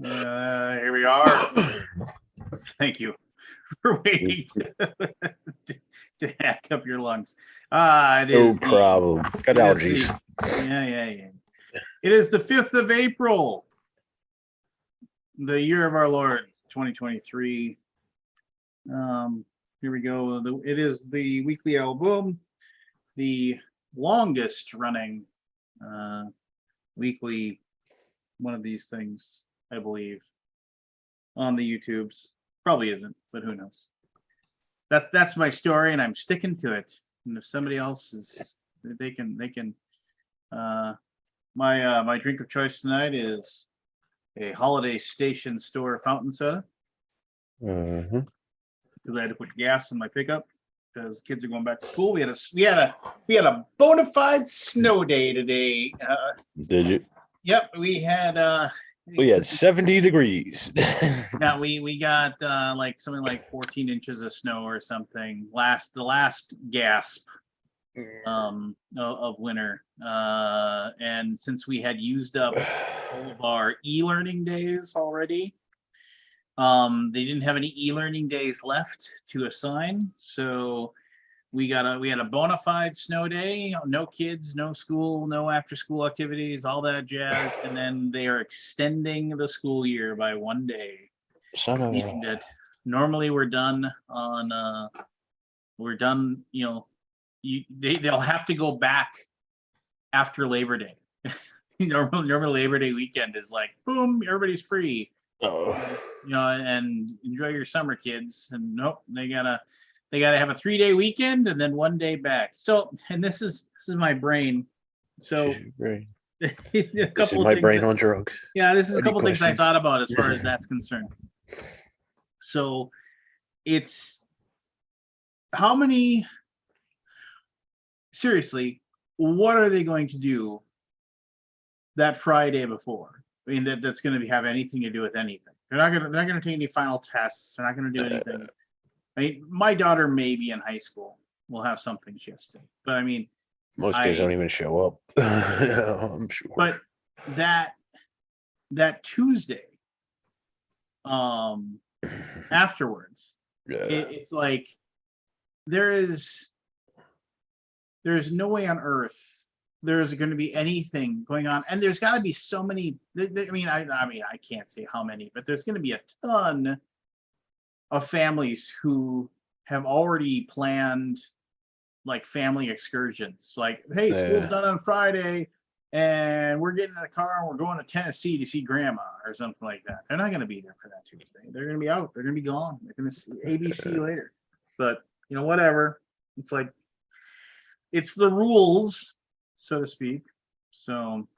Here we are. Thank you for waiting to hack up your lungs. It No is problem. Got allergies. Yeah. It is the 5th of April, the year of our Lord, 2023. Here we go. It is the weekly Alaboom, the longest running weekly one of these things, I believe, on the YouTubes. Probably isn't, but who knows? That's my story, and I'm sticking to it. And if somebody else is, they can. My drink of choice tonight is a Holiday Station store fountain soda. Mm-hmm. Because I had to put gas in my pickup because kids are going back to school. We had a bona fide snow day today. Did you? Yep, we had. We had 70 degrees. Now we got like something like 14 inches of snow or something. The last gasp of winter. And since we had used up all of our e-learning days already, they didn't have any e-learning days left to assign. So we had a bona fide snow day, no kids, no school, no after school activities, all that jazz. And then they are extending the school year by one day. Meaning that normally we're done, they'll have to go back after Labor Day. Normal Labor Day weekend is like, boom, everybody's free. And enjoy your summer, kids. And nope, they gotta have a 3-day weekend and then 1 day back. So, and this is my brain. So brain. This is my brain on drugs. Yeah, this is a couple things I thought about as far as that's concerned. So it's how many, seriously, what are they going to do that Friday before? I mean, that's going to have anything to do with anything. They're not going to take any final tests. They're not going to do anything. I mean, my daughter may be in high school. We'll have something she has to. But I mean, most kids don't even show up. I'm sure. But that Tuesday, afterwards, it's like there's no way on earth there's going to be anything going on, and there's got to be so many. I mean, I can't say how many, but there's going to be a ton of families who have already planned like family excursions. Like, hey, school's done on Friday, and we're getting in the car and we're going to Tennessee to see grandma or something like that. They're not going to be there for that Tuesday. They're going to be out. They're going to be gone. They're going to see ABC later. But whatever. It's like it's the rules, so to speak. So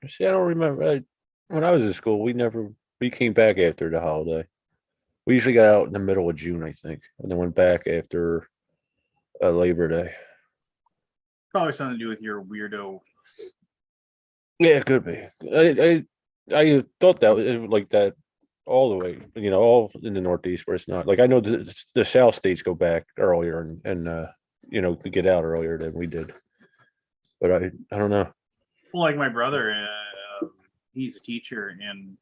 see, I don't remember when I was in school. We came back after the holiday. We usually got out in the middle of June, I think, and then went back after Labor Day. Probably something to do with your weirdo. Yeah, it could be. I thought that was like that all the way, all in the Northeast where it's not. Like I know the South states go back earlier and get out earlier than we did. But I don't know. Well, like my brother, he's a teacher in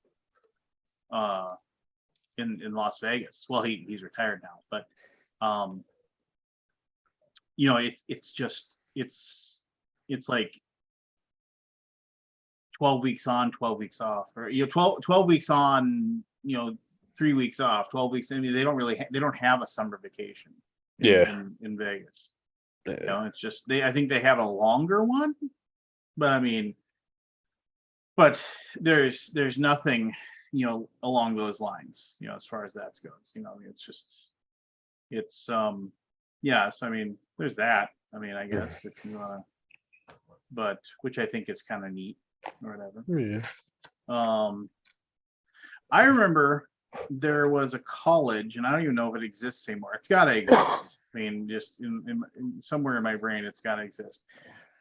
Las Vegas. Well, he's retired now, but it's like 12 weeks on, 12 weeks off, or 12 weeks on, 3 weeks off, 12 weeks. I mean, they don't have a summer vacation in Vegas. Yeah. It's just I think they have a longer one, but I mean, but there's nothing along those lines, as far as that goes. Yeah, so I mean, there's that. I mean, I guess if you want to, but which I think is kind of neat or whatever. Yeah. I remember there was a college, and I don't even know if it exists anymore. It's got to exist. I mean, just in somewhere in my brain, it's got to exist.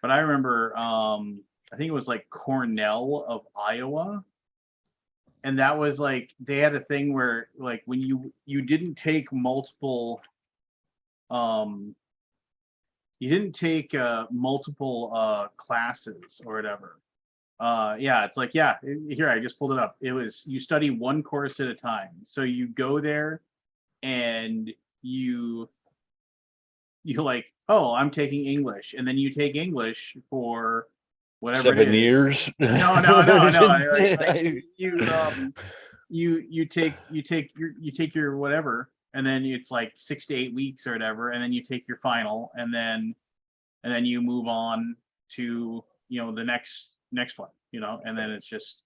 But I remember, I think it was like Cornell of Iowa. And that was like, they had a thing where like when you didn't take multiple, classes or whatever. Yeah, it's like, yeah, here, I just pulled it up. It was, you study one course at a time. So you go there and you like, oh, I'm taking English, and then you take English for whatever it 7 is. years. No. Like you take your whatever, and then it's like 6 to 8 weeks or whatever, and then you take your final, and then you move on to, the next one, and then it's just,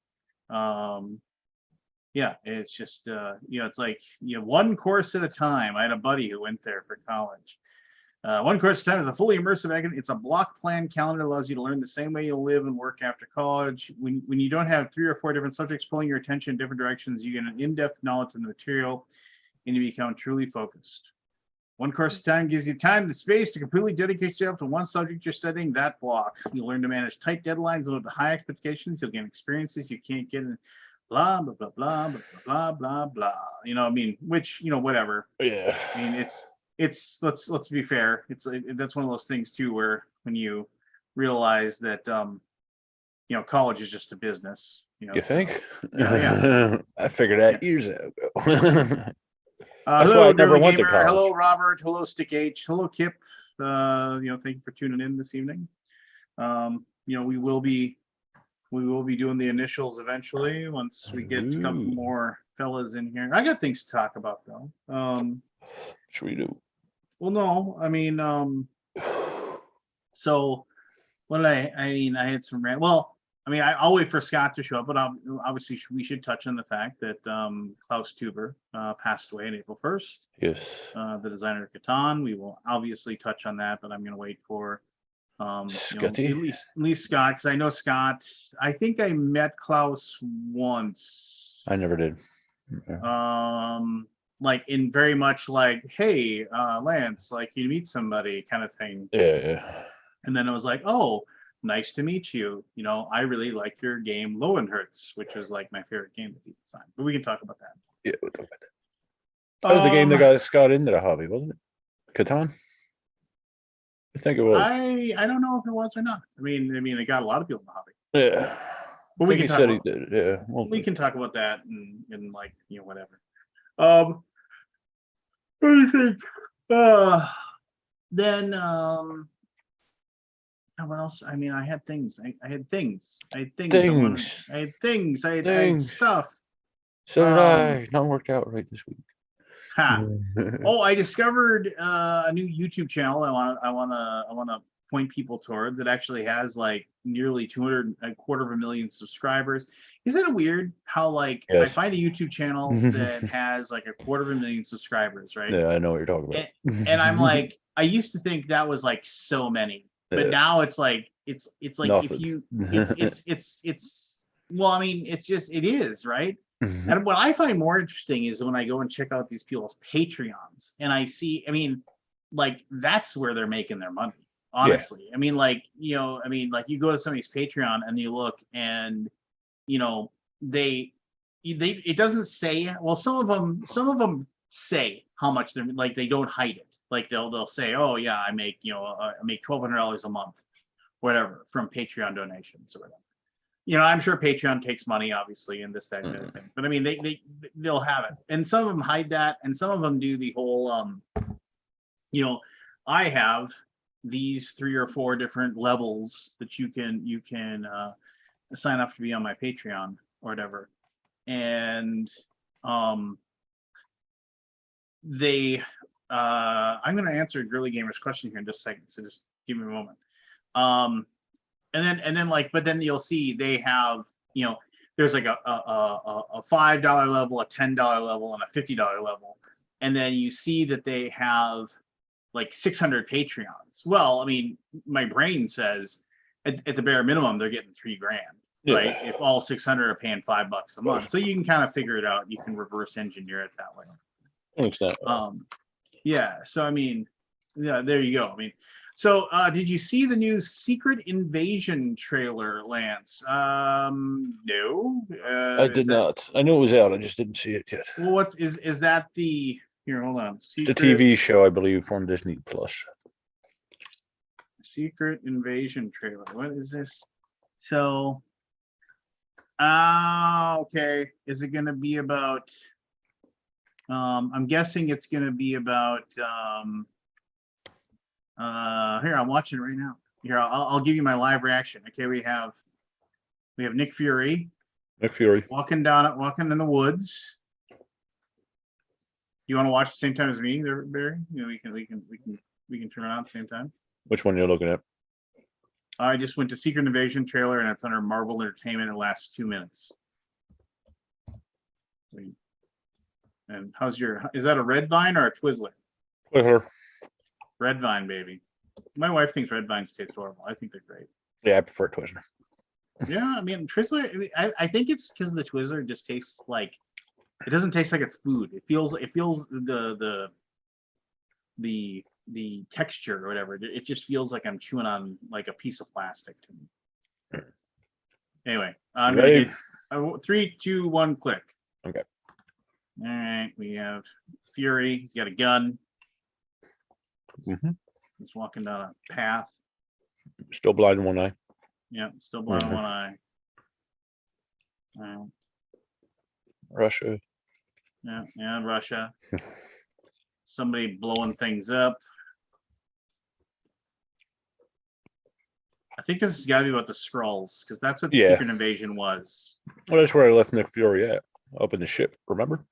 yeah, it's just, it's like, one course at a time. I had a buddy who went there for college. One course at a time is a fully immersive academy. It's a block plan calendar, allows you to learn the same way you'll live and work after college. When you don't have 3 or 4 different subjects pulling your attention in different directions, you get an in-depth knowledge of the material and you become truly focused. One course at a time gives you time and space to completely dedicate yourself to one subject you're studying that block. You'll learn to manage tight deadlines and with high expectations. You'll gain experiences you can't get in blah, blah, blah, blah, blah, blah, blah, blah. Which, whatever. Yeah. It's let's be fair. That's one of those things too, where when you realize that, college is just a business. You think? Yeah. I figured that years ago. That's Hello, why I never went to Gamer. college. Hello, Robert. Hello, Stick H. Hello, Kip. Thank you for tuning in this evening. We will be doing the initials eventually once we get a couple more fellas in here. I got things to talk about though. Should we do? Well, no, so what did I had some I'll wait for Scott to show up, but obviously we should touch on the fact that Klaus Tuber passed away on April 1st. Yes. The designer of Catan. We will obviously touch on that, but I'm going to wait for at least Scott, because I know Scott. I think I met Klaus once. I never did. Like in very much like, hey, Lance, like you meet somebody kind of thing. Yeah. And then I was like, oh, nice to meet you. I really like your game Lowenhertz, which was like my favorite game that he designed. But we can talk about that. Yeah, we'll talk about that. That was the game that got Scott into the hobby, wasn't it? Catan? I think it was. I don't know if it was or not. I mean, it got a lot of people in the hobby. Yeah. But we can talk about, he did. Yeah. Well, we can talk about that and like, whatever. What do you think? Then what else? I had things. I had things. I had things. I had stuff. So did I. Not worked out right this week. Oh, I discovered a new YouTube channel. I want to point people towards. It actually has like nearly 250,000 subscribers. Isn't it weird how like I find a YouTube channel that has like 250,000 subscribers, right? Yeah, I know what you're talking about. And I'm like, I used to think that was like so many, but now it's like it's like nothing. If you it's well, it's just it is, right? And what I find more interesting is when I go and check out these people's Patreons and I see, like that's where they're making their money. Honestly, yeah. Like you go to somebody's Patreon and you look and they it doesn't say. Well, some of them say how much they're like. They don't hide it. Like they'll say, oh yeah, I make I make $1,200 a month, whatever, from Patreon donations or whatever. I'm sure Patreon takes money, obviously, and this, that, kind of thing. But they'll have it, and some of them hide that, and some of them do the whole, I have these 3 or 4 different levels that you can sign up to be on my Patreon or whatever, and they, I'm going to answer Girly Gamer's question here in just a second, so just give me a moment. And then but then you'll see they have, there's like a $5 level, a $10 level, and a $50 level. And then you see that they have like 600 Patreons. Well, my brain says at the bare minimum, they're getting $3,000, right? If all 600 are paying $5 a month. So you can kind of figure it out. You can reverse engineer it that way. Yeah. So, yeah, there you go. So did you see the new Secret Invasion trailer, Lance? No. I did not. I knew it was out. I just didn't see it yet. Well, what is that the, here, hold on. It's a TV show, I believe, from Disney Plus. Secret Invasion trailer. What is this? So Okay. Is it going to be about? I'm guessing it's going to be about. Here, I'm watching it right now. Here, I'll give you my live reaction. Okay, we have Nick Fury. Nick Fury walking in the woods. You want to watch at the same time as me, there, Barry? You know, we can turn it on at the same time. Which one you're looking at? I just went to Secret Invasion trailer, and it's under Marvel Entertainment. It lasts 2 minutes. And is that a red vine or a Twizzler? Twizzler. Red vine, baby. My wife thinks red vines taste horrible. I think they're great. Yeah, I prefer Twizzler. Yeah, I mean Twizzler. I think it's because the Twizzler just tastes like, it doesn't taste like it's food. It feels the texture or whatever. It just feels like I'm chewing on like a piece of plastic to me. Anyway, I'm gonna get 3, 2, 1, click. Okay. All right, we have Fury. He's got a gun. He's walking down a path. Still blind in one eye. Yeah, still blind in one eye. Russia. Yeah, Russia. Somebody blowing things up. I think this has got to be about the Skrulls, because that's what the Secret Invasion was. Well, that's where I left Nick Fury at, up in the ship. Remember?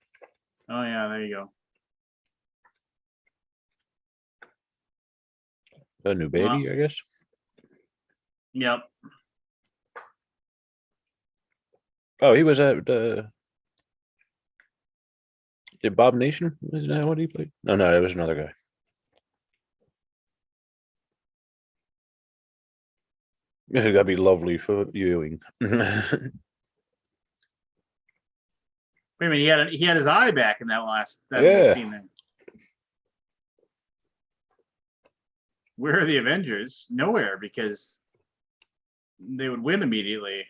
Oh yeah, there you go. A new baby, I guess. Yep. Oh, he was at the Bob Nation. Isn't that what he played? No, it was another guy. This is gotta be lovely for viewing. Wait a minute, he had his eye back in that scene there. Where are the Avengers? Nowhere, because they would win immediately.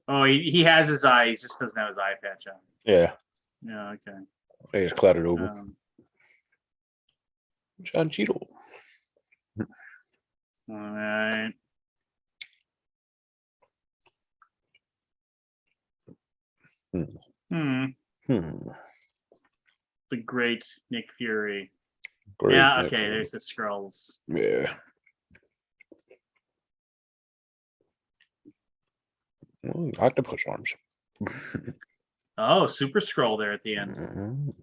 Oh, he has his eye. He just doesn't have his eye patch on. Yeah. Yeah. Okay. He just clattered over. John Cheadle. All right. The great Nick Fury. Great Nick okay. Fury. There's the Skrulls. Yeah. Octopus arms. Oh, Super Skrull there at the end.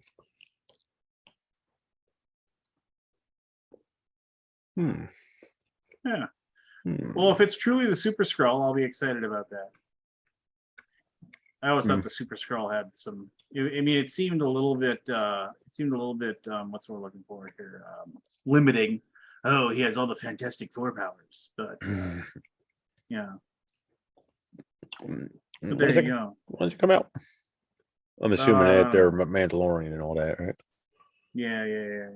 Yeah. Well, if it's truly the Super Skrull, I'll be excited about that. I always thought the Super Skrull had some. I mean, it seemed a little bit. What's what we're looking for here? Limiting. Oh, he has all the Fantastic Four powers, but yeah. But there you go. When does it come out? I'm assuming that they're Mandalorian and all that, right? Yeah.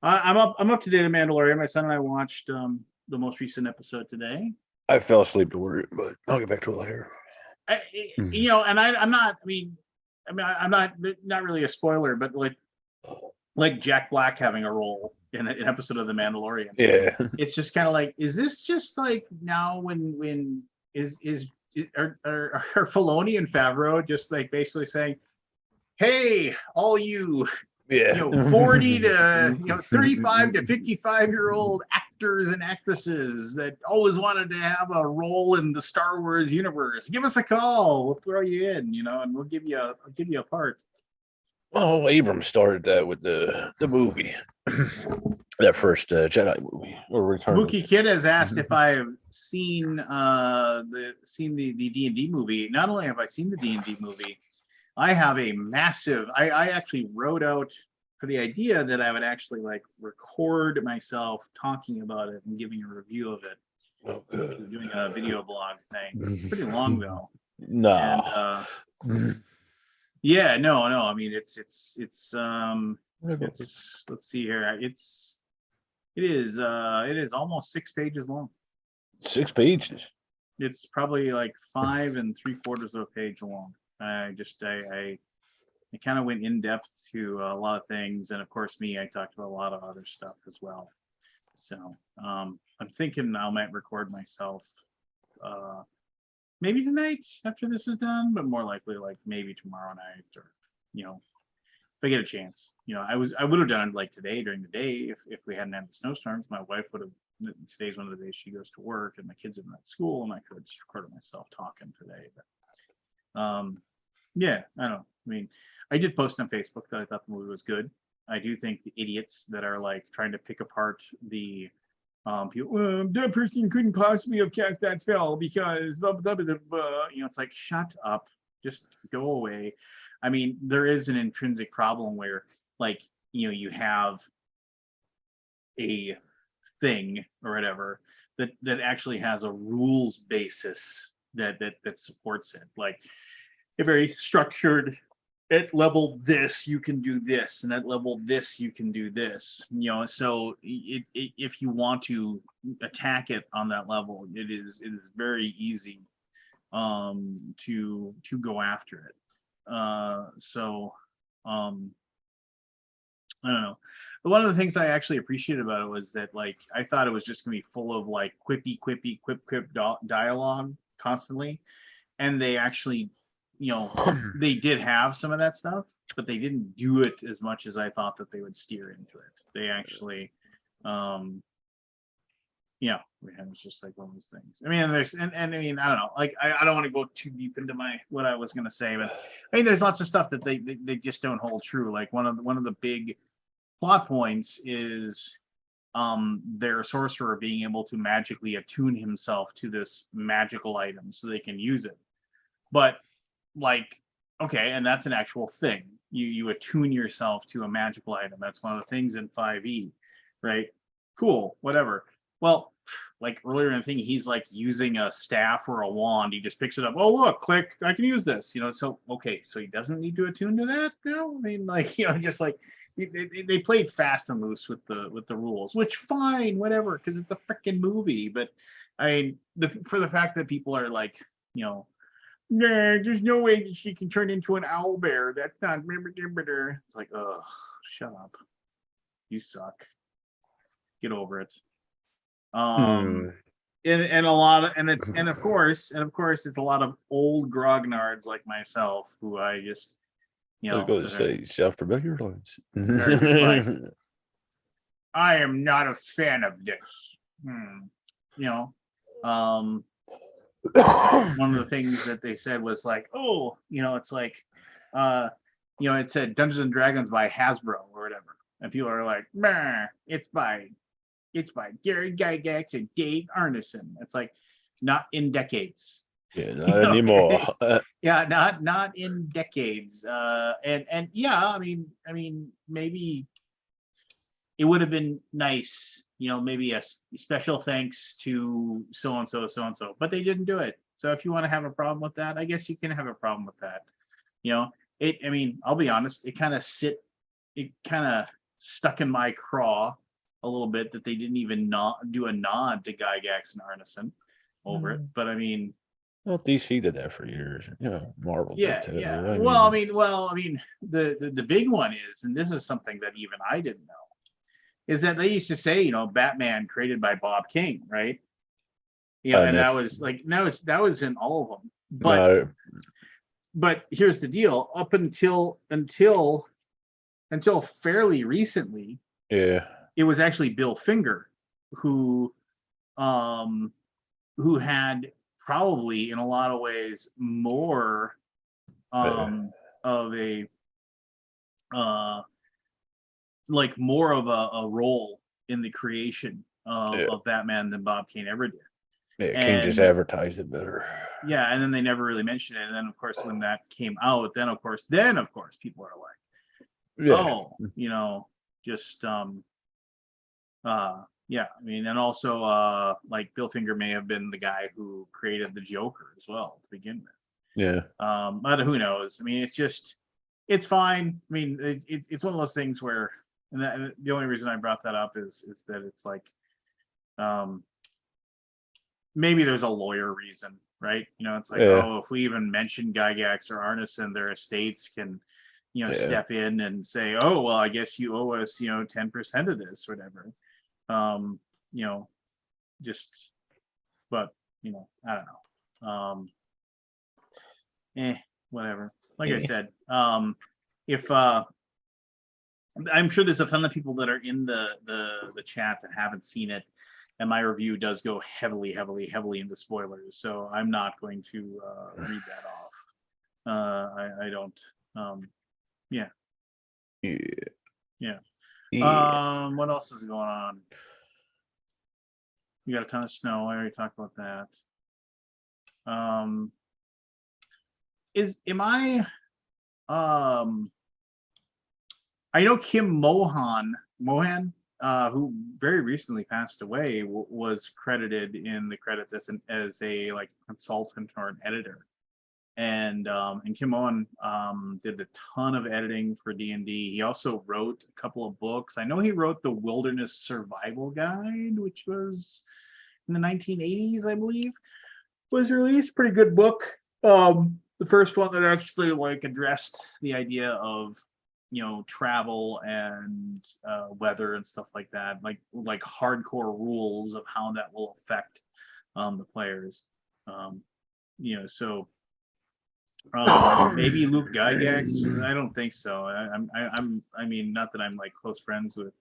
I'm up to date on Mandalorian. My son and I watched the most recent episode today. I fell asleep to it, but I'll get back to it later. You know, and I'm not. I'm not really a spoiler, but like Jack Black having a role in an episode of The Mandalorian. Yeah, it's just kind of like, is this just like now are Filoni and Favreau just like basically saying, hey, all you 40 to 35 to 55-year-old actors and actresses that always wanted to have a role in the Star Wars universe, give us a call, we'll throw you in, and we'll give you a part. Well, Abrams started that with the movie, that first Jedi movie or Return. Mookie Kid has asked if I've seen the D&D movie. Not only have I seen the D&D movie, I have a massive. I actually wrote out for the idea that I would actually like record myself talking about it and giving a review of it. Oh, good. Doing a video blog thing. Pretty long though. No. Yeah, no. I mean, it's let's see here. It is almost 6 pages long. 6 pages. It's probably like 5 3/4 of a page long. I kind of went in depth to a lot of things, and of course, I talked about a lot of other stuff as well. So I'm thinking I might record myself maybe tonight after this is done, but more likely like maybe tomorrow night, or if I get a chance. I would have done it like today during the day if we hadn't had the snowstorms. My wife would have. Today's one of the days she goes to work and the kids are at school, and I could have just recorded myself talking today. But yeah, I don't know. I mean, I did post on Facebook that I thought the movie was good. I do think the idiots that are like trying to pick apart the people, that person couldn't possibly have cast that spell because blah, blah, blah, blah, blah. It's like, shut up, just go away. I mean, there is an intrinsic problem where like you have a thing or whatever that actually has a rules basis that supports it, like a very structured, at level this you can do this, and at level this you can do this. So if you want to attack it on that level, it is very easy to go after it. So I don't know. But one of the things I actually appreciated about it was that, like, I thought it was just gonna be full of like quip dialogue constantly, and they actually, they did have some of that stuff, but they didn't do it as much as I thought that they would steer into it. They actually, it was just like one of those things. I mean, I mean, I don't know. Like, I don't want to go too deep into what I was gonna say, but I mean, there's lots of stuff that they just don't hold true. Like one of the big plot points is their sorcerer being able to magically attune himself to this magical item so they can use it. But like, okay, and that's an actual thing. You attune yourself to a magical item. That's one of the things in 5e, right? Cool, whatever. Well, like earlier in the thing, he's like using a staff or a wand. He just picks it up. Oh, look, click, I can use this. So okay, so he doesn't need to attune to that now. I mean, like, just like they played fast and loose with the rules, which fine, whatever, because it's a freaking movie. But I mean, for the fact that people are like, nah, there's no way that she can turn into an owl bear. That's not. It's like, ugh, shut up. You suck. Get over it. And a lot of, and of course it's a lot of old grognards like myself who I just, I was going to say sound familiar lines. Like, I am not a fan of this. One of the things that they said was like, oh, it's like, it said Dungeons and Dragons by Hasbro or whatever, and people are like, it's by Gary Gygax and Dave Arneson. It's like, not in decades. Yeah, not anymore. Yeah, not in decades. And yeah, I mean, maybe it would have been nice, maybe a special thanks to so and so, but they didn't do it. So if you want to have a problem with that, I guess you can have a problem with that. I mean, I'll be honest, it kind of stuck in my craw a little bit that they didn't even do a nod to Gygax and Arneson over it. But I mean, well, DC did that for years. Marvel yeah, did too. yeah. I mean, the big one is, and this is something that even I didn't know, is that they used to say, Batman created by Bob King, right? And that was like, that was in all of them. But here's the deal: up until fairly recently, yeah, it was actually Bill Finger who had probably in a lot of ways more of a like more of a role in the creation of Batman than Bob Kane ever did. Yeah, King just advertised it better. Yeah, and then they never really mentioned it. And then of course when that came out, then of course people are like, oh, just yeah, I mean, and also like Bill Finger may have been the guy who created the Joker as well to begin with. Yeah. But who knows? I mean, it's fine. I mean, it's one of those things where, and the only reason I brought that up is that it's like, maybe there's a lawyer reason, right? It's like, oh, if we even mention Gygax or Arneson, their estates can, step in and say, oh, well, I guess you owe us, 10% of this, whatever. Just, but, I don't know. Whatever. Like I said, if I'm sure there's a ton of people that are in the chat that haven't seen it, and my review does go heavily into spoilers, so I'm not going to read that off. I don't. Yeah. What else is going on? You got a ton of snow. I already talked about that. I know Kim Mohan, who very recently passed away, was credited in the credits as a like consultant or an editor, and Kim Mohan did a ton of editing for D&D. He also wrote a couple of books. I know he wrote the Wilderness Survival Guide, which was in the 1980s, I believe, was released. Pretty good book. The first one that actually like addressed the idea of travel and weather and stuff like that, like hardcore rules of how that will affect the players. So maybe Luke Gygax. I don't think so. I mean, not that I'm like close friends with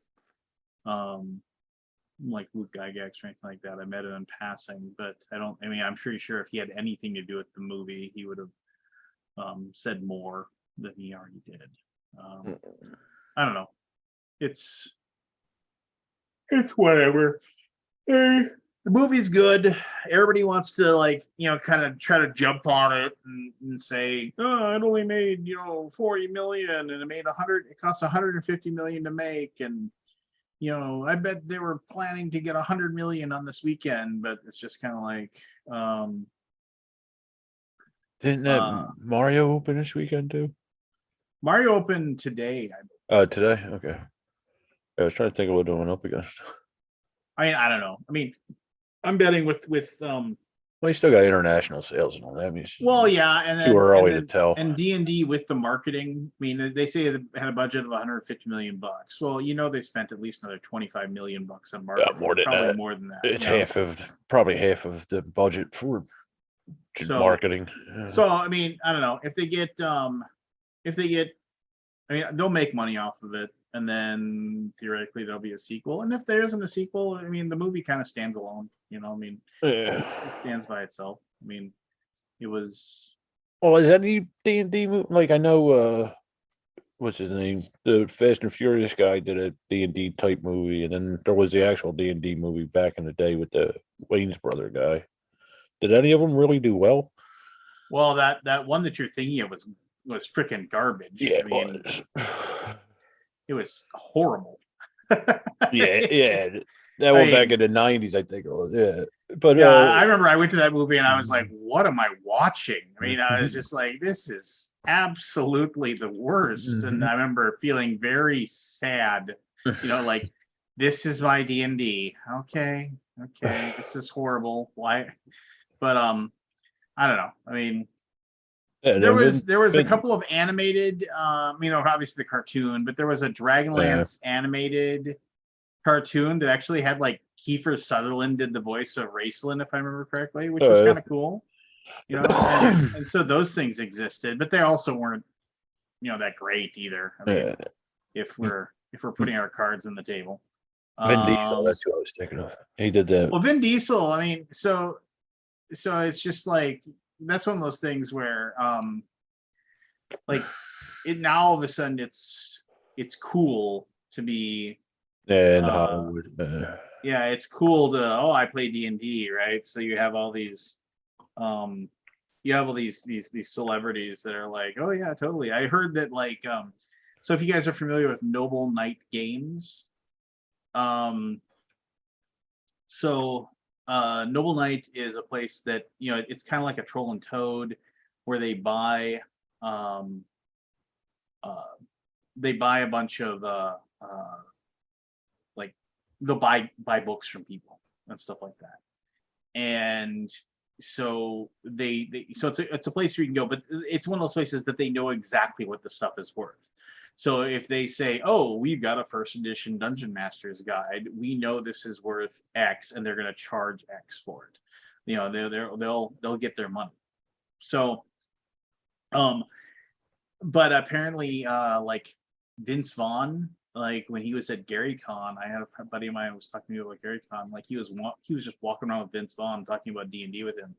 like Luke Gygax or anything like that. I met him in passing, but I'm pretty sure if he had anything to do with the movie, he would have said more than he already did. I don't know. It's whatever. The movie's good. Everybody wants to kind of try to jump on it and say, oh, it only made 40 million and it cost 150 million to make, and I bet they were planning to get 100 million on this weekend, but it's just kind of like didn't that Mario open this weekend too? Mario opened today. Today? Okay. I was trying to think of what it went up against. I don't know. I'm betting with well, you still got international sales and all that. And too early to tell. And D&D with the marketing. They say it had a budget of 150 million bucks. Well, they spent at least another 25 million bucks on marketing. More than probably that. More than that. It's probably half of the budget for marketing. So I don't know if they get they'll make money off of it, and then theoretically there'll be a sequel. And if there isn't a sequel, the movie kind of stands alone. It stands by itself. It was. Well, is any D&D movie? Like I know, what's his name? The Fast and Furious guy did a D&D type movie, and then there was the actual D&D movie back in the day with the Wayne's brother guy. Did any of them really do well? Well, that one that you're thinking of was freaking garbage. Yeah, it was. It was horrible. yeah. That one back in the 90s, I think it was. Yeah. But I remember I went to that movie and I was like, what am I watching? I was just like, this is absolutely the worst. And I remember feeling very sad, like, this is my D&D. Okay, this is horrible. Why? But I don't know. There was a couple of animated, obviously the cartoon, but there was a Dragonlance animated cartoon that actually had like Kiefer Sutherland did the voice of Raceland, if I remember correctly, which was kind of cool. And so those things existed, but they also weren't, that great either. If we're putting our cards on the table. Vin Diesel, that's who I was thinking of. He did that. Well, Vin Diesel, so it's just like, that's one of those things where now all of a sudden it's cool to be in Hollywood. Yeah, it's cool to I play D&D, right? So you have all these these celebrities that are like, oh yeah, totally. I heard that so if you guys are familiar with Noble Knight Games, Noble Knight is a place that it's kind of like a Troll and Toad, where they buy a bunch of they'll buy books from people and stuff like that, and so it's a place where you can go, but it's one of those places that they know exactly what the stuff is worth. So if they say, oh, we've got a first edition Dungeon Master's Guide, we know this is worth X, and they're going to charge X for it. They'll get their money. So But apparently, like Vince Vaughn, like when he was at GaryCon, I had a buddy of mine who was talking to me about GaryCon. Like he was just walking around with Vince Vaughn talking about D&D with him,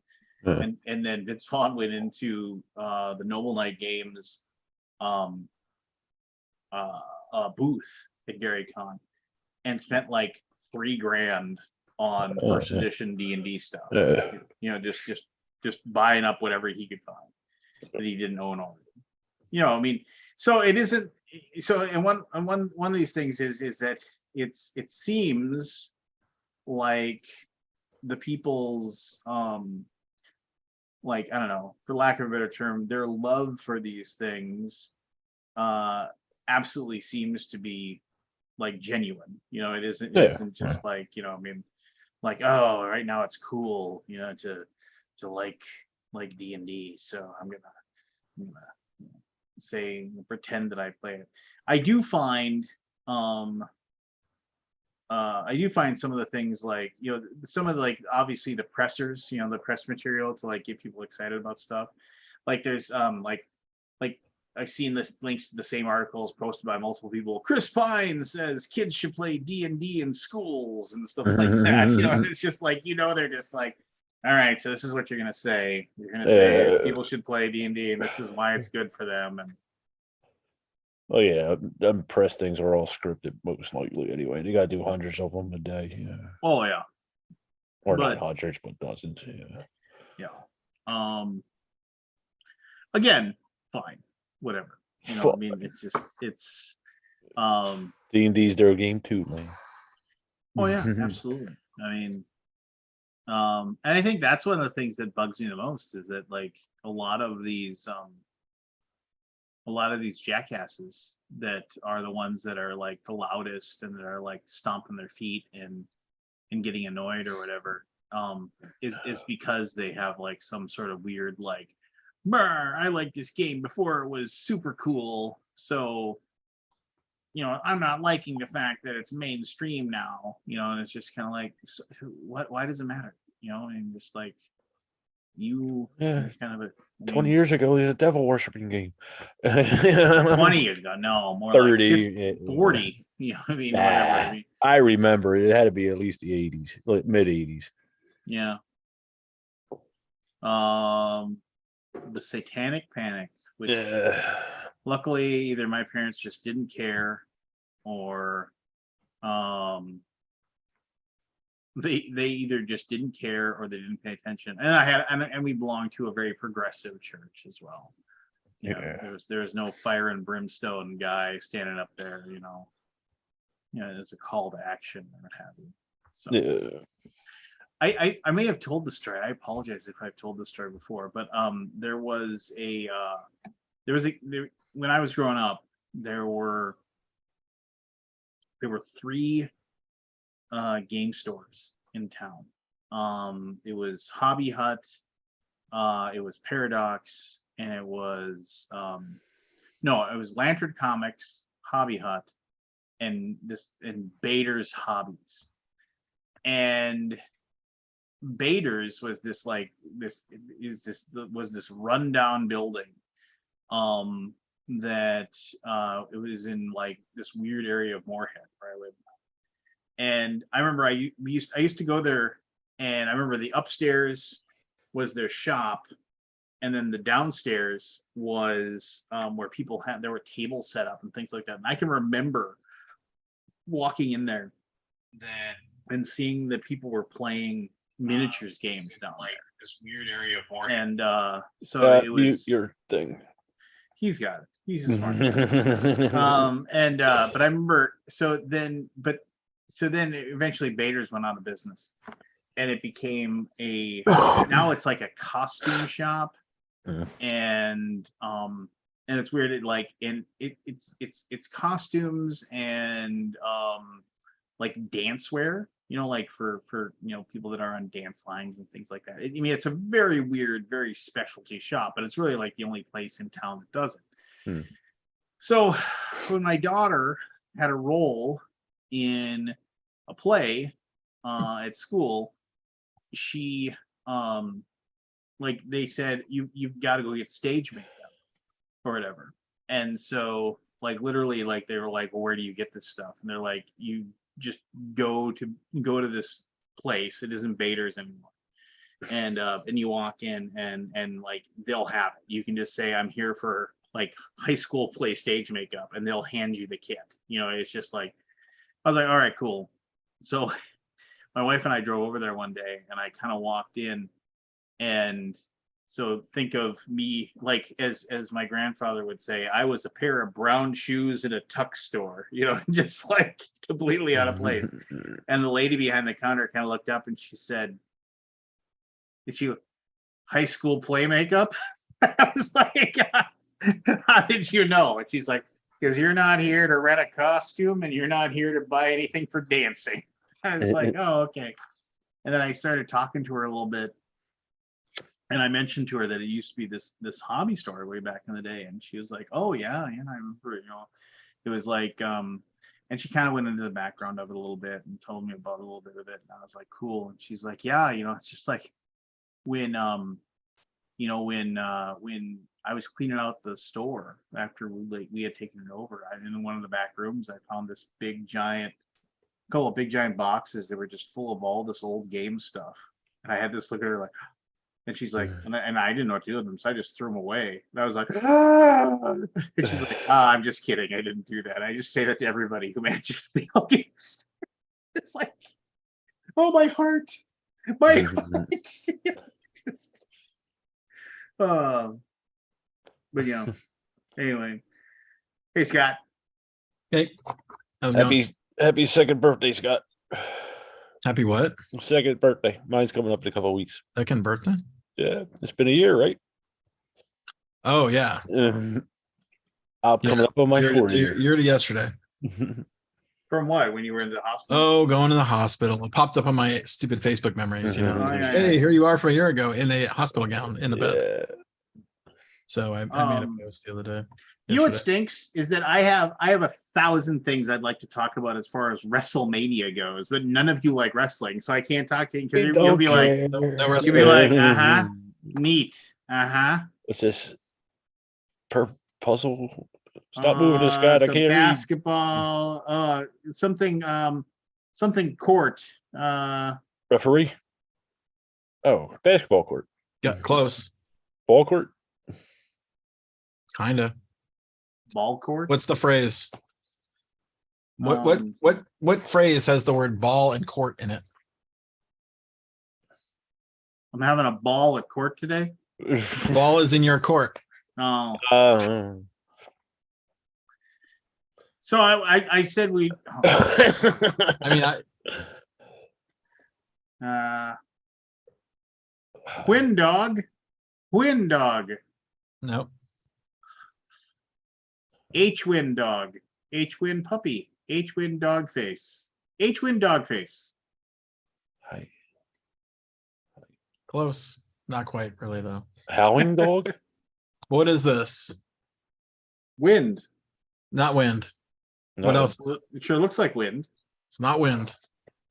and then Vince Vaughn went into the Noble Knight Games booth at GaryCon and spent like $3,000 on first edition D&D stuff. You know, just buying up whatever he could find that he didn't own already. You know, I mean, so it isn't. So, and one of these things is that it seems like the people's like, I don't know, for lack of a better term, their love for these things absolutely seems to be like genuine. You know, it isn't just like, you know, I mean, like, oh, right now it's cool, you know, to like D&D, so I'm gonna say pretend that I play it. I do find some of the things like, you know, some of the, like, obviously the pressers, you know, the press material to like get people excited about stuff. Like there's like I've seen this links to the same articles posted by multiple people. Chris Pine says kids should play D&D in schools and stuff like that. You know, it's just like, you know, they're just like, all right, so this is what you're gonna say. You're gonna say people should play D&D, and this is why it's good for them. And oh yeah, them press things are all scripted most likely anyway. They gotta do hundreds of them a day. Yeah. Oh yeah. Or not hundreds, but dozens. Yeah. Yeah. Again, fine. Whatever. You know, I mean, it's D&D's their game too, man. Oh yeah, absolutely. I mean, and I think that's one of the things that bugs me the most is that like a lot of these jackasses that are the ones that are like the loudest and that are like stomping their feet and getting annoyed or whatever, is because they have like some sort of weird like, I liked this game before it was super cool, so you know, I'm not liking the fact that it's mainstream now, you know, and it's just kind of like, so, why does it matter? You know, and just like kind of a 20 years ago, it was a devil worshipping game. 20 years ago, no, more 30, like 50, 40. You know, I mean, whatever. I mean, I remember it had to be at least the 80s, like mid 80s. Yeah. The Satanic Panic, which luckily either my parents just didn't care, or they either just didn't care or they didn't pay attention. And we belonged to a very progressive church as well. You know, there was no fire and brimstone guy standing up there, you know, as a call to action or what have you. So I may have told the story. I apologize if I've told this story before, but there was when I was growing up, there were 3 game stores in town. It was Hobby Hut, it was Paradox, and it was it was Lantern Comics, Hobby Hut, and Bader's Hobbies. And Bader's was this rundown building that it was in like this weird area of Moorhead where I lived. And I remember I used to go there, and I remember the upstairs was their shop, and then the downstairs was where people there were tables set up and things like that. And I can remember walking in there and seeing that people were playing miniatures games down like there. This weird area of Moorhead. And so it was your thing. He's got it. He's a smart guy. But I remember so then eventually Bader's went out of business, and it became now it's like a costume shop. And it's weird. It's costumes and like dancewear, you know, like for you know, people that are on dance lines and things like that. I mean, it's a very weird, very specialty shop, but it's really like the only place in town that does it. So when my daughter had a role in a play at school, she like they said, you've got to go get stage makeup. or whatever. And so like literally like they were like, well, where do you get this stuff? And they're like, you just go to this place. It isn't Bader's anymore. And you walk in and like they'll have it. You can just say, I'm here for like high school play stage makeup, and they'll hand you the kit. It's just like, I was like, all right, cool. So my wife and I drove over there one day, and I kind of walked in, and so think of me like as my grandfather would say, I was a pair of brown shoes in a tuck store, just like completely out of place. And the lady behind the counter kind of looked up and she said, "Did you high school play makeup?" I was like, "How did you know?" And she's like, "Because you're not here to rent a costume and you're not here to buy anything for dancing." I was like, "Oh, okay." And then I started talking to her a little bit. And I mentioned to her that it used to be this hobby store way back in the day. And she was like, "Oh yeah, yeah, I remember, it was like, and she kind of went into the background of it a little bit and told me about a little bit of it. And I was like, cool. And she's like, yeah, it's just like when when I was cleaning out the store after we had taken it over, in one of the back rooms, I found this couple of big giant boxes that were just full of all this old game stuff. And I had this look at her like, and she's like, and I didn't know what to do with them, so I just threw them away. And I was like, ah! And she's like, I'm just kidding, I didn't do that. I just say that to everybody who manages video games. It's like, oh, my heart. But anyway. Hey, Scott. Hey, how's it going? Happy second birthday, Scott. Happy what? Second birthday. Mine's coming up in a couple of weeks. Second birthday? Yeah, it's been a year, right? Oh yeah. I'm coming up on my 4th year. Year to yesterday. From what? When you were in the hospital? Oh, going to the hospital. It popped up on my stupid Facebook memories. Oh, yeah, hey, here you are from a year ago in a hospital gown in the bed. So I made a post the other day. You know what stinks is that I have 1,000 things I'd like to talk about as far as WrestleMania goes, but none of you like wrestling, so I can't talk to you because you'll be like, you'll be like, neat, What's this? Puzzle? Stop moving this, Scott. I can't basketball, something court. Referee? Oh, basketball court. Got close. Ball court? Kinda. Ball court? What's the phrase? What phrase has the word ball and court in it? I'm having a ball at court today. Ball is in your court. Oh. So I said we. I mean, Twin dog. Nope. H-Win dog. H-Win puppy. H-Win dog face. H-Win dog face. Hi. Close. Not quite, really, though. Howling dog? What is this? Wind. Not wind. No. What else? It sure looks like wind. It's not wind.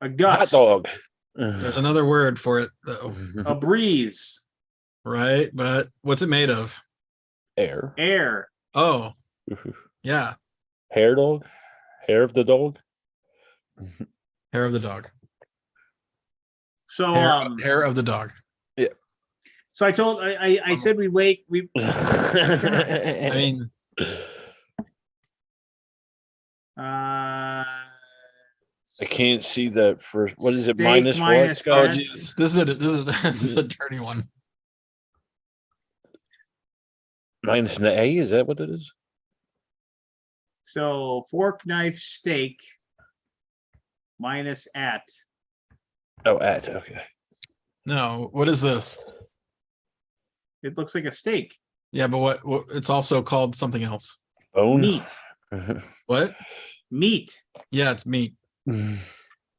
A gust. Hot dog. There's another word for it, though. A breeze. Right, but what's it made of? Air. Air. Oh, yeah. Hair dog? Hair of the dog? Hair of the dog. So hair of the dog. Yeah. So I said we wait. I mean, I can't see that first. What is it? Minus what, Scott? oh, geez. This is a dirty one. Minus an A? Is that what it is? So fork, knife, steak. Minus at. Oh, at. Okay. No, what is this? It looks like a steak. Yeah, but what it's also called something else. Bone? Meat. What? Meat. Yeah, it's meat.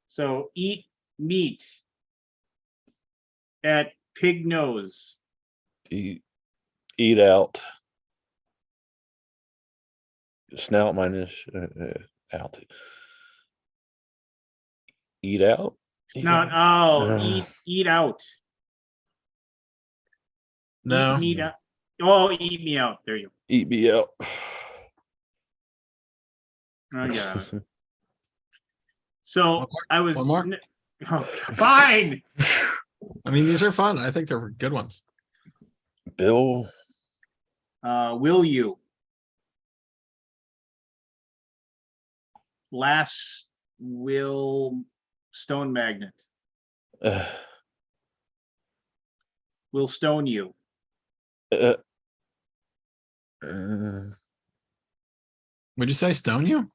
So eat meat at pig nose. Eat out. Snout minus out. Eat out? Not eat out. No. Eat out. Oh, eat me out. There you go. Eat me out. I got it. So I was one more. Oh, fine. I mean, these are fun. I think they're good ones. Bill. Will you? Last will stone magnet. Will stone you. Would you say stone you?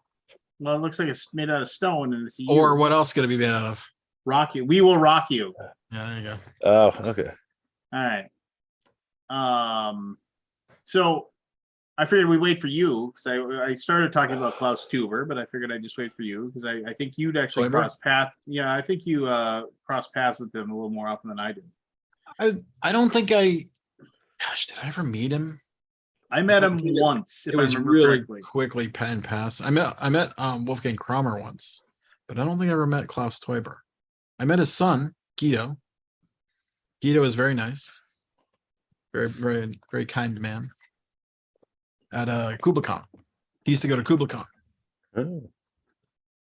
Well, it looks like it's made out of stone, and it's you. Or what else could it be made out of? Rock you. We will rock you. Yeah, there you go. Oh, okay. All right. So I figured we'd wait for you because I started talking about Klaus Tuber, but I figured I'd just wait for you because I think you'd actually cross path. Yeah, I think you cross paths with him a little more often than I did. I don't think I. Gosh, did I ever meet him? I met him once. It was really quickly pen pass. I met Wolfgang Kramer once, but I don't think I ever met Klaus Teuber. I met his son Guido. Guido is very nice, very very very kind man. At KublaCon, he used to go to KublaCon. Oh.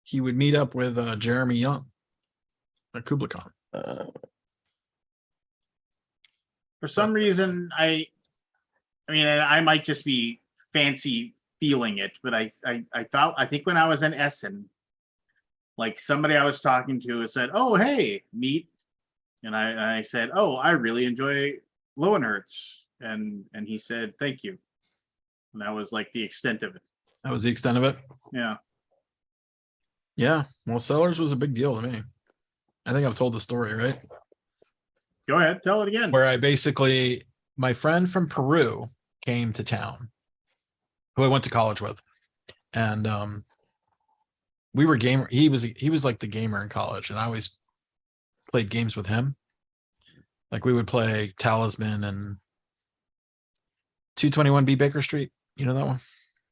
He would meet up with Jeremy Young at KublaCon. For some reason, I mean, I might just be fancy feeling it, but I think when I was in Essen, like somebody I was talking to said, "Oh, hey, meet," and I said, "Oh, I really enjoy Lowenhertz," and he said, "Thank you," and that was like the extent of it. That was the extent of it. Yeah. Yeah. Well, Sellers was a big deal to me. I think I've told the story, right? Go ahead, tell it again. Where I basically, my friend from Peru came to town, who I went to college with, and we were gamer. He was like the gamer in college, and I always played games with him. Like we would play Talisman and 221B Baker Street. You know that one?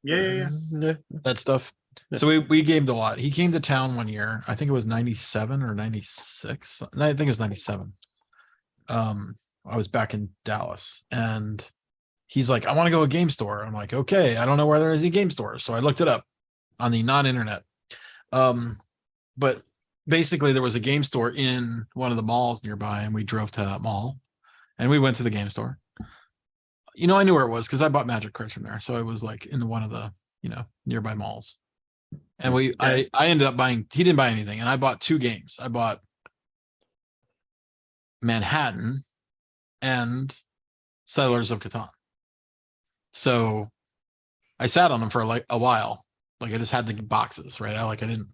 Yeah. That stuff. So we gamed a lot. He came to town one year. I think it was 97 or 96. I think it was 97. I was back in Dallas, and he's like, I want to go to a game store. I'm like, okay, I don't know where there is a game store. So I looked it up on the non-internet. But basically there was a game store in one of the malls nearby, and we drove to that mall and we went to the game store. You know, I knew where it was because I bought Magic cards from there. So I was like in one of the, nearby malls. And I ended up buying, he didn't buy anything. And I bought 2 games. I bought Manhattan and Settlers of Catan. So I sat on them for like a while. Like I just had the boxes, right? I didn't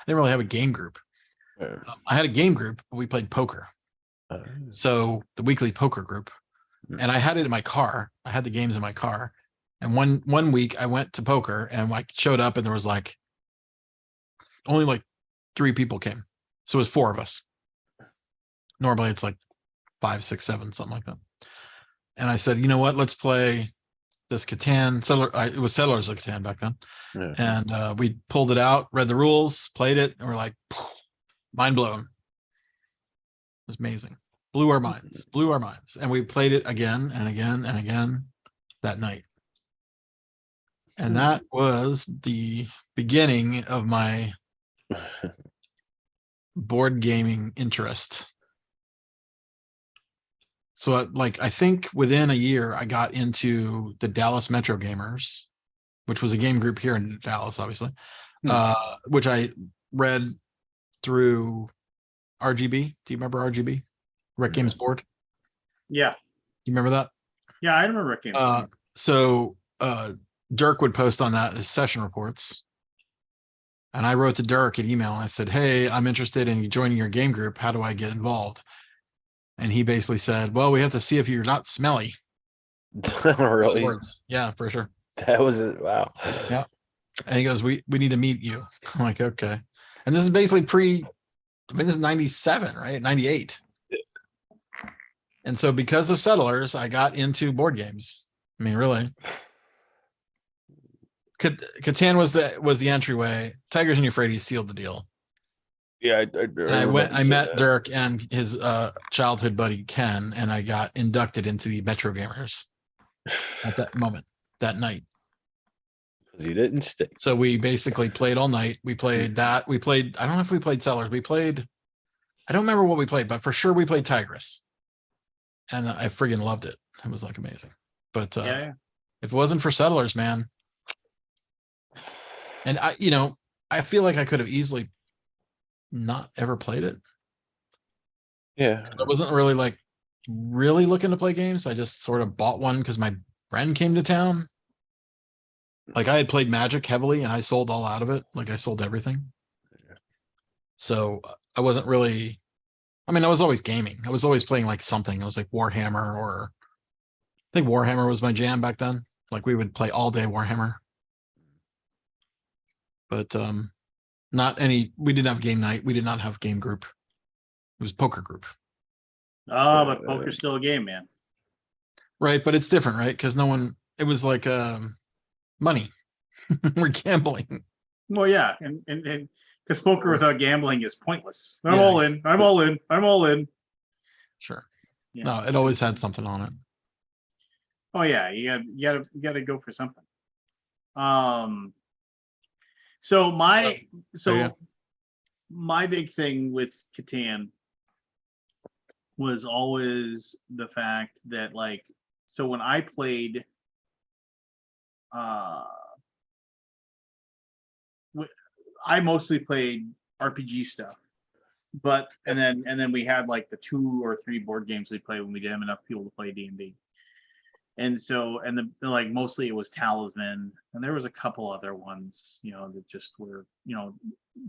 really have a game group. I had a game group, but we played poker. So the weekly poker group, and I had it in my car. I had the games in my car. And one week I went to poker and I showed up and there was like only like 3 people came. So it was 4 of us. Normally it's like 5, 6, 7, something like that. And I said, you know what? Let's play this Catan. It was Settlers of Catan back then. Yeah. And we pulled it out, read the rules, played it, and we're like, mind blown. It was amazing. Blew our minds. And we played it again and again and again that night. And that was the beginning of my board gaming interest. So I think within a year I got into the Dallas Metro Gamers, which was a game group here in Dallas, obviously, which I read through RGB. Do you remember RGB? Rec Games Board? Yeah. Do you remember that? Yeah, I remember Rec Games. So Dirk would post on that his session reports. And I wrote to Dirk an email and I said, hey, I'm interested in joining your game group. How do I get involved? And he basically said, well, we have to see if you're not smelly. Really? Yeah, for sure. That was it. Wow. Yeah. And he goes, we need to meet you. I'm like, okay. And this is basically this is 97, right? 98. And so because of Settlers, I got into board games. I mean, really. Catan was the entryway. Tigers and Euphrates sealed the deal. Yeah, I met Dirk and his childhood buddy Ken, and I got inducted into the Metro Gamers. at that moment, that night. Because he didn't stay. So we basically played all night. We played that. We played, I don't know if we played Sellers. We played, I don't remember what we played, but for sure we played Tigress. And I friggin' loved it. It was like amazing. But Yeah. if it wasn't for Settlers, man. And I feel like I could have easily not ever played it. Yeah. I wasn't really really looking to play games. I just sort of bought one because my friend came to town. Like I had played Magic heavily and I sold all out of it. Like I sold everything. So I wasn't really, I mean, I was always gaming. I was always playing like something. I was like Warhammer, or I think Warhammer was my jam back then. Like we would play all day Warhammer. But not any, we didn't have game night. We did not have game group. It was poker group. Oh, but poker's still a game, man. Right, but it's different, right? Because no one, it was like money. We're gambling. Well, yeah, and because poker without gambling is pointless. I'm Yeah, all in. I'm all in. I'm all in. Sure. Yeah. No, it always had something on it. Oh yeah, you gotta go for something. So my big thing with Catan was always the fact that so when I played I mostly played RPG stuff, but and then we had like the 2 or 3 board games we played when we didn't have enough people to play D&D. And so, mostly it was Talisman, and there was a couple other ones, that just were,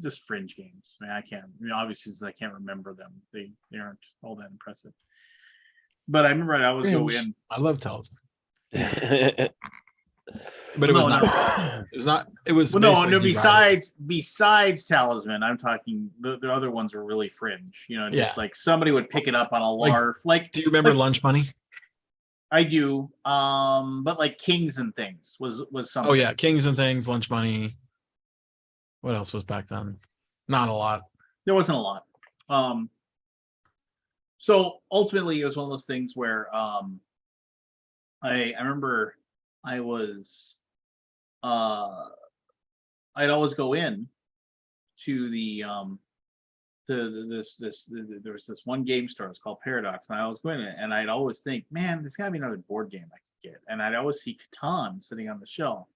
just fringe games. I mean, obviously, since I can't remember them, they aren't all that impressive. But I remember I'd always go in. I love Talisman. But it was not. It was not. It was. Well, no. Besides Talisman, I'm talking the other ones were really fringe. Just like somebody would pick it up on a LARF. Do you remember Lunch Money? I do. But like Kings and Things was something. Oh yeah, Kings and Things, Lunch Money. What else was back then? Not a lot. There wasn't a lot. So ultimately, it was one of those things where I remember I was I'd always go in to there was this one game store. It's called Paradox, and I was going in, and I'd always think, man, there's got to be another board game I could get. And I'd always see Catan sitting on the shelf,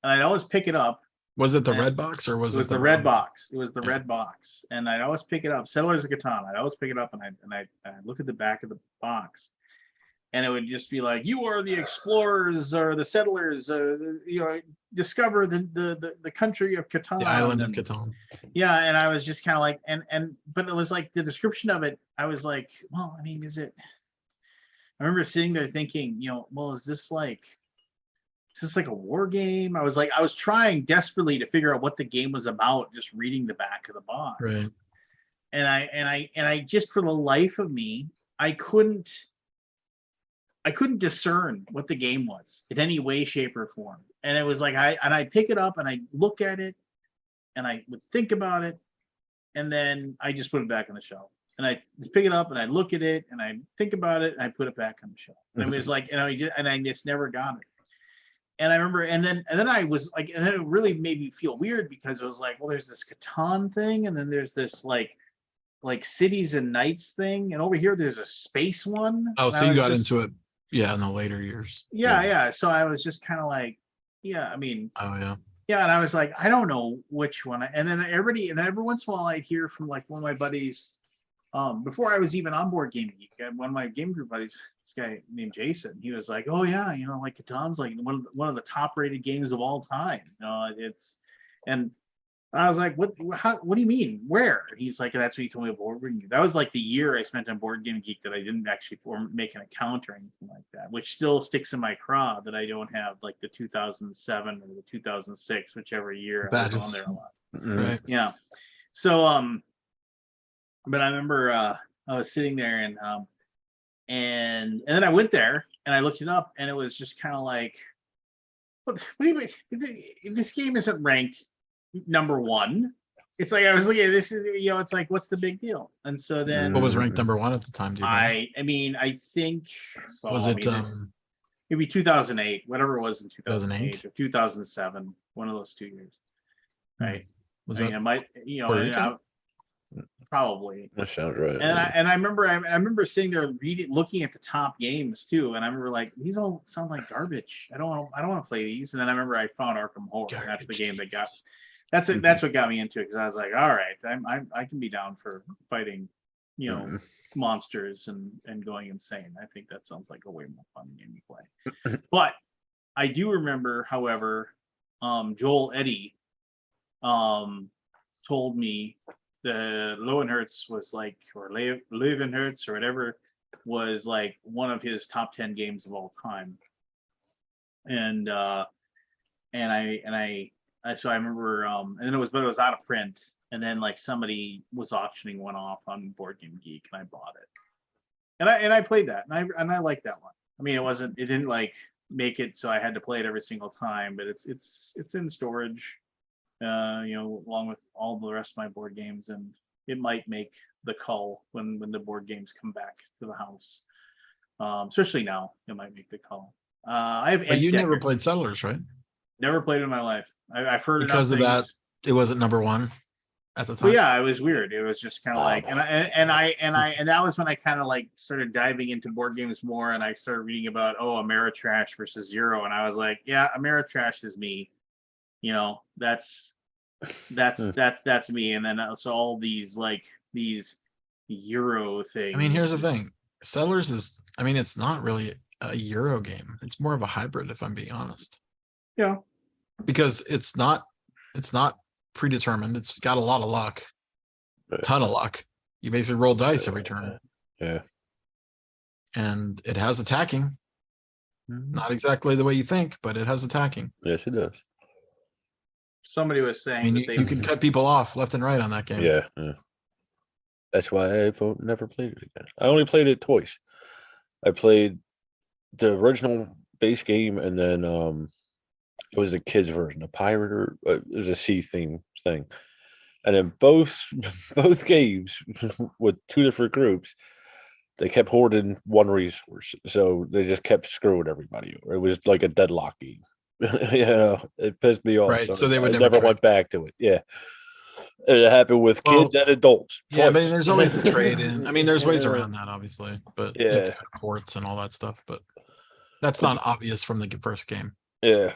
and I'd always pick it up. Was it the red box or was it the red box? It was the red box, and I'd always pick it up. Settlers of Catan. I'd always pick it up, and I'd look at the back of the box, and it would just be like, you are the explorers or the settlers, discover the country of Catan, the island of Catan. Yeah, and I was just kind of like, but it was like the description of it. I was like, well, I mean, is it? I remember sitting there thinking, well, is this like a war game? I was trying desperately to figure out what the game was about, just reading the back of the box. Right. And I just, for the life of me, I couldn't discern what the game was in any way, shape, or form. And it was like I pick it up and I look at it and I would think about it, and then I just put it back on the shelf. And I pick it up and I look at it and I think about it and I put it back on the shelf. And it was like, and I just never got it. And I remember, and then I was like, and then it really made me feel weird because it was like, well, there's this Catan thing, and then there's this like Cities and Nights thing, and over here there's a space one. Oh, so you got into it, yeah, in the later years. Yeah. So I was just kind of like, yeah, I mean, oh yeah, yeah, and I was like, I don't know which one. And then every once in a while I'd hear from like one of my buddies. Before I was even on Board Game Geek, one of my game group buddies, this guy named Jason, he was like, "Oh yeah, like Catan's like one of the top rated games of all time." And I was like, "What do you mean? Where?" And he's like, "That's what he told me about Board Game Geek." That was like the year I spent on Board Game Geek that I didn't actually make an account or anything like that, which still sticks in my craw that I don't have like the 2007 or the 2006, whichever year I was on there a lot. Right. Yeah. So but I remember I was sitting there and then I went there and I looked it up, and it was just kind of like, what do you mean? This game isn't ranked number 1. It's like I was looking at this, it's like, what's the big deal? And so then what was ranked number 1 at the time? Do you know? I mean, I think was it maybe 2008, whatever it was in 2008 2008? or 2007, one of those 2 years, right? Was I mean, that it might, you know, Puerto and Rico? probably. That sounds right. And I remember sitting there looking at the top games too, and I remember like, these all sound like garbage. I don't want to play these. And then I remember I found Arkham Horror. And that's the game that got. That's it. That's what got me into it, because I was like, all right, I can be down for fighting, you know, monsters and going insane. I think that sounds like a way more fun game to play. But I do remember, however, Joel Eddy told me the Lowenhertz was like, or Leeuwenhertz or whatever, was like one of his top 10 games of all time. And so I remember, and then it was out of print, and then like somebody was auctioning one off on Board Game Geek, and I bought it, and I played that, and I liked that one. I mean, it didn't like make it so I had to play it every single time, but it's in storage, you know, along with all the rest of my board games, and it might make the call when the board games come back to the house. Especially now, it might make the call. I have But you never Decker. played Settlers, right? Never played it in my life. I've heard Because of enough that, things. it wasn't number one at the Well, time. yeah, it was weird. It was just kind of like, and that was when I kind of like started diving into board games more, and I started reading about Ameritrash versus Zero, and I was like, yeah, Ameritrash is me, you know, that's me, and then so all these Euro things. I mean, here's the thing. Settlers is, I mean, it's not really a Euro game. It's more of a hybrid, if I'm being honest. Yeah. Because it's not predetermined. It's got a lot of luck, a ton of luck. You basically roll dice every turn. Yeah. And it has attacking. Not exactly the way you think, but it has attacking. Yes, it does. Somebody was I saying mean, you can cut people off left and right on that game. Yeah. That's why I never played it again. I only played it twice. I played the original base game, and then it was the kids version, a pirate, or it was a sea theme thing. And then both games with two different groups, they kept hoarding one resource, so they just kept screwing everybody over. It was like a deadlock game. It pissed me off. Right, so they would I never trade. went back to it. Yeah, and it happened with kids and adults. Yeah, twice. but there's always the trade in. I mean, there's ways around that, obviously, but you have to Yeah. go to courts and all that stuff. But that's not obvious from the first game. Yeah.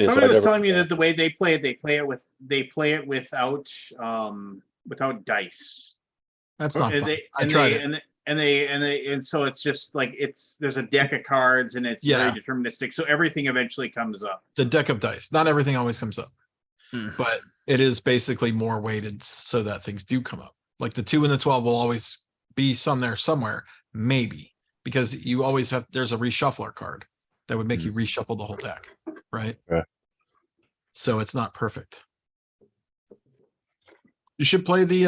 Somebody was telling me that the way they play it without dice. That's not fun. I tried it. And so it's just like there's a deck of cards, and it's very deterministic. So everything eventually comes up. The deck of dice. Not everything always comes up, but it is basically more weighted so that things do come up. Like the 2 and the 12 will always be somewhere, maybe, because you always have. There's a reshuffler card that would make you reshuffle the whole deck, right? Right. So it's not perfect. You should play the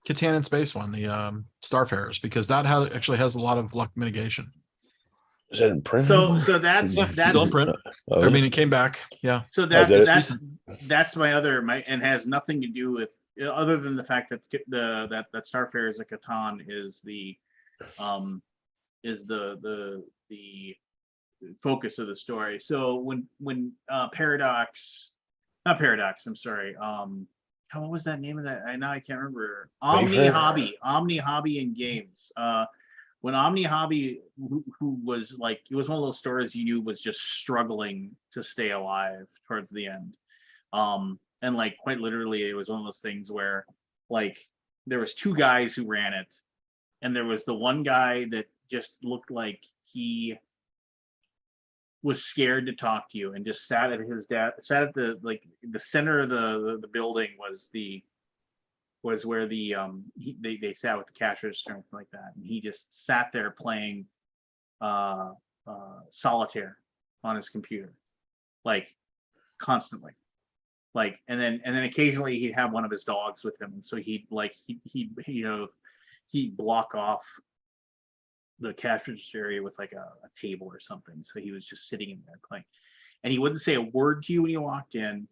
Catan and Space one, the Starfarers, because that actually has a lot of luck mitigation. Is that in print? So that's still in print. I mean, it came back. Yeah. So that's my and has nothing to do with, other than the fact that that Starfarers at Catan is the focus of the story. So when Paradox, not Paradox, I'm sorry. What was that name of that? Now I can't remember. Omni Hobby and Games. When Omni Hobby, who was like, it was one of those stores you knew was just struggling to stay alive towards the end. And like quite literally, it was one of those things where like there was 2 guys who ran it, and there was the one guy that just looked like he was scared to talk to you, and just sat at the center of the building was where they sat with the cash register and like that, and he just sat there playing solitaire on his computer, like constantly, like, and then occasionally he'd have one of his dogs with him, and so he'd block off the cash register area with like a table or something. So he was just sitting in there playing, and he wouldn't say a word to you when you walked in.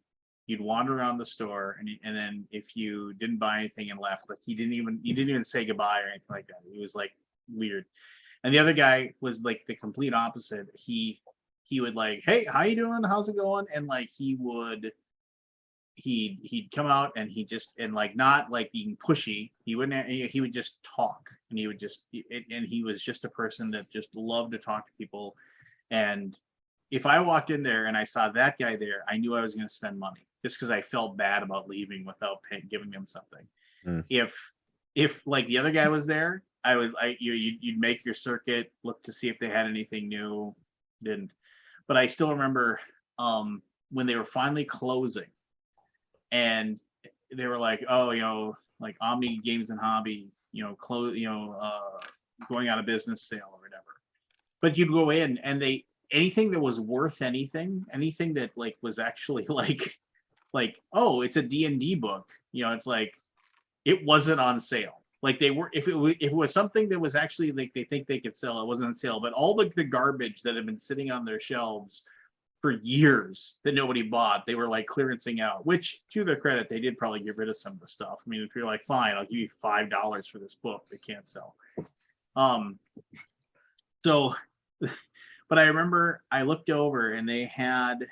You'd wander around the store, and then if you didn't buy anything and left, like he didn't even say goodbye or anything like that. He was like weird. And the other guy was like the complete opposite. He would like, hey, how you doing? How's it going? And like he'd come out and like not like being pushy. He would just talk, and he was just a person that just loved to talk to people. And if I walked in there and I saw that guy there, I knew I was going to spend money just because I felt bad about leaving without giving him something. If like the other guy was there, you'd make your circuit, look to see if they had anything new. Didn't. But I still remember when they were finally closing, and they were like, oh, like Omni Games and Hobby, going out of business sale or whatever. But you'd go in and anything that was worth anything that like was actually like, oh, it's a D&D book, it's like it wasn't on sale. Like they were, if it was something that was actually like they think they could sell, it wasn't on sale. But all the garbage that had been sitting on their shelves for years that nobody bought, they were like clearancing out. Which, to their credit, they did probably get rid of some of the stuff. I mean, if you're like, fine, I'll give you $5 for this book, they can't sell. So, but I remember I looked over and they had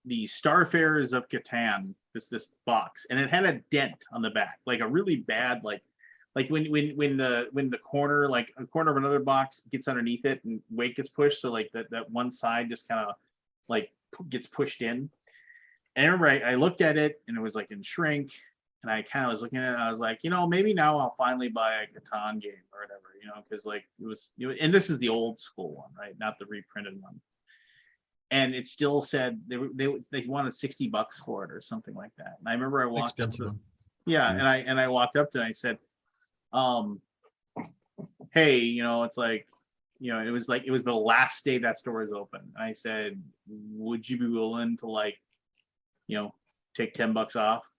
the Starfarers of Catan, this box, and it had a dent on the back, like a really bad like when the corner, like a corner of another box gets underneath it and weight gets pushed, so like that one side just kind of like gets pushed in. And I remember I looked at it and it was like in shrink, and I kind of was looking at it and I was like, maybe now I'll finally buy a Catan game or whatever, because like it was, and this is the old school one, right? Not the reprinted one. And it still said they wanted $60 for it or something like that. And I remember I walked up to, and I walked up to it and I said, hey, it's like, it was the last day that store was open. And I said, would you be willing to like, take $10 off?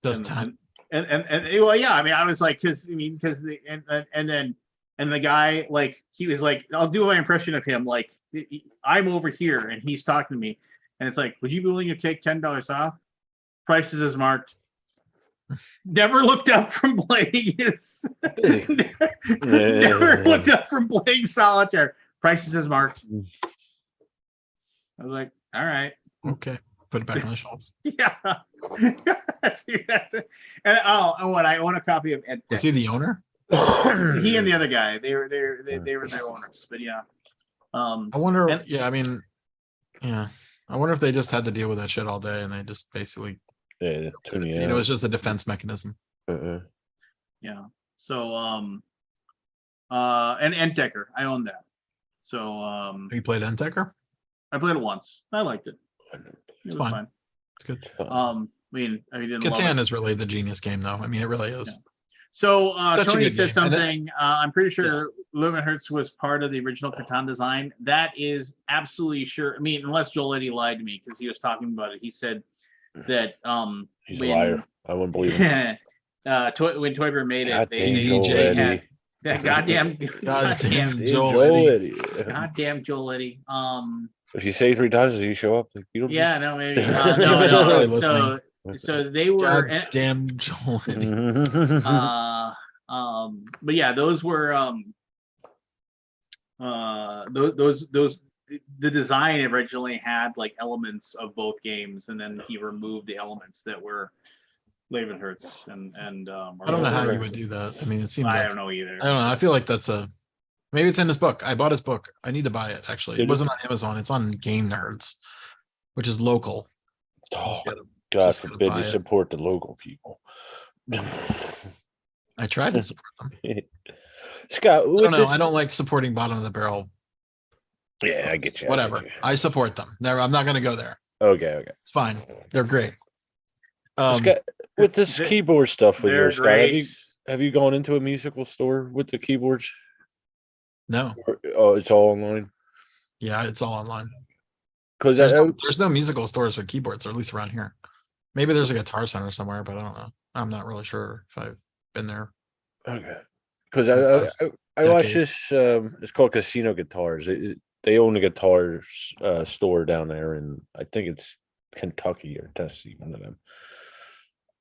Just time. And well, yeah, I mean, I was like, and the guy, like, he was like, I'll do my impression of him. Like, I'm over here and he's talking to me, and it's like, would you be willing to take $10 off? Prices is marked. Never looked up from playing never looked up from playing solitaire. Prices is marked. I was like, all right. Okay. Put it back on the shelf. Yeah. that's it. And I own a copy of Ed. Was he the owner? He and the other guy, they were their owners, but yeah. I wonder. I wonder if they just had to deal with that shit all day, and they just basically, it was just a defense mechanism. Yeah. So, and Entecker, I own that. So, you played Entecker? I played it once. I liked it. It's fine. It's good. I didn't Catan is really the genius game, though. I mean, it really is. Yeah. So Tony said game. something. I'm pretty sure Lumenhertz was part of the original Catan design. That is absolutely sure. I mean, unless Joel Eddy lied to me, because he was talking about it. He said that he's a liar. I wouldn't believe him. When Toyber made it, they had that goddamn Joel Eddy. Goddamn Joel Eddy. If you say it 3 times, does he show up? Like, you don't no, maybe. No. So they were damn Joel. But yeah, those were those the design originally had like elements of both games, and then he removed the elements that were Leeuwenhoek's and I don't know how you would do that. I mean, it seems I don't know either. I don't know. I feel like maybe it's in his book. I bought his book. I need to buy it, actually. It wasn't on Amazon. It's on Game Nerds, which is local. Oh, God forbid you support the local people. I tried to support them. Scott, I don't know. I don't like supporting bottom of the barrel. Yeah, I get you. Whatever. I support them. I'm not going to go there. Okay. It's fine. They're great. Scott, with this keyboard stuff with yours, Scott, have you gone into a musical store with the keyboards? No. It's all online? Yeah, it's all online. Because there's no musical stores with keyboards, or at least around here. Maybe there's a Guitar Center somewhere, but I don't know. I'm not really sure if I've been there. Okay. Because I watched this. It's called Casino Guitars. They own a guitar store down there, and I think it's Kentucky or Tennessee, one of them.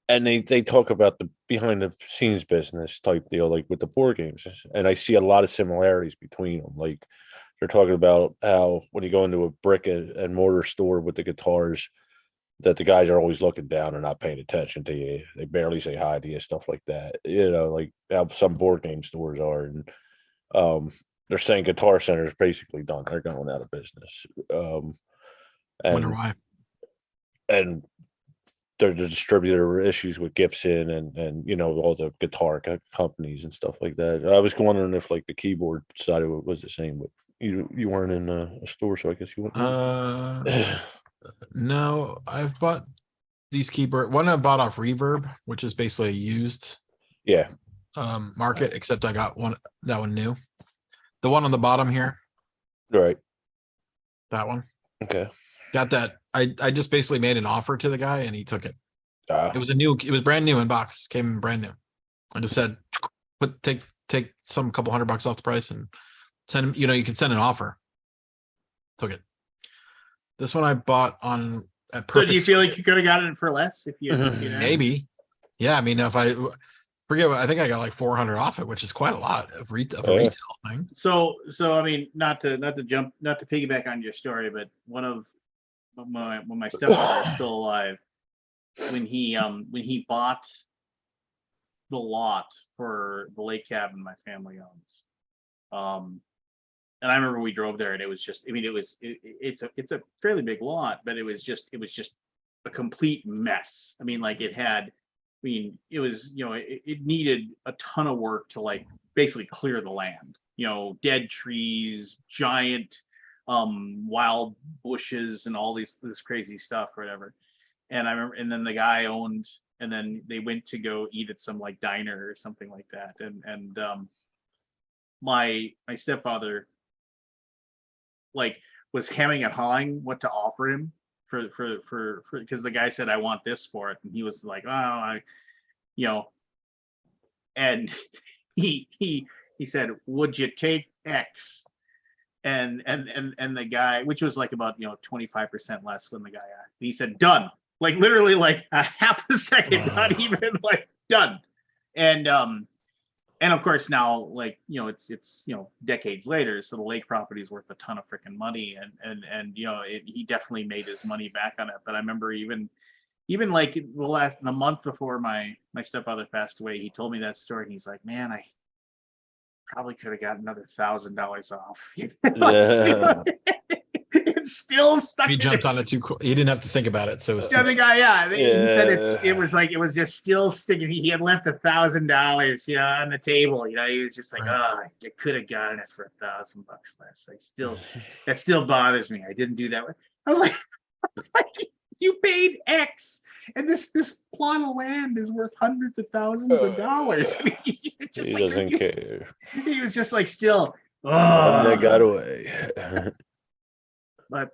And they talk about the behind the scenes business type deal, like with the board games, and I see a lot of similarities between them. Like they're talking about how when you go into a brick and mortar store with the guitars, that the guys are always looking down and not paying attention to you. They barely say hi to you, stuff like that. You know, like how some board game stores are, and they're saying Guitar Center is basically done. They're going out of business. Wonder And why. and the distributor issues with Gibson and you know all the guitar companies and stuff like that. I was wondering if like the keyboard side of it was the same, but you weren't in a store, so I guess you wouldn't. No, I've bought these keyboard. One I bought off Reverb, which is basically a used Yeah, market, except I got that one new. The one on the bottom here, right. that one. Okay. Got that. I just basically made an offer to the guy and he took it. It was it was brand new in box, came in brand new. I just said, take some couple $100 off the price and send him, you can send an offer. Took it. This one I bought on at Perfect. So do you feel like you could have gotten it for less if you maybe? Yeah, I mean, if I forget, I think I got like 400 off it, which is quite a lot of a retail thing. So I mean, not to piggyback on your story, but when my stepfather is still alive, when he bought the lot for the lake cabin my family owns, and I remember we drove there and it was just, I mean, it's a fairly big lot, but it was just a complete mess. I mean, like it was, it needed a ton of work to like basically clear the land, dead trees, giant wild bushes and all this crazy stuff or whatever. And I remember, and then the guy owned, and then they went to go eat at some like diner or something like that. And my stepfather like was hemming and hawing what to offer him for because the guy said, I want this for it. And he was like, and he said, would you take X? And the guy, which was like about 25% less when the guy asked, he said, done. Like literally like a half a second, not even like done. And of course now, like, it's decades later, so the lake property is worth a ton of freaking money, and he definitely made his money back on it. But I remember even like the month before my stepfather passed away, he told me that story, and he's like, man, I probably could have got another $1,000 off. It's still stuck. He jumped on it too quick. He didn't have to think about it. So it was he said it was just still sticking. He had left $1,000, on the table. He was just like, I could have gotten it for $1,000 less. That still bothers me. I didn't do that. I was like, you paid X, and this plot of land is worth hundreds of thousands of dollars. I mean, he doesn't care. He was just like, still. That got away. But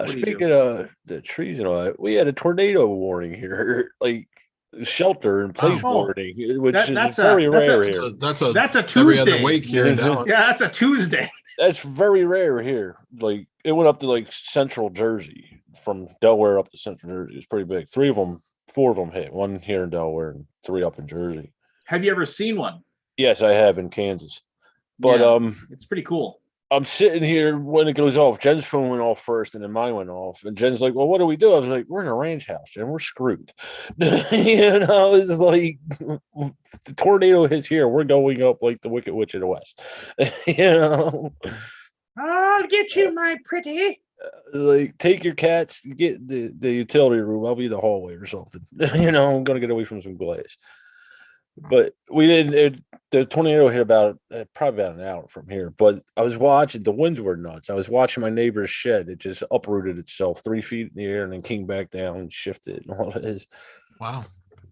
speaking of the trees and all that, we had a tornado warning here, like shelter and place warning, which is very rare here. That's a Tuesday. Every other week here in Dallas. Yeah, that's a Tuesday. That's very rare here. Like it went up to like central Jersey, from Delaware up to central Jersey. It's pretty big. 4 of them hit. One here in Delaware and 3 up in Jersey. Have you ever seen one? Yes, I have in Kansas. But it's pretty cool. I'm sitting here when it goes off. Jen's phone went off first, and then mine went off. And Jen's like, "Well, what do we do?" I was like, "We're in a ranch house, Jen. We're screwed." It's like the tornado hits here, we're going up like the Wicked Witch of the West. I'll get you, my pretty. Like, take your cats, get the utility room. I'll be the hallway or something. I'm gonna get away from some glass. But we didn't. The tornado hit probably about an hour from here. But I was watching. The winds were nuts. I was watching my neighbor's shed. It just uprooted itself 3 feet in the air and then came back down and shifted and all this. Wow,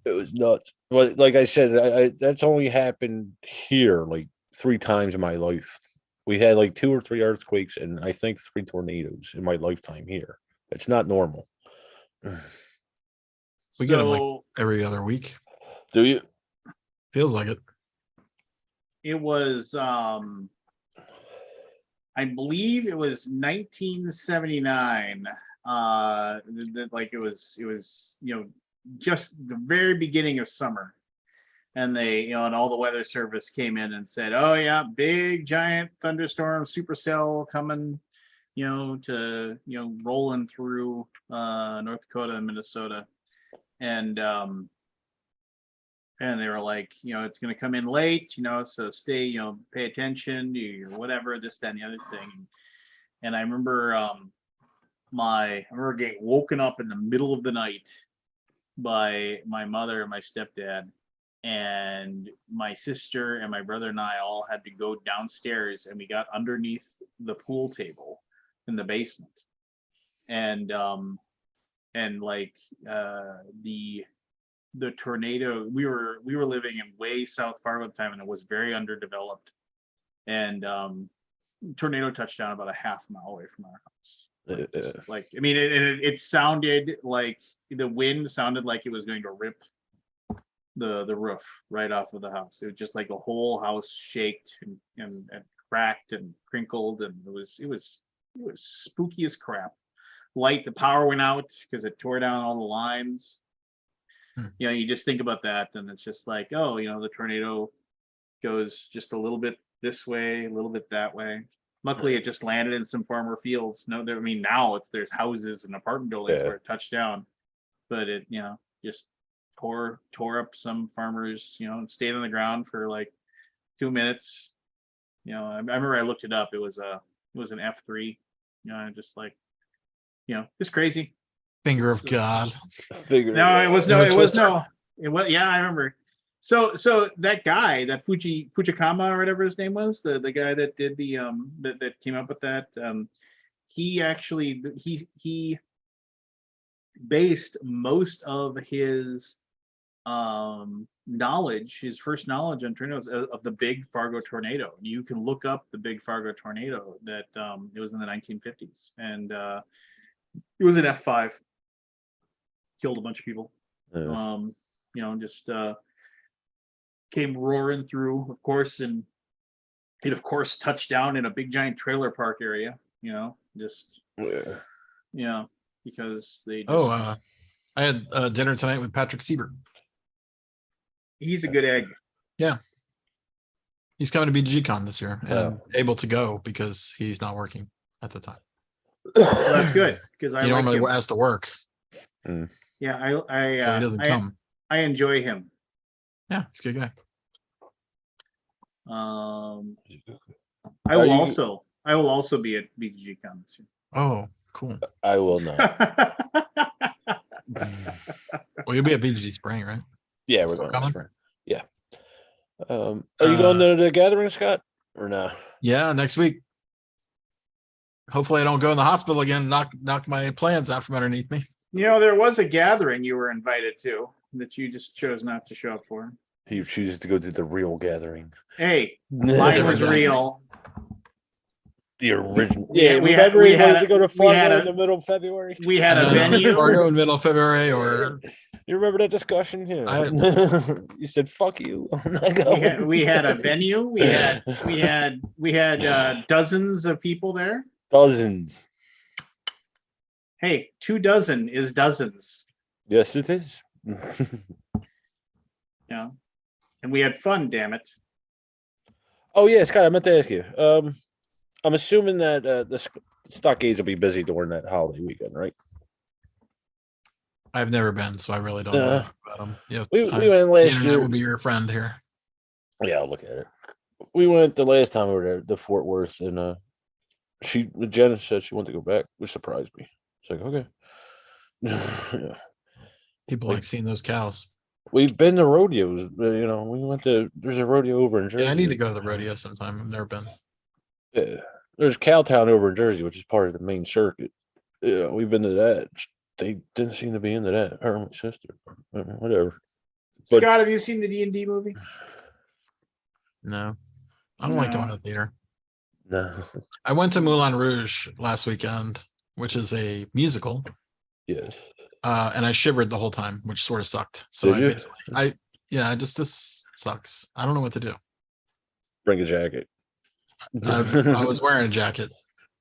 it was nuts. But like I said, that's only happened here like 3 times in my life. We had like 2 or 3 earthquakes and I think 3 tornadoes in my lifetime here. It's not normal. We get them like every other week. Do you? Feels like it. It was, I believe it was 1979. Like it was, just the very beginning of summer. And they, and all the weather service came in and said, oh yeah, big giant thunderstorm, supercell coming, to, rolling through North Dakota and Minnesota. And they were like, it's going to come in late, so stay, pay attention, or whatever, this, that, and the other thing. And I remember, I remember getting woken up in the middle of the night by my mother and my stepdad, and my sister and my brother and I all had to go downstairs, and we got underneath the pool table in the basement. And like the tornado, we were living in way South Fargo at the time, and it was very underdeveloped. And tornado touched down about a half mile away from our house. Like, I mean, it sounded like the wind sounded like it was going to rip the roof right off of the house. It was just like the whole house shaked and cracked and crinkled, and it was spooky as crap. The power went out because it tore down all the lines. You just think about that, and it's just like, oh, the tornado goes just a little bit this way, a little bit that way. Luckily, it just landed in some farmer fields. No, I mean, now there's houses and apartment buildings where it touched down, but it, just tore up some farmers, stayed on the ground for like 2 minutes. I remember I looked it up. It was an F3. Just like, it's crazy. Finger of God. Yeah, I remember. So that guy, that Fujikama or whatever his name was, the guy that did the that came up with that, he actually he based most of his knowledge, his first knowledge on tornadoes, of the Big Fargo tornado. You can look up the Big Fargo tornado that it was in the 1950s, and it was an F5, killed a bunch of people. Just came roaring through, of course, and it of course touched down in a big giant trailer park area, because they just, I had dinner tonight with Patrick Siebert. He's a good egg. Yeah, he's coming to BGCon this year and able to go because he's not working at the time. Well, that's good, because he normally has to work. Yeah, so he doesn't come. I enjoy him. Yeah, he's a good guy. I will also be at BGCon this year. Oh, cool. I will not. Well, you'll be at BG Spring, right? Yeah, we're going to Spring. Yeah. Are you going to the gathering, Scott, or no? Yeah, next week. Hopefully, I don't go in the hospital again. Knock my plans out from underneath me. There was a gathering you were invited to that you just chose not to show up for. He chooses to go to the real gathering. Hey, mine was real. The original. Yeah, we had to go to Fargo in the middle of February. We had a venue. Fargo in the middle of February, or you remember that discussion? Yeah. You said, "Fuck you." I'm not going. We had a venue. We had dozens of people there. Dozens. Hey, 2 dozen is dozens. Yes, it is. Yeah, and we had fun. Damn it. Oh yeah, Scott, I meant to ask you. I'm assuming that the stockades will be busy during that holiday weekend, right? I've never been, so I really don't know about them. Yeah, we went last year. Will be your friend here. Yeah, I'll look at it. We went the last time we were there, the Fort Worth, and Jenna said she wanted to go back, which surprised me. It's like, okay. Yeah. People like seeing those cows. We've been to rodeos, we went to. There's a rodeo over in Jersey. Yeah, I need to go to the rodeo sometime. I've never been. Yeah, there's Cowtown over in Jersey, which is part of the main circuit. Yeah, we've been to that. They didn't seem to be into that. Her and my sister, whatever. But, Scott, have you seen the D&D movie? No, I don't like going to the theater. No, I went to Moulin Rouge last weekend, which is a musical. Yes. And I shivered the whole time, which sort of sucked. So this sucks. I don't know what to do. Bring a jacket. I was wearing a jacket.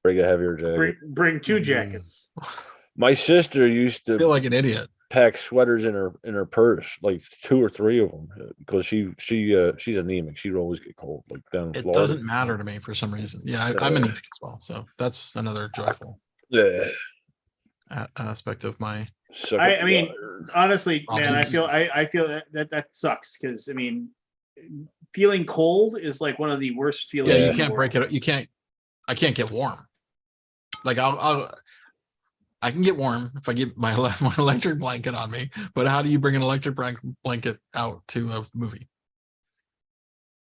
Bring a heavier jacket. Bring 2 jackets. My sister used to feel like an idiot. pack sweaters in her purse, like 2 or 3 of them, because she's anemic. She'd always get cold, like down in It Florida. doesn't matter to me for some reason. Yeah, I'm anemic as well, so that's another joyful aspect of my. I mean, honestly, man, I problems. feel that sucks because I mean, feeling cold is like one of the worst feelings. Yeah, you in the can't break world. it. You can't. I can't get warm. Like I can get warm if I get my electric blanket on me. But how do you bring an electric blanket out to a movie?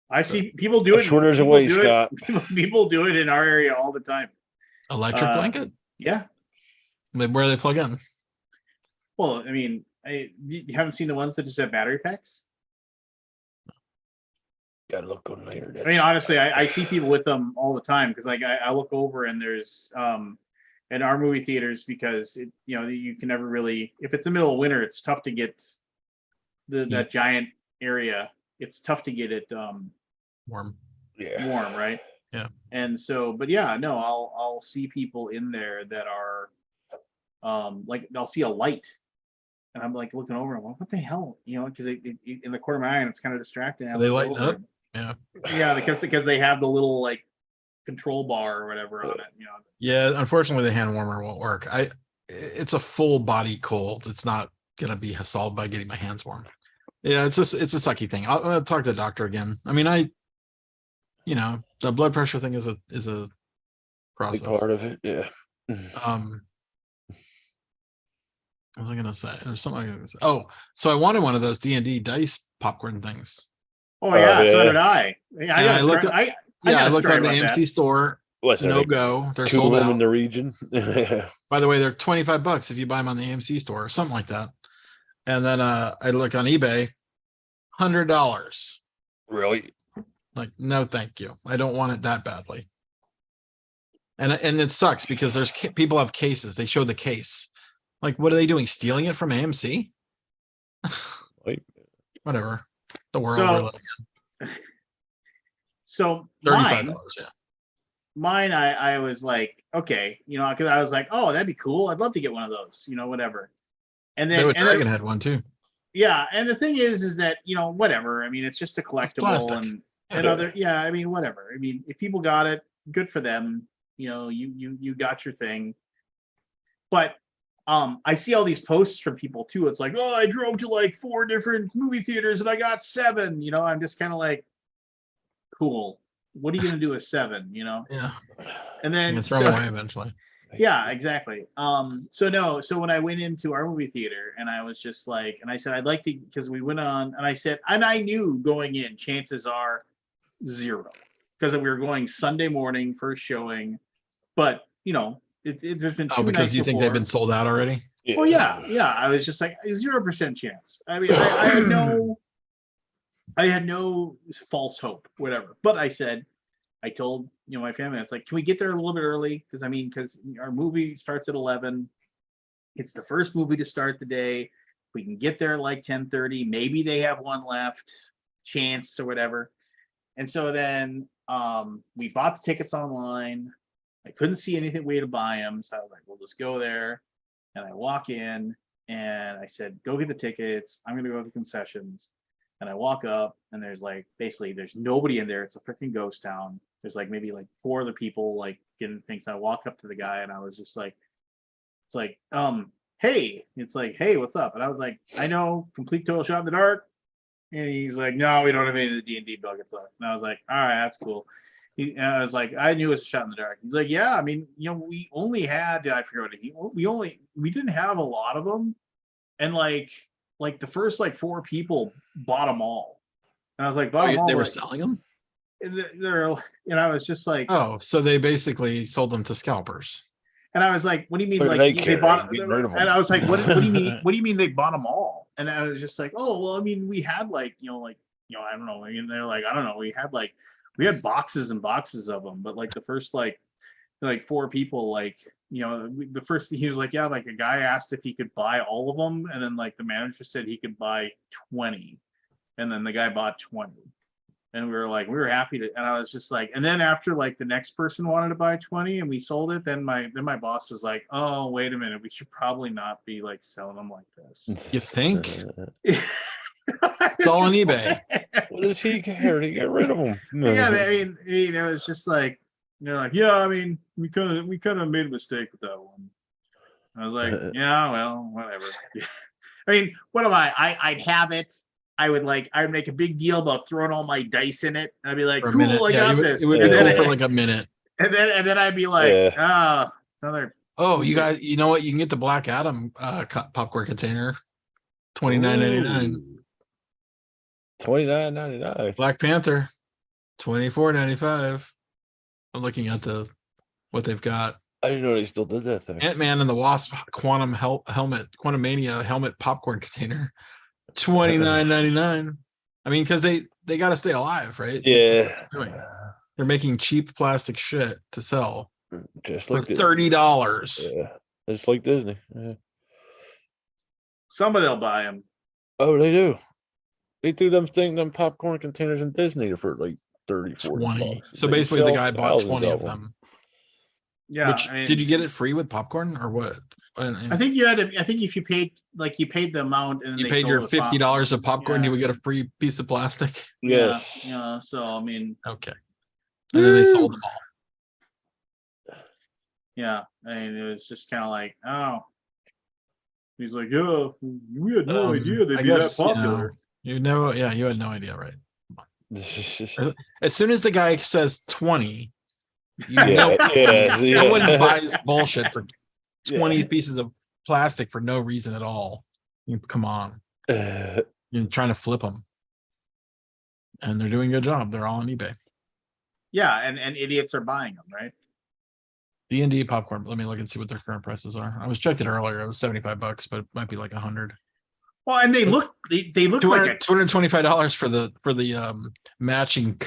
I see people do it. Sure, there's a people way, do Scott. People do it in our area all the time. Electric blanket? Yeah. Where do they plug in? Well, I mean, you haven't seen the ones that just have battery packs? Gotta look on later. I mean, honestly, I see people with them all the time because like I look over and there's in our movie theaters because you can never really, if it's the middle of winter, it's tough to get that giant area. It's tough to get it warm. Yeah. Warm, right? Yeah. And so, but yeah, no, I'll see people in there that are like I'll see a light and I'm like looking over and I'm like, what the hell? Because in the corner of my eye and it's kind of distracting. Are they lighting up? Yeah. Yeah, because they have the little like control bar or whatever on it. Yeah, unfortunately the hand warmer won't work. It's a full body cold. It's not gonna be solved by getting my hands warm. Yeah, it's a sucky thing. I'll talk to the doctor again. I mean, the blood pressure thing is a process. Big part of it, yeah. What was I gonna say? There's something I was gonna say. Oh, so I wanted one of those D&D dice popcorn things. Oh yeah, so did I. I looked at the AMC that. store. What's that? No go. They're 2 sold of them out in the region. By the way, they're $25 if you buy them on the AMC store or something like that. And then I looked on eBay, $100. Really? Like, no, thank you. I don't want it that badly. And it sucks because there's people have cases. They show the case. Like, what are they doing? Stealing it from AMC? Whatever. The world we're living in. So $35, yeah. Mine, I was like, okay, because I was like, oh, that'd be cool. I'd love to get one of those, whatever. And then Dragon had one too. Yeah, and the thing is that whatever. I mean, it's just a collectible and other. Yeah, I mean, whatever. I mean, if people got it, good for them. You got your thing. But I see all these posts from people too. It's like, oh, I drove to like 4 different movie theaters and I got 7. I'm just kind of like, cool. What are you gonna do with 7? Yeah. And then throw them away eventually. Yeah, exactly. So when I went into our movie theater and I was just like, and I said, I'd like to, because we went on and I said, and I knew going in, chances are 0 because we were going Sunday morning first showing, but there's been 2 because you think they've been sold out already? Well, yeah. I was just like 0% chance. I mean, I had no false hope, whatever. But I told my family, it's like, can we get there a little bit early? Because our movie starts at 11. It's the first movie to start the day. We can get there at like 10:30. Maybe they have one left, chance or whatever. And so then we bought the tickets online. I couldn't see anything way to buy them, so I was like, we'll just go there. And I walk in and I said, go get the tickets. I'm gonna go to the concessions. And I walk up and there's nobody in there. It's a freaking ghost town. There's like maybe like 4 other people like getting things. I walk up to the guy and I was just like, it's like, hey, it's like, hey, what's up? And I was like, I know, complete total shot in the dark. And he's like, no, we don't have any of the D&D buckets left. And I was like, all right, that's cool. And I was like, I knew it was a shot in the dark. He's like, yeah, I mean, we only had, I forget what we didn't have a lot of them. And like the first 4 people bought them all. And I was like, they were selling them? And I was just like, oh, so they basically sold them to scalpers. And I was like, what do you mean? They bought them? And I was like, what do you mean? What do you mean they bought them all? And I was just like, oh, well, I mean, we had I don't know. And they're like, I don't know. We had boxes and boxes of them, but like the first 4 people, the first, he was like, yeah, like a guy asked if he could buy all of them. And then the manager said he could buy 20. And then the guy bought 20. And we were happy to, and I was just like, and then after like the next person wanted to buy 20 and we sold it, then my boss was like, oh, wait a minute, we should probably not be like selling them like this. You think? It's all on eBay. What does he care to get rid of them? Yeah, I mean, it was just like, like, yeah, I mean, we kind of made a mistake with that one. I was like, yeah, well, whatever. I mean, what am I? I'd have it. I would make a big deal about throwing all my dice in it. I'd be like, For a cool, minute. I got this. It would be cool for like a minute. And then I'd be like, another. Oh, you guys, you know what? You can get the Black Adam popcorn container, $29.99. $29.99. Black Panther, $24.95. I'm looking at what they've got. I didn't know they still did that thing. Ant-Man and the Wasp Quantum Mania helmet popcorn container, $29.99. I mean, because they got to stay alive, right? Yeah. They're making cheap plastic shit to sell Just for like $30. Yeah, just like Disney. Yeah. Somebody will buy them. Oh, they do. They do them popcorn containers in Disney for like 30, 40 20. bucks. So They basically, the sell guy bought thousands 20 of them. Yeah. Which, did you get it free with popcorn or what? I think you had to. I think if you paid the amount and you paid your $50 of popcorn, you would get a free piece of plastic. Yes. Yeah. So I mean. Okay. And then they sold them all. Yeah, I mean, it was just kind of like, oh. He's like, oh, we had no idea they'd be that popular. You had no idea, right? As soon as the guy says 20, no one buys bullshit for 20 pieces of plastic for no reason at all. Come on. You're trying to flip them. And they're doing a good job. They're all on eBay. Yeah, and idiots are buying them, right? D&D popcorn. Let me look and see what their current prices are. I was checked it earlier. It was $75, but it might be like 100. Well, and they look like $225 for the matching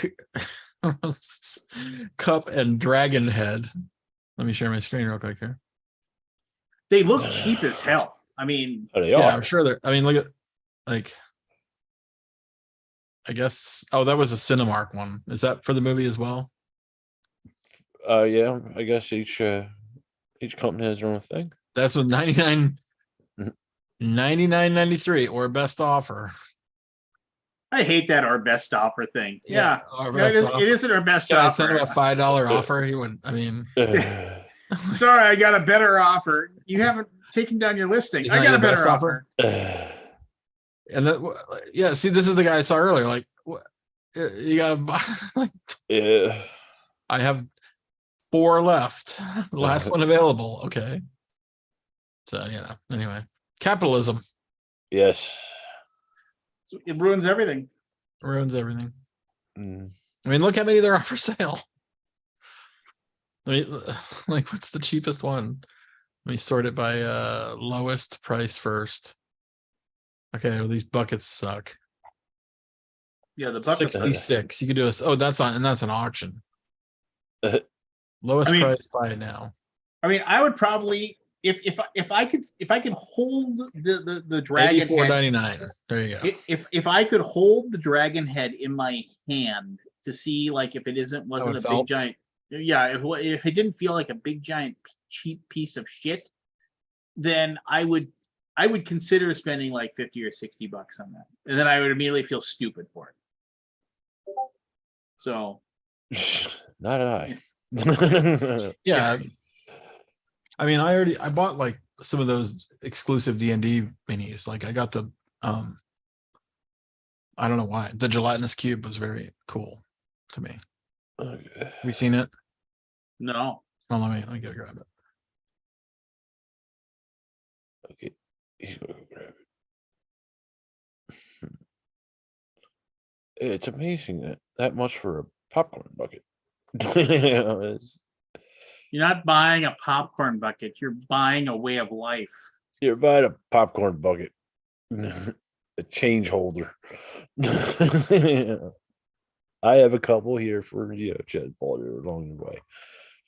cup and dragon head. Let me share my screen real quick here. They look cheap as hell. I mean, they are. I'm sure they're. I mean, look at I guess. Oh, that was a Cinemark one. Is that for the movie as well? Yeah. I guess each company has their own thing. That's with $99.93 or best offer. I hate that our best offer thing. Yeah, it isn't our best offer. offer. I sent him a $5 offer. He would. I mean, sorry, I got a better offer. You haven't taken down your listing. I got a better offer. And that, see, this is the guy I saw earlier. Like, what? You got like, yeah. I have 4 left. Last one available. Okay. So anyway, capitalism. Yes. It ruins everything. Ruins everything. I mean, look how many there are for sale. I mean, like, what's the cheapest one? Let me sort it by lowest price first. Okay, well, these buckets suck. Yeah, the buckets. 66. You could do that's an auction. Lowest price, buy it now. I mean, I would probably if I could hold the dragon $84.99. There you go. If I could hold the dragon head in my hand to see like if it wasn't a big giant, if it didn't feel like a big giant cheap piece of shit, then I would consider spending like $50 or $60 on that, and then I would immediately feel stupid for it. So, not I. Yeah. I mean, I bought like some of those exclusive D&D minis. Like I got the I don't know why. The gelatinous cube was very cool to me. Okay. Have you seen it? No. Well, let me go grab it. Okay. He's gonna go grab it. It's amazing that much for a popcorn bucket. You're not buying a popcorn bucket. You're buying a way of life. You're buying a popcorn bucket. A change holder. I have a couple here for Chad Potter along the way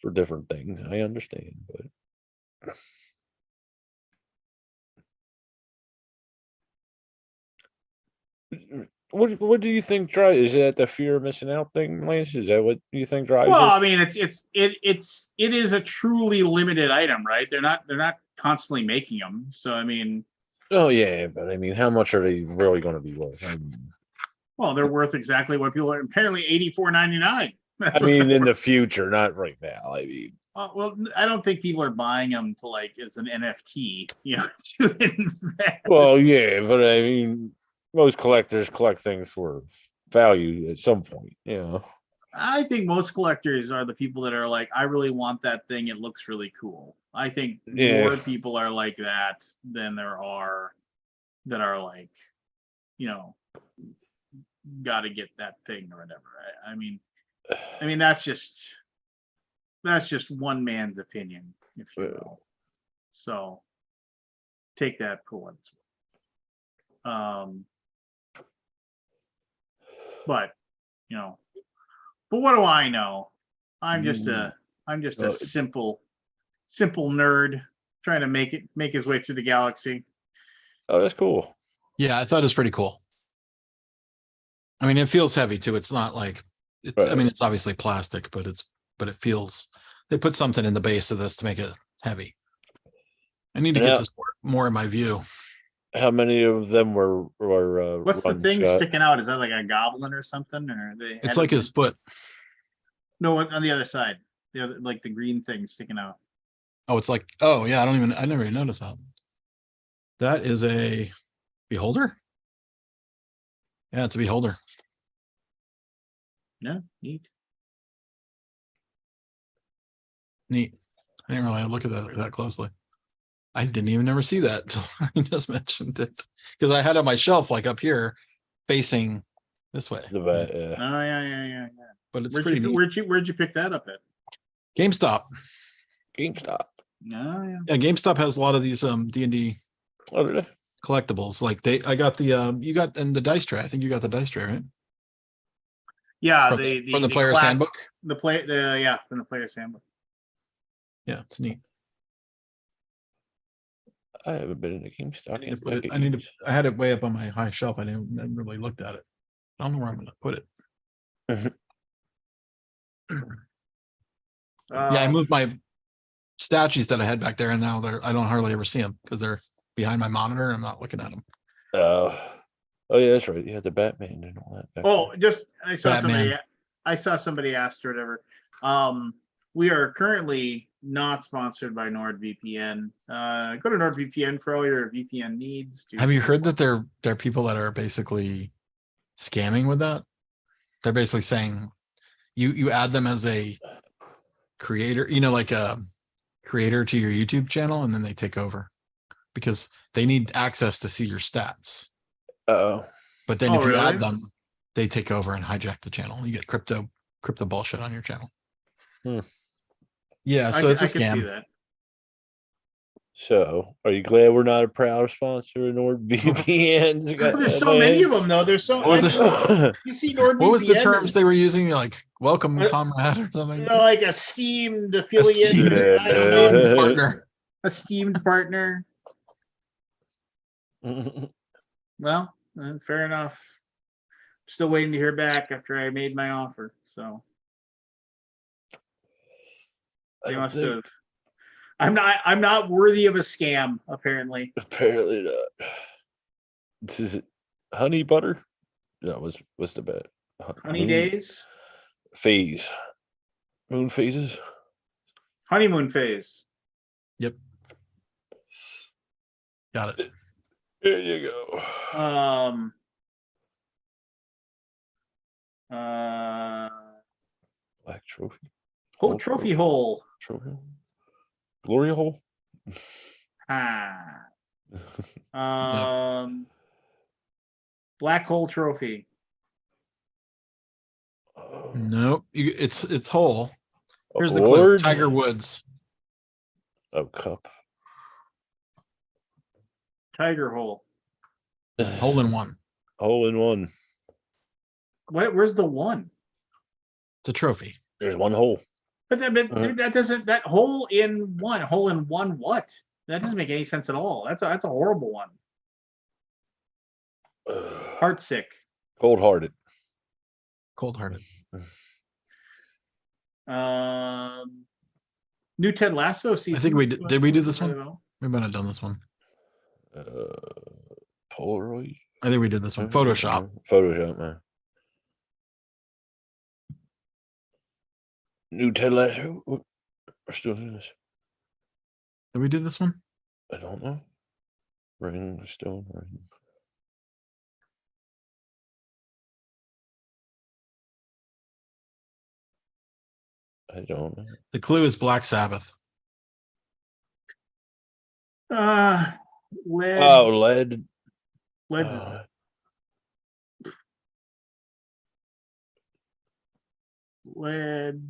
for different things. I understand, but What do you think drives? Is that the fear of missing out thing, Lance? Is that what you think drives? Well, this? I mean, it is a truly limited item, right? They're not constantly making them. So I mean, Oh yeah, but I mean, how much are they really going to be worth? I mean, well, they're worth exactly what people are apparently $84.99. I mean in the future, not right now. I mean, well, I don't think people are buying them to like as an NFT, you know, to invest. well, yeah, but I mean, most collectors collect things for value at some point. You know, I think most collectors are the people that are like, I really want that thing. It looks really cool. I think more people are like that than there are that are like, you know, got to get that thing or whatever. I mean, that's just one man's opinion, if you will. So take that for what it's worth. But you know, but what do I know? I'm just a simple nerd trying to make his way through the galaxy. Oh, that's cool. Yeah, I thought it was pretty cool. I mean, it feels heavy too. It's not like it's. Right. I mean, it's obviously plastic, but it feels. They put something in the base of this to make it heavy. I need to get this more in my view. How many of them were? What's the thing sticking out? Is that like a goblin or something? Or it's like his foot. No, on the other side, the other, like the green thing sticking out. Oh, it's like, oh yeah, I never even noticed that. That is a beholder. Yeah, it's a beholder. Yeah, neat. Neat. I didn't really look at that closely. I didn't even ever see that until I just mentioned it because I had it on my shelf like up here, facing this way. The back, yeah. Oh yeah. But it's pretty neat. Where'd you pick that up at? GameStop. No, yeah. Yeah, GameStop has a lot of these D&D collectibles. Like I got the you got and the dice tray. I think you got the dice tray, right? Yeah, from the player's handbook. From the player's handbook. Yeah, it's neat. I haven't been in a GameStop. I had it way up on my high shelf. I never really looked at it. I don't know where I'm gonna put it. Yeah, I moved my statues that I had back there, and now I don't hardly ever see them because they're behind my monitor. And I'm not looking at them. Oh yeah, that's right. You had the Batman and all that. I saw somebody asked or whatever. We are currently not sponsored by NordVPN. Go to NordVPN for all your VPN needs. Have you heard that there are people that are basically scamming with that? They're basically saying you add them as a creator, like a creator to your YouTube channel, and then they take over because they need access to see your stats. Oh. But then if you add them, they take over and hijack the channel. You get crypto bullshit on your channel. Yeah, so it's a scam. See that. So, are you glad we're not a proud sponsor of NordVPN? There's so many of them, though. There's so. You see NordVPN. What was the terms they were using? Like welcome, comrade, or something. Like esteemed affiliate, esteemed partner. Esteemed partner. Well, fair enough. Still waiting to hear back after I made my offer. So. They must have. I'm not worthy of a scam, apparently. Apparently not. This is honey butter. No, what's the bet? Honey days? Phase. Moon phases. Honeymoon phase. Yep. Got it. There you go. Black trophy. Whole trophy hole. Trophy. Glory hole. Black hole trophy. Nope. It's hole. Here's the clue. Tiger Woods. Oh, cup. Tiger hole. Hole in one. Hole in one. Where's the one? It's a trophy. There's one hole. But that doesn't. That hole in one. Hole in one. What? That doesn't make any sense at all. That's a horrible one. Heartsick. Cold-hearted. Cold-hearted. New Ted Lasso season. I think we did. Did we do this one? We might have done this one. Polaroid. I think we did this one. Photoshop. Photoshop, man. New Ted Lasso. We're still doing this. Did we do this one? I don't know. Ring Stone. Ring. I don't know. The clue is Black Sabbath. Lead. Oh, lead. Lead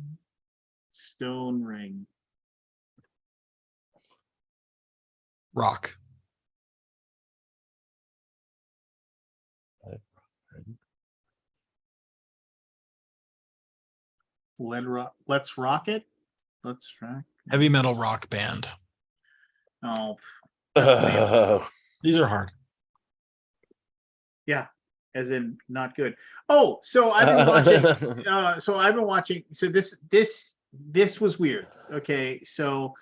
stone ring. Rock. Lead rock. Let's rock it. Let's rock. Heavy metal rock band. Oh, These are hard. yeah, as in not good. Oh, so I've been watching. So this was weird. Okay, so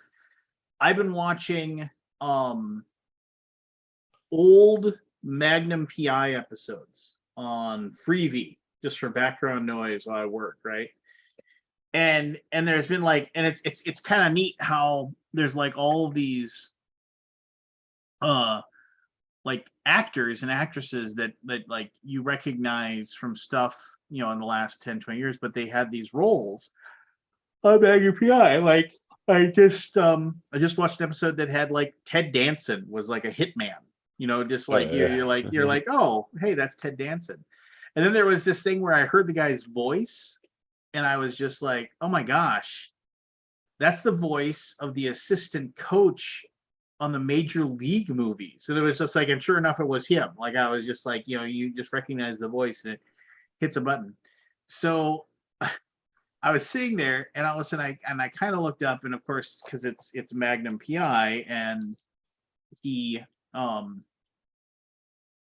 I've been watching old Magnum PI episodes on Freevee just for background noise while I work, right? And there's been like, and it's kind of neat how there's like all of these like actors and actresses that like you recognize from stuff, you know, in the last 10-20 years, but they had these roles on Magnum PI. Like I just watched an episode that had like Ted Danson was like a hitman, you know, just like you're like, oh, hey, that's Ted Danson. And then there was this thing where I heard the guy's voice and I was just like, oh my gosh, that's the voice of the assistant coach on the Major League movies. And it was just like, and sure enough, it was him. Like I was just like, you know, you just recognize the voice and it hits a button. So I was sitting there and all of a sudden I kind of looked up, and of course, because it's Magnum PI, and he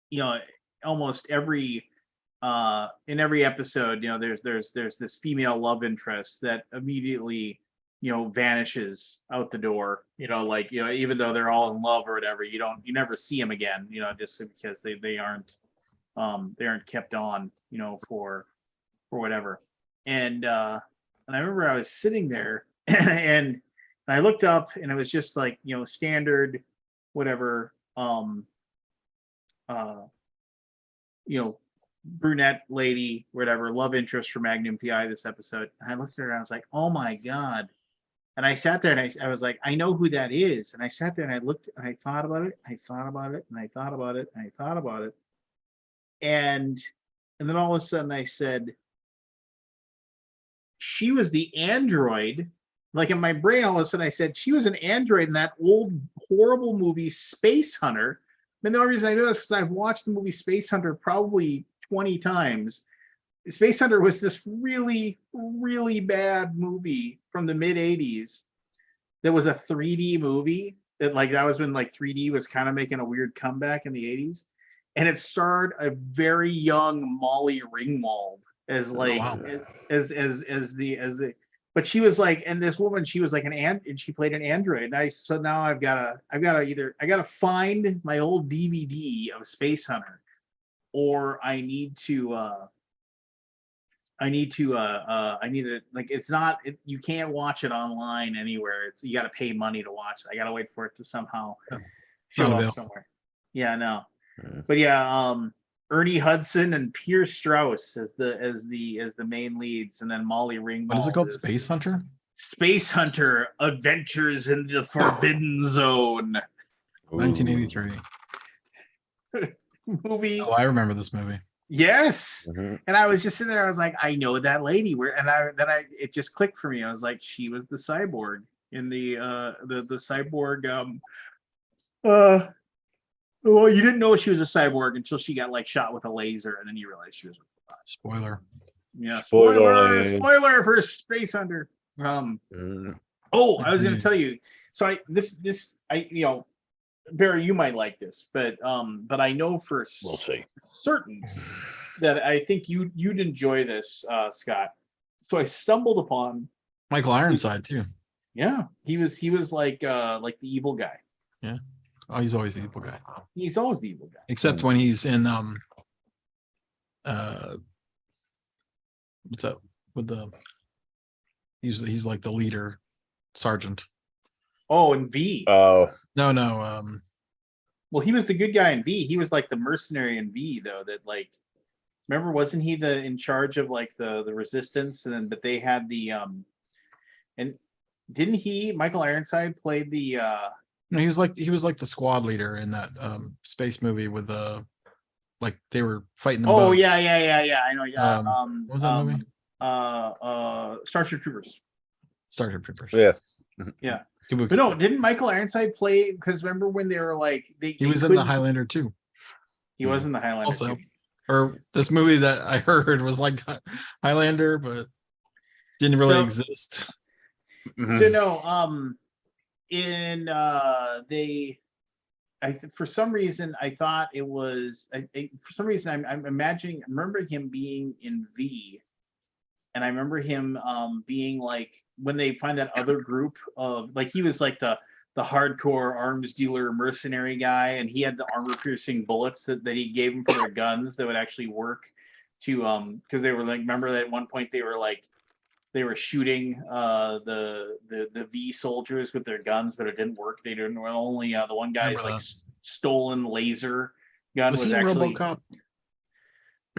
you know, almost every in every episode, you know, there's this female love interest that immediately, you know, vanishes out the door, you know, like, you know, even though they're all in love or whatever, you never see them again, you know, just because they aren't kept on, you know, for whatever. And I remember I was sitting there and I looked up and it was just like, you know, standard whatever you know, brunette lady, whatever, love interest for Magnum PI this episode. And I looked at her and I was like, oh my God. And I sat there and I was like, I know who that is. And I sat there and I looked and I thought about it. I thought about it and I thought about it and I thought about it. And then all of a sudden I said, she was the android. Like in my brain, all of a sudden I said, she was an android in that old horrible movie Space Hunter. And the only reason I know this is because I've watched the movie Space Hunter probably 20 times. Space Hunter was this really, really bad movie from the mid 80s. That was a 3D movie that was when like 3D was kind of making a weird comeback in the 80s. And it starred a very young Molly Ringwald as like, as the, but she was like, and this woman, she was like and she played an android. And so now I gotta find my old DVD of Space Hunter, or I need to like, it's not, you can't watch it online anywhere. You got to pay money to watch it. I got to wait for it to somehow show up somewhere. Yeah, no. But yeah, Ernie Hudson and Pierce Strauss as the main leads, and then Molly Ringwald. What is it called? Space Hunter? Space Hunter: Adventures in the Forbidden Zone. 1983 movie. Oh, I remember this movie. Yes. And I was just sitting there, I was like, I know that lady. It just clicked for me. I was like, she was the cyborg in the cyborg well, you didn't know she was a cyborg until she got like shot with a laser, and then you realized she was a robot. Spoiler. Yeah, spoiler for Space Hunter. Oh, I was going to tell you. So I you know, Barry, you might like this, but I know for we'll see. certain that I think you'd enjoy this, Scott. So I stumbled upon Michael Ironside too. Yeah, he was like the evil guy. Yeah. Oh, he's always the evil guy. He's always the evil guy. Except when he's in what's up with the he's like the leader sergeant. Oh, and V. Oh, No. Well, he was the good guy in V. He was like the mercenary in V, though. That like, remember, wasn't he in charge of like the resistance? And then, but they had the and didn't Michael Ironside played the No, he was like the squad leader in that space movie with the like they were fighting the Oh bugs. yeah. I know. Yeah. What was that movie? Starship Troopers. Starship Troopers. yeah. Yeah. Kabuki But no, Kid. didn't Michael Ironside play? Because remember when they were like He was in the Highlander too. He was in the Highlander Also, too. or this movie that I heard was like Highlander, but didn't really exist. So no, for some reason I thought it was for some reason I'm imagining I remember him being in V, and I remember him being like when they find that other group of like he was like the hardcore arms dealer mercenary guy, and he had the armor piercing bullets that he gave them for their guns that would actually work to because they were like, remember that at one point they were shooting the V soldiers with their guns, but it didn't work. They didn't. Only the one guy's like stolen laser gun was he actually RoboCop?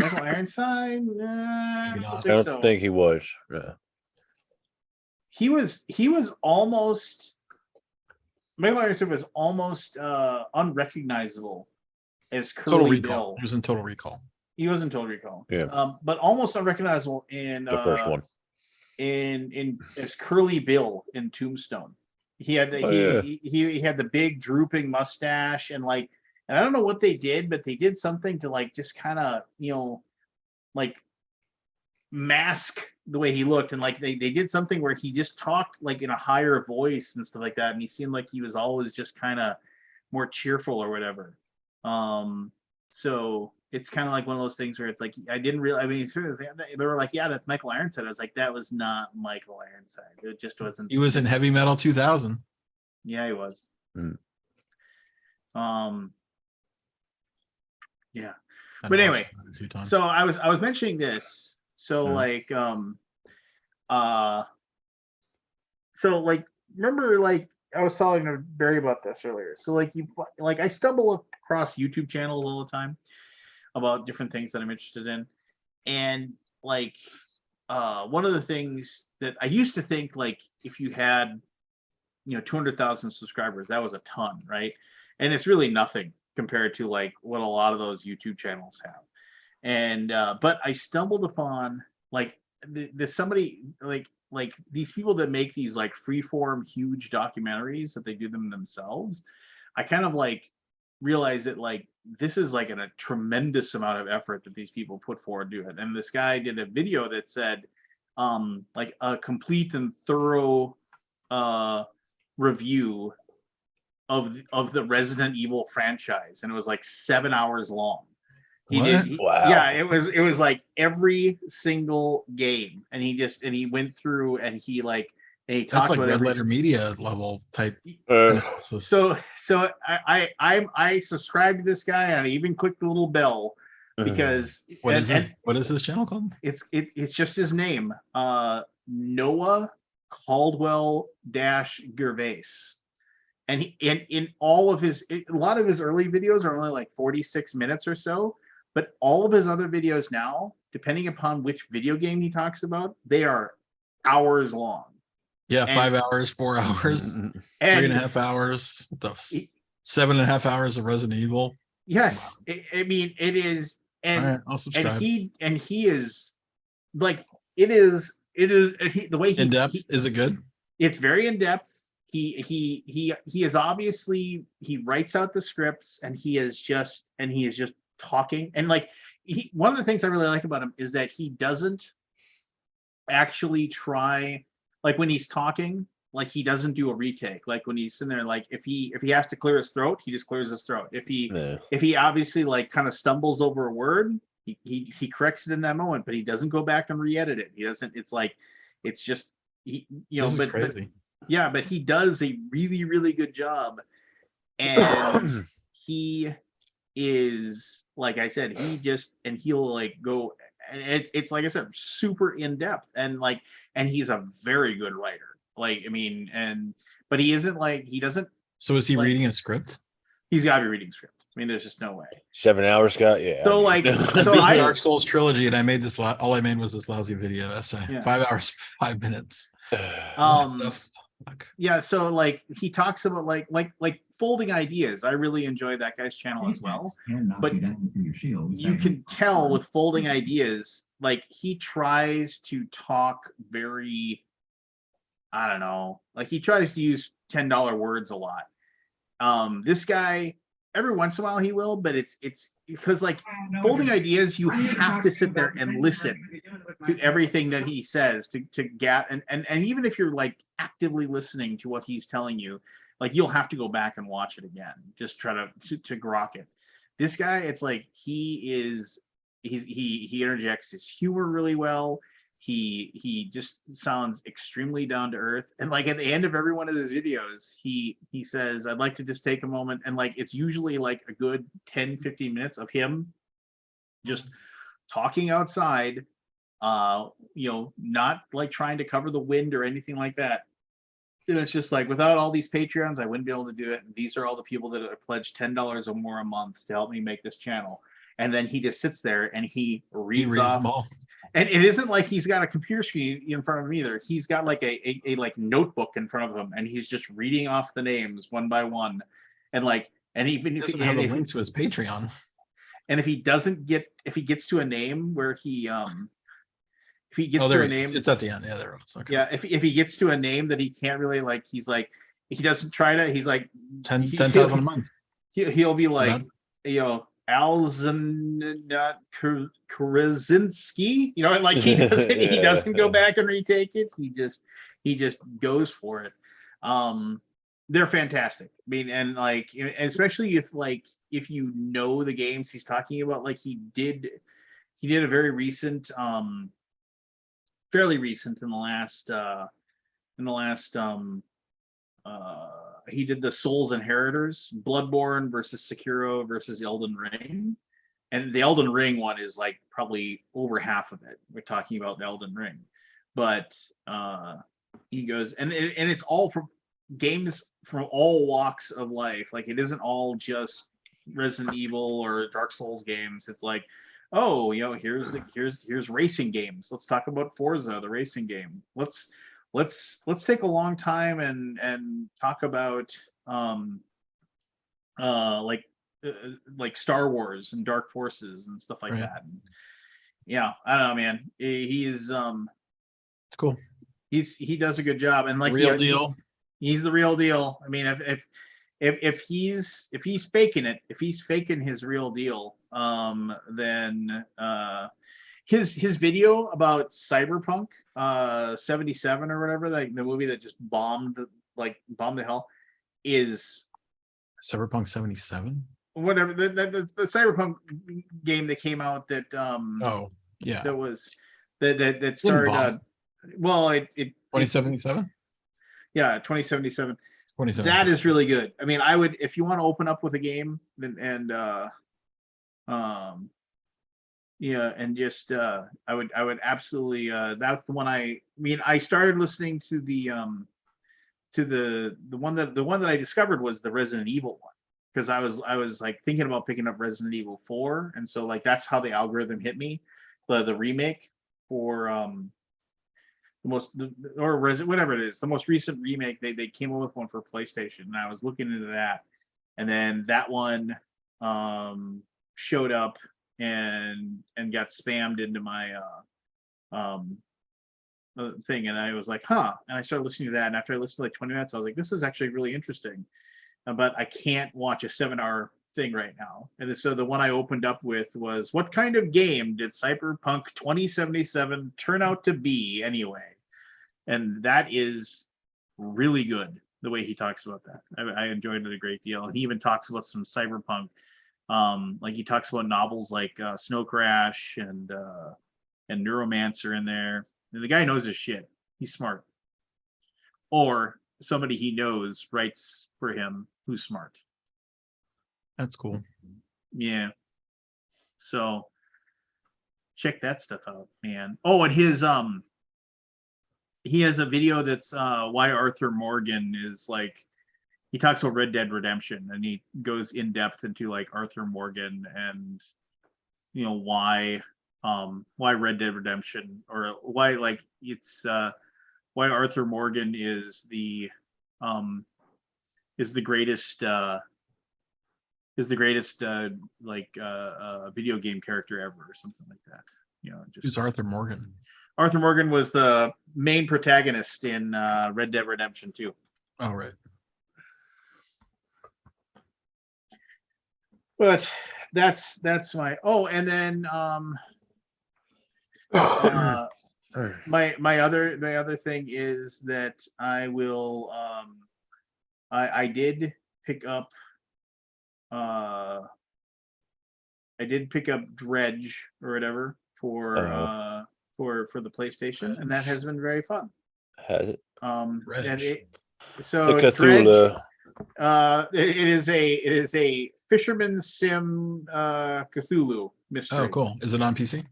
Michael Ironside. I don't think he was. Yeah. He was almost. Michael Ironside was almost unrecognizable as Curly Total Recall. Bill. He was in Total Recall. He was in Total Recall. Yeah. But almost unrecognizable in The first one. In as Curly Bill in Tombstone. He had he had the big drooping mustache and I don't know what they did, but they did something to like just kind of like mask the way he looked, and like they did something where he just talked like in a higher voice and stuff like that, and he seemed like he was always just kind of more cheerful or whatever. So it's kind of like one of those things where it's like I didn't really. I mean, they were like, "Yeah, that's Michael Ironside." I was like, "That was not Michael Ironside. It just wasn't." He was in Heavy Metal 2000. Yeah, he was. Mm. Yeah, but anyway, so I was mentioning this. So remember I was talking to Barry about this earlier. So I stumble across YouTube channels all the time about different things that I'm interested in, and one of the things that I used to think if you had 200,000 subscribers, that was a ton, right? And it's really nothing compared to what a lot of those YouTube channels have. And but I stumbled upon somebody these people that make these freeform huge documentaries that they do them themselves. I kind of realized that this is a tremendous amount of effort that these people put forward to it. And this guy did a video that said a complete and thorough review of the Resident Evil franchise, and it was 7 hours long. Wow. Yeah, it was every single game, and he went through and he talked about Red Letter Media level type analysis. So I subscribed to this guy, and I even clicked the little bell because what is this channel called? It's just his name, Noah Caldwell Gervais. And he in all of a lot of his early videos are only 46 minutes or so, but all of his other videos now, depending upon which video game he talks about, they are hours long. Yeah, 5 hours, 4 hours, 3.5 hours. What the 7.5 hours of Resident Evil? Yes, wow. I mean it is, and right, I'll subscribe. And he is the way he in depth. Is it good? It's very in depth. He is obviously, he writes out the scripts, and he is just talking, and one of the things I really like about him is that he doesn't actually try, when he's talking, he doesn't do a retake. When he's sitting there, if he has to clear his throat, he just clears his throat. If he obviously kind of stumbles over a word, he corrects it in that moment, but he doesn't go back and re-edit it. He doesn't. It's like, it's just this is crazy. Yeah, but he does a really, really good job. And he is, like I said, he'll like go, and it's like I said, super in depth, and he's a very good writer. Like, I mean, but he isn't like, he doesn't. So is he like, reading a script? He's got to be reading script. I mean, there's just no way. 7 hours, Scott. Yeah. So like, so I Dark Souls trilogy, and I made this. All I made was this lousy video essay. Yeah. 5 hours, 5 minutes. um, What the fuck? yeah. So like, he talks about like folding ideas. I really enjoy that guy's channel as well. But you can tell with folding ideas, like he tries to talk very, I don't know, like he tries to use $10 words a lot. This guy, every once in a while he will, but it's because like folding ideas, you have to sit there and listen to everything that he says to get, and even if you're like actively listening to what he's telling you, like you'll have to go back and watch it again, just try to grok it. This guy, it's like he interjects his humor really well. He just sounds extremely down to earth, and like at the end of every one of his videos, he says, I'd like to just take a moment, and like it's usually like a good 10-15 minutes of him just talking outside, not like trying to cover the wind or anything like that. And it's just like, without all these Patreons, I wouldn't be able to do it. And these are all the people that have pledged $10 or more a month to help me make this channel. And then he just sits there and he reads off them all. And it isn't like he's got a computer screen in front of him either. He's got like a like notebook in front of him, and he's just reading off the names one by one. And like, and even He doesn't have a link to his Patreon. And if he gets to a name where he if he gets to a name, it's at the end. Yeah, there it is. Okay. Yeah, if he gets to a name that he can't really like, he's like, he doesn't try to, he's like 10,000 a month. He'll be like, Krasinski, and like he doesn't go back and retake it. He just goes for it. They're fantastic. I mean, and like, especially if you know the games he's talking about, like he did a very recent, fairly recent in the last he did the Souls Inheritors, Bloodborne versus Sekiro versus Elden Ring. And the Elden Ring one is like probably over half of it. We're talking about the Elden Ring. But he goes, and it's all from games from all walks of life. Like it isn't all just Resident Evil or Dark Souls games. It's like, oh, here's racing games. Let's talk about Forza, the racing game. Let's take a long time and talk about like Star Wars and Dark Forces and stuff like that. And yeah, I don't know, man. He's it's cool. He does a good job, and like real deal. He's the real deal. I mean, if he's faking it, if he's faking his real deal, then his video about Cyberpunk 77 or whatever, like the movie that just bombed the hell, is Cyberpunk 77. Whatever the Cyberpunk game that came out that that started. Well, it 2077. Yeah, 2077. That is really good. I mean, I would, if you want to open up with a game and just I would absolutely that's the one. I mean, I started listening to the one that I discovered was the Resident Evil one, because I was like thinking about picking up Resident Evil 4, and so like that's how the algorithm hit me, the remake for whatever it is, the most recent remake. They came up with one for PlayStation, and I was looking into that, and then that one showed up and got spammed into my thing, and I was like, and I started listening to that, and after I listened to like 20 minutes, I was like, this is actually really interesting, but I can't watch a 7-hour thing right now. And so the one I opened up with was, what kind of game did Cyberpunk 2077 turn out to be anyway? And that is really good, the way he talks about that. I enjoyed it a great deal. He even talks about some Cyberpunk Like he talks about novels like Snow Crash and Neuromancer in there. And the guy knows his shit. He's smart. Or somebody he knows writes for him who's smart. That's cool. Yeah. So check that stuff out, man. Oh, and his he has a video that's why Arthur Morgan is like, he talks about Red Dead Redemption, and he goes in depth into like Arthur Morgan and why Red Dead Redemption, or why like it's why Arthur Morgan is the greatest video game character ever, or something like that. Who's Arthur Morgan? Arthur Morgan was the main protagonist in Red Dead Redemption 2. Oh, right. But that's my and then the other thing is that I will I did pick up Dredge or whatever for the PlayStation, and that has been very fun. Has it? And Dredge. so Dredge, it is a fisherman sim Cthulhu mystery. Oh, cool. Is it on PC?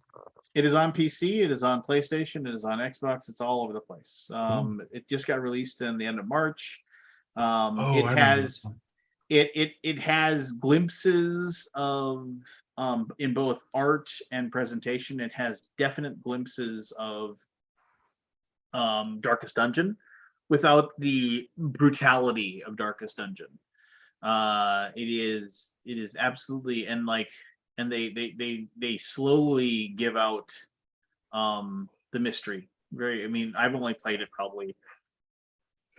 It is on PC, it is on PlayStation, it is on Xbox, it's all over the place. Cool. It just got released in the end of March. It has glimpses of in both art and presentation. It has definite glimpses of Darkest Dungeon without the brutality of Darkest Dungeon. It is absolutely, and they slowly give out the mystery. I've only played it probably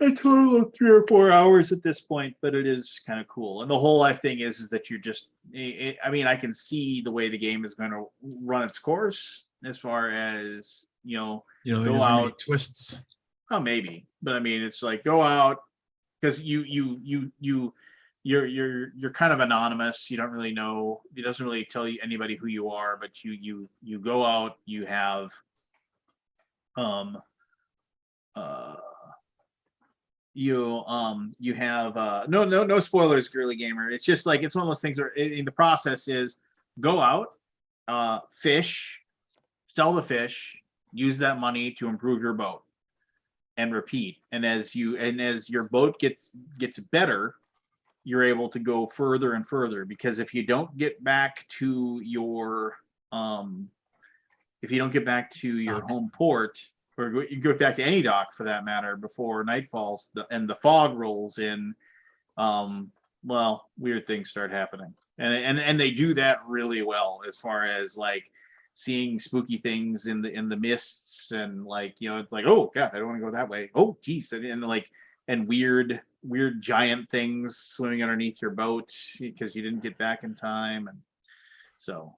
a total of 3 or 4 hours at this point, but it is kind of cool. And the whole thing is that you're just, I can see the way the game is going to run its course as far as, go out. Twists. Oh, maybe. But it's like, go out, because you're kind of anonymous. You don't really know. It doesn't really tell you anybody who you are, but you go out, you have you have no spoilers, girly gamer. It's just like, it's one of those things where in the process is go out, fish, sell the fish, use that money to improve your boat, and repeat. And as your boat gets better, you're able to go further and further, because if you don't get back to your home port, or you go back to any dock for that matter, before night falls and the fog rolls in, weird things start happening. And they do that really well, as far as like seeing spooky things in the mists, and it's like, oh god, I don't want to go that way. Oh geez, and weird giant things swimming underneath your boat because you didn't get back in time. And so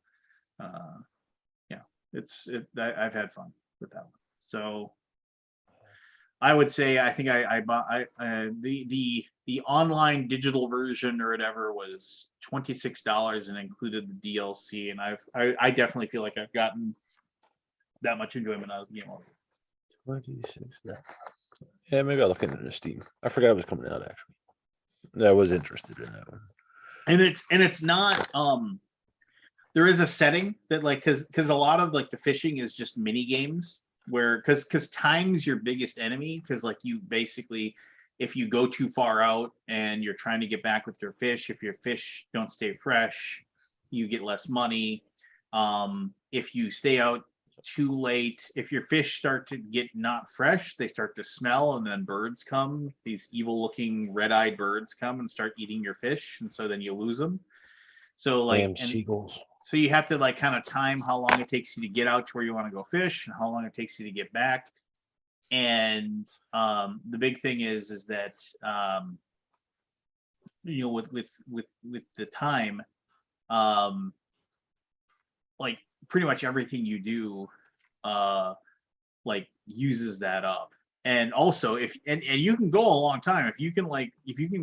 I've had fun with that one. So I would say, I think I bought the online digital version or whatever was $26 and included the DLC, and I definitely feel like I've gotten that much enjoyment out of the game. 26. Yeah, maybe I'll look into the Steam. I forgot it was coming out, actually. I was interested in that one. And it's not there is a setting that because a lot of the fishing is just mini games, where because time's your biggest enemy, because you basically, if you go too far out and you're trying to get back with your fish, if your fish don't stay fresh, you get less money. If you stay out too late, if your fish start to get not fresh, they start to smell, and then birds come, these evil looking red-eyed birds come and start eating your fish, and so then you lose them. So seagulls. So you have to kind of time how long it takes you to get out to where you want to go fish, and how long it takes you to get back. And the big thing is that with the time, pretty much everything you do uses that up. And also and you can go a long time if you can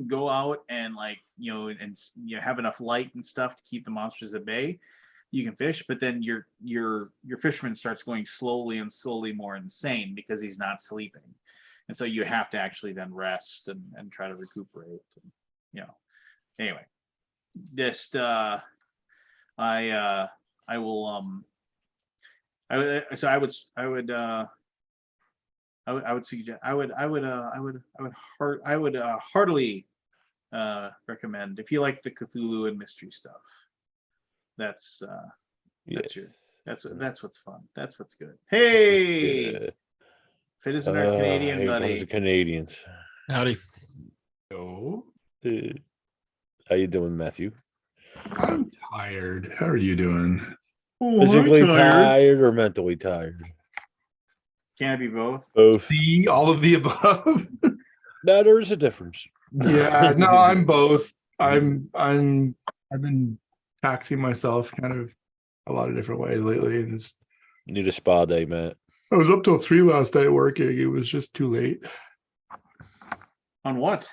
go out and have enough light and stuff to keep the monsters at bay, you can fish. But then your fisherman starts going slowly and slowly more insane because he's not sleeping, and so you have to actually then rest and try to recuperate. And, anyway, just I will I would suggest I would heartily recommend, if you like the Cthulhu and mystery stuff. That's what's fun. That's what's good. Hey, Fit is our Canadian here buddy. comes the Canadians. Howdy. Oh, How you doing, Matthew? I'm tired. How are you doing? Oh, Physically I'm tired or mentally tired? Can't it be both? Both. See, all of the above. No, there's a difference. Yeah, no, I'm both. I've been taxing myself kind of a lot of different ways lately, and Need a spa day, Matt. I was up till 3 last night working. It was just too late. On what?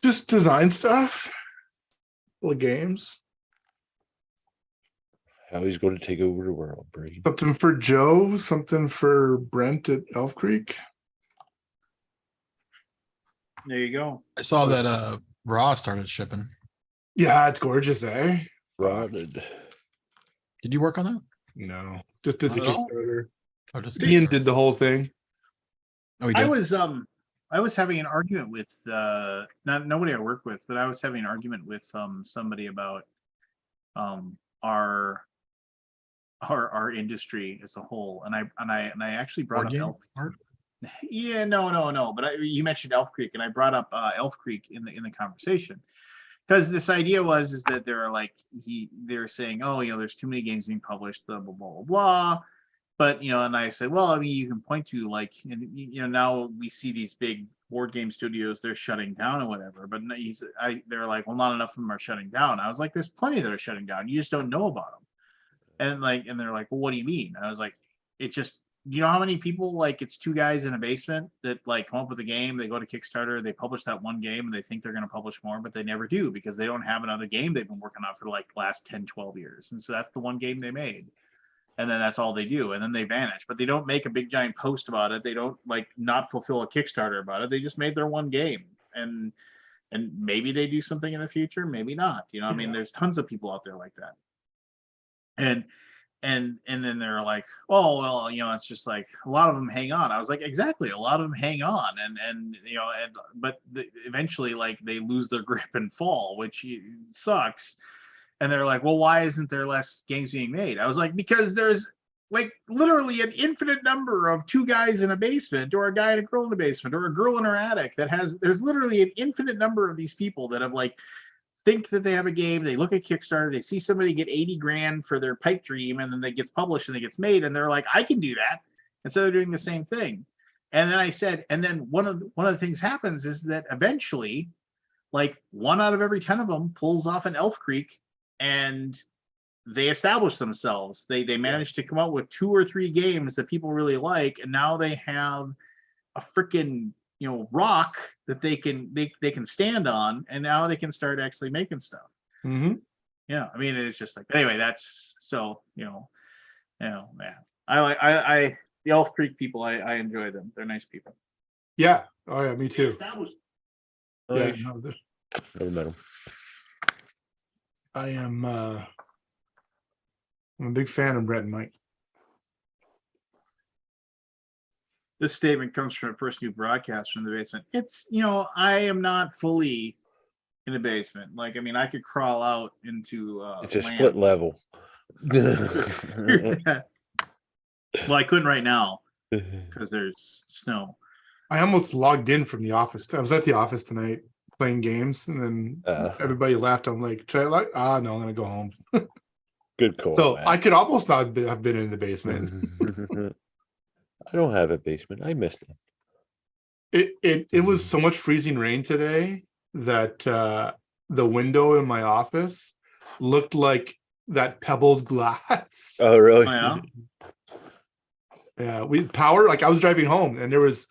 Just design stuff. Little games. How he's going to take over the world, Brady. Something for Joe, something for Brent at Elf Creek. There you go. I saw that Raw started shipping. Yeah, it's gorgeous, eh? Rotted. Did you work on that? No, just did the Not at all? Kickstarter. Or just Ian Kickstarter? did the whole thing. Oh, he I did. was having an argument with nobody I work with, but I was having an argument with somebody about our industry as a whole, and I actually brought Board up game Elf. art? Yeah, no. But you mentioned Elf Creek, and I brought up Elf Creek in the conversation, because this idea is that they're saying, oh, there's too many games being published, blah blah blah blah blah. But and I said, well, I mean, you can point to now we see these big board game studios, they're shutting down or whatever. But they're like, well, not enough of them are shutting down. I was like, there's plenty that are shutting down. You just don't know about them. And they're like, well, what do you mean? I was like, it just, how many people, it's two guys in a basement that come up with a game, they go to Kickstarter, they publish that one game, and they think they're going to publish more, but they never do, because they don't have another game they've been working on for the last 10, 12 years. And so that's the one game they made. And then that's all they do. And then they vanish, but they don't make a big giant post about it. They don't not fulfill a Kickstarter about it. They just made their one game. And maybe they do something in the future, maybe not. I mean, there's tons of people out there like that. And then they're like, oh, well, it's just a lot of them hang on. I was like, exactly, a lot of them hang on, but eventually they lose their grip and fall, which sucks. And they're like, well, why isn't there less games being made? I was like, because there's literally an infinite number of two guys in a basement, or a guy and a girl in a basement, or a girl in her attic there's literally an infinite number of these people that have think that they have a game, they look at Kickstarter, they see somebody get 80 grand for their pipe dream, and then it gets published and it gets made, and they're like, I can do that. And so they're doing the same thing. And then I said, and then one of the things happens is that eventually, 1 out of every 10 of them pulls off an Elf Creek, and they establish themselves. They manage to come out with 2 or 3 games that people really like, and now they have a freaking rock that they can stand on, and now they can start actually making stuff. Mm-hmm. Yeah, I mean, it's just anyway, that's so man, I the Elf Creek people, I enjoy them. They're nice people. Yeah. Oh yeah, me too. Yeah, Nice. no, Never met him. I'm a big fan of Brett and Mike. This statement comes from a person who broadcasts from the basement. It's, I am not fully in the basement. I mean, I could crawl out into It's a land. split level. Well, I couldn't right now because there's snow. I almost logged in from the office. I was at the office tonight playing games, and then everybody left. I'm like, no, I'm gonna go home. Good call. So man. I could almost not have been in the basement. I don't have a basement. I missed it. It was so much freezing rain today that the window in my office looked like that pebbled glass. Oh, really? Oh, yeah? Yeah, we power. Like I was driving home, and there was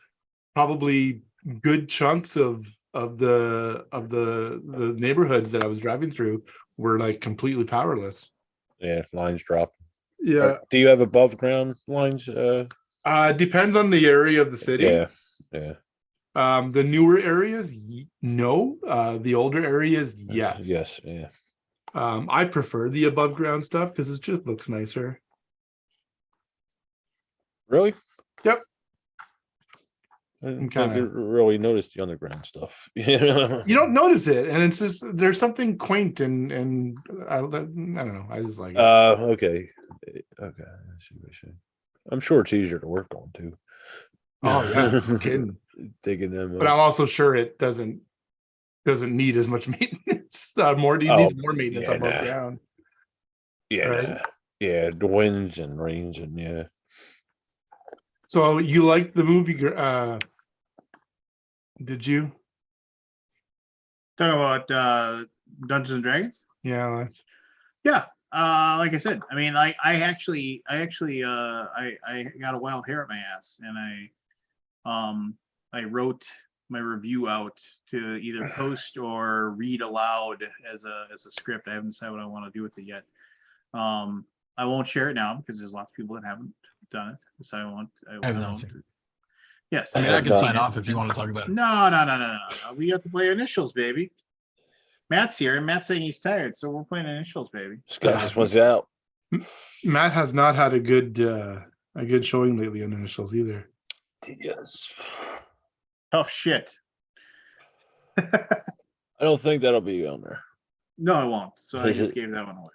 probably good chunks of the neighborhoods that I was driving through were like completely powerless. Yeah, lines drop. Yeah, Do you have above ground lines? depends on the area of the city. Yeah. The newer areas, no. The older areas, yes. Yes, yeah. I prefer the above ground stuff because it just looks nicer. Really? Yep. I didn't really notice the underground stuff. You don't notice it, and it's just there's something quaint and I don't know. I just like it. Okay. Okay. I see what you're saying. I'm sure it's easier to work on too. Oh yeah, no kidding. Digging them. But I'm also sure it doesn't need as much maintenance. It needs more maintenance above ground. Yeah, right? Yeah, the winds and rains and yeah. So you liked the movie? Did you? Talking about Dungeons and Dragons? Yeah, that's Yeah. Like I said, I mean, I actually I got a wild hair at my ass, and I wrote my review out to either post or read aloud as a script. I haven't decided what I want to do with it yet. I won't share it now because there's lots of people that haven't done it, so I won't. I have not seen it. Yes, I mean, I can sign off if you want to talk about it. No. We have to play initials, baby. Matt's here, and Matt's saying he's tired, so we're playing initials, baby. Scott just wants out. Matt has not had a good showing lately on initials either. Yes. Tough shit. I don't think that'll be on there. No, it won't. So I just gave that one away.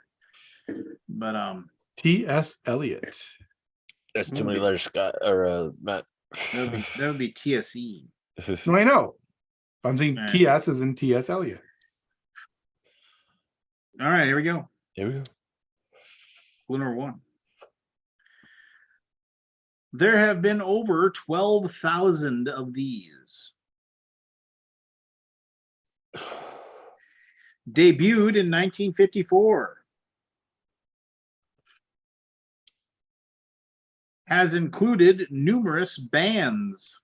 But T.S. Eliot. That's too many letters, Scott or Matt. that would be TSE. No, I know. I'm saying T.S. is in T.S. Eliot. All right, here we go. Here we go. Clue number 1. There have been over 12,000 of these. Debuted in 1954. Has included numerous bands.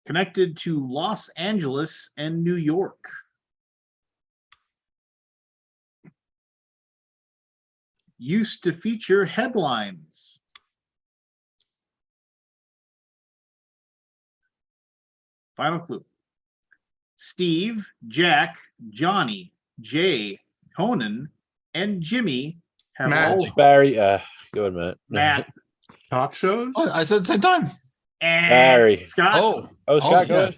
Connected to Los Angeles and New York. Used to feature headlines. Final clue. Steve, Jack, Johnny, Jay, Conan, and Jimmy have all. Barry, go ahead, Matt. Talk shows? Oh, I said the same time. And Barry. Scott. Scott, go ahead.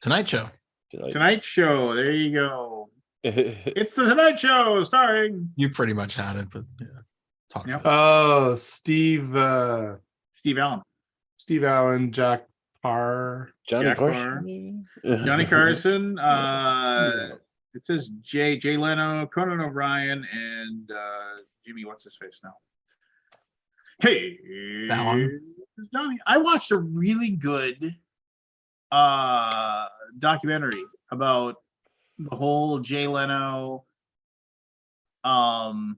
Tonight Show. Tonight Show. There you go. It's the Tonight Show starring. You pretty much had it, but yeah. Talk shows. Oh, Steve Allen. Steve Allen, Jack Parr. Johnny Carson. Johnny Carson. It says Jay Leno, Conan O'Brien, and Jimmy, what's his face now? Hey, Johnny. I watched a really good documentary about the whole Jay Leno. No,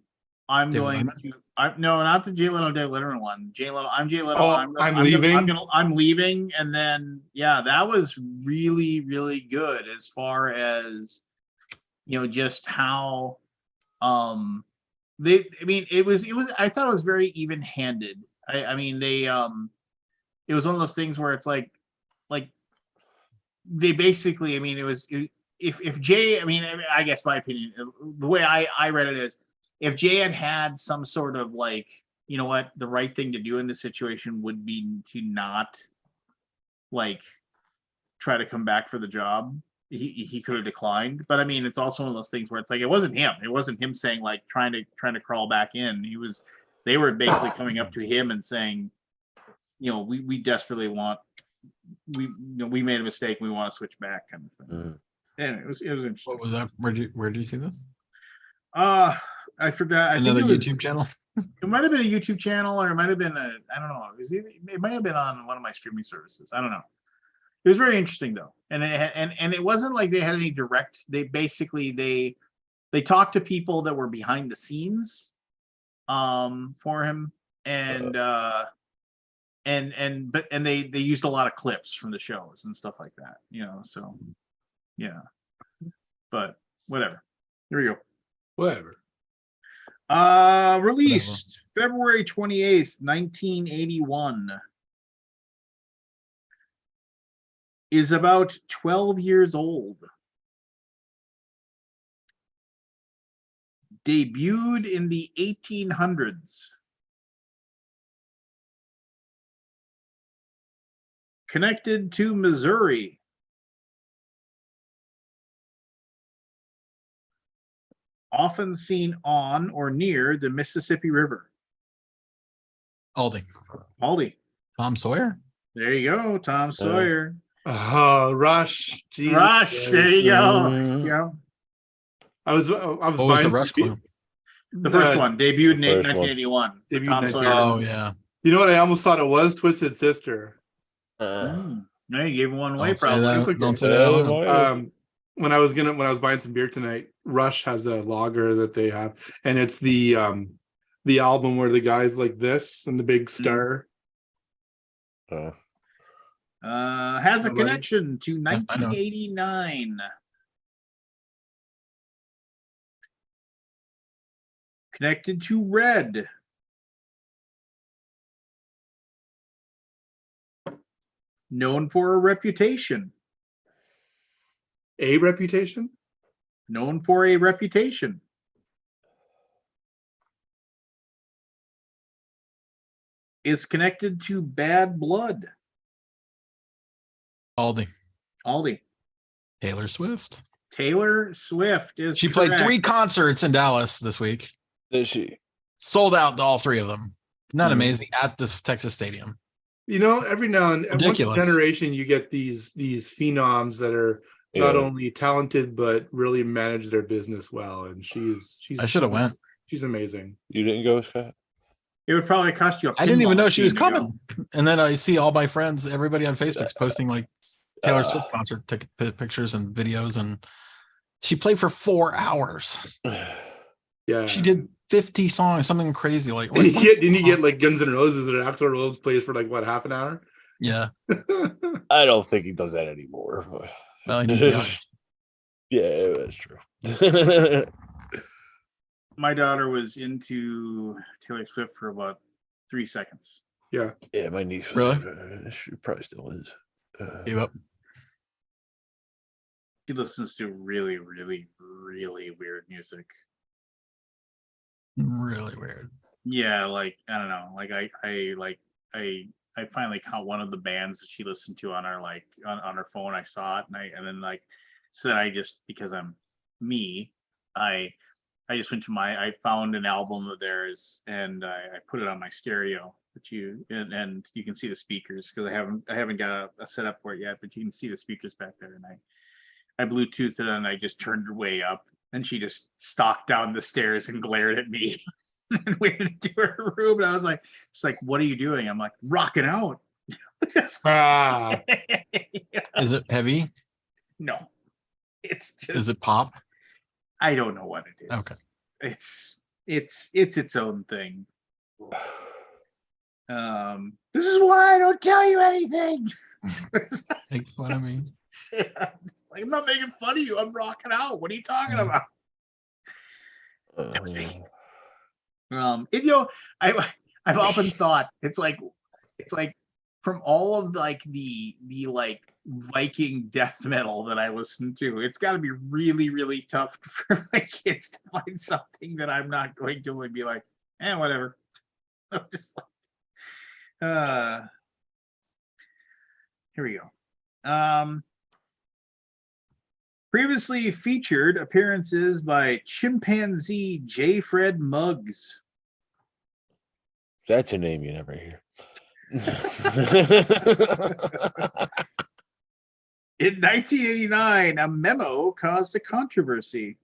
not the Jay Leno David Letterman one. Jay Leno. I'm Jay Leno. I'm leaving. I'm leaving, and then that was really, really good as far as just how it was I thought it was very even-handed. It was one of those things where it's like they basically, if Jay, I guess my opinion, the way I read it is, if Jay had some sort of the right thing to do in this situation would be to not try to come back for the job. He could have declined, but it's also one of those things where it's it wasn't him. It wasn't him saying trying to crawl back in. They were basically coming up to him and saying, we desperately want, we made a mistake. We want to switch back, kind of thing. And it was interesting. What was that? Where did you see this? I forgot. Another YouTube channel. It might have been a YouTube channel, or it might have been I don't know. It might have been on one of my streaming services. I don't know. It was very interesting though, and it wasn't like they had any direct. They basically they talked to people that were behind the scenes, for him, and they used a lot of clips from the shows and stuff like that, so yeah, but whatever. Here we go. Whatever. Released February 28th, 1981. Is about 12 years old. Debuted in the 1800s. Connected to Missouri. Often seen on or near the Mississippi River. Aldi. Tom Sawyer. There you go, Tom Sawyer. Rush. Jesus Rush. Christ. There you go. Yeah. I was What was the Rush clue? The first one debuted in first 1981. Debuted Tom in Sawyer. Oh yeah. You know what? I almost thought it was Twisted Sister. No, you gave one away, Don't say probably. that. okay. Don't say that. Aloud. When I was buying some beer tonight, Rush has a lager that they have, and it's the album where the guy's like this and the big star. Has a connection to 1989. Connected to Red. Known for a reputation. A reputation? Known for a reputation. Is connected to Bad Blood. Aldi. Taylor Swift. Taylor Swift is She correct. played 3 concerts in Dallas this week. Did she? Sold out to all 3 of them. Not amazing at the Texas Stadium. Every now and once a Ridiculous. generation, you get these phenoms that are not only talented but really manage their business well. And she's. I should have went. She's amazing. You didn't go, Scott? It would probably cost you a I didn't even pinball know she was machine to coming. And then I see all my friends, everybody on Facebook's posting like Taylor Swift concert ticket pictures and videos, and she played for 4 hours. Yeah, She did 50 songs, something crazy like. Didn't you get like Guns N' Roses or Axl Rose plays for like what, half an hour? Yeah. I don't think he does that anymore. Well, I need to. Yeah, that's true. My daughter was into Taylor Swift for about 3 seconds. Yeah, my niece Really? She probably still is. Gave up. She listens to really, really, really weird music. Really weird. Yeah, like I don't know. Like I finally caught one of the bands that she listened to on her on her phone. I saw it and then so then I just, because I'm me, I just went to I found an album of theirs and I put it on my stereo. And you can see the speakers because I haven't got a setup for it yet, but you can see the speakers back there. And I Bluetoothed it and I just turned it way up, and she just stalked down the stairs and glared at me and went into her room. And I was like, "It's like, what are you doing?" I'm like, "Rocking out." Is it heavy? No, it's just. Is it pop? I don't know what it is. Okay. It's its own thing. This is why I don't tell you anything. Make fun of me. Like, I'm not making fun of you. I'm rocking out. What are you talking about? I've often thought it's like from all of the Viking death metal that I listen to, it's got to be really, really tough for my kids to find something that I'm not going to be like, whatever. I'm just like, here we go. Previously featured appearances by chimpanzee J. Fred Muggs. That's a name you never hear. In 1989, a memo caused a controversy.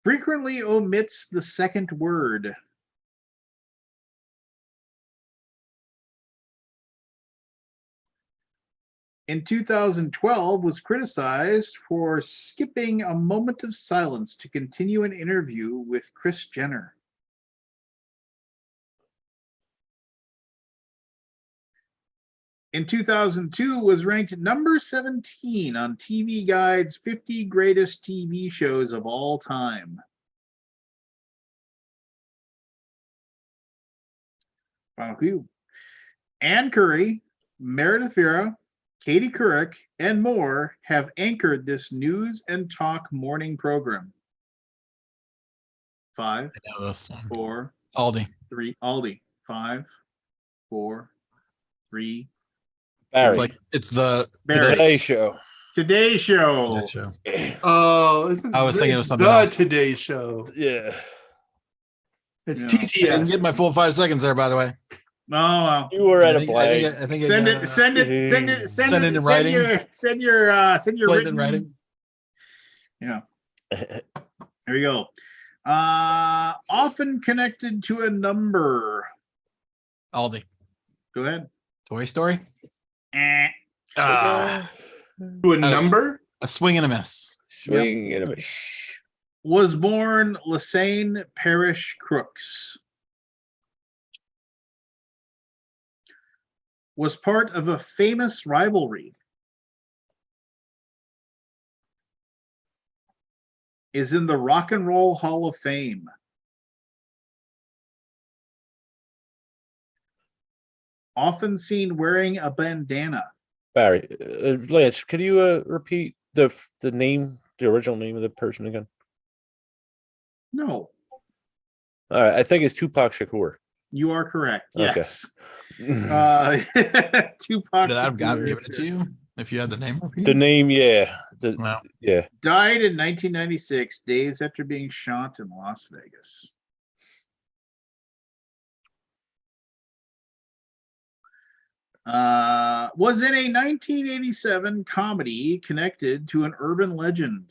Frequently omits the second word. in 2012 was criticized for skipping a moment of silence to continue an interview with Kris Jenner? In 2002 was ranked number 17 on TV Guide's 50 greatest TV shows of all time. Final clue. Ann Curry, Meredith Vieira, Katie Couric, and more have anchored this news and talk morning program. 5, I know this one. 4, Aldi. 3. Aldi. 5, 4, 3. Barry. It's like it's the Barry. Today Show. Today Show. Today Show. Oh, I was thinking it was something the else. Today Show. Yeah. It's Yeah. I didn't get TTS. my full 5 seconds there, by the way. Oh, well. You were at I a think, blank. I think Send I it, got- send it, send it, send Send it, it in send writing. send your Put it written in writing. Yeah. There we go. Often connected to a number. Aldi. Go ahead. Toy Story. Eh. To a number? A swing and a miss. Swing and a miss. Was born Lassane Parish Crooks. Was part of a famous rivalry. Is in the Rock and Roll Hall of Fame. Often seen wearing a bandana. Barry, Lance, could you repeat the name, the original name of the person again? No, All right, I think it's Tupac Shakur. you are correct. Okay. Yes. Tupac I've Shakur given it to you if you had the name. The name, yeah. Wow. Yeah. died in 1996, days after being shot in Las Vegas. Was in a 1987 comedy connected to an urban legend.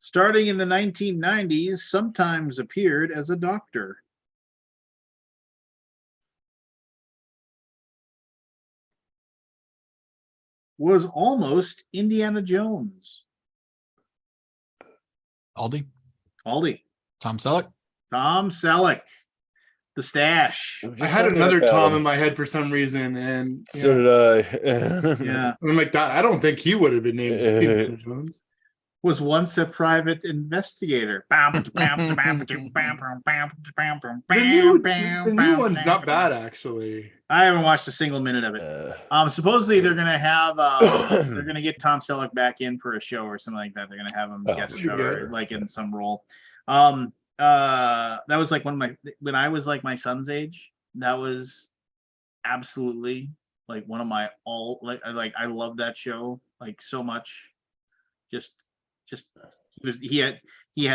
Starting in the 1990s, sometimes appeared as a doctor. Was almost Indiana Jones. Aldi. Aldi. Tom Selleck. Tom Selleck. The Stash. I had another Tom in my head for some reason, and So did I. Yeah. I'm like, that. I don't think he would have been named Indiana Jones. Was once a private investigator. The new one's not bad, actually. I haven't watched a single minute of it. Supposedly they're gonna have they're gonna get Tom Selleck back in for a show or something like that. They're gonna have him guest that'd be star, good. like in some role. That was like when I was like my son's age, that was absolutely like one of my I love that show like so much. Just he had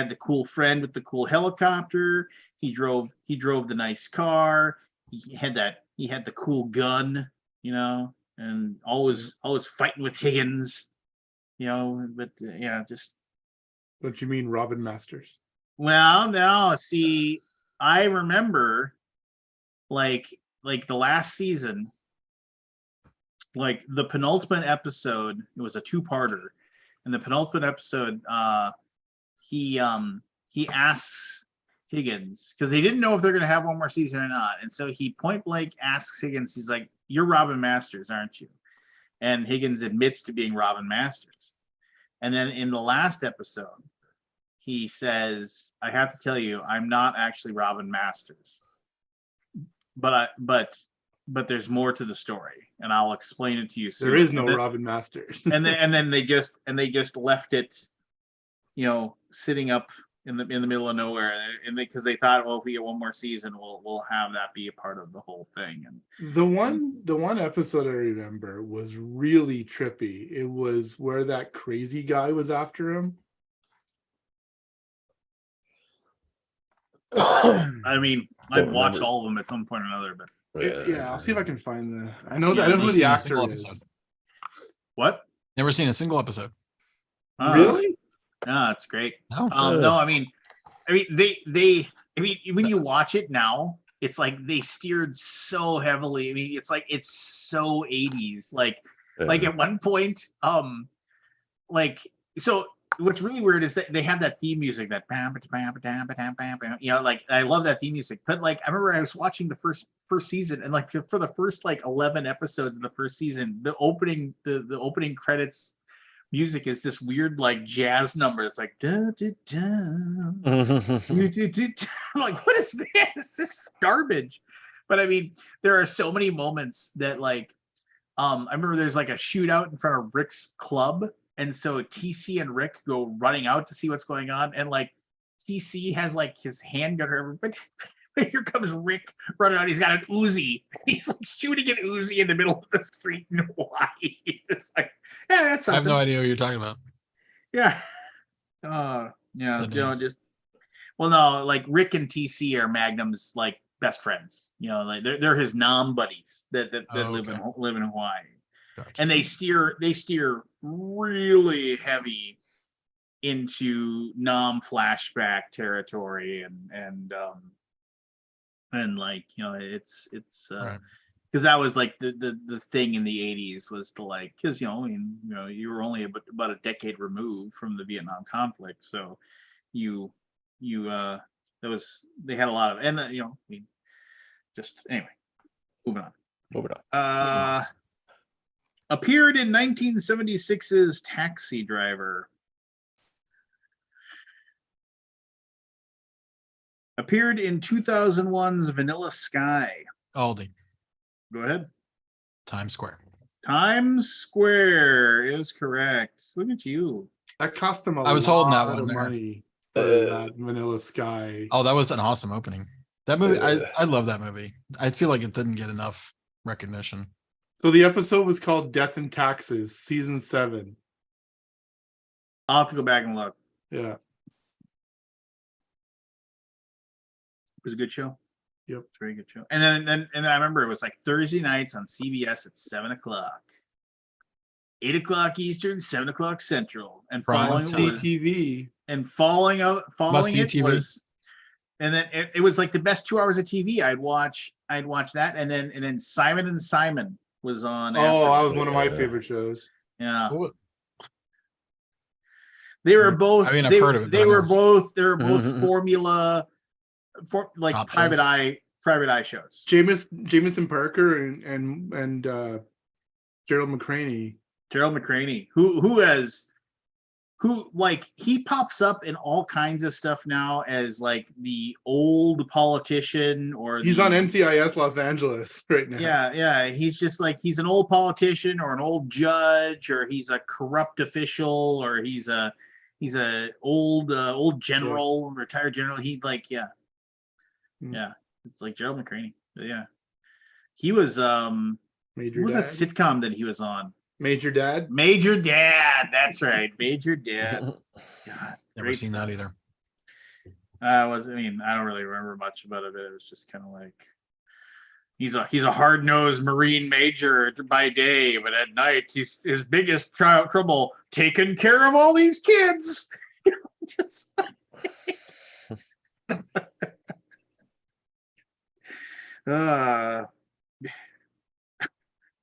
the cool friend with the cool helicopter. He drove the nice car. He had the cool gun, and always fighting with Higgins, but yeah, just. Don't you mean Robin Masters? Well, no, see, I remember like the last season, like the penultimate episode, it was a 2-parter. In the penultimate episode, he asks Higgins, because they didn't know if they're gonna have one more season or not. And so he point blank asks Higgins, he's like, "You're Robin Masters, aren't you?" And Higgins admits to being Robin Masters. And then in the last episode, he says, "I have to tell you, I'm not actually Robin Masters. But there's more to the story, and I'll explain it to you soon." There is no Robin Masters. and then they just left it, sitting up in the middle of nowhere, and because they thought, well, if we get one more season, we'll have that be a part of the whole thing. And The one episode I remember was really trippy. It was where that crazy guy was after him. I mean, I've Don't watched remember. all of them at some point or another, but Yeah, I'll see if I can find the. I know Yeah, I know I've who seen the a actor single is. episode. what? Never seen a single episode. Really? No, it's great. No. No, I mean, when you watch it now, it's like they steered so heavily. I mean, it's so 80s. Like at one point, like so what's really weird is that they have that theme music, that like I love that theme music. But like I remember I was watching the first season, and like for the first like 11 episodes of the first season, the opening credits music is this weird like jazz number. It's like da, da, da, like what is this? This is garbage. But I mean, there are so many moments that like I remember there's like a shootout in front of Rick's club, and so TC and Rick go running out to see what's going on, and like TC has like his handgun or whatever, but here comes Rick running out. He's got an Uzi. He's like shooting an Uzi in the middle of the street in Hawaii. It's like, yeah, that's something. I have no idea what you're talking about. Yeah. Yeah. Just well, no, like Rick and TC are Magnum's like best friends. Like they're his nom buddies that live in Hawaii. Gotcha. And they steer really heavy into nom flashback territory and like it's right. Because that was like the thing in the 80s was to like, because you were only about a decade removed from the Vietnam conflict, so they had a lot of, and just anyway, moving on. Appeared in 1976's Taxi Driver. Appeared in 2001's Vanilla Sky. Aldi. Go ahead. Times Square. Times Square is correct. Look at you. That cost them I was holding that one there. Money for that Vanilla Sky. Oh, that was an awesome opening. That movie, I love that movie. I feel like it didn't get enough recognition. So the episode was called Death and Taxes, season 7. I'll have to go back and look. Yeah. It was a good show. Yep. It's a very good show. And then I remember it was like Thursday nights on CBS at 7:00. 8:00 Eastern, 7:00 Central. And following CTV. And following it was, and then it was like the best 2 hours of TV. I'd watch that, and then Simon and Simon was on. Oh, that was one of my favorite shows. Yeah. They were both. I mean, I've heard of it. They were both formula, like Top private shows. eye shows. Jameson Parker and Gerald McCraney. Gerald McCraney, who like he pops up in all kinds of stuff now as like the old politician, or he's on NCIS Los Angeles right now. Yeah. He's just like, he's an old politician or an old judge, or he's a corrupt official, or he's a old general, retired general. He like, yeah. It's like Gerald McCraney. Yeah. He was Major what was Dad? that sitcom that he was on? Major Dad. Major Dad. That's right. Major Dad. God, Never seen that either. I don't really remember much about it. It was just kind of like he's a hard-nosed Marine major by day, but at night his biggest trouble taking care of all these kids.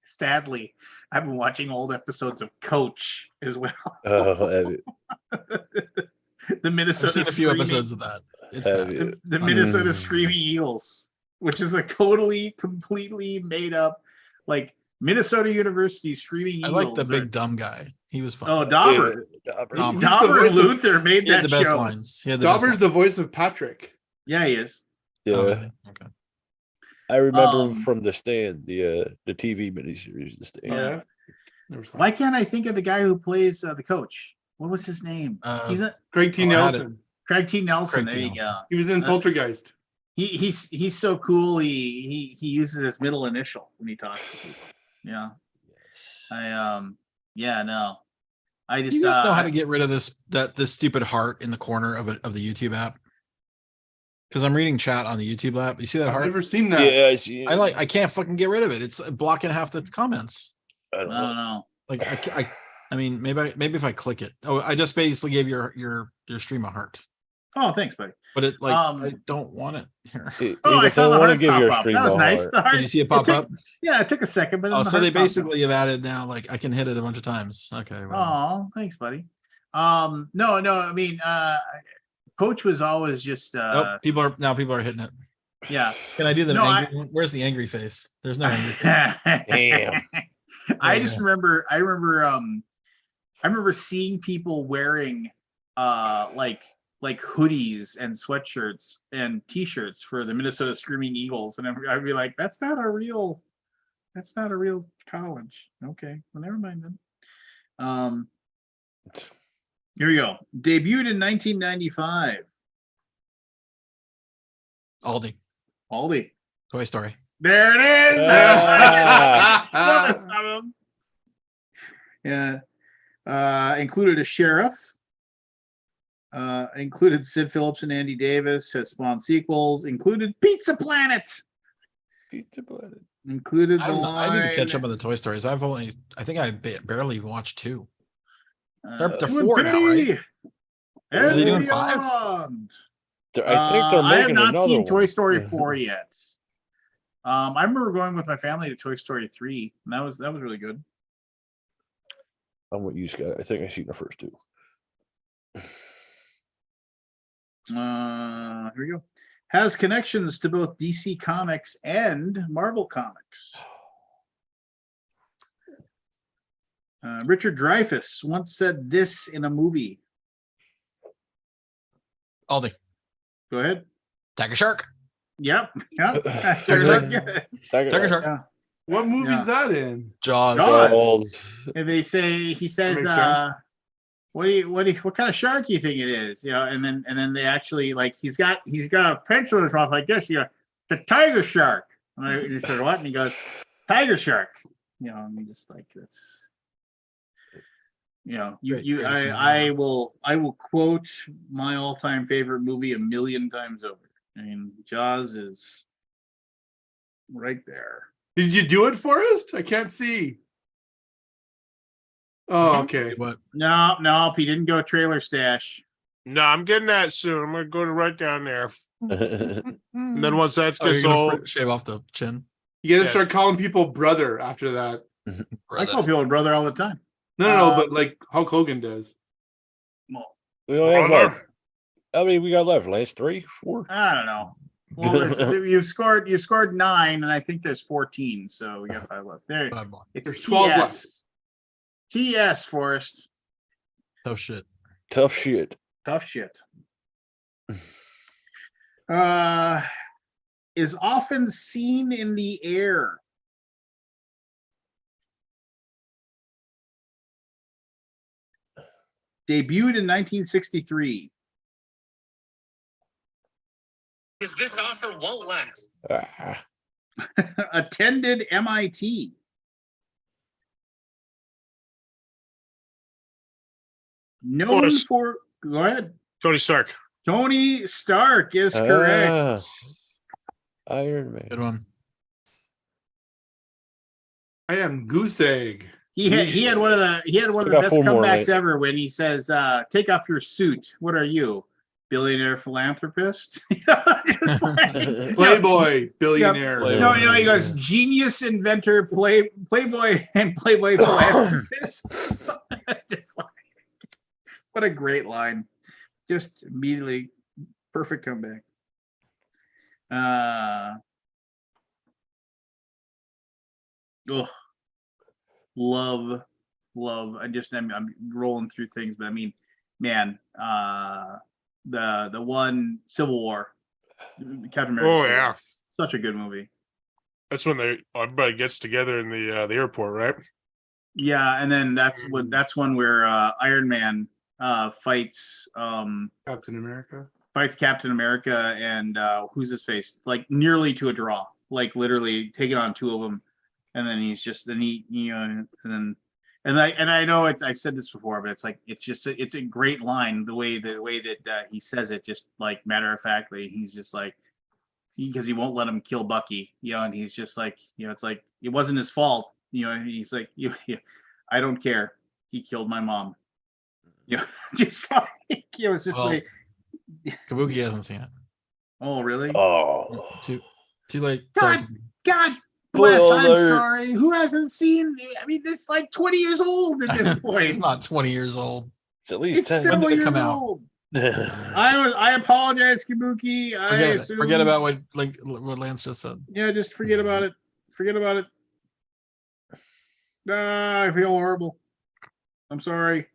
Sadly, I've been watching old episodes of Coach as well. The Minnesota. I've seen a few episodes of that. It's bad. The Minnesota Screaming Eagles, which is a completely made up, like Minnesota University Screaming Eagles. I like the big dumb guy. He was fun. Oh, Dauber. Dauber and Luther made that show. He had the best lines. Dauber's the voice of Patrick. Yeah, he is. Yeah. Oh, is he? Okay. I remember him from The Stand, the TV miniseries, The Stand. Yeah. Why can't I think of the guy who plays the coach? What was his name? He's Craig T. Nelson. Craig T. Nelson. Craig There T. you go. He was in Poltergeist. He's so cool. He uses his middle initial when he talks to people. Yeah. I just Do you guys know how to get rid of this stupid heart in the corner of the YouTube app? Because I'm reading chat on the YouTube app. You see that heart? I've never seen that. Yeah, I see. I can't fucking get rid of it. It's blocking half the comments. I don't know. Like I mean, maybe if I click it. Oh, I just basically gave your stream a heart. Oh, thanks, buddy. But it like Um, I don't want it here. Oh, I saw the want to heart give your pop up. stream That was a nice. heart. The heart, Did you see it pop took- up? Yeah, it took a second, but then Oh, the so heart they popped up. basically have added now, like I can hit it a bunch of times. Okay. Well, Oh, thanks, buddy. No, I mean, Coach was always just nope. People are hitting it. yeah. Can I do the No, angry one? Where's the angry face? There's no angry face. Damn. I just remember I remember seeing people wearing like hoodies and sweatshirts and t-shirts for the Minnesota Screaming Eagles, and I'd be like, that's not a real college. Okay, well, never mind then. Here we go. Debuted in 1995. Aldi. Toy Story. There it is. Ah. Yeah. Included a sheriff. Included Sid Phillips and Andy Davis. Has spawned sequels. Included Pizza Planet. Pizza Planet. Included the I need to catch up line, on the Toy Stories. I think I barely watched 2. They're doing 4 now, pretty. right? Are they doing 5? beyond. I think they're I have making not another seen one. Toy Story 4 yet. I remember going with my family to Toy Story 3, and that was really good. I'm with you, Scott. I think I've seen the first 2. Here we go. Has connections to both DC Comics and Marvel Comics. Richard Dreyfuss once said this in a movie. Aldi. Go ahead. Tiger Shark. Yep. Yep. That's Tiger right. Shark. Tiger Tiger Shark. Yeah. What movie's that in? Jaws. Jaws. And he says, Makes sense. what kind of shark do you think it is? You know, and then they actually, like, he's got a pencil in his mouth like this, you know, the tiger shark. And I just said, what? And he goes, tiger shark. You know, and we just like, that's, you know, I will quote my all-time favorite movie 1,000,000 times over. I mean, Jaws is right there. Did you do it, Forrest? I can't see. Oh, okay. What? No, he didn't go trailer stash. No, I'm getting that soon. I'm gonna go to right down there. And then once that Oh, you're gets gonna old, shave off the chin. You gotta Yeah. start calling people brother after that. I call people brother all the time. No, but like Hulk Hogan does. Well, We only have Brother. what? How many we got left? Last 3, 4? I don't know. Well, you've scored 9, and I think there's 14, so we got 5 left. There, 5 more. it's There's 12 left. TS, Forrest. Oh shit. Tough shit. Tough shit. Is often seen in the air. Debuted in 1963. Because this offer won't last. Ah. Attended MIT. Known Forrest. for, go ahead. Tony Stark. Tony Stark is correct. Iron Man. Good one. I am Goose Egg. He had one of the got best 4 more, comebacks right? ever when he says, "Take off your suit. What are you, billionaire philanthropist?" Just like, Playboy billionaire. Playboy. no, he goes genius inventor, playboy and playboy philanthropist. Just like, what a great line! Just immediately perfect comeback. Love. I'm rolling through things, but I mean, man, the one Civil War, Captain America. Oh Civil War, yeah, such a good movie. that's when everybody gets together in the airport, right? Yeah, and then that's one where Iron Man fights Captain America. Captain America and who's his face, like nearly to a draw, like literally taking on 2 of them, and then I know I've said this before, but it's like it's a great line, the way that he says it, just like matter of factly. He's just like, because he won't let him kill Bucky, you know, and he's just like, you know, it's like it wasn't his fault, you know. He's like, I don't care. He killed my mom. You know, just like it was just Well, like Kabuki hasn't seen it. Oh, really? Oh, Too late. Sorry. God, Kabuki. God bless. Spoiler I'm alert. sorry. Who hasn't seen? I mean, it's like 20 years old at this point. It's not 20 years old. it's at least It's 10. When did several it come years out? old. Yeah, I apologize, Kabuki. Forget about what Lance just said. Yeah, just forget about it. Forget about it. I feel horrible. I'm sorry.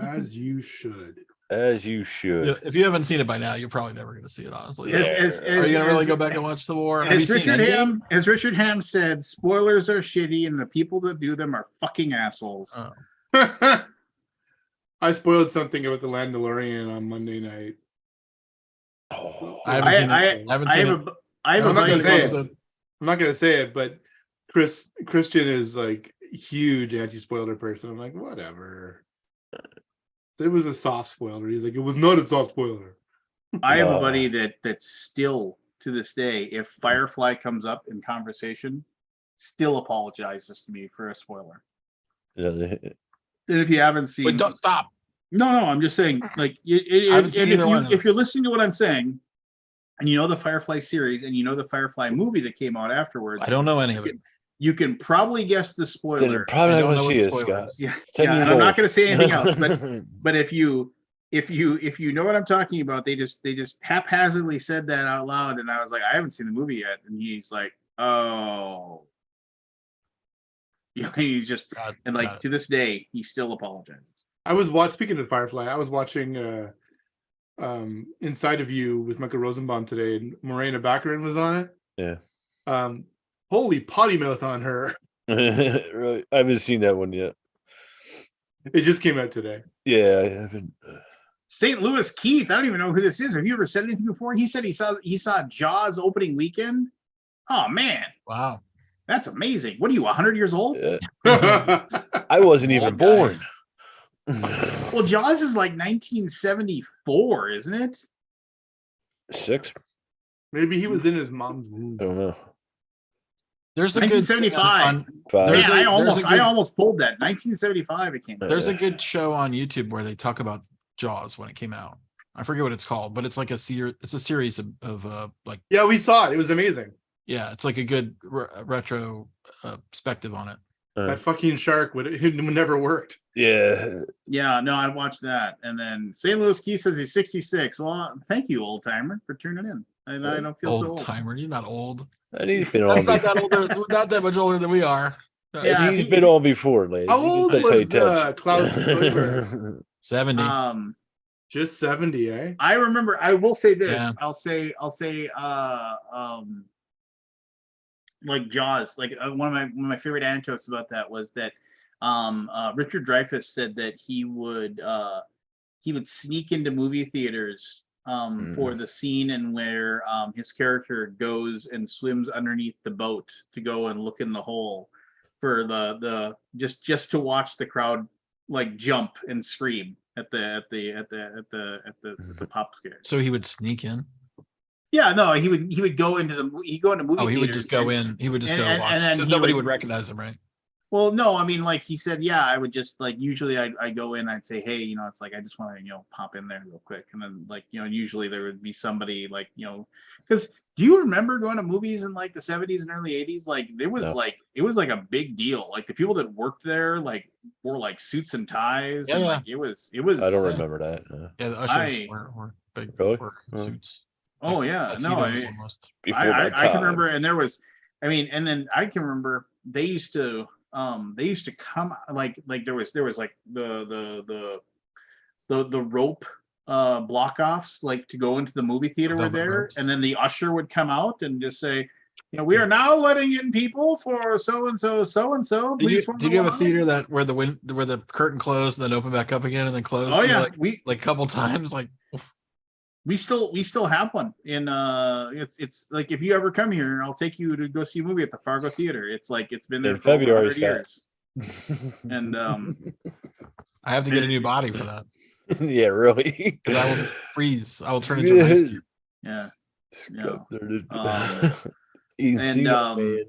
As you should. as you should. If you haven't seen it by now, you're probably never going to see it. Honestly, As- are you going to really as- go back and watch the war? Have you As seen Richard Endgame? Ham, as Richard Ham said, spoilers are shitty, and the people that do them are fucking assholes. I spoiled something about the Mandalorian on Monday night. Oh, I haven't seen it. I haven't seen it. I have I'm a not gonna buddy. say it. I'm not gonna say it, but Christian is like huge anti-spoiler person. I'm like, whatever. It was a soft spoiler. He's like, it was not a soft spoiler. I have a No. buddy that's still to this day, if Firefly comes up in conversation, still apologizes to me for a spoiler. yeah, And if you haven't seen, Wait, don't stop. no, I'm just saying, like, I haven't seen either one of if you're those. listening to what I'm saying, and you know the Firefly series, and you know the Firefly movie that came out afterwards, I don't know any of it. you can probably guess the then spoiler. you're probably I not don't going know to what see the it, spoiler Scott. is. Yeah, 10 yeah, years and I'm not old. going to say anything else, but if you know what I'm talking about, they just haphazardly said that out loud, and I was like, I haven't seen the movie yet, and he's like, oh, yeah, he's just, and like got it. to this day, he still apologizes. Speaking of Firefly, I was watching Inside of You with Michael Rosenbaum today, and Morena Baccarin was on it. Yeah. Holy potty mouth on her. Really, I haven't seen that one yet. It just came out today. Yeah, I haven't. St. Louis Keith, I don't even know who this is. Have you ever said anything before? He said he saw Jaws opening weekend. Oh man, Wow. that's amazing. What are you, 100 years old? Yeah. I wasn't even Old guy. born. Well, Jaws is like 1974, isn't it? 6? Maybe he was in his mom's womb. I don't know. There's a good 1975. 5. There's Man, a I good- almost pulled that. 1975 it came out. There's a good show on YouTube where they talk about Jaws when it came out. I forget what it's called, but it's like it's a series of like, Yeah, we saw it. It was amazing. yeah, it's like a good retro perspective on it. That fucking shark would never worked. Yeah. Yeah, no, I watched that. And then St. Louis Keith says he's 66. Well, thank you, old timer, for tuning in. And I don't feel so Old old. timer, you're not old. And he's been on That's not before. that older, not that much older than we are. Yeah, And he's he- been on before, ladies. How old was Klaus Kleber? 70. Just 70, eh? I remember. I will say this. Yeah. I'll say. Like Jaws. Like one of my favorite anecdotes about that was that Richard Dreyfuss said that he would sneak into movie theaters for the scene and where his character goes and swims underneath the boat to go and look in the hole for the just to watch the crowd like jump and scream at the pop scare. So he would sneak in. Yeah, no, he would go into movie. Oh, he would theaters just go and- in. He would just and- go and- watch and then because he nobody would- would recognize him, right? Well, no, I mean, like he said, yeah, I would just like usually I go in, I'd say, hey, it's like I just want to pop in there real quick, and then like usually there would be somebody like because do you remember going to movies in like the 70s and early 80s? Like there was No. like it was like a big deal. Like the people that worked there like wore like suits and ties, Yeah, and yeah. like it was. I don't Yeah. remember that. No. Yeah, the ushers I- were big. Really? Were in Oh. suits. Oh yeah, no, Tuxedos almost. Before my I time. can remember, and there was, I mean, and then I can remember they used to come like there was like the rope block offs like to go into the movie theater were Velvet there, ropes. and then the usher would come out and just say, we are now letting in people for so and so. Did you have a theater that where the curtain closed and then opened back up again and then closed? Oh you know, yeah, like a couple times. Like we still have one in it's like if you ever come here, I'll take you to go see a movie at the Fargo Theater. It's like it's been there In for over February, 100 Scott. years. And I have to get a new body for that Yeah, really. because I will freeze. I will turn into an ice cube. yeah. Scott, And, man.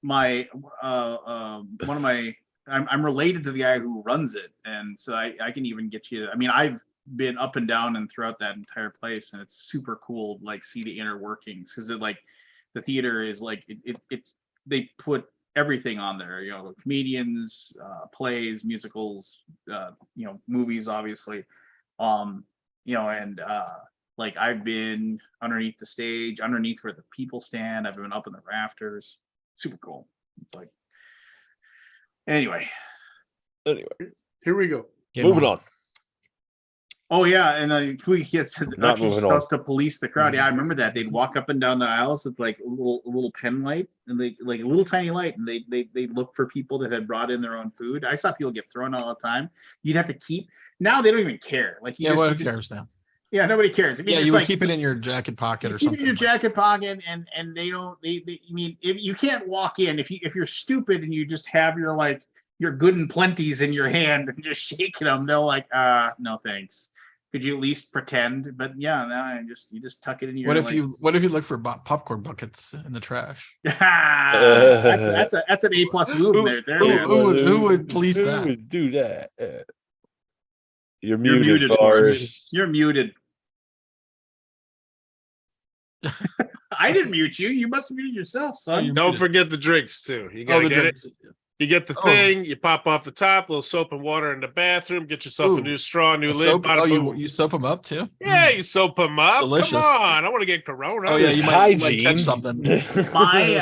my one of my I'm related to the guy who runs it, and so I can even get you. I mean, been up and down and throughout that entire place, and it's super cool to like see the inner workings, because it like the theater is like it's they put everything on there, you know, comedians, plays, musicals, you know, movies, obviously, you know, and like I've been underneath the stage, underneath where the people stand. I've been up in the rafters. Super cool. It's like, anyway. Anyway, Here we go. moving on. Oh yeah, and we get Not actually moving on. supposed to police the crowd. Yeah, I remember that. They'd walk up and down the aisles with like a little pen light, and they like a little tiny light, and they look for people that had brought in their own food. I saw people get thrown all the time. You'd have to keep. Now they don't even care. Like you Yeah, just, what you just- cares now? yeah, nobody cares. I mean, Yeah, it's you would like, keep it in your jacket pocket you or keep it something. in your like- jacket pocket, and they don't. They I mean, if you can't walk in if you're stupid and you just have your like your good and plenties in your hand and just shaking them, they'll like, no thanks. Could you at least pretend? But yeah, no, you just tuck it in your. What if like, you look for popcorn buckets in the trash? that's an A+ move there. Who would police Who that? would do that? You're You're muted, muted, Forrest. You're muted. I didn't mute you. You must have muted yourself, son. you- Don't forget the drinks too. You Oh, gotta the get drinks. it. You get the Oh. thing. You pop off the top. A little soap and water in the bathroom. Get yourself Ooh. a new straw, new lid. Soap, bada oh, boom. you soap them up too? Yeah, you soap them up. Delicious. Come on, I want to get Corona. Oh, yeah, There's you might hygiene. catch something.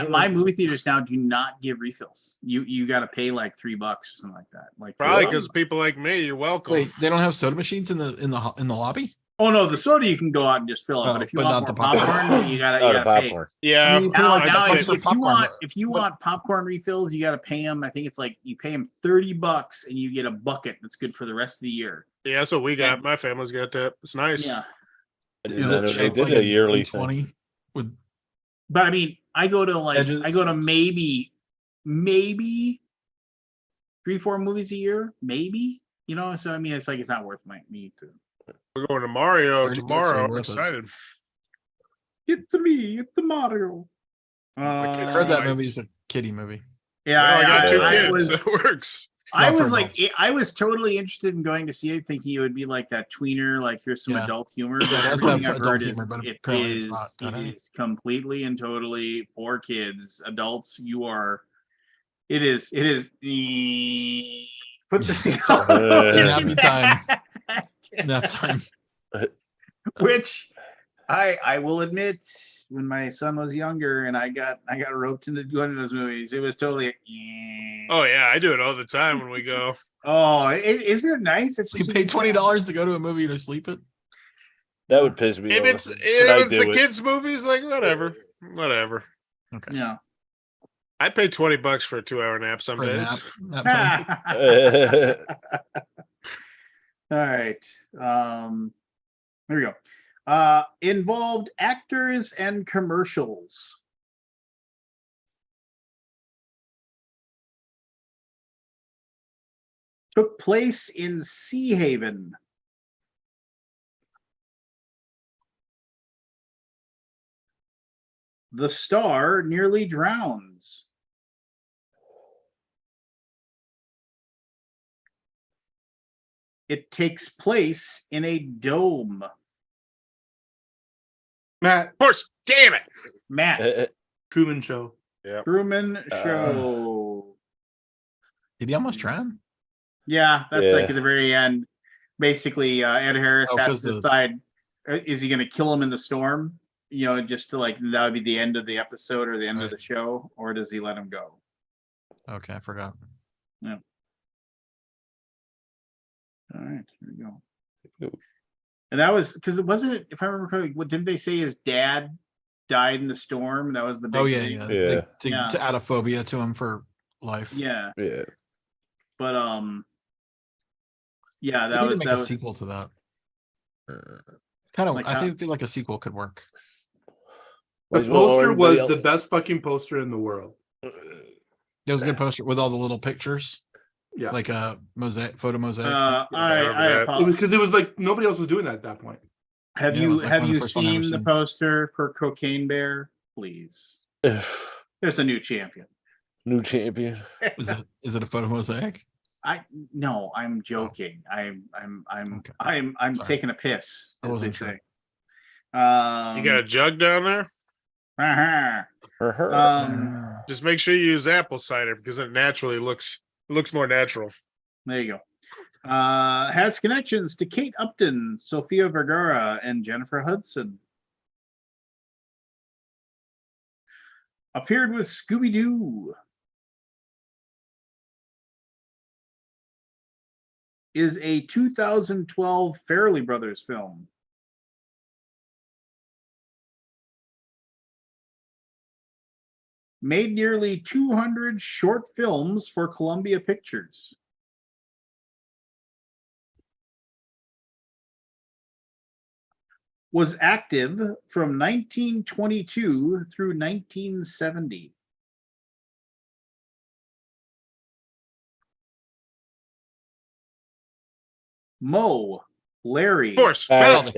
My movie theaters now do not give refills. You got to pay like $3 or something like that. Like Probably for- because people like me. You're welcome. Wait, they don't have soda machines in the lobby? Oh no, the soda you can go out and just fill it, Oh, but if you but want not more the popcorn. popcorn, you gotta Oh, the pay. popcorn. Yeah, I mean, you pay Now, like now $10 if for you popcorn, want popcorn refills, you got to pay them. I think it's like you pay them $30 and you get a bucket that's good for the rest of the year. yeah, that's what we got. My family's got that. It's nice. Yeah, I didn't Is know it they shaped did like a yearly thing. 20 with but I mean, I go to Edges. maybe 3-4 movies a year, maybe. You know, so I mean, it's like it's not worth me to. We're going to Mario 30 bucks tomorrow. are I'm worth it. excited. It's me. It's a Mario. kids I heard that Right. movie is a kiddie movie. Yeah, Well, I got two I kids. was. That works. I Not for was like, adults. I was totally interested in going to see it, thinking it would be like that tweener, like here's some Yeah. adult humor. Yeah, it But does have everything I've adult heard humor, is but it apparently it's is not got any. it is completely and totally for kids. Adults, you are. It is. Put the seat Nappy time. Nap time. Which I will admit, when my son was younger and I got roped into going to those movies, it was totally. Oh yeah, I do it all the time when we go. Oh, isn't it nice? It's You just pay $20 to go to a movie to sleep it? That would piss me If off. it's Should I the do it? kids' movies, like whatever. Okay. Yeah. I pay $20 for a 2-hour nap some For a days. nap time. All right. Here we go. Involved actors and commercials. Took place in Sea Haven. The star nearly drowns. It takes place in a dome. Matt, Of course, damn it. Matt, Truman Show. Truman Show. Did he almost drown? Yeah, that's like Yeah. at the very end. Basically, Ed Harris Oh, has 'cause to the- decide: is he going to kill him in the storm? You know, just to like that would be the end of the episode or the end of Right. the show, or does he let him go? Okay, I forgot. All right, here we go. Ooh. And that was because it wasn't. If I remember correctly, what didn't they say? His dad died in the storm. That was the big Oh yeah, thing. yeah. Yeah. Yeah. To add a phobia to him for life. Yeah, Yeah. but yeah, They that need to was make that a was. sequel to that. Kind of. Like I how- feel like a sequel could work. The Might as well poster everybody was the else. best fucking poster in the world. There was a good poster with all the little pictures, Yeah. like a photo mosaic. I remember that. It was apologize. because it was like nobody else was doing that at that point. Have Yeah, it you was like one of the have you first one I ever seen the seen. poster for Cocaine Bear? Please, there's a new champion. New champion. Is it a photo mosaic? No, I'm joking. I'm Okay. I'm Sorry. taking a piss. I As they wasn't sure. say. You got a jug down there? For her. Just make sure you use apple cider because it naturally looks more natural. There you go. Has connections to Kate Upton, Sofia Vergara, and Jennifer Hudson. Appeared with Scooby-Doo. Is a 2012 Farrelly Brothers film. Made nearly 200 short films for Columbia Pictures. Was active from 1922 through 1970. Mo, Larry, Of course. Melvin.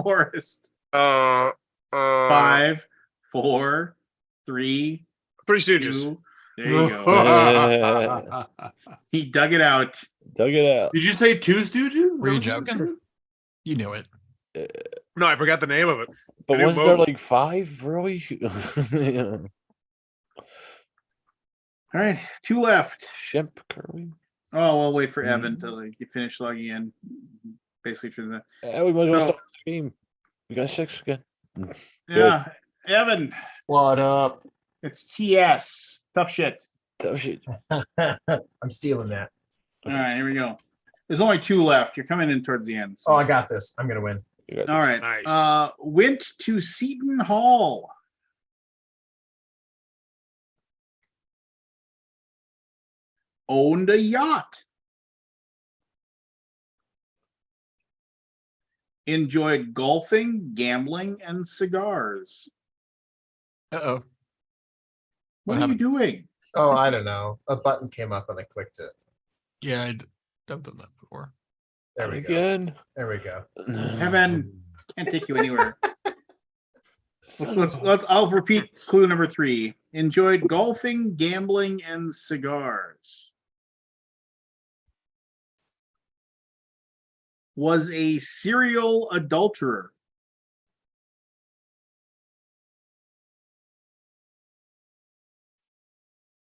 Forrest. 5, 4, 3, Three Stooges. 2. There you go. He dug it out. Dug it out. Did you say Two Stooges? Were you joking? You knew it. No, I forgot the name of it. But I knew wasn't there Mo. like 5, really? Yeah. All right, 2 left. Shemp Curry. Oh, we'll wait for Evan till you finish logging in. Basically, through the Yeah, we might as well So- start the game. We got 6 again. yeah, Evan. What up? It's TS. Tough shit. Tough shit. I'm stealing that. All right, here we go. There's only 2 left. You're coming in towards the end. So. Oh, I got this. I'm gonna win. You got All this. right. Nice. Went to Seton Hall. Owned a yacht. Enjoyed golfing, gambling, and cigars. Uh-oh. What What are happened? you doing? Oh, I don't know. A button came up and I clicked it. Yeah, I've done that before. There we go. Again. There we go. Evan, can't take you anywhere. Son Let's I'll repeat clue number 3. Enjoyed golfing, gambling, and cigars. Was a serial adulterer.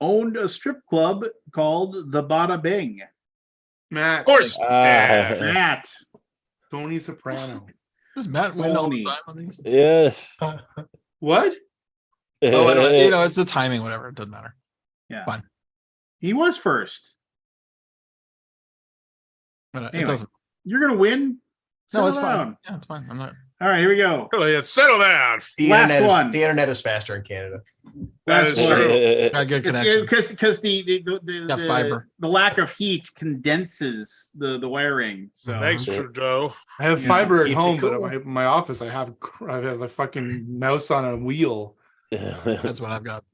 Owned a strip club called the Bada Bing. Matt. Of course. Ah. Matt. Tony Soprano. Does Matt win all the Tony. time on these? Yes. What? Oh, I don't, it's the timing, whatever. It doesn't matter. Yeah. Fine. He was first. But Anyway. it doesn't. You're gonna win. No, it's Settle fine. down. Yeah, it's fine. I'm not. All right, here we go. Really, settle down. The Last internet one. is the internet is faster in Canada. That Last is one. true. Got a good connection. Because Got fiber. the lack of heat condenses the wiring. So Thanks, Yeah. Trudeau. I have Yeah. fiber at Keeps it home, but cool. at my office I have a fucking mouse on a wheel. That's what I've got.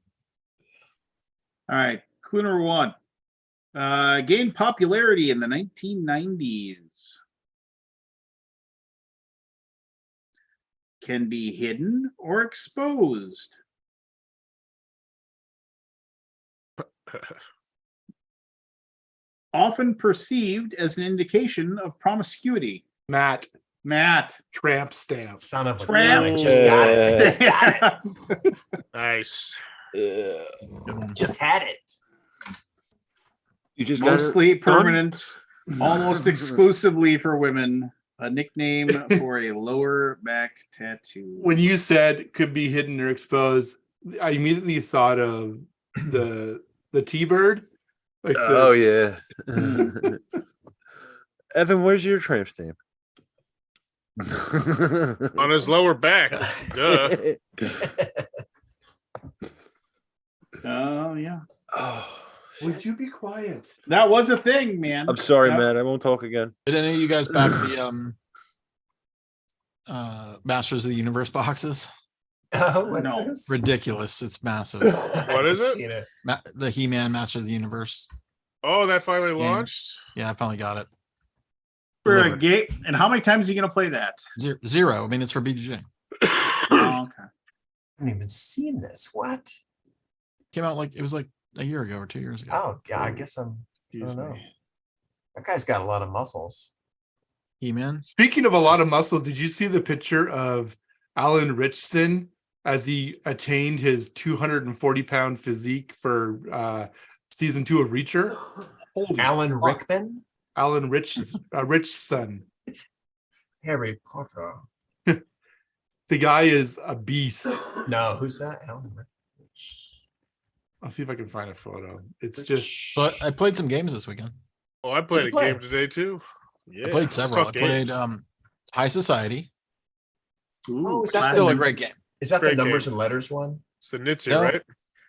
all right, clue number 1. Gained popularity in the 1990s. Can be hidden or exposed. Often perceived as an indication of promiscuity. Matt, Matt. tramp stamp. Son of a Tramp. gun, I just got it. I just got it. Nice. Just had it. You just got Mostly permanent, almost exclusively for women. A nickname for a lower back tattoo. When you said could be hidden or exposed, I immediately thought of the T-bird. Like Oh yeah. Hmm. Evan, where's your tramp stamp? On his lower back. Duh. Oh yeah, Oh, would you be quiet? that was a thing, man. I'm sorry, That- man. I won't talk again. Did any of you guys back the Masters of the Universe boxes? Oh, what's No. this? Ridiculous. It's massive. What is it? Seen it. The He-Man Master of the Universe. Oh, that finally Yeah. launched? Yeah, I finally got it. For a Delivered. game, and how many times are you gonna play that? Zero. I mean, it's for BGG. Oh, okay. I haven't even seen this. What? Came out like it was like a year ago or 2 years ago. Oh, yeah. I guess I'm Excuse know. me. That guy's got a lot of muscles. He-Man. Speaking of a lot of muscles, did you see the picture of Alan Richardson as he attained his 240-pound physique for season 2 of Reacher? Holy Alan fuck. Rickman? Alan Richardson. Harry Potter. The guy is a beast. No, who's that? Alan Rickman. I'll see if I can find a photo. It's just But I played some games this weekend. Oh, I played What'd a you play? game today too. Yeah, I played let's several. I talk played games. High Society. Ooh, is that classic. Still a great game. Is that Great the numbers game. and letters one? It's the Nitzy, No. right?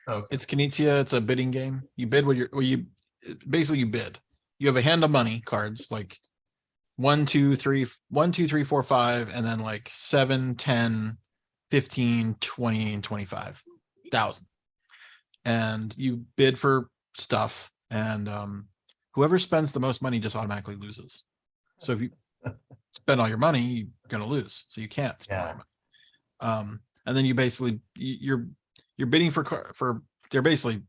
Okay. It's Kinesia. It's a bidding game. You bid what you basically you bid. You have a hand of money cards like 1, 2, 3, 1, 2, 3, 4, 5, and then like 7, 10, 15, 20, and 25,000. And you bid for stuff, and whoever spends the most money just automatically loses. So if you spend all your money, you're gonna lose. So you can't spend all your money. And then you basically you're bidding for they're basically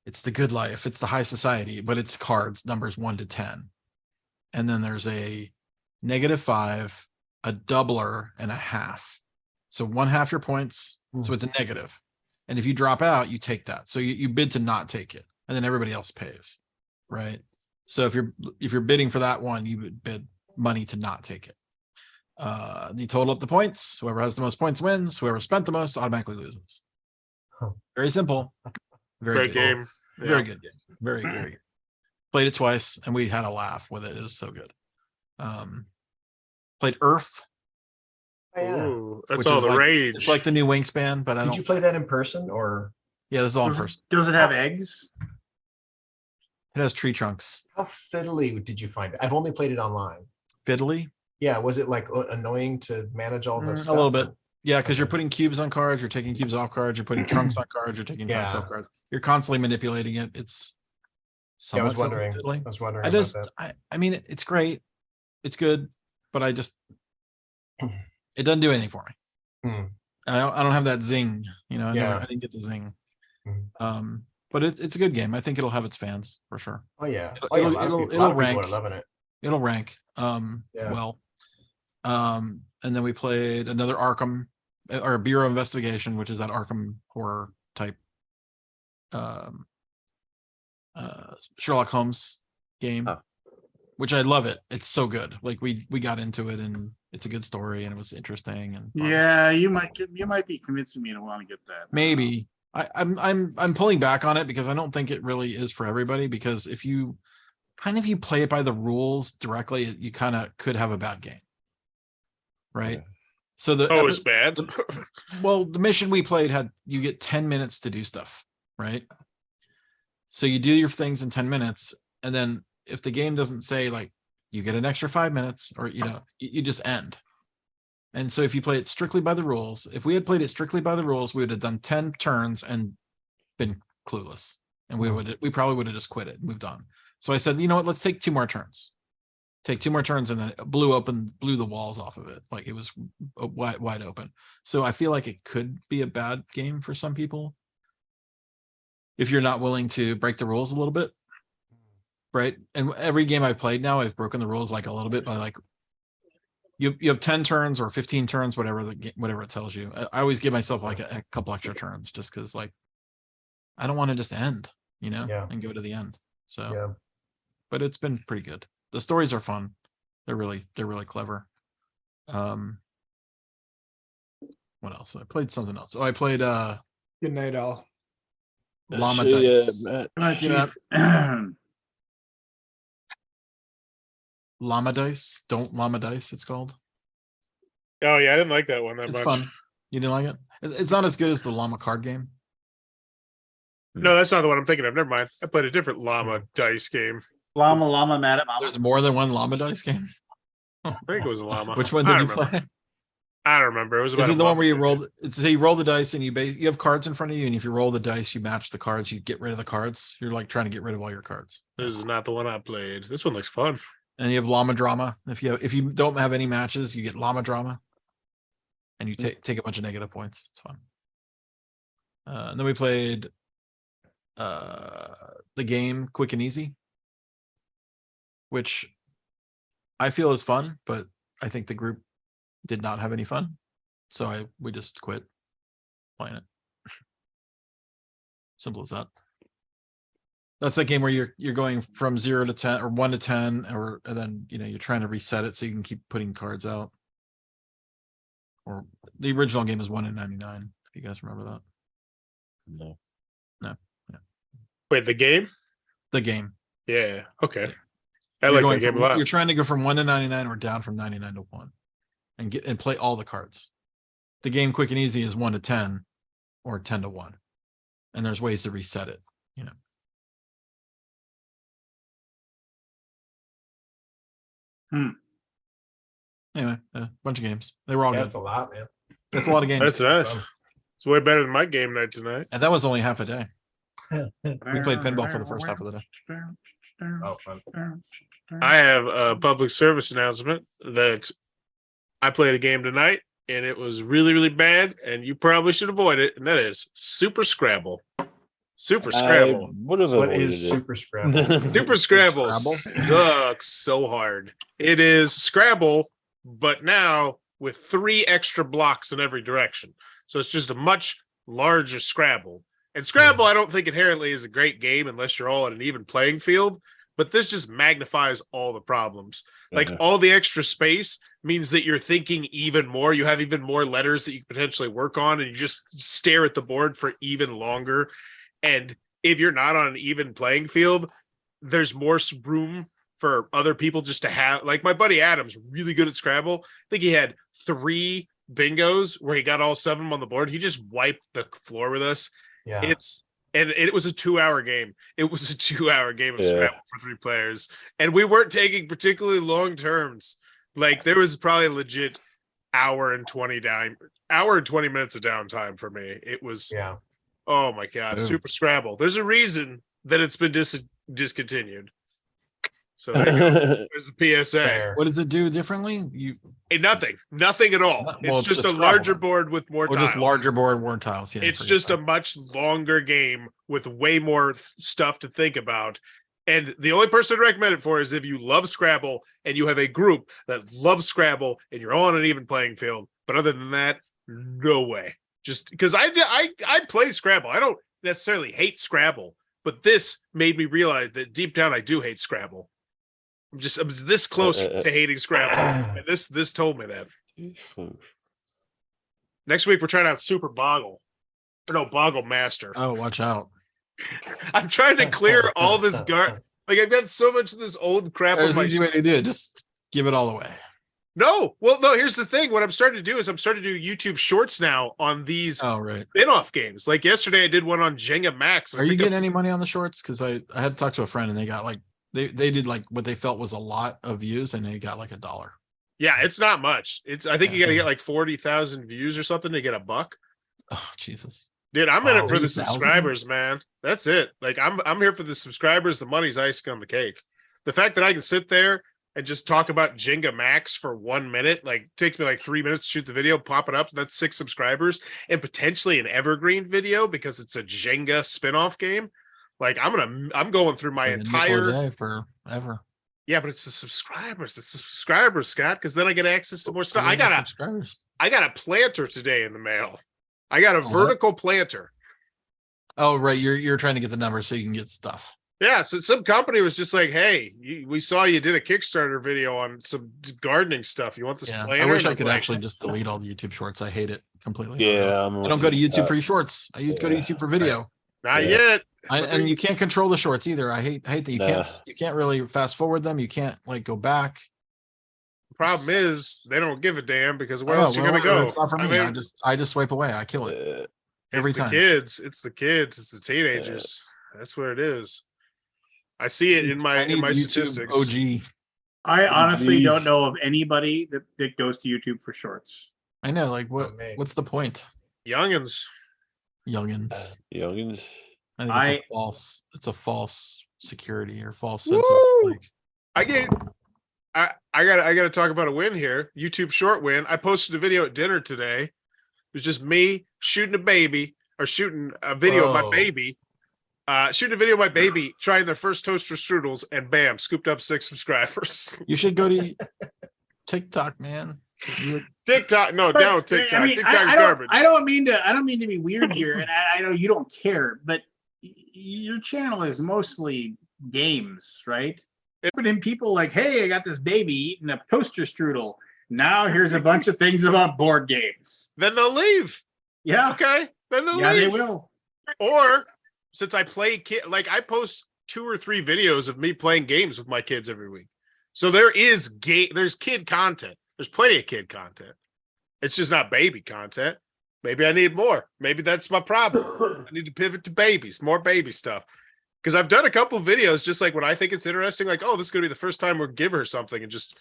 it's the good life, it's the high society, but it's cards numbers 1 to 10. And then there's a -5, a doubler, and a half. So 1/2 your points. So it's a negative. And if you drop out, you take that. So you bid to not take it, and then everybody else pays. Right. So if you're bidding for that one, you would bid money to not take it. You total up the points. Whoever has the most points wins. Whoever spent the most automatically loses. Very simple. Very Great good game. Very good game. Very good. Played it twice, and we had a laugh with it. It was so good. Played Earth, Oh, yeah. Ooh, that's which all is the like, rage. it's like the new Wingspan, but I Did don't. you play that in person or Yeah, this is all in Does, person. does it have eggs? It has tree trunks. how fiddly did you find it? I've only played it online. Fiddly, Yeah, was it like annoying to manage all the stuff? a little bit. or- Yeah, because you're Okay. putting cubes on cards, you're taking cubes off cards, you're putting trunks on cards, you're taking trunks Yeah. off cards. You're constantly manipulating it. It's Yeah, I was somewhat wondering. fiddly. I was wondering I about just, that. I mean, it's great. It's good, but it doesn't do anything for me. Hmm. I don't have that zing, Yeah. I didn't get the zing. Mhm. But it's a good game. I think it'll have its fans for sure. Oh yeah. It'll- Oh, yeah. A it'll- lot of it'll- people, it'll are rank. loving it. It'll rank. Yeah. Well. And then we played another Arkham or Bureau of Investigation, which is that Arkham horror type Sherlock Holmes game. Oh. Which I love it. It's so good. Like we got into it, and it's a good story, and it was interesting and fun. Yeah, you might be convincing me to want to get that. Maybe I'm pulling back on it because I don't think it really is for everybody, because if you play it by the rules directly, you kind of could have a bad game. Right. Yeah. So the Oh, it's bad. well, the mission we played you get 10 minutes to do stuff, right? So you do your things in 10 minutes, and then if the game doesn't say like you get an extra 5 minutes, or you just end. And so if you play it strictly by the rules, if we had played it strictly by the rules, we would have done 10 turns and been clueless, and we probably would have just quit it and moved on. So I said, you know what, let's take 2 more turns. Take 2 more turns, and then it blew the walls off of it. Like it was wide open. So I feel like it could be a bad game for some people if you're not willing to break the rules a little bit. Right. And every game I've played now, I've broken the rules like a little bit by like you have 10 turns or 15 turns, whatever it tells you. I always give myself like a couple extra turns, just because like I don't want to just end, Yeah. and go to the end. So Yeah. but it's been pretty good. The stories are fun. They're really clever. What else? I played something else. Oh, I played Good night, all. Llama So, Dice. Matt, Come on, Yeah. Chief. Llama Dice. Don't Llama Dice, it's called. Oh yeah, I didn't like that one that It's much. fun. You didn't like it? It's not as good as the Llama card game. No, that's not the one I'm thinking of. Never mind. I played a different llama dice game. Llama, mad at mama. There's more than one Llama Dice game. I think it was a llama. Which one I did you don't remember. play? I don't remember. It was about Is a it the one month where you ago. roll? So you roll the dice and you have cards in front of you, and if you roll the dice, you match the cards. You get rid of the cards. You're like trying to get rid of all your cards. This is not the one I played. This one looks fun. And you have Llama Drama. If you don't have any matches, you get Llama Drama, and you take a bunch of negative points. It's fun. And then we played the game Quick and Easy. which I feel is fun, but I think the group did not have any fun. So we just quit playing it. Simple as that. That's that game where you're going from 0 to 10 or 1 to 10, and then you're trying to reset it so you can keep putting cards out. Or the original game is 1 in 99. If you guys remember that. No. Yeah. Wait, the game? The game. Yeah. Okay. You're I like going that game from, a lot. you're trying to go from 1 to 99 or down from 99 to 1 and play all the cards. The game Quick and Easy is 1 to 10 or 10 to 1. And there's ways to reset it, Anyway, a bunch of games. They were all Yeah, good. that's a lot, man. That's a lot of games. That's nice. fun. It's way better than my game night tonight. And that was only half a day. We played pinball for the first half of the day. Oh, fun. I have a public service announcement that I played a game tonight and it was really, really bad, and you probably should avoid it. And that is Super Scrabble. Super Scrabble. What What is Super Scrabble? Super Scrabble Scrabble? sucks so hard. It is Scrabble, but now with 3 extra blocks in every direction. So it's just a much larger Scrabble. And Scrabble, I don't think inherently is a great game unless you're all at an even playing field. But this just magnifies all the problems. Like all the extra space means that you're thinking even more. You have even more letters that you can potentially work on, and you just stare at the board for even longer. And if you're not on an even playing field, there's more room for other people just to have. Like my buddy Adam's really good at Scrabble. I think he had 3 bingos where he got all 7 of them on the board. He just wiped the floor with us. Yeah. And it was a 2-hour game. It was a 2-hour game of Scrabble for 3 players. And we weren't taking particularly long turns. Like there was probably a legit hour and 20 minutes of downtime for me. It was, oh my God, Super Scrabble. There's a reason that it's been discontinued. So there's a PSA. Fair. What does it do differently? Nothing at all. Well, It's just a a larger board with more or tiles. just larger board, more tiles. Yeah, It's just a much longer game with way more stuff to think about. And the only person I'd recommend it for is if you love Scrabble and you have a group that loves Scrabble and you're all on an even playing field. But other than that, no way. Just because I play Scrabble. I don't necessarily hate Scrabble, but this made me realize that deep down I do hate Scrabble. I'm this close to hating Scrabble. And this told me that. Next week we're trying out Super Boggle. Or no, Boggle Master. Oh, watch out. I'm trying to clear all this Like I've got so much of this old crap. There's an easy way to do it. Just give it all away. No, here's the thing. What I'm starting to do is I'm starting to do YouTube shorts now on these spin-off games. Like yesterday I did one on Jenga Max. Are you getting any money on the shorts? Because I had talked to a friend and they got like they did like what they felt was a lot of views and they got like $1. Yeah, it's not much. I think you gotta get like 40,000 views or something to get $1. Oh Jesus. Dude, I'm in it for the 40,000? subscribers, man. That's it. Like I'm here for the subscribers. The money's icing on the cake. The fact that I can sit there and just talk about Jenga Max for 1 minute, like takes me like 3 minutes to shoot the video, pop it up. That's 6 subscribers and potentially an evergreen video because it's a Jenga spin-off game. Like I'm going through my entire day forever. Yeah, but it's the subscribers. It's the subscribers, Scott, because then I get access to more stuff. I got a planter today in the mail. I got a vertical planter. Oh, right. You're trying to get the number so you can get stuff. Yeah, so some company was just like, "Hey, we saw you did a Kickstarter video on some gardening stuff. You want this planter?" I wish I could actually just delete all the YouTube shorts. I hate it completely. Yeah, I don't go to YouTube for shorts. I go to YouTube for video. Not yet. And you can't control the shorts either. I hate that you can't really fast forward them. You can't like go back. Problem is they don't give a damn because where else are you gonna go? It's not for me. I just swipe away. I kill it every time. It's the kids. It's the teenagers. That's where it is. I see it in my statistics. OG. I honestly don't know of anybody that goes to YouTube for shorts. I know, like what's the point? Youngins. I think it's a false security or false sense of like. I gotta talk about a win here. YouTube short win. I posted a video at dinner today. It was just me shooting a video of my baby. Shooting a video of my baby trying their first toaster strudels, and bam, scooped up 6 subscribers. You should go to TikTok, man. TikTok, no, But, down TikTok. I mean, TikTok's I garbage. don't mean to be weird here, and I know you don't care, but your channel is mostly games, right? But in people like, hey, I got this baby eating a toaster strudel. Now here's a bunch of things about board games. Then they'll leave. Yeah. Okay. Then they'll Yeah, leave. they will. Or since I play like I post 2 or 3 videos of me playing games with my kids every week. So there's kid content. There's plenty of kid content. It's just not baby content. Maybe I need more. Maybe that's my problem. I need to pivot to babies, more baby stuff. Because I've done a couple of videos just like when I think it's interesting, like, oh, this is gonna be the first time we'll give her something, and just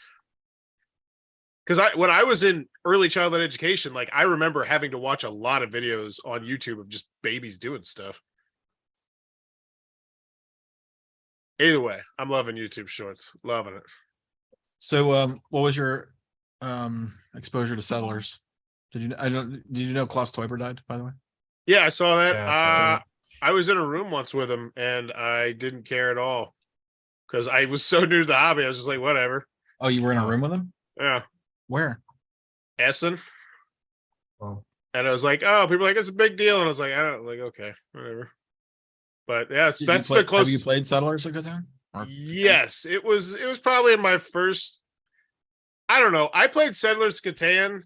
because when I was in early childhood education, like I remember having to watch a lot of videos on YouTube of just babies doing stuff. Either way, I'm loving YouTube Shorts. Loving it. So, what was your exposure to Settlers? Did you know Klaus Teuber died, by the way? Yeah, I saw that. Yeah, I saw that. I was in a room once with him, and I didn't care at all because I was so new to the hobby. I was just like, whatever. Oh, you were in a room with him? Yeah, Where? Essen. Oh. And I was like, oh, people are like, it's a big deal, and I was like, I don't like, okay, whatever. But yeah, Did that's you play, the closest. Have you played Settlers of Catan? Yes, it was probably in my first. I don't know. I played Settlers Catan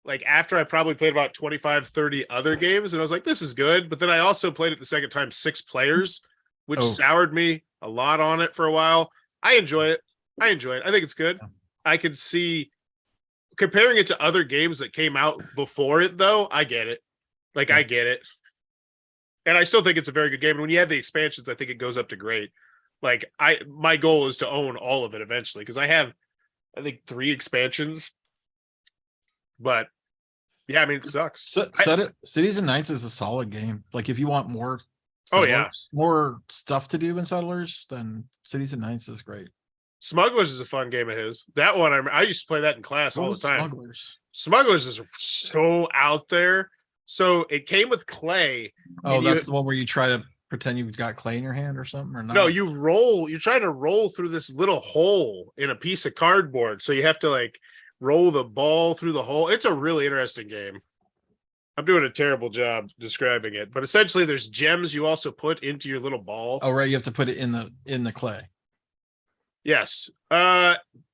like after I probably played about 25, 30 other games, and I was like, this is good. But then I also played it the second time 6 players, which soured me a lot on it for a while. I enjoy it. I think it's good. I could see comparing it to other games that came out before it, though. I get it. Like, I get it. And I still think it's a very good game. And when you have the expansions, I think it goes up to great. Like, my goal is to own all of it eventually, because I have, I think, 3 expansions. But yeah, I mean, it sucks. Cities and Knights is a solid game. Like if you want more, more stuff to do in Settlers, then Cities and Knights is great. Smugglers is a fun game of his. That one, I used to play that in class all the time. Smugglers is so out there. So it came with clay. Oh, that's the one where you try to pretend you've got clay in your hand or something, or not? No, you're trying to roll through this little hole in a piece of cardboard. So you have to like roll the ball through the hole. It's a really interesting game. I'm doing a terrible job describing it, but essentially there's gems you also put into your little ball. Oh, right. You have to put it in the clay. Yes.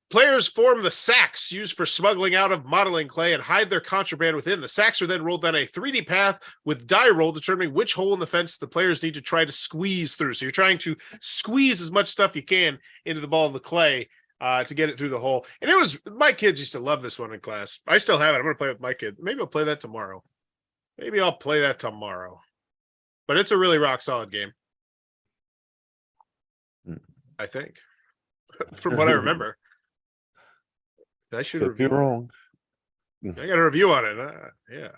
Players form the sacks used for smuggling out of modeling clay and hide their contraband within. The sacks are then rolled down a 3D path with die roll determining which hole in the fence the players need to try to squeeze through. So you're trying to squeeze as much stuff you can into the ball of the clay to get it through the hole. And my kids used to love this one in class. I still have it. I'm going to play with my kid. Maybe I'll play that tomorrow. But it's a really rock solid game. I think. From what I remember. I should Could be wrong. I got a review on it. Yeah.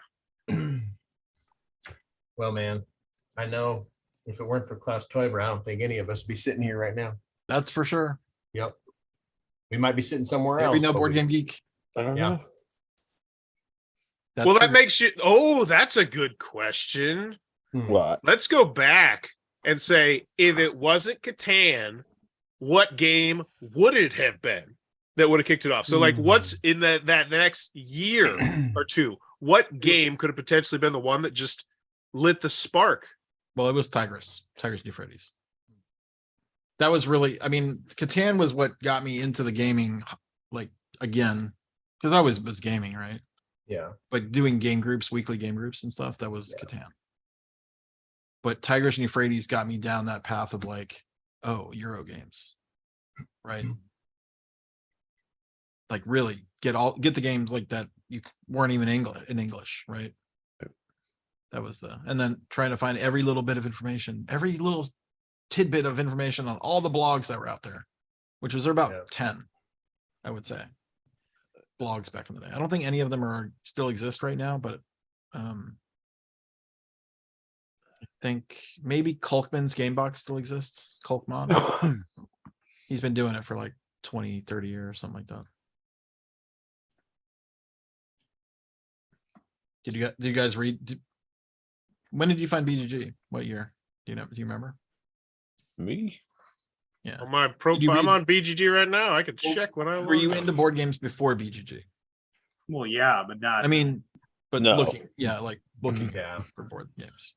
Well, man, I know if it weren't for Klaus Teuber, I don't think any of us would be sitting here right now. That's for sure. Yep. We might be sitting somewhere else. We know Board Game Geek. I don't know. That's well, that true. makes you. Oh, that's a good question. What? Let's go back and say, if it wasn't Catan, what game would it have been that would have kicked it off? So, like, what's in that next year or two? What game could have potentially been the one that just lit the spark? Well, it was Tigris Euphrates. That was really, I mean, Catan was what got me into the gaming, like, again, because I was gaming, right? Yeah. But doing game groups, weekly game groups and stuff, that was Catan. But Tigris and Euphrates got me down that path of like, oh, Euro games, right? Like really get the games like that you weren't even in English, right? That was and then trying to find every little bit of information, every little tidbit of information on all the blogs that were out there, which was about 10, I would say, blogs back in the day. I don't think any of them still exist right now, but I think maybe Kulkman's Gamebox still exists. Kulkman. He's been doing it for like 20, 30 years, something like that. Did you guys read? When did you find BGG? What year? Do you remember? Me? Yeah. On my Did you profile, I'm read- on BGG right now. I could Well, check when I Were you want. into board games before BGG? Well, yeah, but not. I mean, but No. looking Yeah. for board games.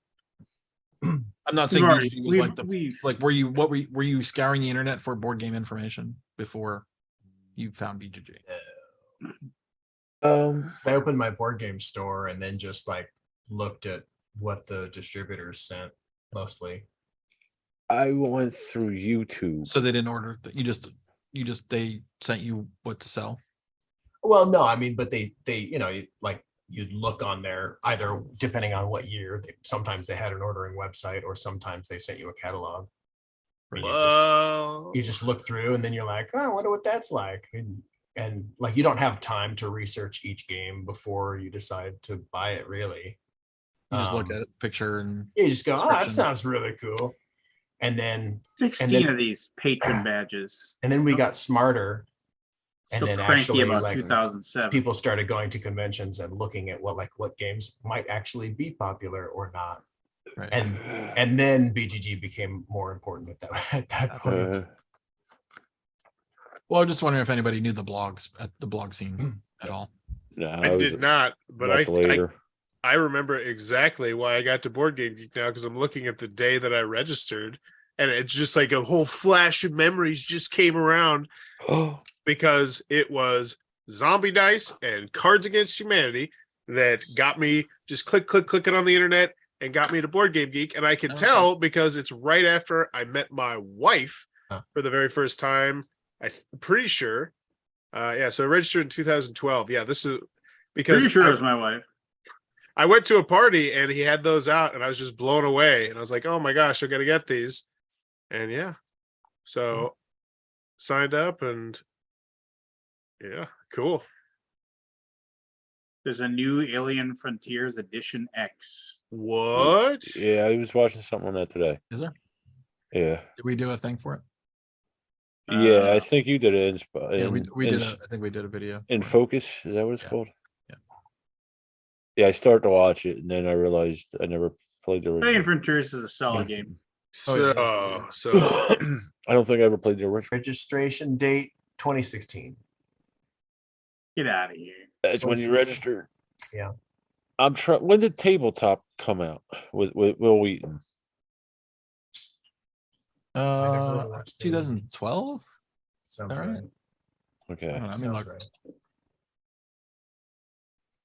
I'm not saying we've already, BGG was like the we've were you scouring the internet for board game information before you found BGG? I opened my board game store and then just like looked at what the distributors sent mostly. I went through YouTube. So they didn't order that. They sent you what to sell. Well, no, I mean, but they like you'd look on there either depending on what year. Sometimes they had an ordering website, or sometimes they sent you a catalog. And you just look through, and then you're like, oh, I wonder what that's like. And like you don't have time to research each game before you decide to buy it. Really, You just look at it, picture, and you just go, oh, that description. sounds really cool. And then 16 of these patron badges. we got smarter. Still And then cranky actually, about like 2007. people started going to conventions and looking at what games might actually be popular or not. right. And then BGG became more important at that point. Well, I'm just wondering if anybody knew the blogs at the blog scene at all. No, I did not, but much later. I remember exactly why I got to Board Game Geek now, because I'm looking at the day that I registered, and it's just like a whole flash of memories just came around because it was Zombie Dice and Cards Against Humanity that got me just clicking on the internet and got me to Board Game Geek. And I can tell because it's right after I met my wife for the very first time. I'm pretty sure. So I registered in 2012. Yeah, this is because Pretty sure it was my wife. I went to a party and he had those out and I was just blown away. And I was like, oh my gosh, I got to get these. And yeah, so signed up and yeah, cool. There's a new Alien Frontiers Edition X. What? Yeah, I was watching something on that today. Is there? Yeah. Did we do a thing for it? Yeah, I think you did it. Yeah, we did. I think we did a video. In for it. Focus, is that what it's Yeah. called? Yeah. Yeah, I started to watch it and then I realized I never played the Alien original. Frontiers is a solid game. So, I don't think I ever played the original. Registration date 2016. Get out of here. That's when you registered. Yeah. I'm trying. When did Tabletop come out with Will Wheaton? I never really watched it. 2012. Sounds All right. right. Okay. I don't know, I mean, Sounds like right.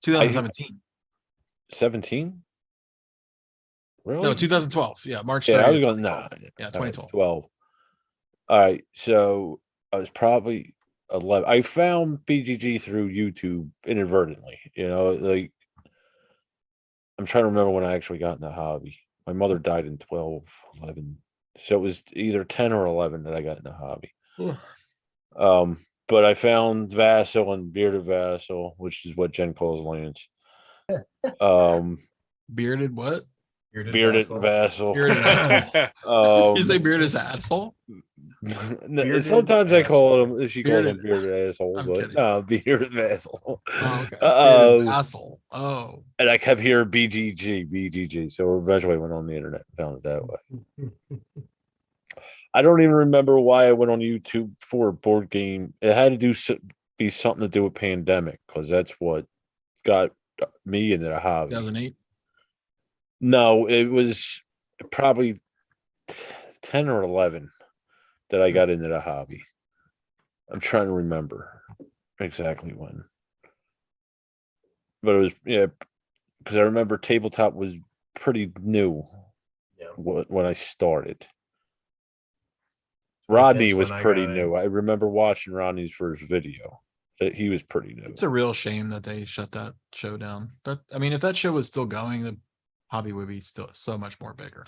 2017. 17? Really? No, 2012. Yeah, March 30th. Yeah, I was going, nah. Yeah, All right, 2012. 12. All right. So I was probably 11. I found BGG through YouTube inadvertently. Like I'm trying to remember when I actually got in the hobby. My mother died in 12, 11. So it was either 10 or 11 that I got in the hobby. But I found Vassal and Bearded Vassal, which is what Jen calls Lance. Bearded what? Bearded Vassal. Bearded asshole. You say bearded asshole? No, sometimes I call him. She calls him Bearded- bearded asshole, I'm but kidding. no, bearded asshole. Oh, okay. Bearded asshole. Oh, And I kept hearing BGG. So eventually I went on the internet and found it that way. I don't even remember why I went on YouTube for a board game. It had to be something to do with pandemic because that's what got me into the hobby. 2008. No, it was probably 10 or 11 that I got into the hobby. I'm trying to remember exactly when. But it was, because I remember Tabletop was pretty new when I started. Rodney was pretty new. I remember watching Rodney's first video. He was pretty new. It's a real shame that they shut that show down. I mean, if that show was still going, the hobby would be still so much more bigger.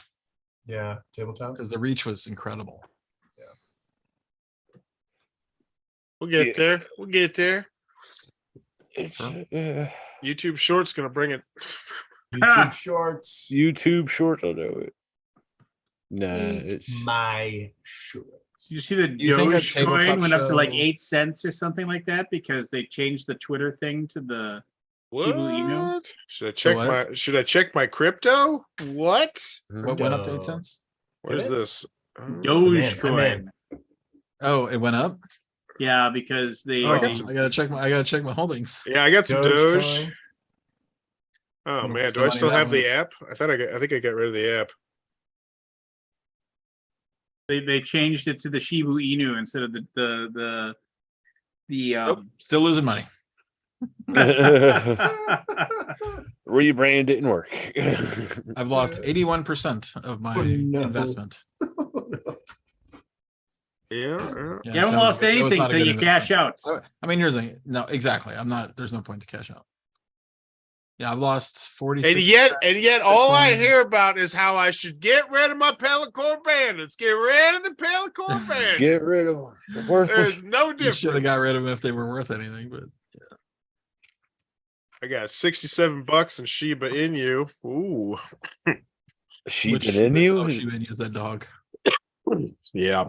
Yeah, Tabletop. Because the reach was incredible. We'll get there. We'll get there. It's YouTube Shorts gonna bring it. YouTube Shorts. YouTube Shorts will do it. Nah, it's my Shorts. Did you see the You think a Dogecoin tabletop went up to like show- 8 cents or something like that because they changed the Twitter thing to the Inu? What? Should I check my crypto? What? What went up to 8 cents? Where's Did it? this? Dogecoin. Oh, it went up. Yeah, because they. Oh, I got gotta check my holdings. Yeah, I got some Doge. Dogecoin. Oh Wonder man, what's do the I money still that have the was. app? I think I got rid of the app. They changed it to the Shibu Inu instead of the Nope, still losing money. Rebrand didn't work. I've lost 81% of my no. investment. Yeah. You haven't lost anything till you cash out. I mean, here's the thing. No, exactly. There's no point to cash out. Yeah, I've lost 40. And yet all I hear about is how I should get rid of my Pelicorn Bandits. Get rid of the Pelicorn Bandits. Get rid of them. They're worthless. There's no You difference. should have got rid of them if they were worth anything, but I got $67 in Shiba Inu. Ooh. Shiba Inu? Shiba Inu is that dog. Yeah.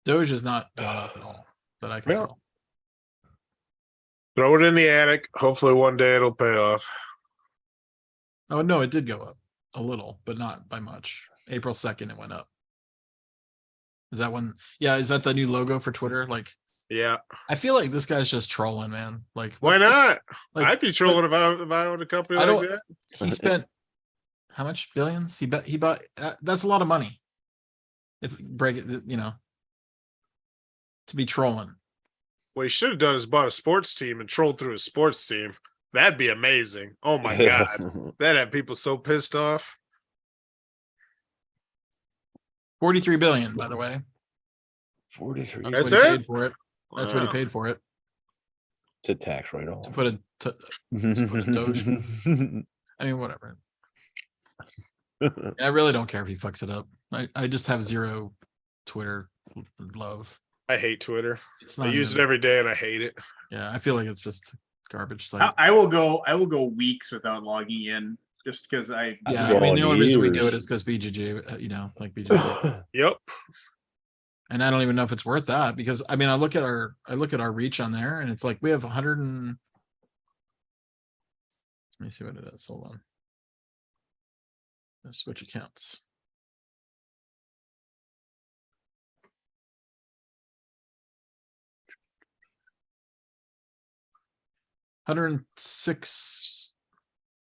Doge is not gone up at all that I can Yeah. tell. Throw it in the attic. Hopefully one day it'll pay off. Oh no, it did go up a little, but not by much. April 2nd, it went up. Is that one? Yeah, is that the new logo for Twitter? Like, Yeah. I feel like this guy's just trolling, man. Like, Why what's the- not? like, I'd be trolling if I owned a company I like don't- that. he spent how much billions? He bought that's a lot of money. If break it, to be trolling. What he should have done is bought a sports team and trolled through his sports team. That'd be amazing. Oh my god. That'd have people so pissed off. 43 billion, by the way. 43. That's what he it? paid for it. That's what he paid for it. It's a tax write-off. To put a Doge. I mean, whatever. I really don't care if he fucks it up. I just have zero Twitter love. I hate Twitter. It's I not use it even- every day and I hate it. Yeah, I feel like it's just garbage site. I will go weeks without logging in just because I. Yeah, go I mean the on only reason we do it years. is because BGG, like BGG, Yep. and I don't even know if it's worth that because I mean I look at our reach on there and it's like we have 100 and let me see what it is. Hold on. Let's switch accounts.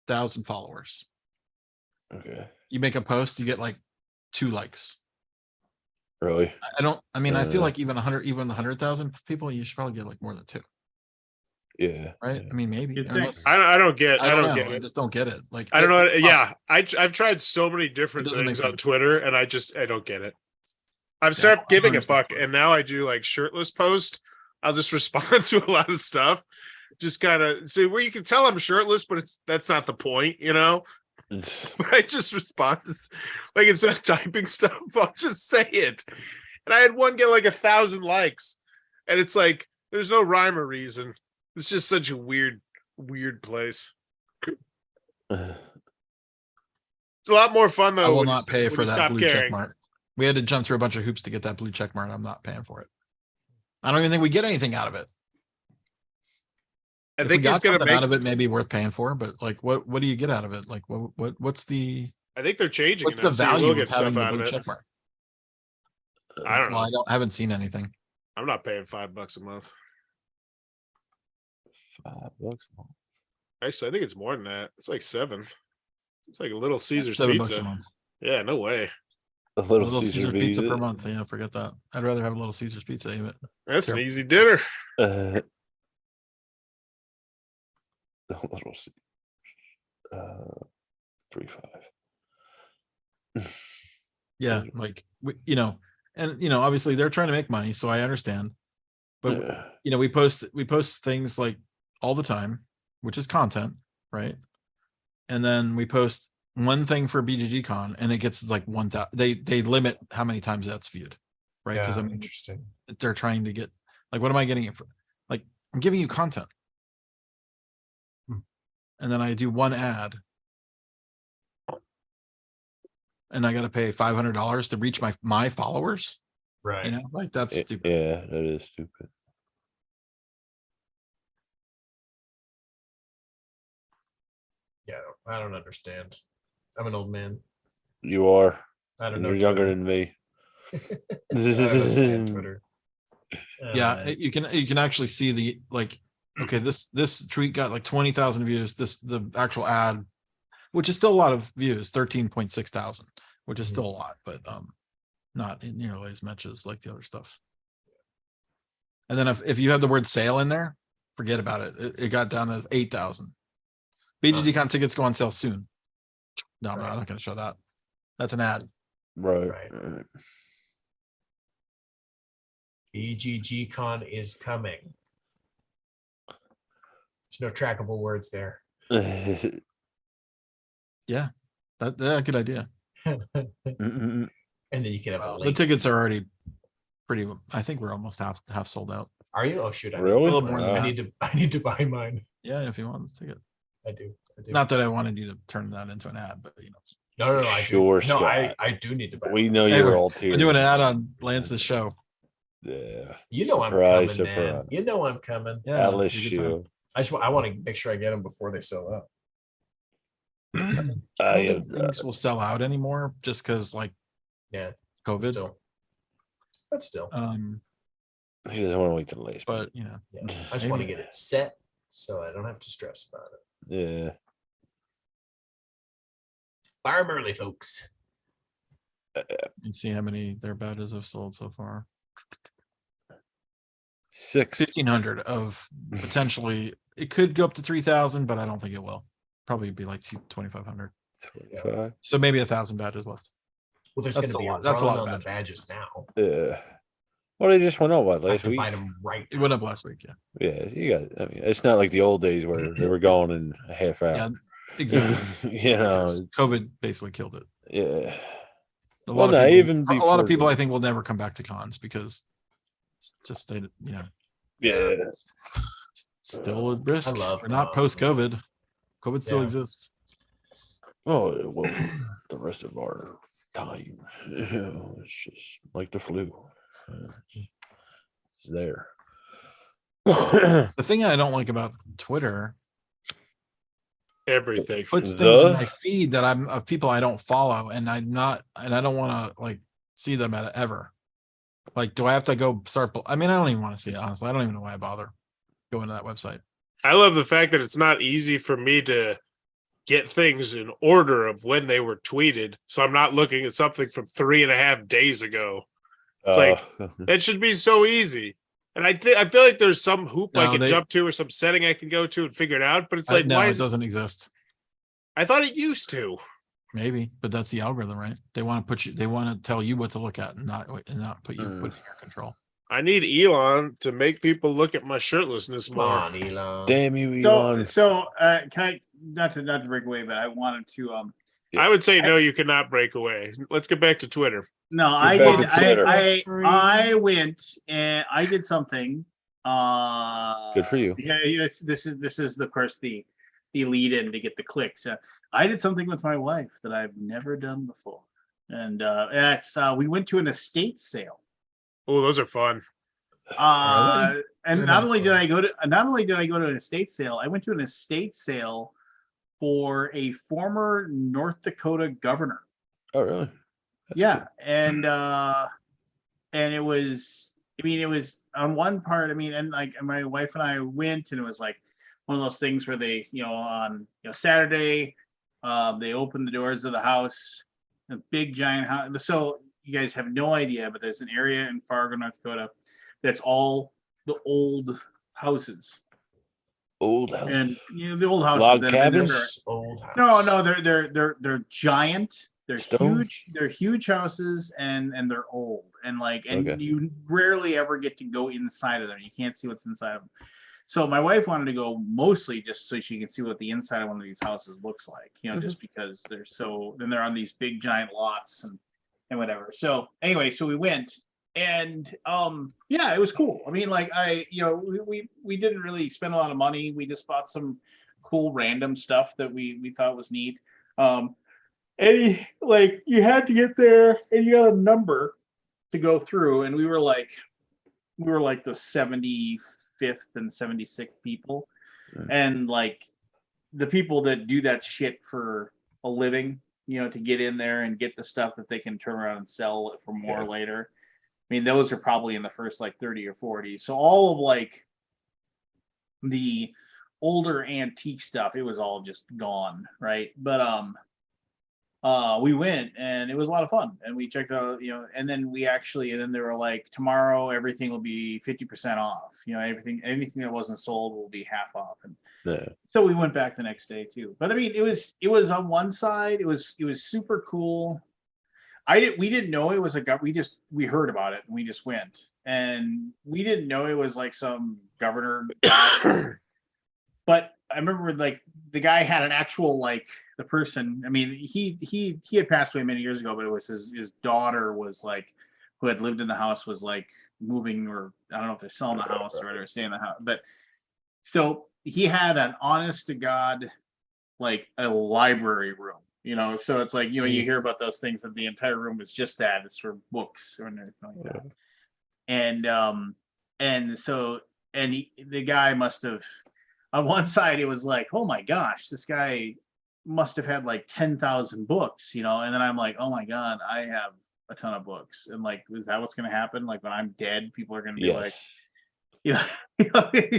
$106,000 followers. Okay. You make a post, you get like 2 likes. Really? I mean, I feel like even 100,000 people, you should probably get like more than 2, Yeah. right? yeah. I mean, maybe. You'd think. Unless, I don't get I don't know. get I it. just don't get it. Like I don't know. it- Yeah. I've tried so many different It doesn't things make on sense. Twitter and I don't get it. I've stopped giving a 100% fuck Twitter. and now I do like shirtless post. I'll just respond to a lot of stuff. Just kind of see where you can tell I'm shirtless, but that's not the point, But I just respond like instead of typing stuff, I'll just say it. And I had one get like 1,000 likes. And it's like there's no rhyme or reason. It's just such a weird place. It's a lot more fun though. I will when you not st- pay when for you that stop blue check caring. mark. We had to jump through a bunch of hoops to get that blue check mark. I'm not paying for it. I don't even think we get anything out of it. I If think we got he's gonna something make. out of it, maybe worth paying for. But like, what do you get out of it? Like, what's the I think they're changing. what's it the now, so you value will of get having stuff the out of blue it. check mark? I don't know. Well, I haven't seen anything. I'm not paying $5 a month. $5 a month. Actually, I think it's more than that. It's like 7. It's like a Little Caesar's $7 pizza. a month. Yeah, no way. A A little, little Caesar, pizza per pizza. month. Yeah, forget that. I'd rather have a Little Caesar's pizza. Even. That's an Terrible. easy dinner. A little. 3.5. Yeah, like obviously they're trying to make money, so I understand. But Yeah. we post things like all the time, which is content, right? And then we post one thing for BGG Con, and it gets like 1,000. They limit how many times that's viewed, right? Because Yeah, I mean, interesting. they're trying to get like, what am I getting it for? Like, I'm giving you content, and then I do one ad, and I got to pay $500 to reach my followers. Right. Like that's stupid. Yeah, that is stupid. Yeah, I don't understand. I'm an old man. You are. I don't And know. you're younger Twitter. than me. I don't understand Twitter. Yeah, you can actually see the like. Okay, this tweet got like 20,000 views. The actual ad, which is still a lot of views, 13.6 thousand, which is still a lot, but not nearly as much as like the other stuff. And then if you had the word sale in there, forget about it. It got down to 8,000. BGDCon tickets go on sale soon. No, I'm not going to show that. That's an ad. Right. Right. BGGCon is coming. There's no trackable words there. Yeah, good idea. Mm-mm. And then you can have a Well, the link. tickets are already pretty. I think we're almost half sold out. Are you? Oh shoot! Really? A little more than I that. need to buy mine. Yeah, if you want the ticket. I do. Not that I wanted you to turn that into an ad, but you know. No. I Sure, do. No, Scott. I do need to buy. We mine. know Hey, you're we're- all We're tears. doing an ad on Lance's show. Yeah. You know Surprise, I'm coming, man. surprise. You know I'm coming. Yeah, Alice it's a good time. shoe. I want to make sure I get them before they sell out. I don't think things will sell out anymore just because like Yeah, COVID. still, but still, He doesn't want to wait till the last. But you know, yeah. I just want to maybe. get it set so I don't have to stress about it. Yeah. Buy 'em early, folks. and see how many their badges have sold so far. 6. 1,500 of potentially. It could go up to 3,000, but I don't think it will. Probably be like 2,500. 25. So maybe 1,000 badges left. Well, there's That's going to a be a lot- that's a run lot of on the badges. badges now. Yeah. Well, they just went out what I have last to week. buy them right. It went up last week. Yeah. Yeah, you got. I mean, it's not like the old days where they were going in a half hour. Yeah. Exactly. You know, Because COVID basically killed it. yeah. A Well, lot no, of people, even a lot before of people, the- I think, will never come back to cons because it's just they, you know, Yeah. still a risk. love We're not cons, man. post-COVID. COVID still Yeah. exists. Oh well, the rest of our time, it's just like the flu. It's there. The thing I don't like about Twitter, Everything. it puts things in The- my feed that I'm of people I don't follow, and I don't want to like see them at ever. Like, do I have to go start? I mean, I don't even want to see it, honestly. I don't even know why I bother going to that website. I love the fact that it's not easy for me to get things in order of when they were tweeted. So I'm not looking at something from 3.5 days ago. It's like, it should be so easy. And I feel like there's some hoop I No, can they- jump to or some setting I can go to and figure it out. But it's like, No, why it is doesn't exist. I thought it used to. Maybe, but that's the algorithm, right? They want to put you. They want to tell you what to look at, and not put you put it in your control. I need Elon to make people look at my shirtlessness Come more. on, Elon. Damn you, So, Elon. can I not to break away, but I wanted to I would say no, you cannot break away. Let's get back to Twitter. no, I back did to Twitter. I went and I did something. Good for you. Yeah, this is of course the lead in to get the clicks. I did something with my wife that I've never done before, and it's we went to an estate sale. Oh, those are fun. And They're not not only did fun. I go to an estate sale, I went to an estate sale for a former North Dakota governor. Oh, really? That's Yeah, and it was, I mean, it was on one part, I mean, and like my wife and I went, and it was like one of those things where they, on Saturday, they opened the doors of the house, a big giant house. So you guys have no idea, but there's an area in Fargo, North Dakota, that's all the old houses, old house. and the old houses. Log that have been there cabins? for- Old house. No, they're giant. They're Stone? huge. They're huge houses, and they're old, and Okay. you rarely ever get to go inside of them. You can't see what's inside of them. So my wife wanted to go mostly just so she can see what the inside of one of these houses looks like, just because they're on these big giant lots and whatever. So anyway, so we went, and yeah, it was cool. I mean, we didn't really spend a lot of money. We just bought some cool random stuff that we thought was neat. And you had to get there, and you got a number to go through, and we were like the 75th and 76th people, Mm. and the people that do that shit for a living, to get in there and get the stuff that they can turn around and sell it for more later. I mean, those are probably in the first like 30 or 40. So all of like the older antique stuff, it was all just gone, right? But we went and it was a lot of fun, and we checked out, and then they were like, tomorrow everything will be 50% off, anything that wasn't sold will be half off. And so we went back the next day too. But I mean, it was on one side, it was super cool. We didn't know it was we heard about it and we just went, and we didn't know it was like some governor guy. But I remember like the guy had an actual, like, the person, I mean, he had passed away many years ago, but it was his daughter was like, who had lived in the house, was like moving, or I don't know if they're selling the house or they're staying in the house. But so he had an honest to God, like a library room, so it's like, you hear about those things that the entire room is just that, it's for books or anything like that. And the guy must have, on one side, it was like, oh my gosh, this guy must have had like 10,000 books, and then I'm like, oh my God, I have a ton of books. And like, is that what's going to happen? Like when I'm dead, people are going to be like,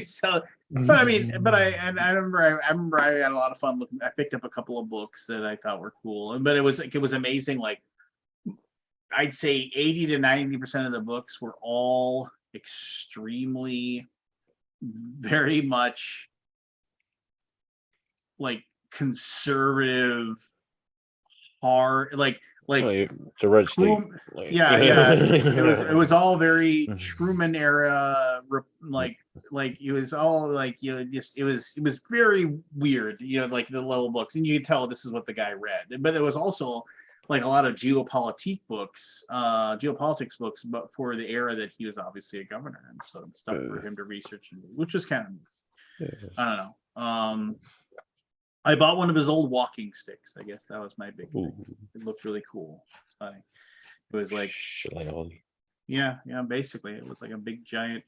so, but I mean, I remember I had a lot of fun looking. I picked up a couple of books that I thought were cool, but it was amazing. Like I'd say 80 to 90% of the books were all extremely, very much like conservative, hard, like it's a red state. It was all very Truman era, like it was all like, just it was very weird, like the level books, and you could tell this is what the guy read. But there was also like a lot of geopolitics books, but for the era that he was obviously a governor, and so stuff for him to research, which was kind of, I don't know. I bought one of his old walking sticks. I guess that was my big thing. It looked really cool. It was like, basically it was like a big giant.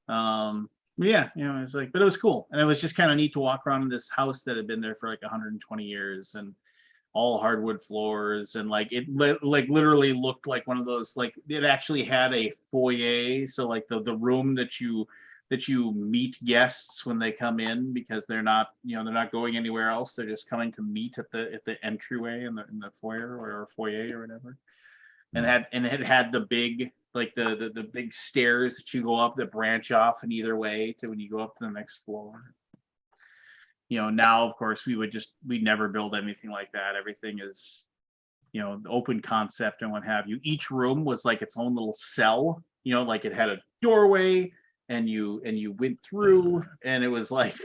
It was like, but it was cool, and it was just kind of neat to walk around in this house that had been there for like 120 years, and all hardwood floors, and like it literally looked like one of those, like it actually had a foyer, so like the room that you meet guests when they come in, because they're not going anywhere else, they're just coming to meet at the entryway in the foyer or whatever. And it had the big, like the big stairs that you go up that branch off in either way to when you go up to the next floor. Now of course we'd never build anything like that. Everything is, the open concept and what have you. Each room was like its own little cell, like it had a doorway, and you went through, and it was like,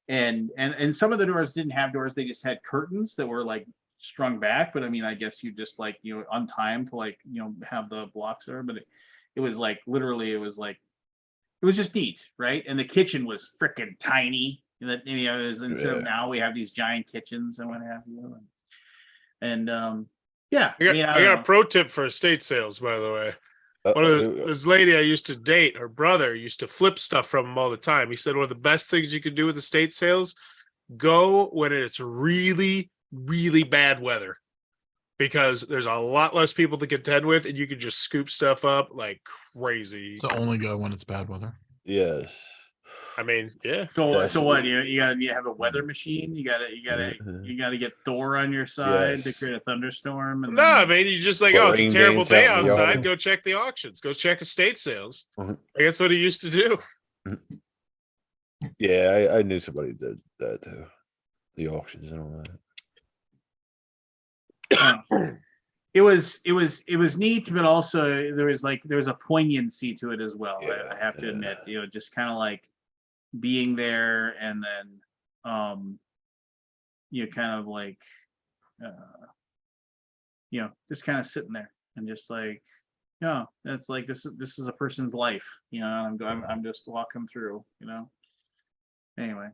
and some of the doors didn't have doors, they just had curtains that were like strung back. But I mean, I guess you just like, untime to like, have the blocks there. But it was like, literally, it was just neat, right? And the kitchen was freaking tiny. That, instead of now we have these giant kitchens and what have you. And I got a pro tip for estate sales, by the way. This lady I used to date, her brother used to flip stuff from him all the time. He said one of the best things you could do with estate sales, go when it's really, really bad weather, because there's a lot less people to contend with, and you can just scoop stuff up like crazy. So only go when it's bad weather. Yes. I mean, yeah. So what? You have a weather machine. You gotta get Thor on your side to create a thunderstorm. And I mean, you just like, it's a terrible day outside. Go check the auctions. Go check estate sales. Like, that's what he used to do. Yeah, I knew somebody did that too. The auctions and all that. It was neat, but also there was a poignancy to it as well. Yeah, I have to admit, just kind of like being there, and then kind of like just kind of sitting there and just like, that's like, this is a person's life, I'm just walking through, anyway.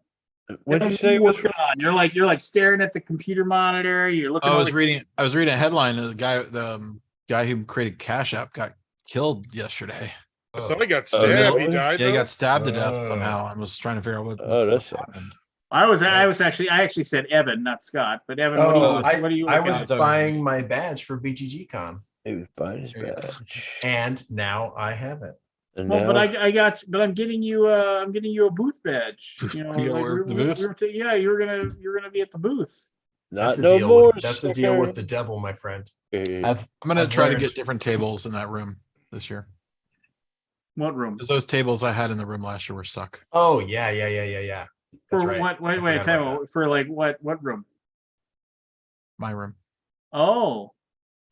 What'd you say was on? You're like staring at the computer monitor, you're looking. I was reading a headline. The guy who created Cash App got killed yesterday. Somebody got stabbed. He died. Yeah, he got stabbed to death somehow. I was trying to figure out what that happened. I actually said Evan, not Scott. But Evan, Oh, what do you? I look was at? buying my badge for BGG Con, He was buying his There you go. badge. and now I have it. And Well, but now, I'm getting you a booth badge. You know, You like were at the booth? you're gonna be at the booth. That's not a no deal. more. That's a deal with the devil, my friend. Okay. I've I'm gonna I've try to learned- get different tables in that room this year. What room? Because those tables I had in the room last year were suck. Oh yeah. That's For right. what? I Wait, forgot time about out. For like what room? My room. Oh,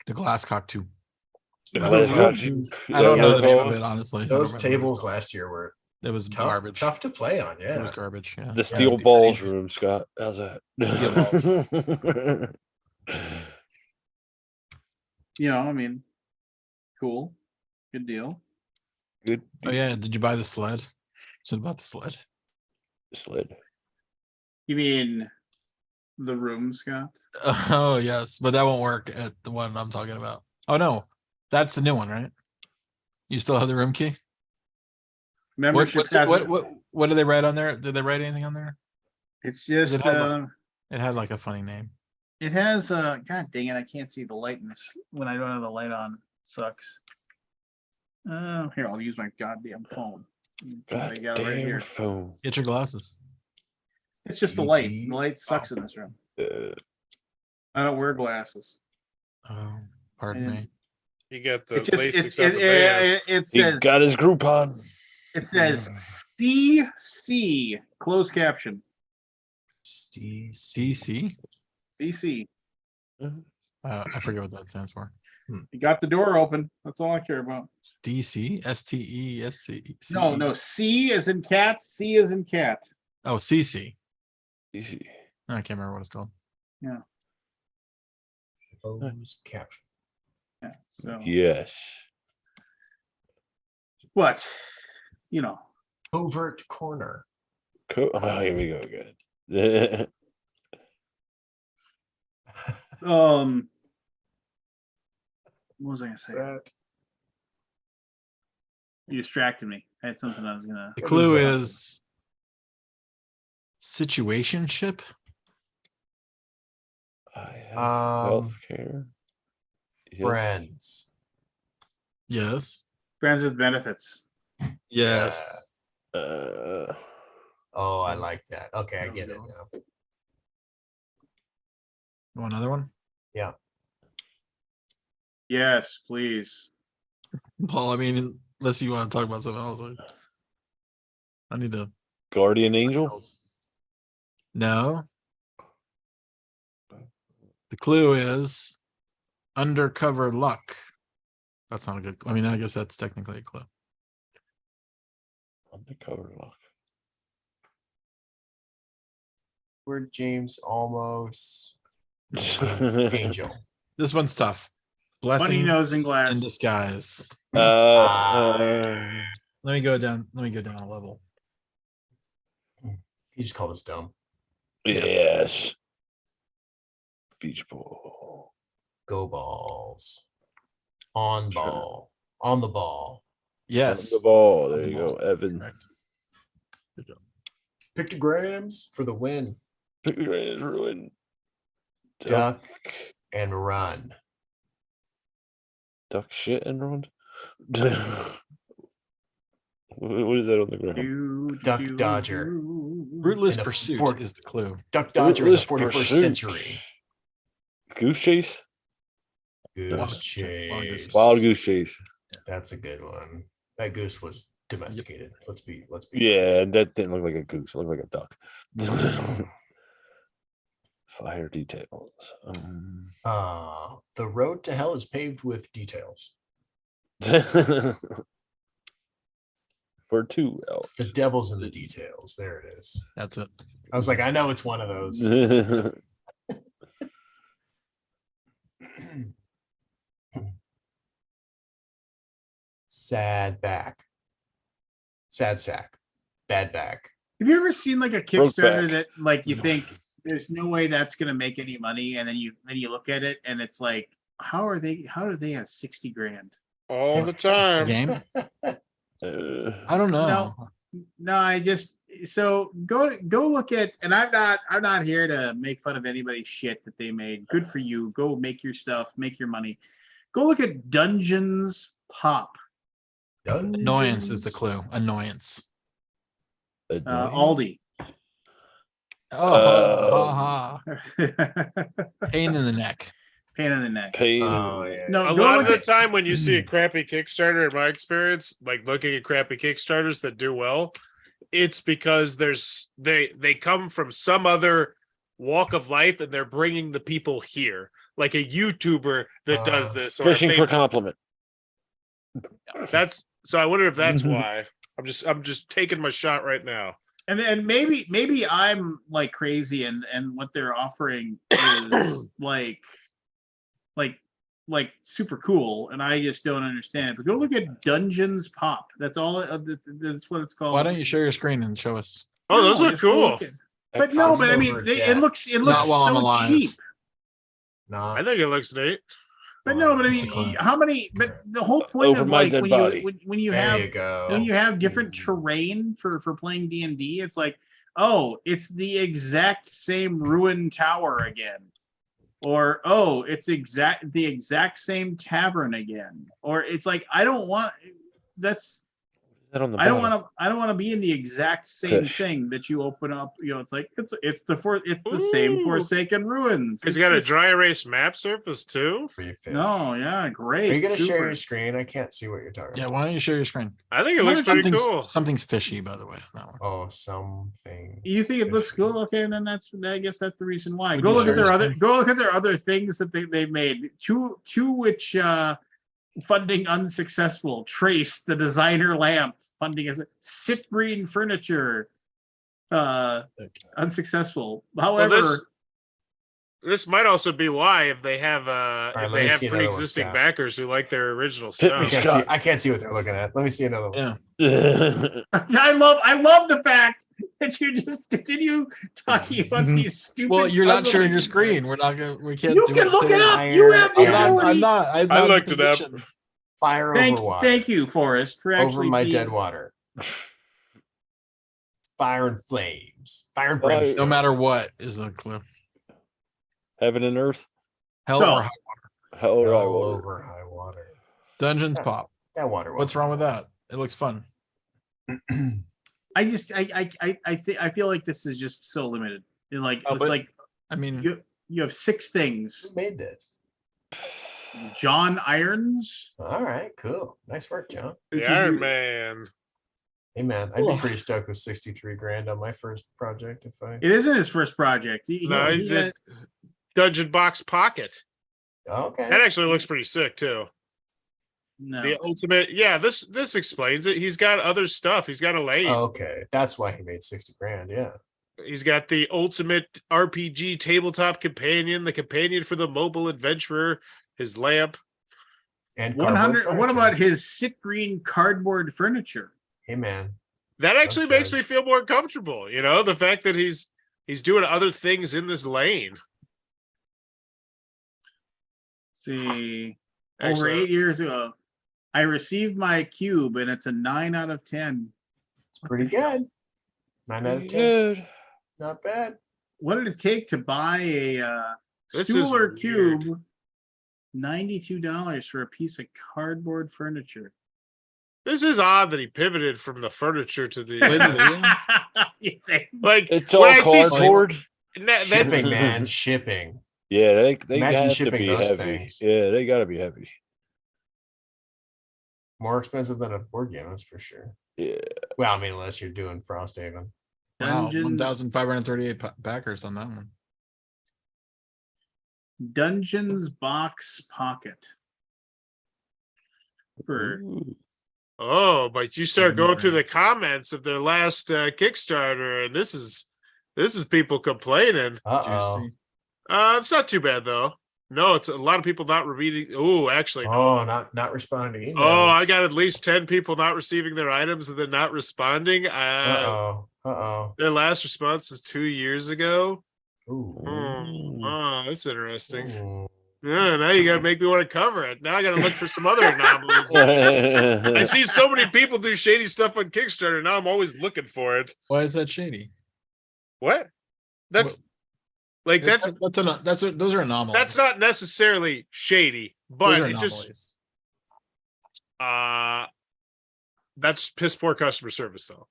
The glass cocktail. The Oh, glass yeah. cock- I don't yeah, know the name of called? it, honestly. I that. don't Those remember what it was tables called. last year were It was tough, garbage. tough to play on. It was Yeah. garbage. Yeah. The steel Yeah. balls room, Scott. How's that? Steel balls. you know, I mean, cool, good deal. Good Oh yeah. Did you buy the sled? Should have bought the sled. sled. You mean the room, Scott? Oh yes, but that won't work at the one I'm talking about. Oh no, that's the new one, right? You still have the room key? Membership What's it, has what did they write on there? Did they write anything on there? It's Does just it have It had like a funny name. it has God dang it, I can't see the light in this when I don't have the light on. Sucks. Here, I'll use my goddamn phone. See if I God got it right damn here. phone. Get your glasses. It's just the light. GG. The light sucks in this room. Uh, I don't wear glasses. Oh, pardon And me. You got the It just LASIKs out the band. it he says got his Groupon. it says CC closed caption. DC? CC. I forget what that stands for. You got the door open. That's all I care about. It's DC? STESC? No. C is in cat. C is in cat. Oh, CC. Easy. I can't remember what it's called. Closed caption. Yeah. So, Yes. but you know, Covert corner. Oh, here we go again. what was I gonna say? That- You distracted me. I had something I was gonna. The What clue is that? is situationship. I have Um, healthcare. Yes. Friends. Yes. Friends with benefits. Yes. Oh, I like that. Okay, I There we get it go. now. You want another one? Yes, please. Paul, I mean, unless you want to talk about something else. I need to. Guardian Angel. No. The clue is undercover luck. That's not a good. I mean, I guess that's technically a clue. Undercover lock. We're James almost Angel. This one's tough. Funny Blessing nose and glass. in disguise. uh, Let me go down. Let me go down a level. He just called us dumb. yes. Beach ball. Go balls. On Sure. ball. On the ball. Yes. The ball. On There the you ball. go, Evan. Correct. Good job. Pictograms for the win. Is ruined. Duck and run. Duck shit and run. What is that on the ground? Duck Dodger. Fruitless In a pursuit fort- is the clue. Duck Dodger in the Fruitless 41st pursuit. century. Goose chase. Goose Wild chase. goose. Wild goose chase. That's a good one. That goose was domesticated. Let's be. Yeah, that didn't look like a goose. It looked like a duck. Fire details. The road to hell is paved with details. For 2 elves. The devil's in the details. There it is. That's it. I was like, I know it's one of those. Sad back. Sad sack. Bad back. Have you ever seen like a Brokeback. Kickstarter that like you think there's no way that's gonna make any money, and then you look at it and it's like, how do they have 60 grand? All the The time. game. I don't know. No, I just So go look at, and I'm not here to make fun of anybody's shit that they made. Good for you. Go make your stuff, make your money. Go look at Dungeons Pop. Annoyance is the clue. Annoyance. Aldi. Oh, pain in the neck. Pain in the neck. Pain. Oh, yeah. No, A go lot look of the at, time when you see a crappy Kickstarter, in my experience, like looking at crappy Kickstarters that do well, it's because they come from some other walk of life and they're bringing the people here, like a YouTuber that does this. Or Fishing for compliment. That's so. I wonder if that's why. I'm just taking my shot right now. and maybe I'm like crazy, and what they're offering is like super cool, and I just don't understand it. But go look at Dungeons Pop. That's all. That's what it's called. Why don't you share your screen and show us? Oh, those look just go cool. look at- But no, but I mean, Crossover it death. looks Not while I'm so alive. cheap. No, I think it looks neat. But no, but I Okay. mean, how many? But the whole point Over of my like dead when body. you there have you go. when you have different terrain for playing D&D, it's like, oh, it's the exact same ruined tower again, or oh, it's the exact same tavern again, or it's like I don't want that's. That on the I don't bottom. want to be in the exact same Fish. thing that you open up. You know, it's like it's the same Ooh. Forsaken Ruins. It's got a dry erase map surface too. For your fish. No, yeah, great. Are you gonna share super. your screen? I can't see what you're talking Yeah, about. why don't you share your screen? I think it looks pretty cool. Something's fishy, by the way, on that one. Oh, something. You think it looks fishy. cool? Okay, and then I guess that's the reason why. Would Go you look at share their your other things that they've made. Two which funding unsuccessful. Trace the designer lamp funding as sit green furniture unsuccessful. However, This might also be why if they have let me see another one, pre-existing Scott. backers who like their original Hit I me, stuff. can't, see, Scott. I can't see what they're looking at. Let me see another one. Yeah. I love the fact that you just continue talking about these stupid. Well, you're not sharing your puzzles. screen. We can't You do can look it today. up. You have the I'm not. ability. I'm not. I'm I not in looked it up. position. Fire over water. Thank you, Forrest, for Over actually my being- dead water. Fire and flames. Fire and Fire- brimstone. No matter what is the clue. Heaven and earth. Hell So- or high. Hell or high Hell water. over high water. Dungeons Yeah. pop. That water. What's wrong with that? It looks fun. I just I feel like this is just so limited. Like Oh, it's but- like I mean, you have 6 things. Who made this? John Irons. All right, cool. Nice work, John. The Iron Man. Hey man, I'd be pretty stoked with 63 grand on my first project if I. It isn't his first project. No, he did Dungeon Box Pocket. Okay. That actually looks pretty sick too. no. The ultimate, yeah. This explains it. He's got other stuff. He's got a lane. Okay, that's why he made 60 grand. Yeah. He's got the ultimate RPG tabletop companion, the companion for the mobile adventurer, his lamp. And 100. cardboard What furniture. about his sit green cardboard furniture? Hey man, That actually Don't makes me judge. feel more comfortable. You know, the fact that he's doing other things in this lane. See, over Excellent. 8 years ago, I received my cube, and it's a 9 out of 10. it's pretty good. 9 out of 10. Good. Not bad. What did it take to buy a This is stool or weird. cube? $92 for a piece of cardboard furniture. This is odd that he pivoted from the furniture to the play the video. You think? like. It's when all I see cardboard. that, Shipping, man, shipping. Yeah, they Imagine have to shipping be those heavy. things. Yeah, they gotta be heavy. More expensive than a board game, that's for sure. Yeah. Well, I mean, unless you're doing Frosthaven. Wow, Dungeon- 1,538 backers on that one. Dungeons Box Pocket. For Oh, but you start going through the comments of their last Kickstarter, and this is people complaining. Uh-oh. Juicy. It's not too bad though. No, it's a lot of people not reading. Oh, actually, no. Oh, not responding. to emails. Oh, I got at least 10 people not receiving their items and then not responding. Uh-oh. Their last response was 2 years ago. Ooh. Oh, that's interesting. Ooh. Yeah, now you gotta make me want to cover it. Now I gotta look for some other anomalies. I see so many people do shady stuff on Kickstarter. Now I'm always looking for it. Why is that shady? What? That's like Those are anomalies. that's not necessarily shady, Those but are it just anomalies. that's piss poor customer service though.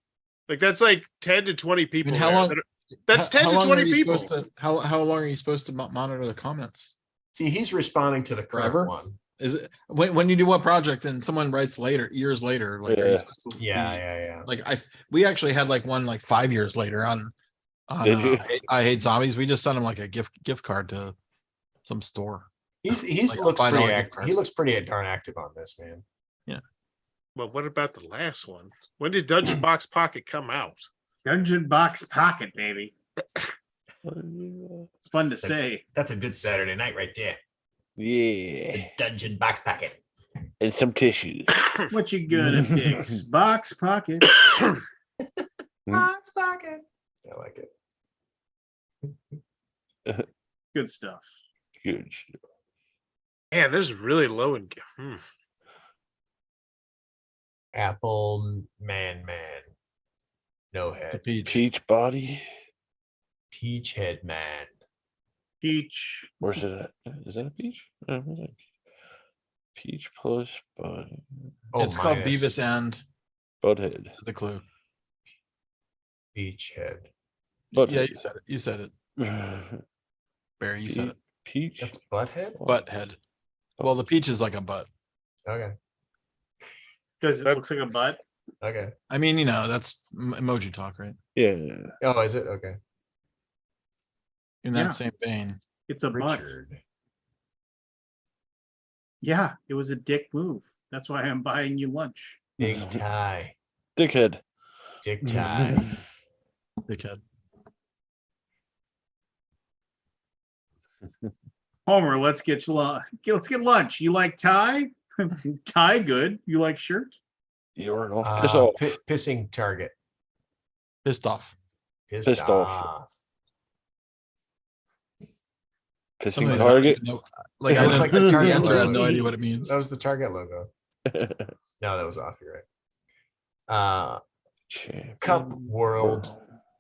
Like that's like 10 to 20 people. how long- That's 10 to long 20 are you people. how long are you supposed to monitor the comments? See, he's responding to the current Forever? one. Is it when you do what project and someone writes later, years later, like are you Yeah. supposed to Yeah. like we actually had like one like 5 years later on Did you? I Hate Zombies. We just sent him like a gift card to some store. He's Like a looks $5 pretty gift active. card. He looks pretty darn active on this, man. Well, what about the last one? When did Dungeon Box Pocket come out? Dungeon Box Pocket, baby. It's fun to say. That's a good Saturday night right there. Yeah. The Dungeon Box Packet. And some tissues. What you gonna fix? Box Pocket. Box Pocket. I like it. Good stuff. Good. Man, this is really low in. Apple Man. No It's a head. peach. Peach body. Peach Head Man. Peach. Where's it at? Is that a peach? Where's that? Peach plus body. Oh, It's called minus Beavis and Butthead. is the clue. Peach Head. Butthead. Yeah, you said it. You said it. Barry, you said it. Peach. That's Butthead? Butthead. Well, the peach is like a butt. Okay. Because it looks like a butt. Okay. I mean, that's emoji talk, right? Yeah. Oh, is it? Okay. In that Yeah. same vein. It's a butt. Richard. Yeah, it was a dick move. That's why I'm buying you lunch. Big Tie. Dickhead. Dick Tie. Dickhead. Homer, let's get lunch. You like tie? Tie good. You like shirt? You're off. Piss off. Pissing target. Pissed off. Pissed off. off. Pissing Somebody's target. Like It I looked know, like the Target answer, I have no logo. idea what it means. That was the Target logo. No, that was off. You're right. Cup World.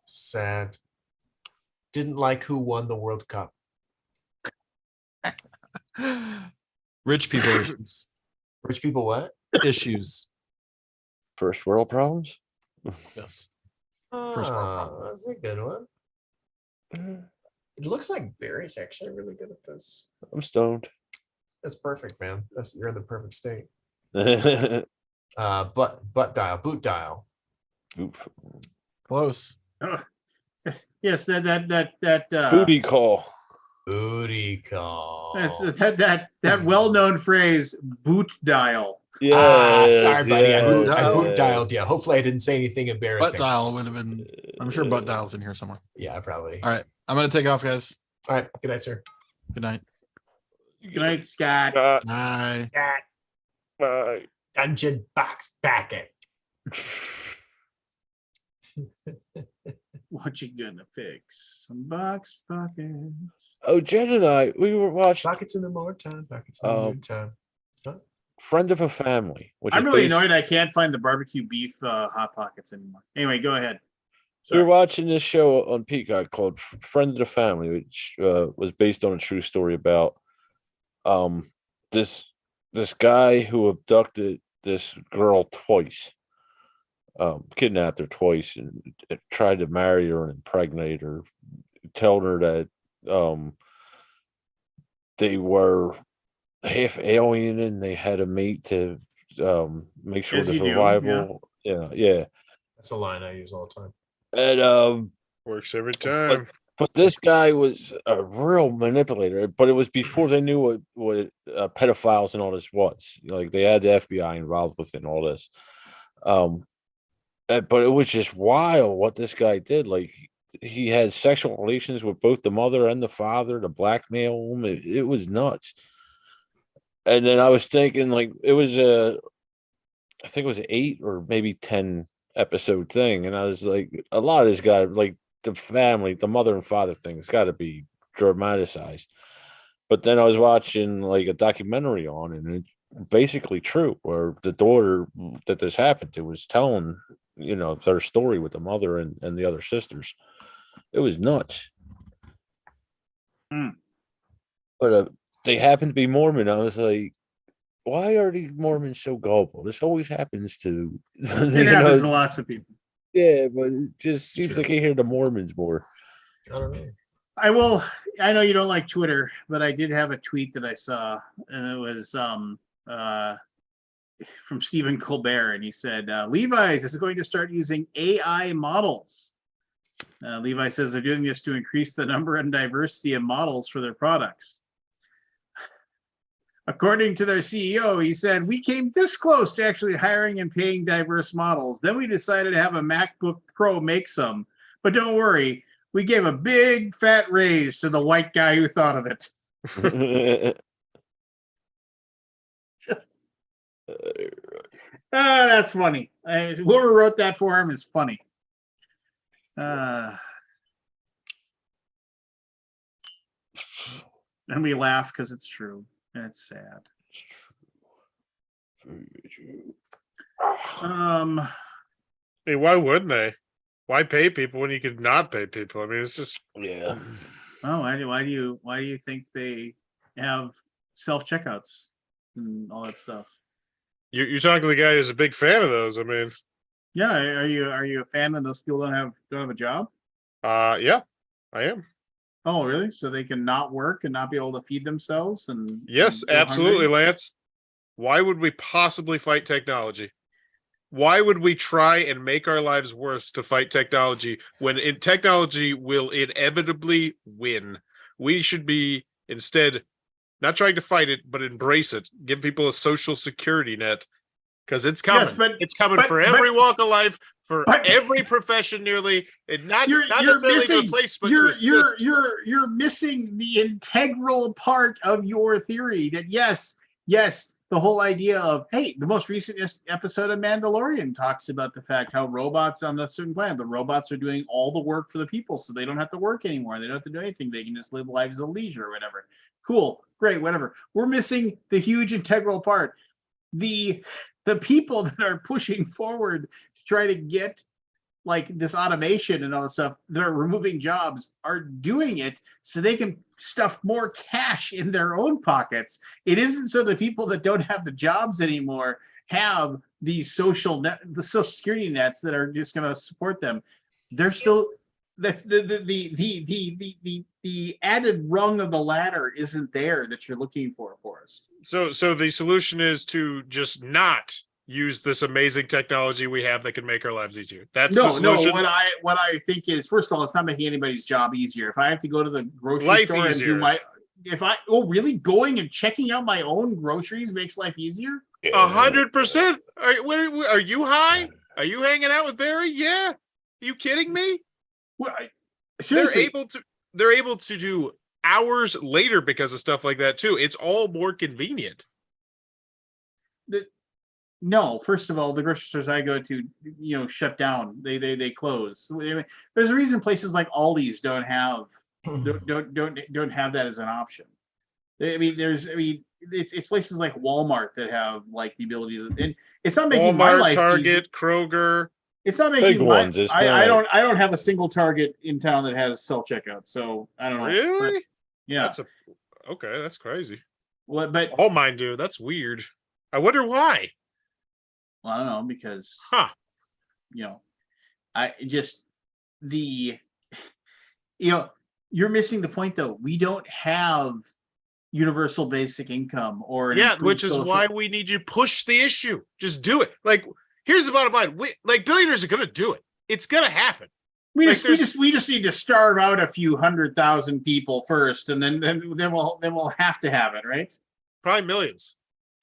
Sad. Didn't like who won the World Cup. Rich people issues. Rich people what? Issues. First world problems. Yes. First world Oh, that's a good one. It looks like Barry's actually really good at this. I'm stoned. That's perfect, man. You're in the perfect state. Oof. Boot dial. Close. Oh, yes, that Booty call. Booty call. that well-known phrase, boot dial. Yeah. Sorry, buddy. I yeah. boot dialed you. Hopefully, I didn't say anything embarrassing. Butt dial would have been. I'm sure butt dial's in here somewhere. Yeah, probably. All right. I'm gonna take off, guys. All right. Good night, sir. Good night. Good night, Scott. Bye. Bye. Dungeon Box Packet. What you gonna fix? Some box pockets. Oh, Jen and I, we were watching Buckets in the morning. Buckets in the morning time. Friend of a Family, which I'm is really based- annoyed I can't find the barbecue beef hot pockets anymore. Anyway, go ahead. We were Sorry. watching this show on Peacock called Friend of the Family, which was based on a true story about this guy who abducted this girl twice, kidnapped her twice, and tried to marry her and impregnate her, telling her that they were half alien and they had a mate to make sure As the you do, survival. Yeah. That's a line I use all the time. And Works every time. but this guy was a real manipulator, but it was before they knew what pedophiles and all this was. Like they had the FBI involved with it and all this. But it was just wild what this guy did. Like he had sexual relations with both the mother and the father to blackmail them. It was nuts. And then I was thinking, like, it was I think it was 8 or maybe 10 episode thing, and I was like, a lot of this guy, like the family, the mother and father thing, has got to be dramatized. But then I was watching like a documentary on it, and it's basically true, where the daughter that this happened to was telling, their story with the mother and the other sisters. It was nuts. Hmm. But they happened to be Mormon. I was like, why are these Mormons so gullible? This always happens to It happens to lots of people. Yeah, but it just seems like I hear the Mormons more. I don't know. I know you don't like Twitter, but I did have a tweet that I saw, and it was from Stephen Colbert, and he said, Levi's is going to start using AI models. Levi says they're doing this to increase the number and diversity of models for their products. According to their CEO, he said, we came this close to actually hiring and paying diverse models. Then we decided to have a MacBook Pro make some. But don't worry, we gave a big fat raise to the white guy who thought of it. That's funny. Whoever wrote that for him is funny. And we laugh because it's true. It's sad. Hey, why wouldn't they? Why pay people when you could not pay people? I mean, it's just Yeah. Oh, why do you think they have self-checkouts and all that stuff? you're talking to the guy who's a big fan of those. I mean, Yeah, are you a fan when those people don't have a job? yeah, I am. Oh, really? So they can not work and not be able to feed themselves and Yes, go absolutely, hungry? Lance. Why would we possibly fight technology? Why would we try and make our lives worse to fight technology when technology will inevitably win? We should be instead not trying to fight it, but embrace it. Give people a social security net because it's coming. Yes, but it's coming for but- every walk of life, for but- every profession nearly, and not You're necessarily to missing. replace, but to You're assist. you're missing the integral part of your theory that yes, the whole idea of, hey, the most recent episode of Mandalorian talks about the fact how robots on a certain planet, the robots are doing all the work for the people, so they don't have to work anymore. They don't have to do anything. They can just live lives of leisure or whatever. Cool, great, whatever. We're missing the huge integral part. The people that are pushing forward to try to get like this automation and all this stuff that are removing jobs are doing it so they can stuff more cash in their own pockets. It isn't so the people that don't have the jobs anymore have these the social security nets that are just going to support them. They're still the added rung of the ladder isn't there that you're looking for, Forrest. So the solution is to just not use this amazing technology we have that can make our lives easier. That's the solution. What I think is, first of all, it's not making anybody's job easier. If I have to go to the grocery Life store easier. and really going and checking out my own groceries makes life easier? 100%. Are you high? Are you hanging out with Barry? Yeah. Are you kidding me? Well, seriously, They're able to do hours later because of stuff like that too. It's all more convenient. no. First of all, the grocery stores I go to, shut down. They close. There's a reason places like Aldi's don't have that as an option. It's places like Walmart that have like the ability to, and it's not making my Walmart, life Target, easier. It's It's not making Big ones, it's I not- I don't have a single Target in town that has self checkout, so I don't know. really? But, yeah. Okay, that's crazy. But All mine do. That's weird. I wonder why. well, I don't know, because Huh. I just you're missing the point though. We don't have universal basic income or an Yeah, improved which is social- why we need you to push the issue. Just do it. Like, here's the bottom line. Billionaires are gonna do it. It's gonna happen. we like, just need to starve out a few 100,000 people first, and then we'll have to have it, right? Probably millions.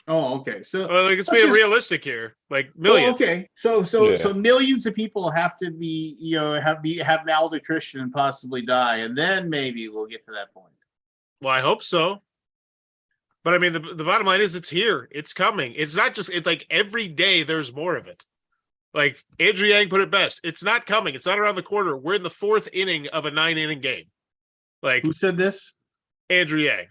Oh, okay. So Like, it's let's being just- realistic here. Like Oh, millions. okay, so Yeah. millions of people have to be, have malnutrition and possibly die, and then maybe we'll get to that point. Well, I hope so. But I mean, the bottom line is it's here. It's coming. It's not just like every day there's more of it. Like Andrew Yang put it best. It's not coming. It's not around the corner. We're in the 4th inning of a 9-inning game. Like Who said this? Andrew Yang.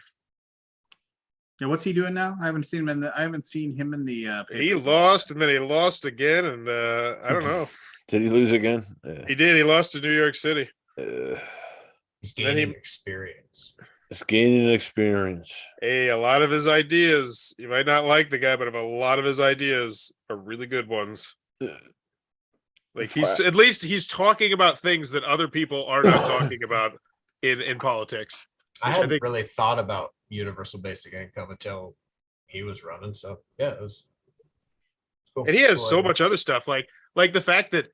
Yeah, what's he doing now? I haven't seen him in the. I haven't seen him in the. He papers. lost, and then he lost again, and I don't know. Did he lose again? He did. He lost to New York City. He's Then gaining he- experience. It's gaining experience. Hey, a lot of his ideas, you might not like the guy, but a lot of his ideas are really good ones. Like he's at least he's talking about things that other people are not talking about in politics. I Which I hadn't think- really thought about universal basic income until he was running. So yeah, it was cool. And he has Cool so idea. much other stuff, like the fact that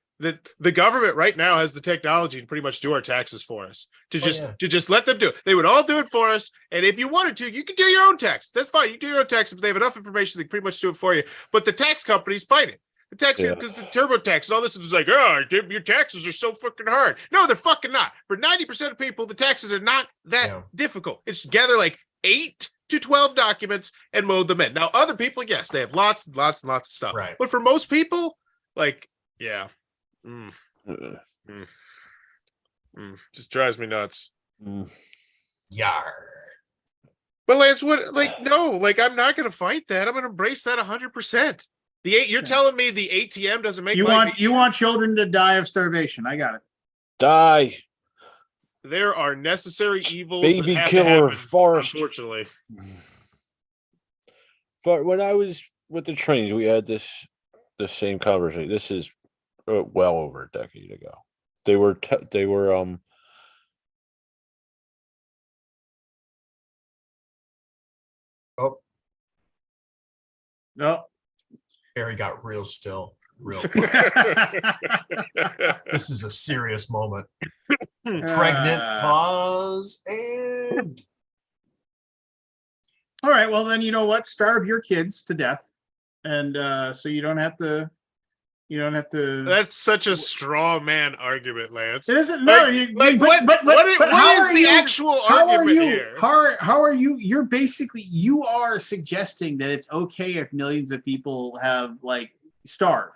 the government right now has the technology to pretty much do our taxes for us. To just let them do it. They would all do it for us. And if you wanted to, you could do your own tax. That's fine. You do your own tax, but they have enough information they can pretty much do it for you. But the tax companies fight it. The tax because the TurboTax and all this is like, oh, your taxes are so fucking hard. No, they're fucking not. For 90% of people, the taxes are not that difficult. It's gather like 8 to 12 documents and load them in. Now, other people, yes, they have lots and lots and lots of stuff. Right. But for most people, like, yeah. Just drives me nuts. Yar. But Lance, what? Like, no, like I'm not going to fight that. I'm going to embrace that 100%. You're telling me the ATM doesn't make You life want children to die of starvation? I got it. Die. There are necessary evils. Baby that have killer to happen, forest. Unfortunately, But when I was with the trains, we had the same conversation. This is well over a decade ago. They were Oh, No. Harry got real still. Real quick. This is a serious moment. Pregnant pause and All right. Well, then you know what? Starve your kids to death, and so you don't have to. You don't have to. that's such a straw man argument, Lance. It isn't. No. What is the actual argument here? How are you? You're basically you are suggesting that it's okay if millions of people have like starved.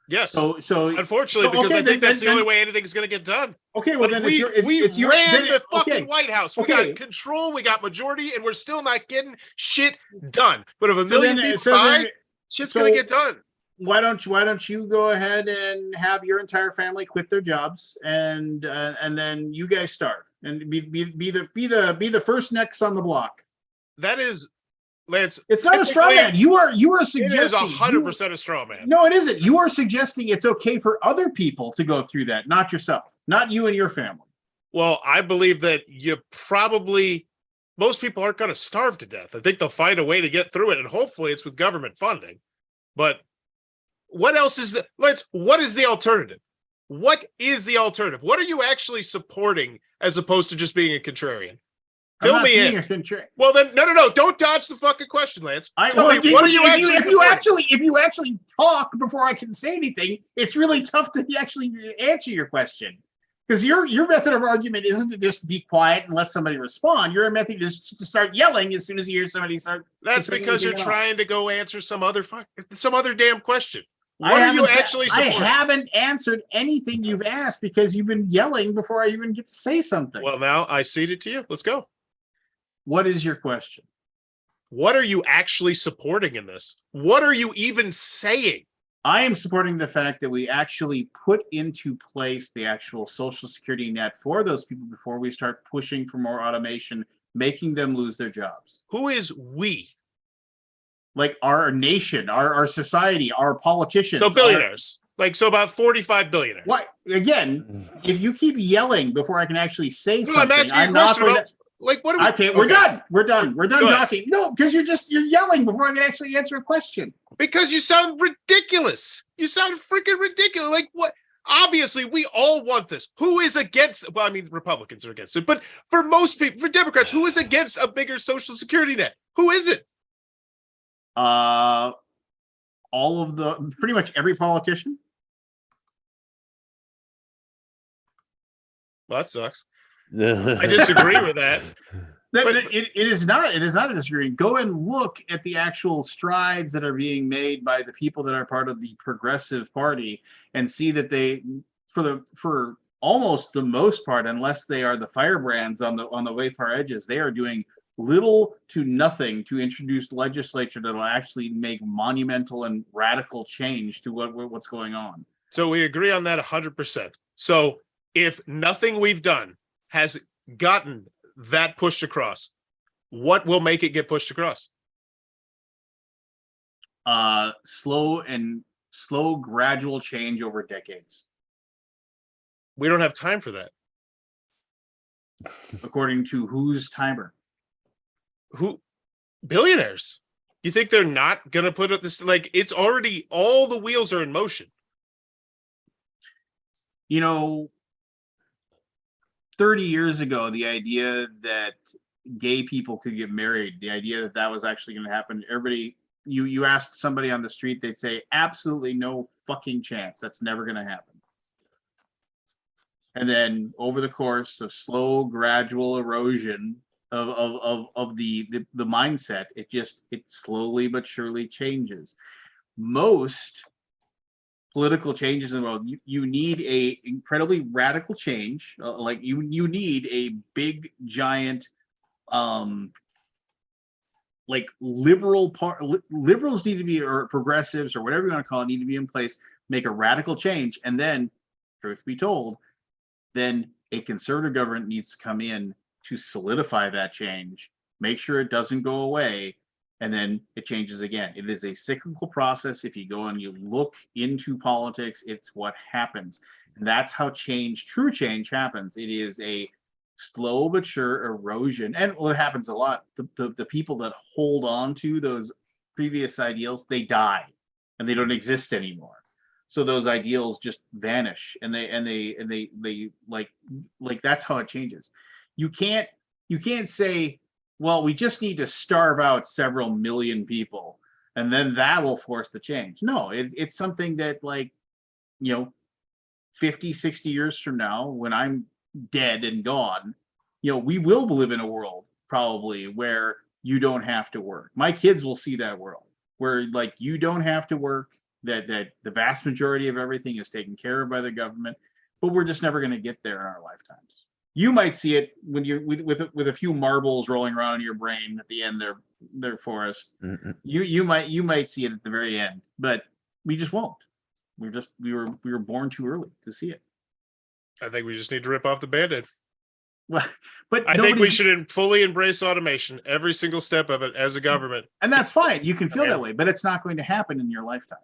Yes. So unfortunately, because I think that's the only way anything's going to get done. Okay, well Like, then we it's your, ran then the it- fucking okay. White House. We Okay. got control. We got majority, and we're still not getting shit done. But if a So million then- people so die, then- shit's so- going to get done. Why don't you go ahead and have your entire family quit their jobs and then you guys starve and be the first next on the block. That is, Lance. It's not a straw man. You are It suggesting is 100% a straw man. No, it isn't. You are suggesting it's okay for other people to go through that, not yourself, not you and your family. Well, I believe that most people aren't going to starve to death. I think they'll find a way to get through it, and hopefully it's with government funding. But what else is what is the alternative? What is the alternative? What are you actually supporting as opposed to just being a contrarian? Fill me in. Well, then, no. Don't dodge the fucking question, Lance. Tell me, what are you actually supporting? If you actually talk before I can say anything, it's really tough to actually answer your question. Because your method of argument isn't to just be quiet and let somebody respond. Your method is to start yelling as soon as you hear somebody start. That's because you're trying to go answer some other damn question. What I are you actually supporting? I haven't answered anything you've asked because you've been yelling before I even get to say something. Well, now I cede it to you. Let's go. What is your question? What are you actually supporting in this? What are you even saying? I am supporting the fact that we actually put into place the actual Social Security net for those people before we start pushing for more automation, making them lose their jobs. Who is we? Like our nation, our society, our politicians. So billionaires. So about 45 billionaires. What? Again, if you keep yelling before I can actually say No, something, I'm asking you a not question going about, to... what are we... Okay, we're done. We're done Go ahead. talking. No, because you're yelling before I can actually answer a question. Because you sound ridiculous. You sound freaking ridiculous. Like what? Obviously, we all want this. Who is against? Well, I mean, Republicans are against it, but for most people, for Democrats, who is against a bigger Social Security net? Who is it? All of pretty much every politician. Well, that sucks. I disagree with that. It is not a disagreement. Go and look at the actual strides that are being made by the people that are part of the Progressive Party and see that they, for almost the most part, unless they are the firebrands on the way far edges, they are doing little to nothing to introduce legislature that'll actually make monumental and radical change to what's going on. So we agree on that 100%. So if nothing we've done has gotten that pushed across, what will make it get pushed across? Slow, gradual change over decades. We don't have time for that. According to whose timer? Who? Billionaires. You think they're not going to put it this, like, it's already, all the wheels are in motion. 30 years ago, the idea that gay people could get married, the idea that that was actually going to happen, everybody, you asked somebody on the street, they'd say, absolutely no fucking chance. That's never going to happen. And then over the course of slow, gradual erosion of the mindset, it slowly but surely changes. Most political changes in the world, you need a incredibly radical change. Like you need a big giant like liberals need to be, or progressives, or whatever you want to call it, need to be in place, make a radical change, and then, truth be told, then a conservative government needs to come in to solidify that change, make sure it doesn't go away, and then it changes again. It is a cyclical process. If you go and you look into politics, it's what happens. And that's how true change happens. It is a slow but sure erosion. And well, it happens a lot. The people that hold on to those previous ideals, they die and they don't exist anymore. So those ideals just vanish, and they like that's how it changes. You can't say, well, we just need to starve out several million people and then that will force the change. No, it's something that, like, 50, 60 years from now, when I'm dead and gone, we will live in a world probably where you don't have to work. My kids will see that world where, like, you don't have to work, that the vast majority of everything is taken care of by the government, but we're just never going to get there in our lifetimes. You might see it when you're with a few marbles rolling around in your brain at the end there for us. Mm-hmm. You might see it at the very end, but we just won't. We were born too early to see it. I think we just need to rip off the Band-Aid. Well, but I think we should fully embrace automation, every single step of it, as a government. And that's fine. You can feel that way, but it's not going to happen in your lifetime.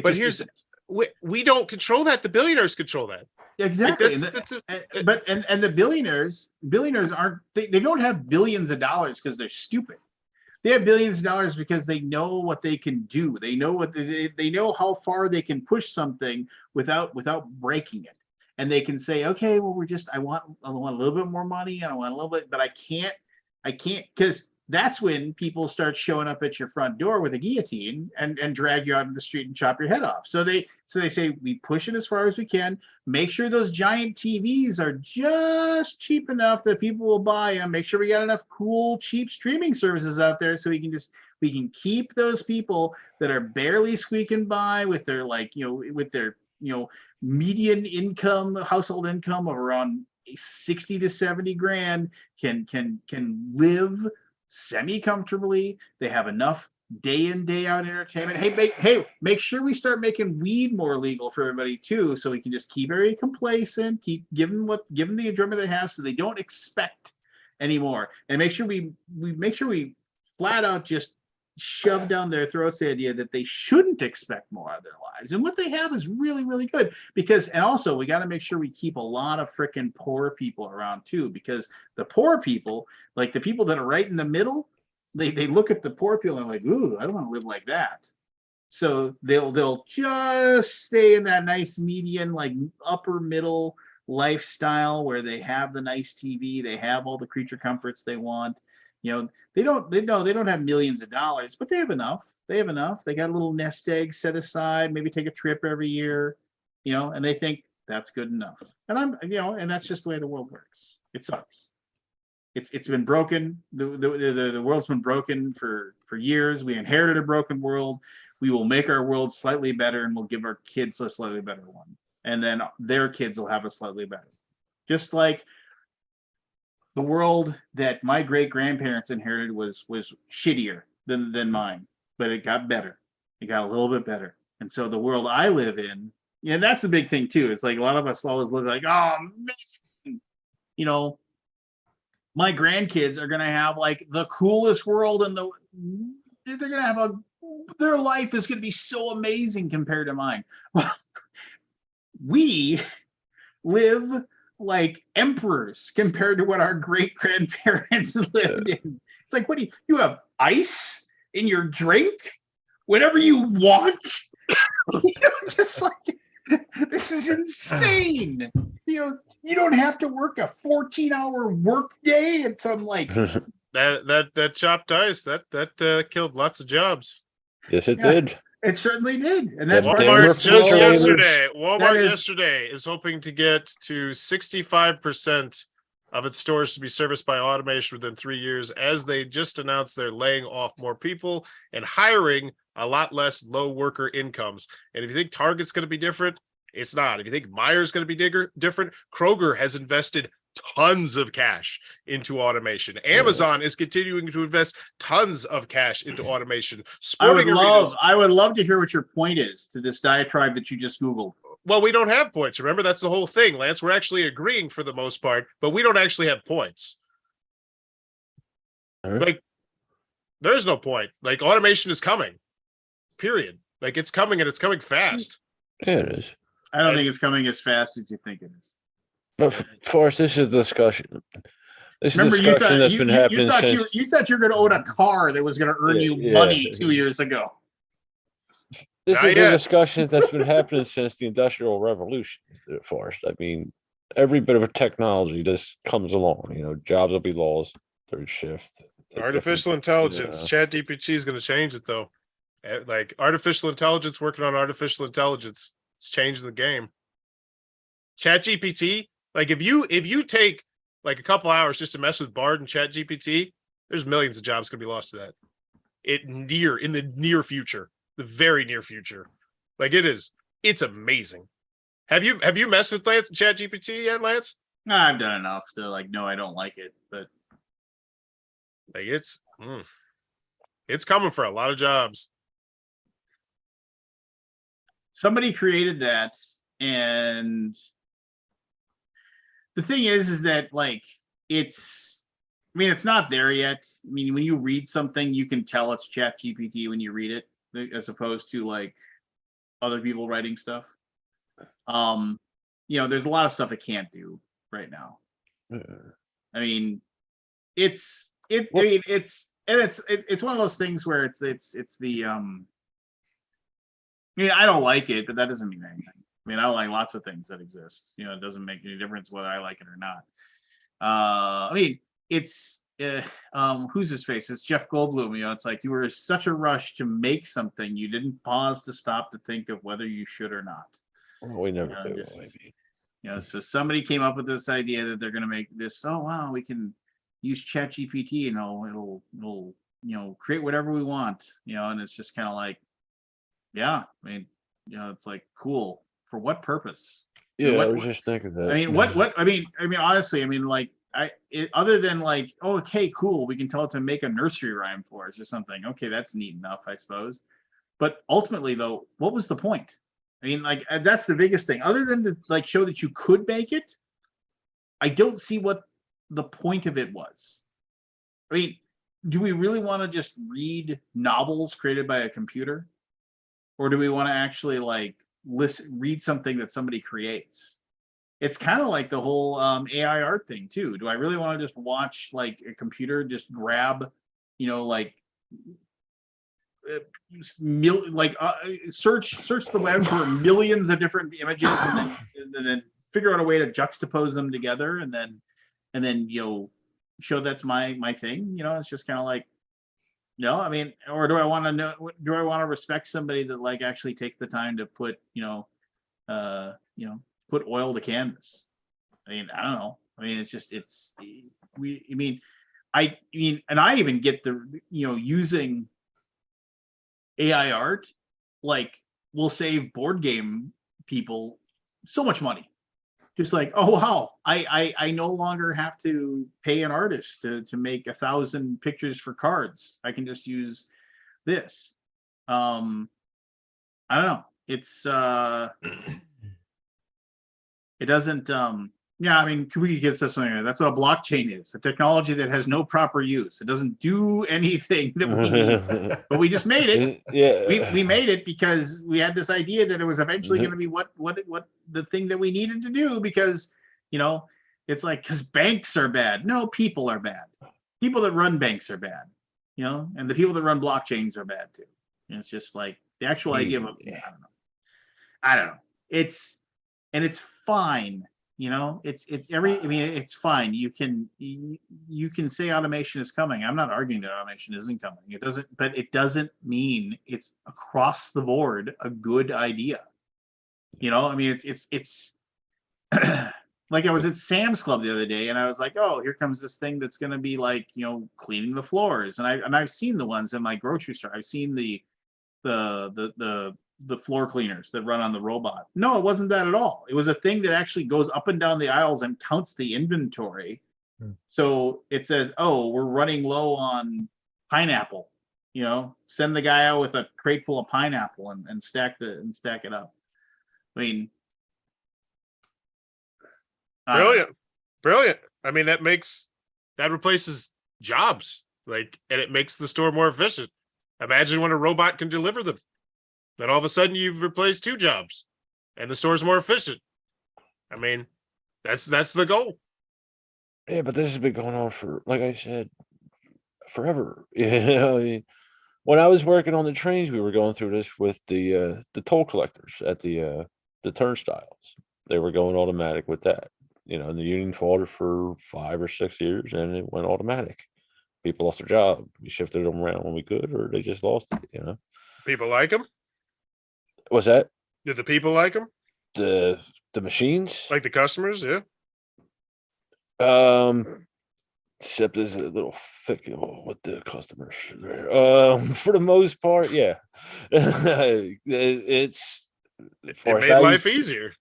But we don't control that. The billionaires control that. Exactly. But the billionaires aren't, they don't have billions of dollars because they're stupid. They have billions of dollars because they know what they can do. They know they know how far they can push something without breaking it. And they can say, okay, well, I want a little bit more money, and I want a little bit, but I can't, because that's when people start showing up at your front door with a guillotine and drag you out in the street and chop your head off. So they say, we push it as far as we can, make sure those giant TVs are just cheap enough that people will buy them, make sure we got enough cool, cheap streaming services out there so we can keep those people that are barely squeaking by with their, median income, household income of around 60 to 70 grand can live semi-comfortably. They have enough day in, day out entertainment. Make sure we start making weed more legal for everybody too, so we can just keep everybody complacent, keep give them the enjoyment they have, so they don't expect anymore. And make sure we flat out just shove down their throats the idea that they shouldn't expect more out of their lives, and what they have is really, really good. And also we got to make sure we keep a lot of freaking poor people around too, because the poor people, like the people that are right in the middle, they look at the poor people and they're like, ooh, I don't want to live like that. So they'll just stay in that nice median, like upper middle lifestyle where they have the nice TV, they have all the creature comforts they want. They don't have millions of dollars, but they have enough. They got a little nest egg set aside, maybe take a trip every year, and they think that's good enough. And and that's just the way the world works. It sucks. It's been broken. The world's been broken for years. We inherited a broken world. We will make our world slightly better, and we'll give our kids a slightly better one. And then their kids will have a slightly better. Just like the world that my great grandparents inherited was shittier than mine, but it got better. It got a little bit better. And so the world I live in, yeah, that's the big thing too. It's like a lot of us always look like, oh man, you know, my grandkids are gonna have like the coolest world in the. They're gonna have their life is gonna be so amazing compared to mine. Well, we live like emperors compared to what our great grandparents lived in. It's like, what do you have ice in your drink whenever you want? Just like, this is insane. You don't have to work a 14-hour work day and some like that chopped ice that killed lots of jobs. Yes, it did. It certainly did. And that's Walmart just yesterday. Walmart yesterday is hoping to get to 65% of its stores to be serviced by automation within 3 years, as they just announced they're laying off more people and hiring a lot less low worker incomes. And if you think Target's going to be different, it's not. If you think Meyer's going to be different, Kroger has invested tons of cash into automation. Amazon is continuing to invest tons of cash into automation. I would love to hear what your point is to this diatribe that you just Googled. Well, we don't have points. Remember, that's the whole thing, Lance. We're actually agreeing for the most part, but we don't actually have points. Like, there's no point. Like, automation is coming. Period. Like, it's coming, and it's coming fast. Yeah, it is. I don't think it's coming as fast as you think it is. But Forrest, this is a discussion. This is a discussion that's been happening since. You thought you were going to own a car that was going to earn you money 2 years ago. This is a discussion that's been happening since the Industrial Revolution, Forrest. I mean, every bit of a technology just comes along. Jobs will be lost, third shift. Artificial intelligence. ChatGPT is going to change it, though. Like, artificial intelligence working on artificial intelligence. It's changing the game. ChatGPT, like if you take like a couple hours just to mess with Bard and ChatGPT, there's millions of jobs going to be lost to that. In the near future, the very near future. Like it's amazing. Have you messed with ChatGPT yet, Lance? No, I've done enough to like no, I don't like it, but like it's coming for a lot of jobs. Somebody created that, and the thing is that like it's not there yet. I mean, when you read something, you can tell it's ChatGPT when you read it, as opposed to like other people writing stuff. There's a lot of stuff it can't do right now. I mean, it's one of those things where it's the I mean, I don't like it, but that doesn't mean anything. I mean, I don't like lots of things that exist. It doesn't make any difference whether I like it or not. I mean, it's who's his face? It's Jeff Goldblum. It's like you were in such a rush to make something, you didn't pause to stop to think of whether you should or not. Well, we never do. So somebody came up with this idea that they're going to make this. Oh wow, we can use ChatGPT. It'll create whatever we want. And it's just kind of like, yeah. I mean, it's like cool. For what purpose? Yeah, I was just thinking that. I mean, what? I mean, honestly, like, other than like, oh, okay, cool, we can tell it to make a nursery rhyme for us or something. Okay, that's neat enough, I suppose. But ultimately, though, what was the point? I mean, like, that's the biggest thing. Other than to like show that you could make it, I don't see what the point of it was. I mean, do we really want to just read novels created by a computer, or do we want to actually like read something that somebody creates? It's kind of like the whole AI art thing too. Do I really want to just watch like a computer just grab, search the web for millions of different images and then figure out a way to juxtapose them together and then show that's my thing? It's just kind of like, no, I mean, or do I want to respect somebody that like actually takes the time to put put oil to canvas? I mean, I don't know. I mean, and I even get the using AI art like will save board game people so much money. just like, oh wow, I no longer have to pay an artist to make 1,000 pictures for cards. I can just use this. I don't know. It's it doesn't yeah, I mean, Kubiki gets this one. That's what a blockchain is, a technology that has no proper use. It doesn't do anything that we need, but we just made it. Yeah. We made it because we had this idea that it was eventually going to be what the thing that we needed to do, because, you know, it's like, because banks are bad. No, people are bad. People that run banks are bad, you know, and the people that run blockchains are bad too. And it's just like the actual idea of, I don't know. It's fine. You know, I mean, it's fine. You can say automation is coming. I'm not arguing that automation isn't coming. But it doesn't mean it's across the board a good idea. You know, I mean, it's like I was at Sam's Club the other day and I was like, oh, here comes this thing that's going to be like, you know, cleaning the floors. And I've seen the ones in my grocery store. I've seen the floor cleaners that run on the robot. No, it wasn't that at all. It was a thing that actually goes up and down the aisles and counts the inventory. So it says, oh, we're running low on pineapple. You know, send the guy out with a crate full of pineapple and stack it up. I mean, brilliant. I mean, that replaces jobs, like, and it makes the store more efficient. Imagine when a robot can deliver them. Then all of a sudden you've replaced 2 jobs and the store's more efficient. I mean, that's the goal. Yeah, but this has been going on for, like I said, forever. You know, I mean, when I was working on the trains, we were going through this with the toll collectors at the turnstiles. They were going automatic with that. You know, and the union fought it for 5 or 6 years and it went automatic. People lost their job. We shifted them around when we could, or they just lost it, you know. People like them? What's that? Did the people like them? The machines? Like the customers, yeah. Except there's a little fickle with the customers there. For the most part, yeah. It made life easier.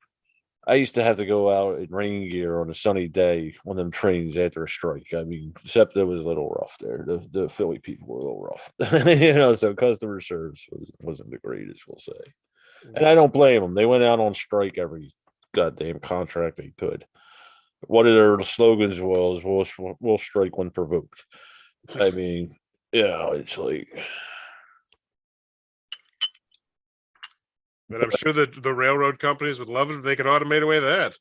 I used to have to go out in rain gear on a sunny day on them trains after a strike. I mean, SEPTA was a little rough there. The Philly people were a little rough, you know. So customer service wasn't the greatest, we'll say. And I don't blame them. They went out on strike every goddamn contract they could. One of their slogans was, "We'll strike when provoked." I mean, you know, it's like. But I'm sure that the railroad companies would love it if they could automate away that.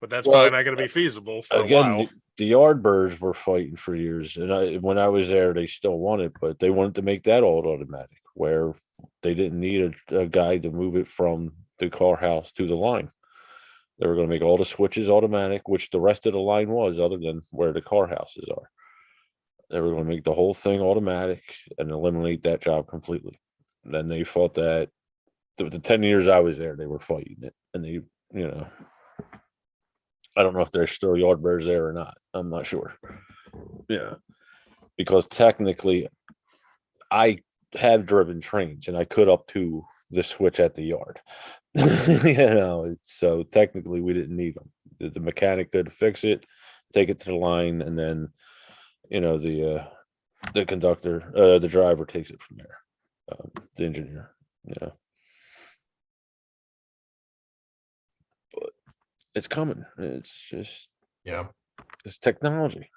But that's probably not going to be feasible for a while. The Yardbirds were fighting for years, and when I was there, they still wanted, but they wanted to make that all automatic, where they didn't need a guy to move it from the car house to the line. They were going to make all the switches automatic, which the rest of the line was, other than where the car houses are. They were going to make the whole thing automatic and eliminate that job completely. And then they fought that. The 10 years I was there, they were fighting it, and they, you know, I don't know if there's still Yardbirds there or not. I'm not sure. Yeah, because technically, I have driven trains, and I could up to the switch at the yard. You know, so technically we didn't need them. The mechanic could fix it, take it to the line, and then, you know, the conductor, the driver takes it from there. The engineer, you know. But it's coming. It's just, Yeah. it's technology.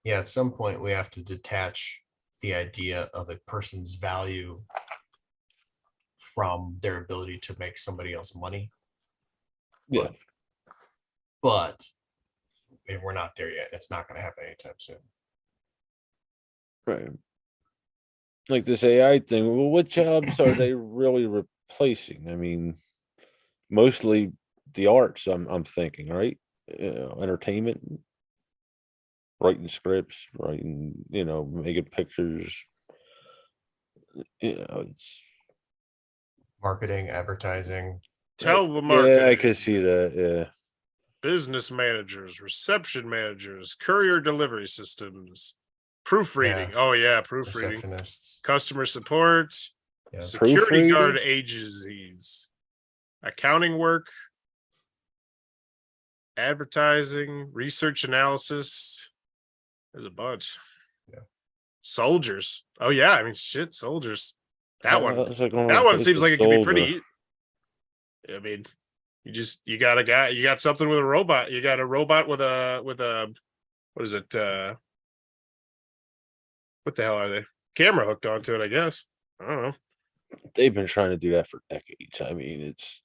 Yeah. At some point, we have to detach the idea of a person's value from their ability to make somebody else money. Yeah. But we're not there yet. It's not going to happen anytime soon. Right. Like this AI thing, well, what jobs are they really replacing? I mean, mostly the arts, I'm thinking, right? You know, entertainment, writing scripts, writing, you know, making pictures. You know, it's marketing, advertising. Telemarketing. Yeah, I could see that. Yeah. Business managers, reception managers, courier delivery systems, proofreading. Oh yeah, proofreading. Customer support, security guard agencies, accounting work. advertising, research analysis. There's a bunch. Yeah. Soldiers. Oh yeah, I mean shit, soldiers. That one. It's like That one seems like it could be pretty. I mean, you got a guy, you got something with a robot. You got a robot with a what is it? What the hell are they? Camera hooked onto it, I guess. I don't know. They've been trying to do that for decades. I mean, it's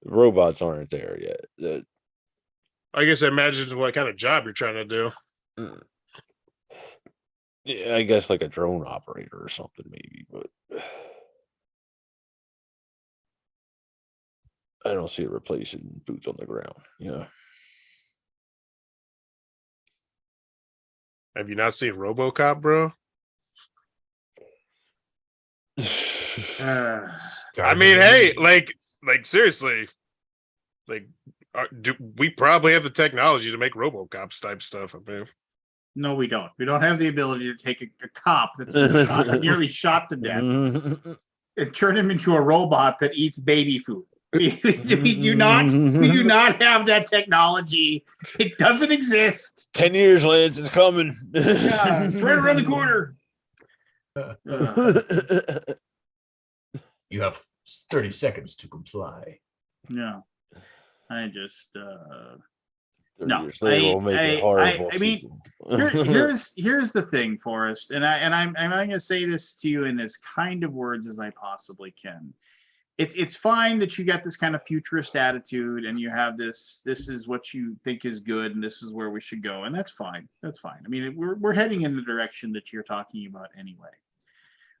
robots aren't there yet. I guess I imagine what kind of job you're trying to do. Yeah, I guess like a drone operator or something, maybe, but I don't see it replacing boots on the ground. Yeah. Have you not seen RoboCop, bro? I mean, hey, like seriously, like, do we probably have the technology to make RoboCops type stuff? I mean, No, we don't. We don't have the ability to take a cop that's been shot, nearly shot to death and turn him into a robot that eats baby food. We do not have that technology. It doesn't exist. 10 years, Lance, it's coming. Yeah, it's right around the corner. You have 30 seconds to comply. Yeah. I just 30 no, years later, we'll make a horrible I mean, sequel. here's the thing, Forrest, and I'm going to say this to you in as kind of words as I possibly can. It's fine that you got this kind of futurist attitude and you have this is what you think is good and this is where we should go, and that's fine. That's fine. I mean, we're heading in the direction that you're talking about anyway.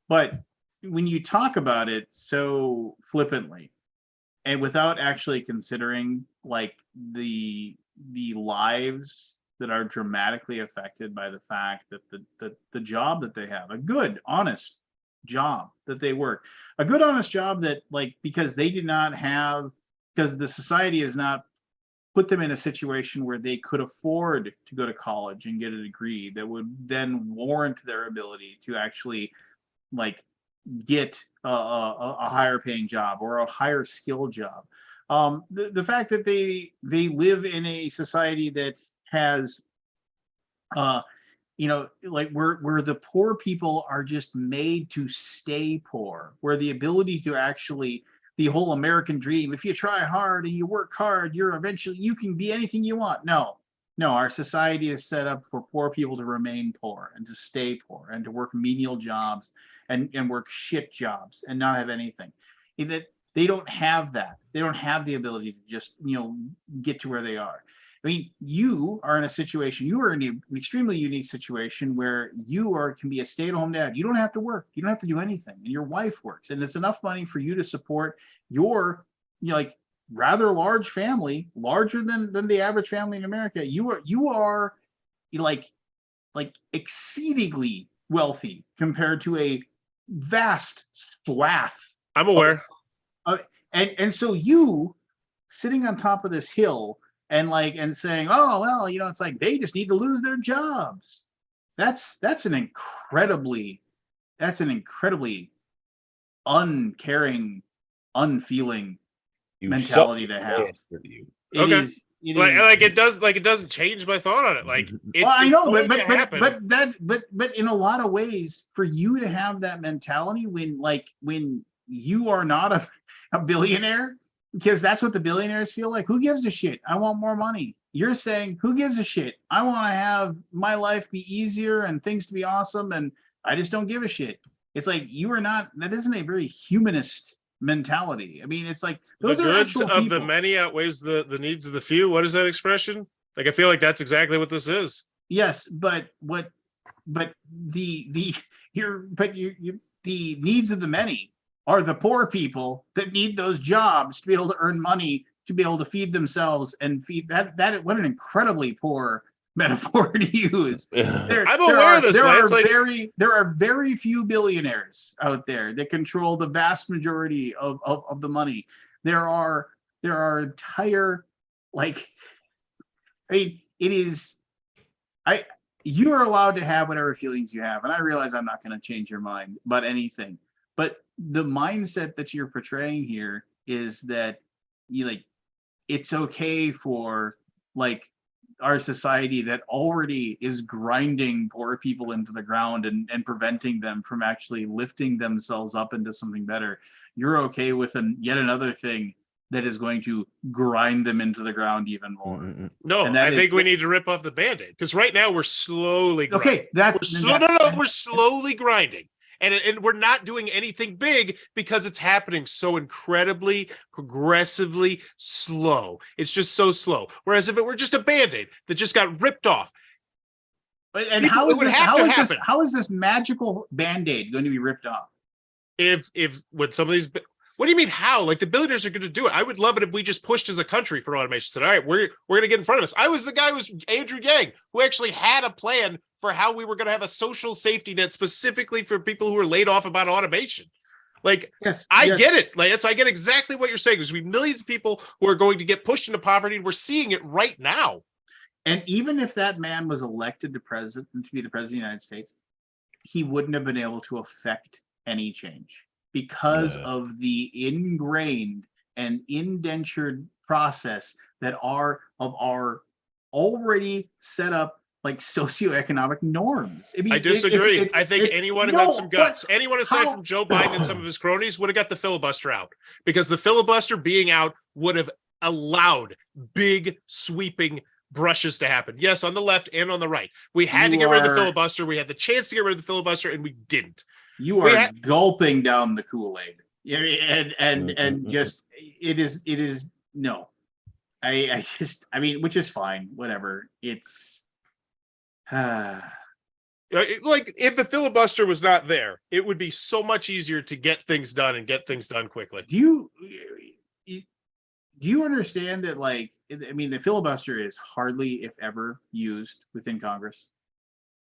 But when you talk about it so flippantly and without actually considering like the lives that are dramatically affected by the fact that the job that they have, a good, honest job that they work, a good, honest job that, like, because they did not have, because the society has not put them in a situation where they could afford to go to college and get a degree that would then warrant their ability to actually like get a higher paying job or a higher skill job. The fact that they live in a society that has like where the poor people are just made to stay poor, where the ability to actually, the whole American dream, if you try hard and you work hard, you can be anything you want. No, our society is set up for poor people to remain poor and to stay poor and to work menial jobs and work shit jobs and not have anything. That they don't have that. They don't have the ability to just, get to where they are. I mean, you are in a situation, you are in an extremely unique situation where can be a stay-at-home dad. You don't have to work. You don't have to do anything. And your wife works. And it's enough money for you to support your, like, rather large family, larger than the average family in America. You are like exceedingly wealthy compared to a vast swath. I'm aware. And so you sitting on top of this hill and saying, oh, well, it's like they just need to lose their jobs. That's an incredibly uncaring, unfeeling mentality to have. It doesn't change my thought on it. Like, it's, well, I know, but in a lot of ways, for you to have that mentality when you are not a billionaire, because that's what the billionaires feel like. Who gives a shit? I want more money. You're saying, who gives a shit? I want to have my life be easier and things to be awesome, and I just don't give a shit. It's like that isn't a very humanist mentality. I mean, it's like those the goods of the many outweighs the needs of the few. What is that expression? Like, I feel like that's exactly what this is. Yes, but the needs of the many are the poor people that need those jobs to be able to earn money, to be able to feed themselves and feed that. What an incredibly poor metaphor to use. I'm aware of this. There are very few billionaires out there that control the vast majority of the money. There are entire, like, I mean, it is, you are allowed to have whatever feelings you have, and I realize I'm not going to change your mind about anything, but the mindset that you're portraying here is that it's okay for like our society that already is grinding poor people into the ground and preventing them from actually lifting themselves up into something better. You're okay with yet another thing that is going to grind them into the ground even more. No, I think we need to rip off the Band-Aid, because right now we're slowly grinding. Okay, we're slowly grinding. And we're not doing anything big because it's happening so incredibly, progressively slow. It's just so slow. Whereas if it were just a Band-Aid that just got ripped off. And how is this magical Band-Aid going to be ripped off? If with some of these, what do you mean how? Like, the billionaires are going to do it. I would love it if we just pushed as a country for automation. Said, all right, we're going to get in front of this. I was the guy who was Andrew Yang, who actually had a plan for how we were going to have a social safety net specifically for people who were laid off about automation. Like, yes, I get it. Like, I get exactly what you're saying. There's going to be millions of people who are going to get pushed into poverty, and we're seeing it right now. And even if that man was elected to be the president of the United States, he wouldn't have been able to affect any change because of the ingrained and indentured process that are of our already set up like socioeconomic norms. I mean, I disagree. I think anyone who had some guts, anyone aside from Joe Biden and some of his cronies, would have got the filibuster out, because the filibuster being out would have allowed big sweeping brushes to happen. Yes, on the left and on the right. We had to get rid of the filibuster. We had the chance to get rid of the filibuster, and we didn't. You are gulping down the Kool-Aid. And just it is no. I mean, which is fine, whatever. It's like, if the filibuster was not there, it would be so much easier to get things done and get things done quickly. Do you understand that, like, I mean, the filibuster is hardly, if ever, used within Congress?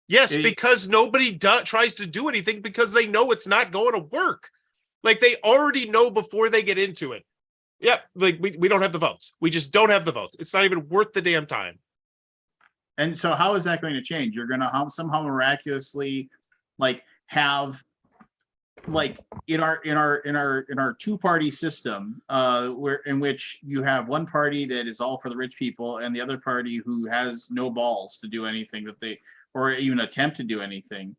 Yes, because nobody tries to do anything because they know it's not going to work. Like, they already know before they get into it. Yeah, like, we don't have the votes. We just don't have the votes. It's not even worth the damn time. And so how is that going to change? You're going to somehow miraculously, like, have, like, in our two-party system, in which you have one party that is all for the rich people and the other party who has no balls to do anything or even attempt to do anything,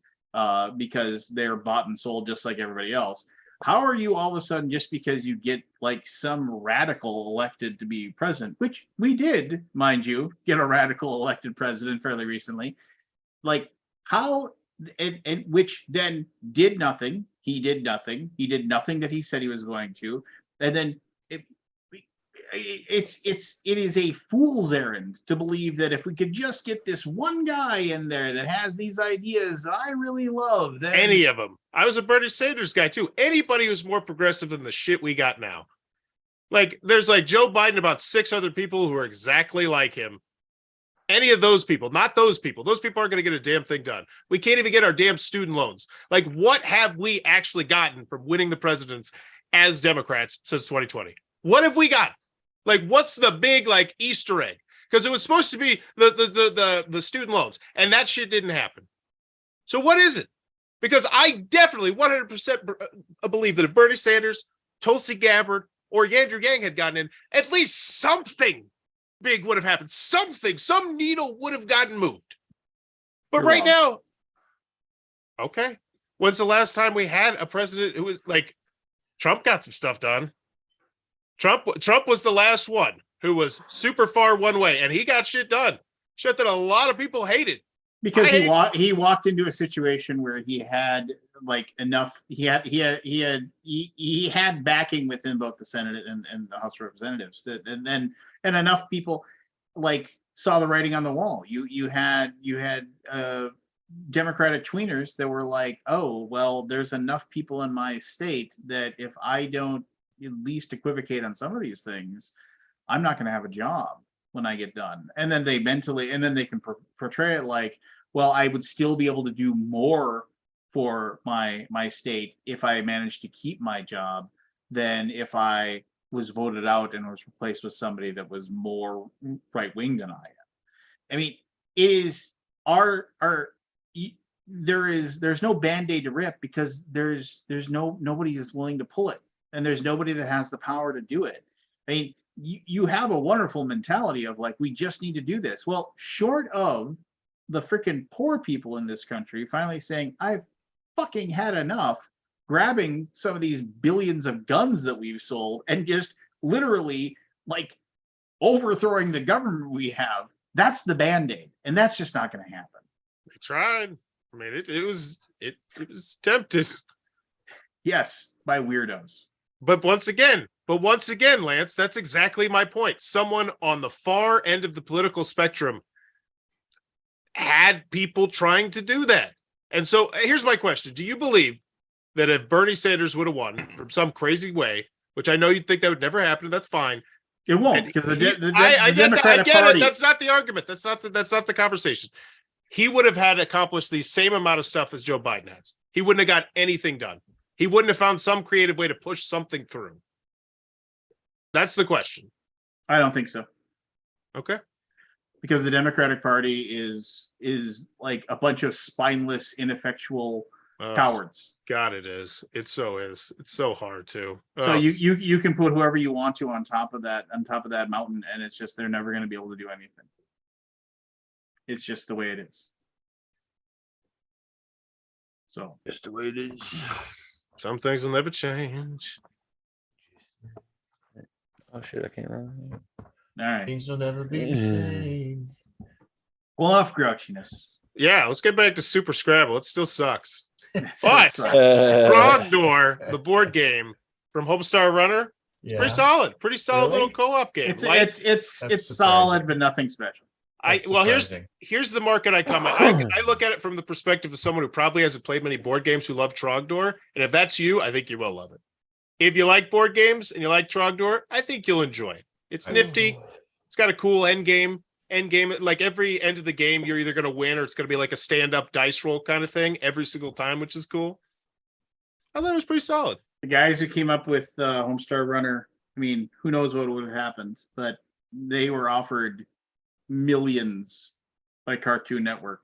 because they're bought and sold just like everybody else. How are you all of a sudden, just because you get like some radical elected to be president, which we did, mind you, get a radical elected president fairly recently, like how, and which then did nothing. He did nothing. He did nothing that he said he was going to. And then it is a fool's errand to believe that if we could just get this one guy in there that has these ideas that I really love, then any of them. I was a Bernie Sanders guy too. Anybody who's more progressive than the shit we got now. Like, there's like Joe Biden, about 6 other people who are exactly like him. Any of those people, not those people. Those people aren't going to get a damn thing done. We can't even get our damn student loans. Like, what have we actually gotten from winning the presidents as Democrats since 2020? What have we got? Like, what's the big, like, Easter egg? Because it was supposed to be the student loans, and that shit didn't happen. So what is it? Because I definitely 100% believe that if Bernie Sanders, Tulsi Gabbard, or Andrew Yang had gotten in, at least something big would have happened. Something, some needle would have gotten moved. But right now, okay. When's the last time we had a president who was like, Trump got some stuff done? Trump was the last one who was super far one way, and he got shit done. Shit that a lot of people hated. Because he walked into a situation where he had like enough. He had backing within both the Senate and the House of Representatives, and enough people like saw the writing on the wall. You had Democratic tweeners that were like, oh well, there's enough people in my state that if I don't at least equivocate on some of these things, I'm not going to have a job when I get done. And then they can portray it like, well, I would still be able to do more for my state if I managed to keep my job than if I was voted out and was replaced with somebody that was more right-wing than I am. I mean, it is there's no Band-Aid to rip, because nobody is willing to pull it, and there's nobody that has the power to do it. I mean, you have a wonderful mentality of like, we just need to do this. Well, short of the freaking poor people in this country finally saying, I've fucking had enough, grabbing some of these billions of guns that we've sold and just literally like overthrowing the government we have, that's the Band-Aid. And that's just not going to happen. They tried. I mean, it was tempted. Yes, by weirdos. But once again, Lance, that's exactly my point. Someone on the far end of the political spectrum had people trying to do that. And so here's my question. Do you believe that if Bernie Sanders would have won from some crazy way, which I know you'd think that would never happen, that's fine. It won't, because I the get Democratic Party. it. That's not the argument. That's not the conversation. He would have had accomplished the same amount of stuff as Joe Biden has. He wouldn't have got anything done. He wouldn't have found some creative way to push something through. That's the question. I don't think so. Okay. Because the Democratic Party is like a bunch of spineless, ineffectual cowards. God, it is. It so is. It's so hard too. So you can put whoever you want to on top of that mountain, and it's just they're never going to be able to do anything. It's just the way it is. So Just the way it is. some things will never change. Oh shit, I can't remember. all right. Things will never be the same. Well, enough grouchiness. Yeah, let's get back to Super Scrabble. It still sucks. But Uh, Frog Door, the board game from Homestar Runner, Yeah. pretty solid Really? little co-op game. It's Light- it's That's solid, surprising. but nothing special. That's well, surprising. here's the market I come at. I look at it from the perspective of someone who probably hasn't played many board games who love Trogdor, and if that's you, I think you will love it. If you like board games and you like Trogdor, I think you'll enjoy it. It's nifty. It's got a cool end game. Like every end of the game, you're either going to win or it's going to be like a stand-up dice roll kind of thing every single time, which is cool. I thought it was pretty solid. The guys who came up with Homestar Runner, I mean, who knows what would have happened, but they were offered millions by Cartoon Network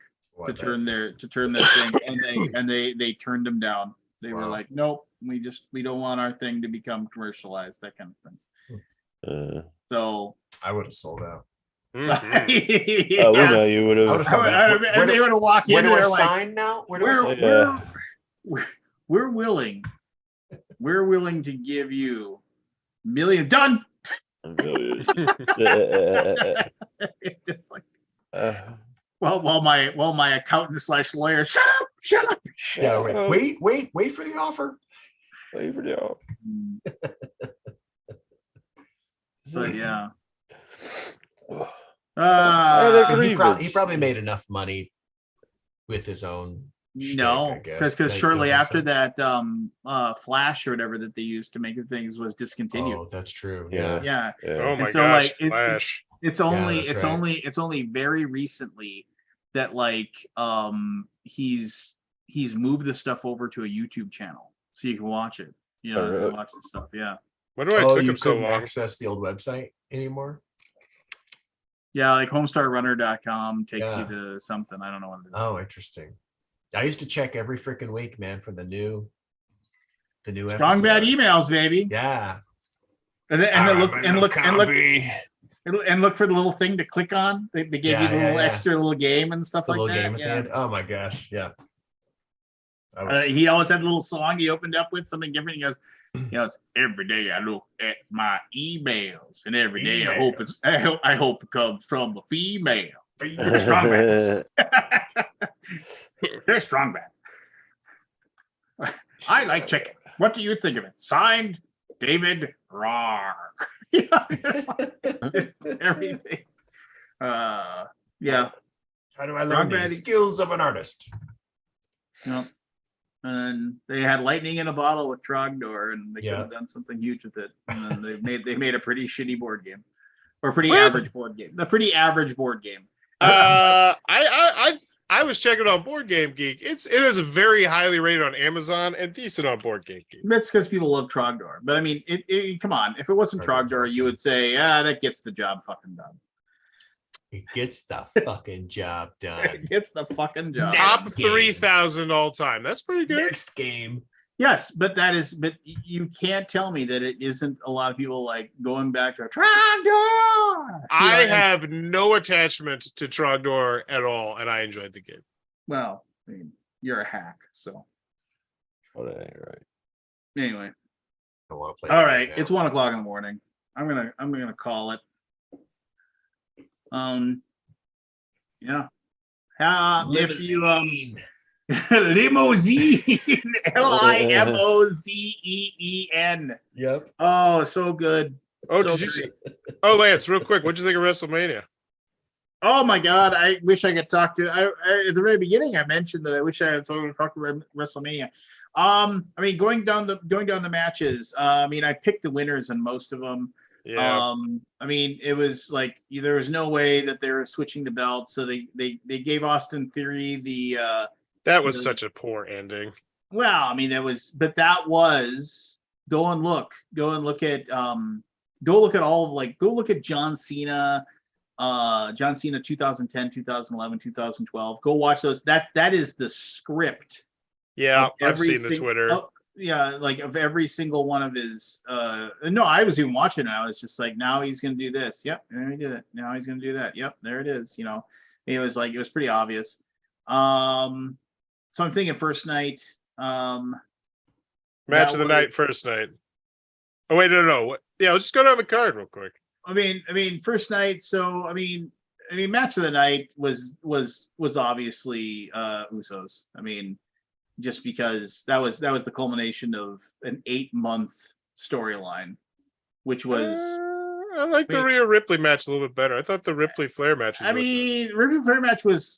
to turn their thing, and they turned them down. They were Wow. like, nope, we don't want our thing to become commercialized, that kind of thing. So I would have sold out. Mhm. Oh, we know you would I have. would've sold out. and they would have walked Where in do I there like, sign now? Where do I sign? we're willing to give you million done. It's just like, while my accountant / lawyer, shut up. Yeah, wait for the offer. Wait for the offer. But yeah. He probably made enough money with his own. No, because shortly after that, Flash or whatever that they used to make the things was discontinued. Oh, that's true. Yeah. Yeah, Oh my And so, gosh, like, Flash. it's only very recently that like he's moved the stuff over to a YouTube channel so you can watch it. You know, you can watch the stuff. Yeah, Why do I Oh, took you him so couldn't long? access the old website anymore. yeah, like homestarrunner.com takes Yeah. you to something. I don't know what it is. Oh, interesting. I used to check every freaking week, man, for the new Strong bad episode. emails, baby. Yeah. And then look for the little thing to click on. They gave you the little extra little game and stuff The like little that. game at the end. Oh my gosh. Yeah. He always had a little song he opened up with, something different. He goes, every day I look at my emails, and every day I hope it comes from a female. They're strong bad. They're strong bad. I like chicken. What do you think of it? Signed, David Rar. It's everything. Yeah. How do I learn the skills of an artist? Yep. And they had lightning in a bottle with Trogdor, and they could have done something huge with it. And then they made a pretty shitty board game, or pretty average board game. The pretty average board game. I was checking on Board Game Geek. It is very highly rated on Amazon and decent on Board Game Geek. That's because people love Trogdor. But I mean, come on. If it wasn't Trogdor, you would say, that gets the job fucking done. It gets the fucking job done. It gets the fucking job. Top Next game. 3,000 all time. That's pretty good. Next game. Yes, but you can't tell me that it isn't a lot of people like going back to a Trogdor. I have no attachment to Trogdor at all, and I enjoyed the game. Well, I mean, you're a hack, so Oh, that ain't right. anyway. I want to play. All the game right, now. it's 1 o'clock in the morning. I'm gonna call it. Yeah. If you Limousine. limousine, Limozeen. Yep. Oh, so good. Oh, So did you? great. Oh, Lance, real quick, what'd you think of WrestleMania? Oh my God! I wish I could talk to. I at the very beginning, I mentioned that I wish I had talked to WrestleMania. I mean, going down the matches. I mean, I picked the winners in most of them. Yeah, I mean, it was like there was no way that they were switching the belts, so they gave Austin Theory the. that was such a poor ending. Well, I mean, that was go and look at go look at John Cena. John Cena 2010, 2011, 2012. Go watch those. That is the script. Yeah, of I've seen the sing- Twitter. like of every single one of his no, I was even watching it. I was just like, now he's gonna do this. Yep, there he did it. Now he's gonna do that. Yep, there it is. It was pretty obvious. So I'm thinking first night. Match that of the was- night, first night. Oh wait, no. What? Yeah, let's just go down the card real quick. I mean, first night. So I mean, match of the night was obviously Usos. I mean, just because that was the culmination of an 8-month storyline, which was. I like the Rhea Ripley match a little bit better. I thought the Ripley Flair match. I mean, Ripley Flair match was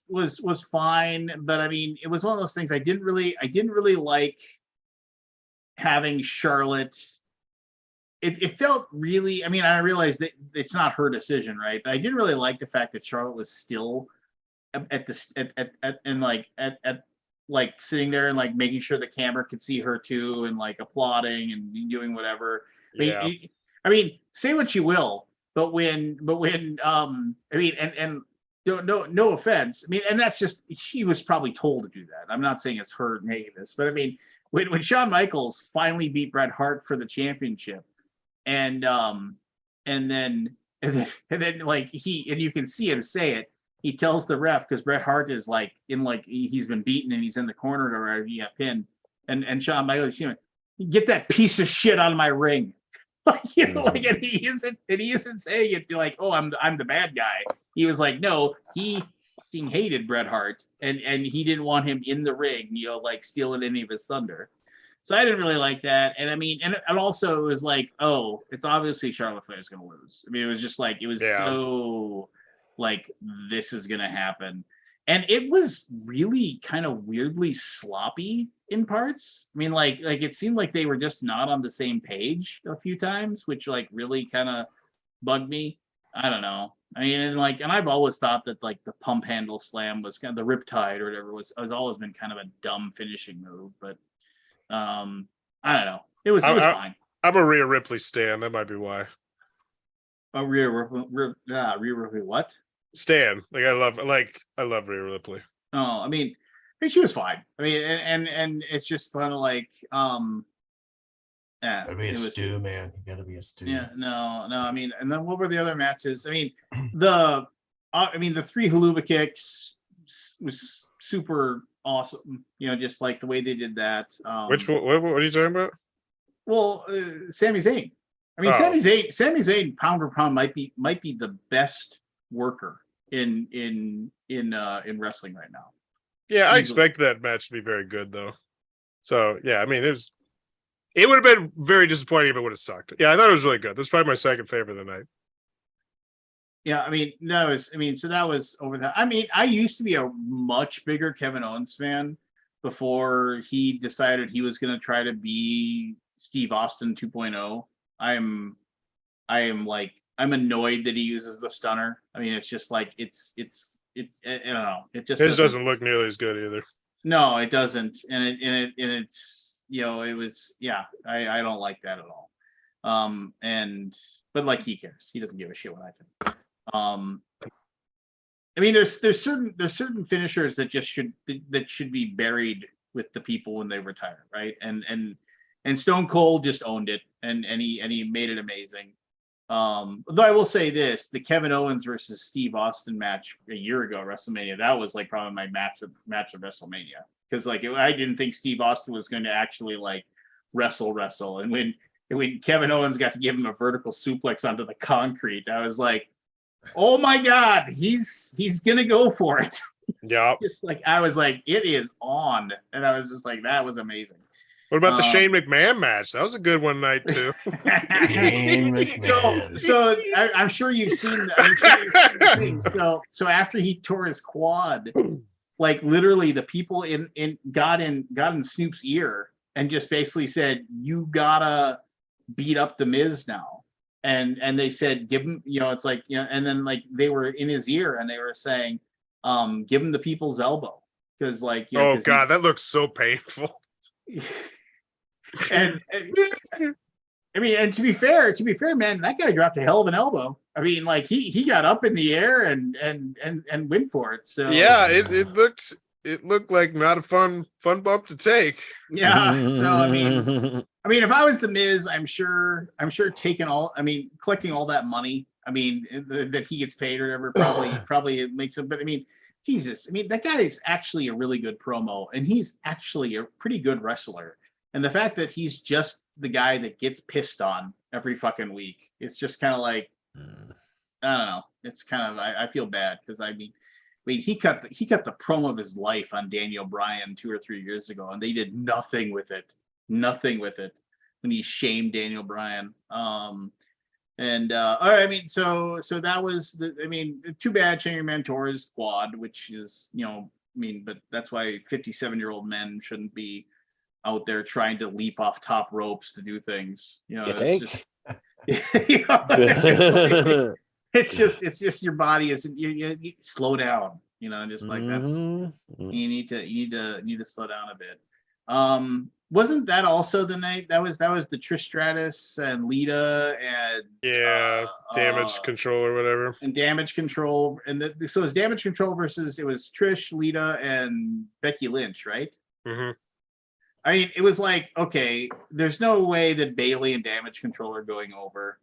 fine, but I mean, it was one of those things I didn't really like having Charlotte. It felt really. I mean, I realized that it's not her decision, right? But I didn't really like the fact that Charlotte was still at sitting there and like making sure the camera could see her too, and like applauding and doing whatever. Yeah. I mean, say what you will, but when I mean, and no offense. I mean, and that's just, she was probably told to do that. I'm not saying it's her making this, but I mean, when Shawn Michaels finally beat Bret Hart for the championship, and then like you can see him say it. He tells the ref, because Bret Hart is like he's been beaten and he's in the corner or he got pinned, and Shawn Michaels, get that piece of shit out of my ring. And he isn't saying it like, oh, I'm the bad guy. He was like, no, he fucking hated Bret Hart, and he didn't want him in the ring, like stealing any of his thunder. So I didn't really like that. And I mean, and also it was like, oh, it's obviously Charlotte Flair's gonna lose. I mean, it was just like, it was so like, this is gonna happen. And it was really kind of weirdly sloppy in parts. I mean, like it seemed like they were just not on the same page a few times, which like really kind of bugged me. I don't know. I mean, and I've always thought that like the pump handle slam was kind of the riptide or whatever has always been kind of a dumb finishing move. But I don't know. It was fine. I'm a Rhea Ripley stan. That might be why. Oh, Rhea Ripley, what? Stan. I love Rhea Ripley. Oh, I mean, she was fine. I mean, and it's just kind of like, Gotta be a stew, man. You gotta be a stew. Yeah, no. I mean, and then what were the other matches? I mean, the 3 Haluva kicks was super awesome. Just like the way they did that. Which one? What are you talking about? Well, Sami Zayn. I mean, Sami Zayn, pound for pound, might be the best worker in wrestling right now. Yeah, I expect that match to be very good though. So yeah, I mean, it would have been very disappointing if it would have sucked. Yeah, I thought it was really good. That's probably my second favorite of the night. Yeah, I mean, so that was over that. I mean, I used to be a much bigger Kevin Owens fan before he decided he was going to try to be Steve Austin 2.0. I'm annoyed that he uses the stunner. I mean, it's just like it's I don't know. It just doesn't look nearly as good either. No, it doesn't, and it's it was I don't like that at all. But like, he cares. He doesn't give a shit what I think. I mean, there's certain finishers that just should be buried with the people when they retire, right? And Stone Cold just owned it, and he made it amazing. Though I will say this, the Kevin Owens versus Steve Austin match a year ago at WrestleMania, that was like probably my match of WrestleMania, because like I didn't think Steve Austin was going to actually like wrestle, and when Kevin Owens got to give him a vertical suplex onto the concrete, I was like, oh my God, he's gonna go for it. Yeah. Just like I was like, it is on, and I was just like, that was amazing. What about the Shane McMahon match? That was a good one night too. Shane McMahon. So I'm sure you've seen. I'm sure you've seen the thing. So after he tore his quad, like literally the people got in Snoop's ear and just basically said, "You gotta beat up the Miz now." And they said, "Give him," it's like, and then like they were in his ear and they were saying, "Give him the people's elbow," because like, oh God, that looks so painful. and I mean, and to be fair, man, that guy dropped a hell of an elbow. I mean, like he got up in the air and went for it. So yeah, it looked like not a fun bump to take. Yeah. So I mean, if I was the Miz, I'm sure collecting all that money, I mean, that he gets paid or whatever, probably it makes him. But I mean, Jesus, I mean, that guy is actually a really good promo, and he's actually a pretty good wrestler. And the fact that he's just the guy that gets pissed on every fucking week, it's just kind of like, I don't know. It's kind of, I feel bad because I mean, he cut the promo of his life on Daniel Bryan 2 or 3 years ago, and they did nothing with it when he shamed Daniel Bryan. All right, I mean, so that was too bad Shane McMahon tore his quad, which is, but that's why 57-year-old men shouldn't be out there trying to leap off top ropes to do things. It's just your body isn't. You slow down. Just like that's you need to slow down a bit. Wasn't that also the night that was the Trish Stratus and Lita and Damage Control or whatever, and Damage Control, and so it was Damage Control versus, it was Trish, Lita, and Becky Lynch, right? Mm-hmm. I mean, it was like, okay, there's no way that Bayley and Damage Control are going over.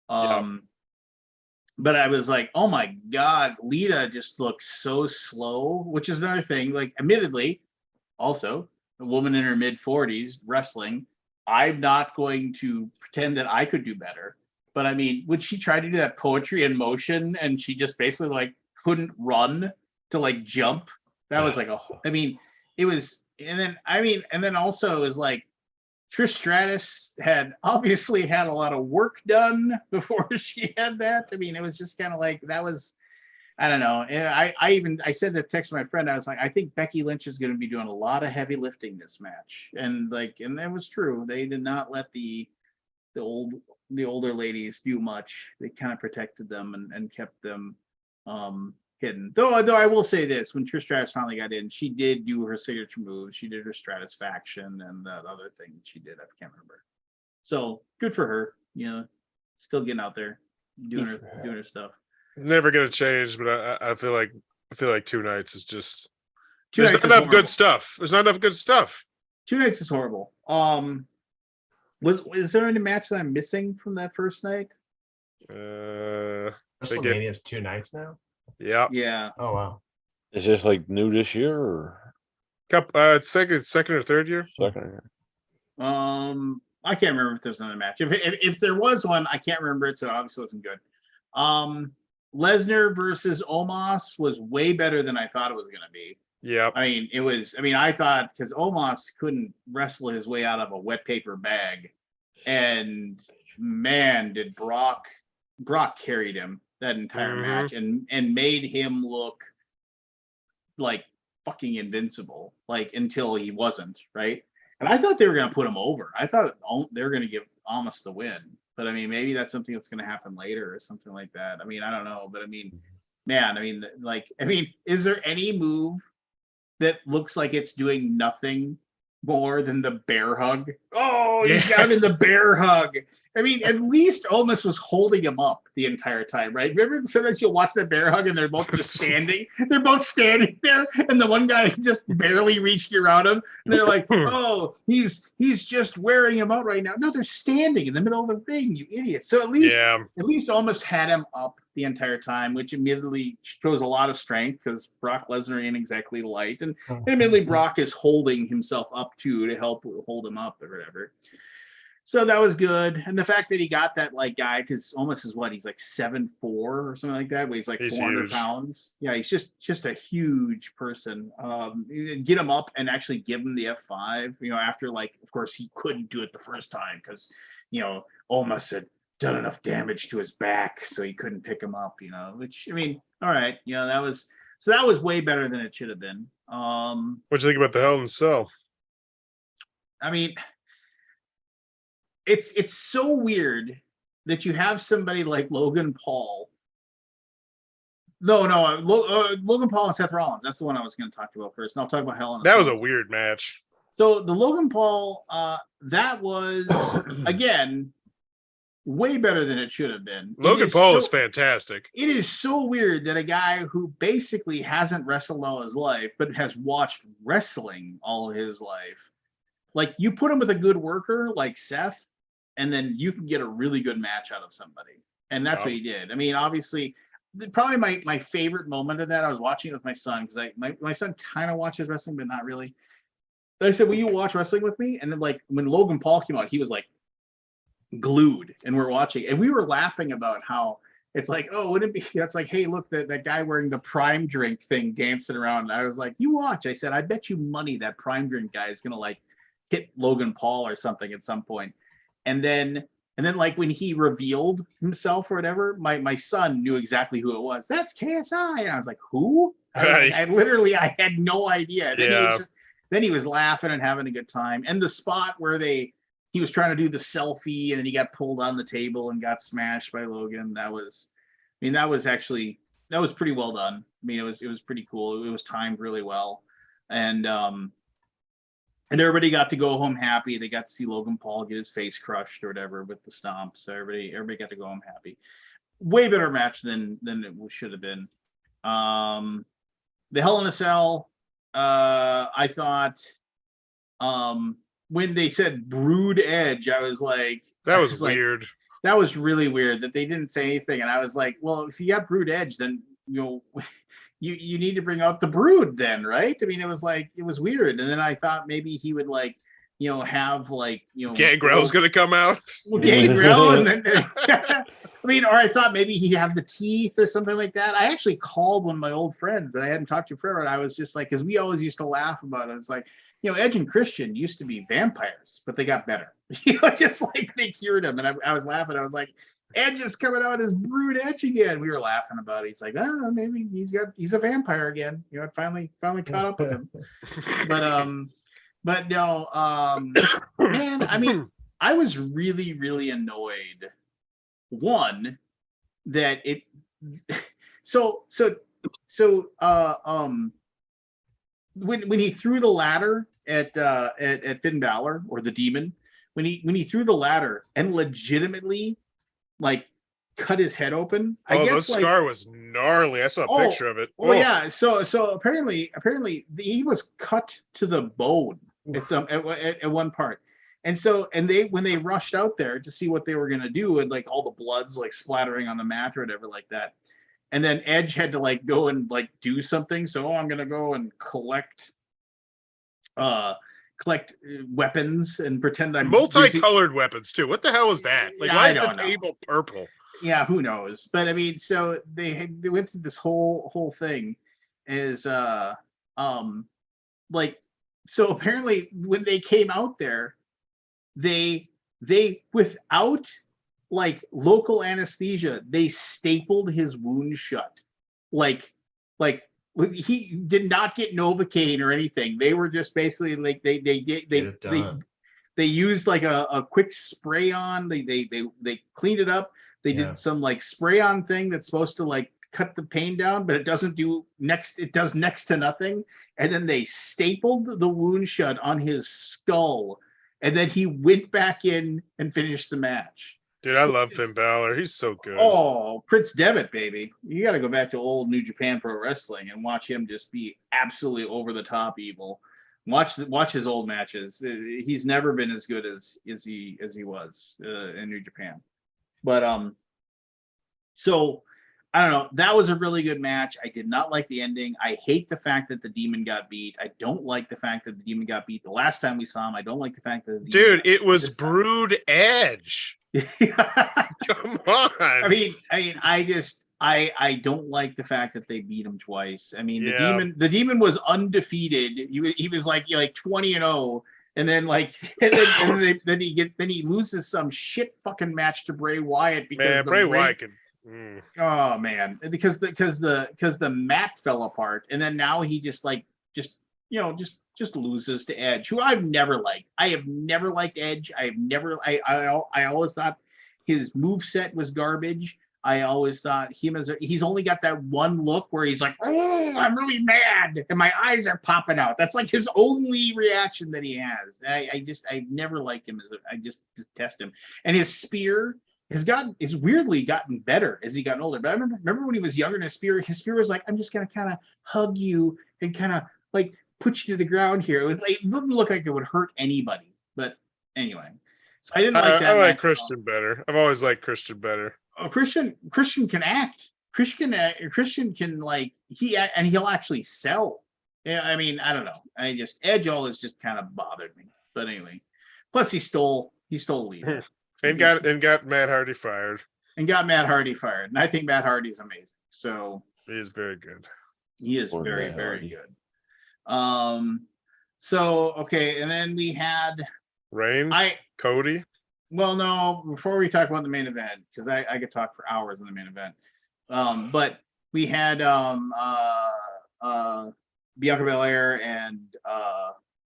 But I was like, oh my God, Lita just looks so slow, which is another thing. Like, admittedly, also a woman in her mid-40s wrestling. I'm not going to pretend that I could do better. But I mean, when she tried to do that poetry in motion and she just basically like couldn't run to like jump, that was like it was. And then also is like Trish Stratus had obviously had a lot of work done before she had that. I mean, it was just kind of like, that was, I don't know. And I said to text my friend, I was like, I think Becky Lynch is going to be doing a lot of heavy lifting this match. And that was true. They did not let the older ladies do much. They kind of protected them and kept them hidden. Though I will say this, when Trish Stratus finally got in, she did do her signature moves. She did her Stratusfaction and that other thing she did. I can't remember. So good for her. Still getting out there, doing her stuff. Never gonna change, but I feel like 2 nights is just There's not enough good stuff. There's not enough good stuff. 2 nights is horrible. Is there any match that I'm missing from that first night? WrestleMania is 2 nights now. Yeah. Oh wow. Is this like new this year or second or third year? second? I can't remember if there's another match. If there was one, I can't remember it, so it obviously wasn't good. Lesnar versus Omos was way better than I thought it was going to be. Yeah. I mean, it was. I mean, I thought, because Omos couldn't wrestle his way out of a wet paper bag, and man, did Brock carried him that entire match and made him look like fucking invincible, like until he wasn't, right? And I thought they were going to put him over. I thought they were going to give Omos the win. But I mean, maybe that's something that's going to happen later or something like that. I mean, I don't know. But I mean, man, is there any move that looks like it's doing nothing more than the bear hug. Oh, he's Yeah. got him in the bear hug. I mean, at least Almas was holding him up the entire time, right? Remember sometimes you'll watch that bear hug and they're both just standing. They're both standing there, and the one guy just barely reached around him. And they're like, "Oh, he's just wearing him out right now." No, they're standing in the middle of the ring, you idiots. So at least Almas had him up the entire time, which admittedly shows a lot of strength because Brock Lesnar ain't exactly light, and admittedly Brock is holding himself up too to help hold him up or whatever. So that was good, and the fact that he got that like guy, because Almas is what, he's like 7'4" or something like that, weighs like 400 huge. pounds. Yeah, he's just a huge person. Get him up and actually give him the F5. After like, of course, he couldn't do it the first time because Almas had done enough damage to his back, so he couldn't pick him up. Which I mean, all right, that was way better than it should have been. What you think about the Hell in a Cell? I mean, it's so weird that you have somebody like Logan Paul. Logan Paul and Seth Rollins. That's the one I was going to talk about first, and I'll talk about Hell in a Cell. That was a weird match. So the Logan Paul, that was again way better than it should have been. Logan Paul is fantastic. It is so weird that a guy who basically hasn't wrestled all his life, but has watched wrestling all his life, like you put him with a good worker like Seth, and then you can get a really good match out of somebody. And that's what he did. I mean, obviously, probably my favorite moment of that, I was watching it with my son, because my son kind of watches wrestling, but not really. But I said, will you watch wrestling with me? And then like when Logan Paul came out, he was like glued, and we're watching. And we were laughing about how it's like, oh, wouldn't it be, that's like, hey, look, that guy wearing the Prime drink thing dancing around. And I was like, you watch. I said, I bet you money that Prime drink guy is going to like hit Logan Paul or something at some point. And then like when he revealed himself or whatever, my son knew exactly who it was. That's KSI. And I was like, who? I had no idea. Then he was laughing and having a good time. And the spot where he was trying to do the selfie and then he got pulled on the table and got smashed by Logan. That was pretty well done. I mean, it was pretty cool. It was timed really well. And everybody got to go home happy. They got to see Logan Paul get his face crushed or whatever with the stomp. So everybody got to go home happy. Way better match than it should have been. The Hell in a Cell, I thought, when they said Brood Edge, I was like, that was weird. That was really weird that they didn't say anything. And I was like, well, if you got Brood Edge, then you need to bring out the Brood then, right? I mean, it was weird. And then I thought maybe he would like, have like, Gangrel's gonna come out. Gangrel, and then I mean, or I thought maybe he'd have the teeth or something like that. I actually called one of my old friends that I hadn't talked to forever, and I was just like, because we always used to laugh about it. It's like, Edge and Christian used to be vampires, but they got better. Just like they cured him. And I was laughing. I was like, Edge is coming out as Brood Edge again. We were laughing about it. He's like, maybe he's a vampire again. It finally caught up with him. But no, man, I mean, I was really, really annoyed. One, that it when he threw the ladder at Finn Balor, or the Demon, when he threw the ladder and legitimately like cut his head open. I guess the scar was gnarly. I saw a picture of it. Oh yeah. So apparently he was cut to the bone at one part. And when they rushed out there to see what they were gonna do, and like all the blood's like splattering on the mat or whatever like that. And then Edge had to like go and like do something. So I'm gonna go and collect weapons and pretend I'm multicolored weapons too. What the hell is that? Like, why is the table purple? Yeah, who knows? But I mean, so they went through this whole thing is like, so apparently when they came out there, they without like local anesthesia, they stapled his wound shut. Like he did not get Novocaine or anything. They were just basically like they used like a quick spray on. They cleaned it up. They did some like spray on thing that's supposed to like cut the pain down, but it doesn't do it does next to nothing. And then they stapled the wound shut on his skull, and then he went back in and finished the match. Dude, I love Finn Balor. He's so good. Oh, Prince Devitt, baby. You got to go back to old New Japan Pro Wrestling and watch him just be absolutely over the top evil. Watch his old matches. He's never been as good as he was in New Japan. But so I don't know. That was a really good match. I did not like the ending. I hate the fact that the Demon got beat. I don't like the fact that the Demon got beat the last time we saw him. I don't like the fact that the Dude, it was Brood Edge. Come on. I mean, I don't like the fact that they beat him twice. I mean, the Demon was undefeated. He was like 20-0, and then then he loses some shit fucking match to Bray Wyatt because Bray Wyatt can. Oh man, because the mat fell apart, and then now he just loses to Edge, who I've never liked. I have never liked Edge. I always thought his moveset was garbage. I always thought he's only got that one look where he's like, oh, I'm really mad, and my eyes are popping out. That's like his only reaction that he has. I never liked him I just detest him. And his spear is weirdly gotten better as he gotten older. But I remember when he was younger, and his spear was like, I'm just gonna kind of hug you and kind of like put you to the ground here. It didn't look like it would hurt anybody. But anyway, so I didn't like that. I like Christian better. I've always liked Christian better. Christian can act. Christian can he'll actually sell. Yeah, I mean, I don't know. Edge always just kind of bothered me. But anyway, plus he stole lead. and got Matt Hardy fired. And I think Matt Hardy's amazing. So he is very good. He is very, very good. So okay, and then we had Reigns, Cody. Well, no, before we talk about the main event, because I could talk for hours on the main event. But we had Bianca Belair and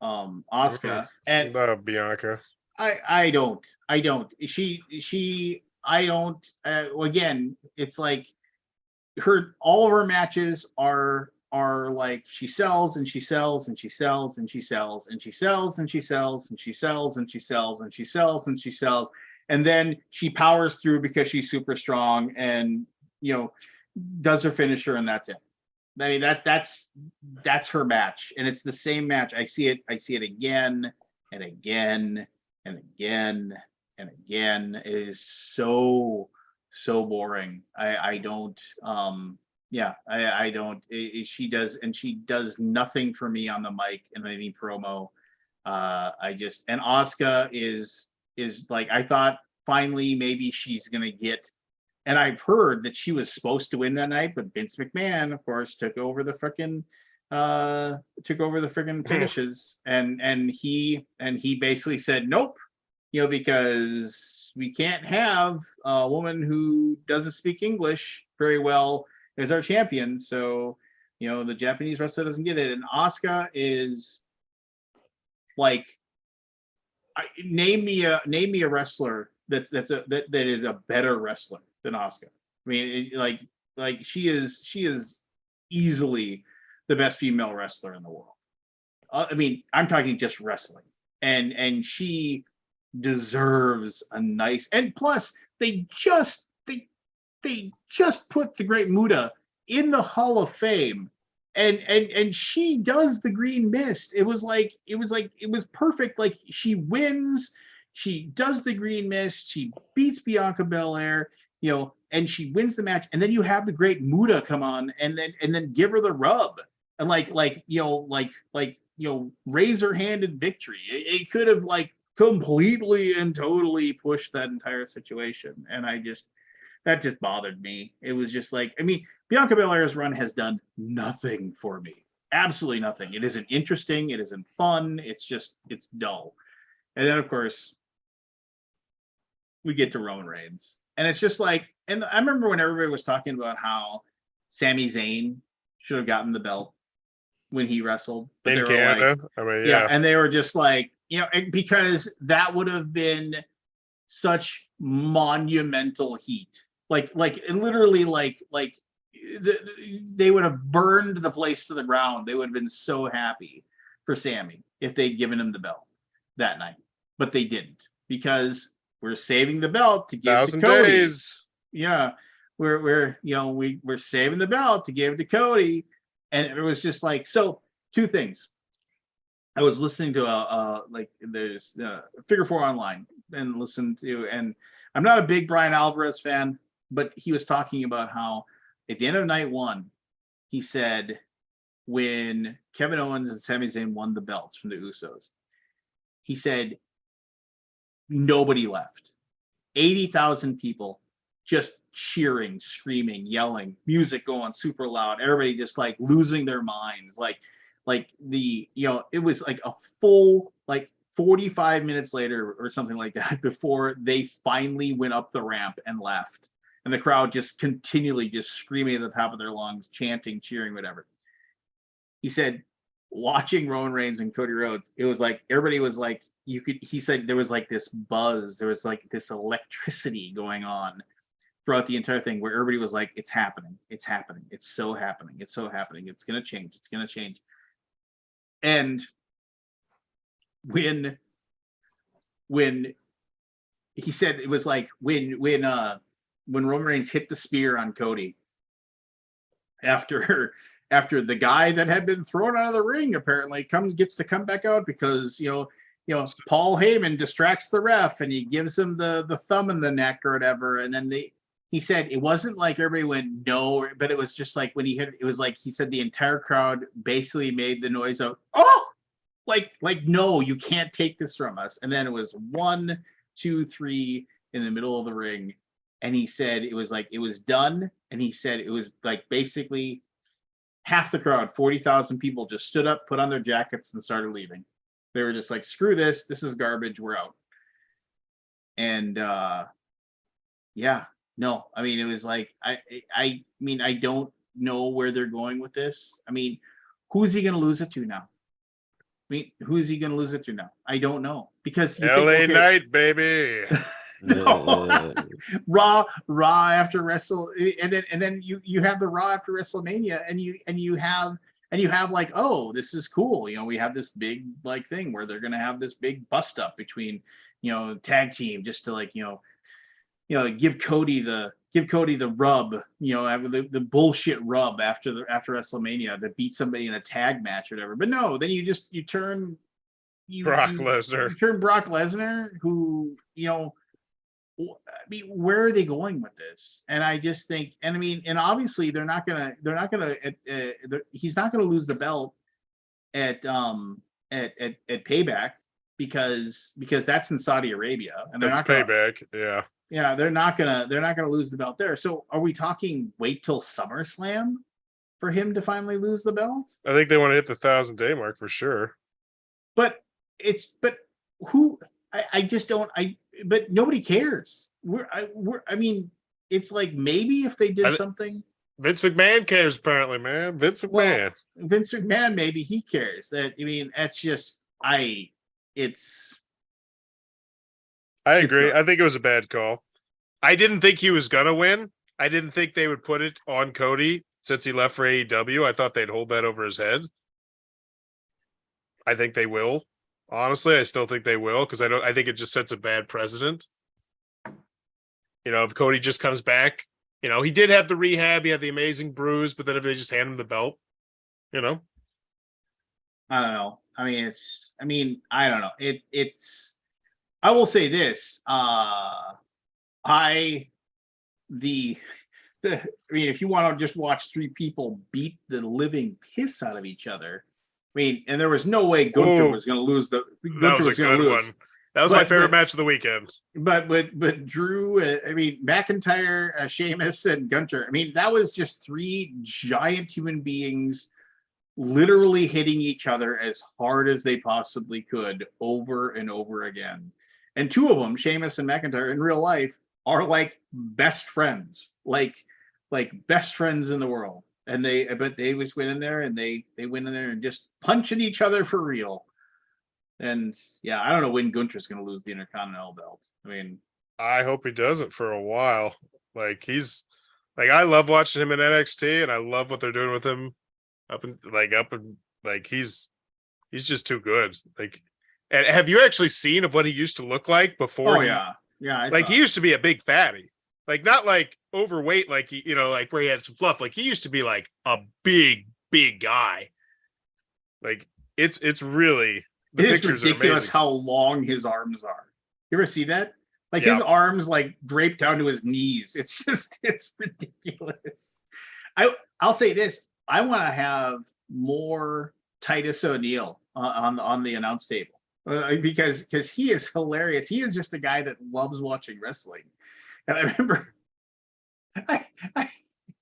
Asuka. And Bianca. I don't. Again, it's like all of her matches are like she sells and she sells and she sells and she sells and she sells and she sells and she sells and she sells and she sells and she sells, and then she powers through because she's super strong and does her finisher, and that's it. I mean that's her match, and it's the same match. I see it again and again and again and again. It is so boring. I don't. I don't. She does nothing for me on the mic in any promo. And Asuka is like, I thought finally maybe she's gonna get. And I've heard that she was supposed to win that night, but Vince McMahon, of course, took over the frickin' finishes, and he basically said nope, because we can't have a woman who doesn't speak English very well as our champion. So the Japanese wrestler doesn't get it. And Asuka is like, name me a wrestler that is a better wrestler than Asuka. I mean, like she is easily the best female wrestler in the world. I mean, I'm talking just wrestling, and she deserves a nice. And plus, they just put the Great Muta in the Hall of Fame, and she does the Green Mist. It was perfect. Like, she wins, she does the Green Mist, she beats Bianca Belair, and she wins the match, and then you have the Great Muta come on and then give her the rub and razor-handed victory. It could have completely and totally pushed that entire situation, and that just bothered me. It was just Bianca Belair's run has done nothing for me. Absolutely nothing. It isn't interesting. It isn't fun. It's dull. And then, of course, we get to Roman Reigns. And it's just and I remember when everybody was talking about how Sami Zayn should have gotten the belt when he wrestled. But in Canada. Yeah. And they were just because that would have been such monumental heat. Literally they would have burned the place to the ground. They would have been so happy for Sammy if they'd given him the belt that night, but they didn't, because we're saving the belt to give to 1,000 Cody. days. Yeah, we're saving the belt to give to Cody, and it was just like, so two things. I was listening to there's Figure Four Online and listened to, and I'm not a big Brian Alvarez fan, but he was talking about how at the end of night one, he said when Kevin Owens and Sami Zayn won the belts from the Usos, he said nobody left. 80,000 people just cheering, screaming, yelling, music going super loud, everybody just like losing their minds. It was like a full 45 minutes later or something like that before they finally went up the ramp and left. And the crowd just continually just screaming at the top of their lungs, chanting, cheering, whatever. He said, watching Roman Reigns and Cody Rhodes, it was like everybody was like, he said there was like this buzz, there was like this electricity going on throughout the entire thing where everybody was like, it's happening, it's happening, it's so happening, it's so happening, it's gonna change, it's gonna change. And when he said, it was like when Roman Reigns hit the spear on Cody after the guy that had been thrown out of the ring apparently gets to come back out because Paul Heyman distracts the ref and he gives him the thumb in the neck or whatever, and then he said it wasn't like everybody went no, but it was just like when he hit it was like he said the entire crowd basically made the noise of oh, like no, you can't take this from us. And then it was 1, 2, 3 in the middle of the ring, and he said it was like it was done, and he said it was like basically half the crowd, 40,000 people, just stood up, put on their jackets, and started leaving. They were just like, screw this is garbage, we're out. And yeah, no, I mean, it was like I mean, I don't know where they're going with this. I mean, who's he gonna lose it to now? I mean, who's he gonna lose it to now? I don't know, because LA Knight, baby. No. Raw after Wrestle, and then you have the Raw after WrestleMania, and you have like, oh, this is cool. We have this big like thing where they're gonna have this big bust up between tag team just to like give Cody the rub, the bullshit rub after WrestleMania to beat somebody in a tag match or whatever. But no, then you turn Brock Lesnar. You turn Brock Lesnar, who I mean, where are they going with this? And I just think, and I mean, and obviously he's not gonna lose the belt at Payback because that's in Saudi Arabia, and they're That's not gonna, Payback. Yeah. Yeah, they're not gonna lose the belt there. So are we talking wait till SummerSlam for him to finally lose the belt? I think they want to hit the 1,000-day mark for sure. But I just don't. But nobody cares. I mean, it's like maybe if they did something. Vince McMahon cares apparently, man. Vince McMahon. Well, Vince McMahon, maybe he cares. I mean, that's just I agree. I think it was a bad call. I didn't think he was gonna win. I didn't think they would put it on Cody since he left for AEW. I thought they'd hold that over his head. I think they will. Honestly, I still think they will because I think it just sets a bad precedent. If Cody just comes back, he did have the rehab, he had the amazing bruise, but then if they just hand him the belt, I don't know. I mean, I don't know. It's. I will say this. I mean, if you want to just watch three people beat the living piss out of each other. I mean, and there was no way Gunther was going to lose the. That was a good one. That was my favorite match of the weekend. But Drew, I mean, McIntyre, Sheamus, and Gunther. I mean, that was just three giant human beings literally hitting each other as hard as they possibly could over and over again. And two of them, Sheamus and McIntyre, in real life are like best friends, like best friends in the world. And they just went in there and they went in there and just punching each other for real. And yeah, I don't know when Gunther's going to lose the Intercontinental belt. I mean, I hope he doesn't for a while. Like Like I love watching him in NXT, and I love what they're doing with him up and he's just too good. Like, and have you actually seen of what he used to look like before? Oh yeah, yeah. Like he used to be a big fatty, like not like overweight, like he, like where he had some fluff. Like he used to be like a big guy. Like it's really the It is pictures ridiculous are amazing. how long his arms are. You ever see that? Like his arms like draped down to his knees. It's ridiculous. I'll say this. I want to have more Titus O'Neil on the announce table because he is hilarious. He is just a guy that loves watching wrestling. And I remember I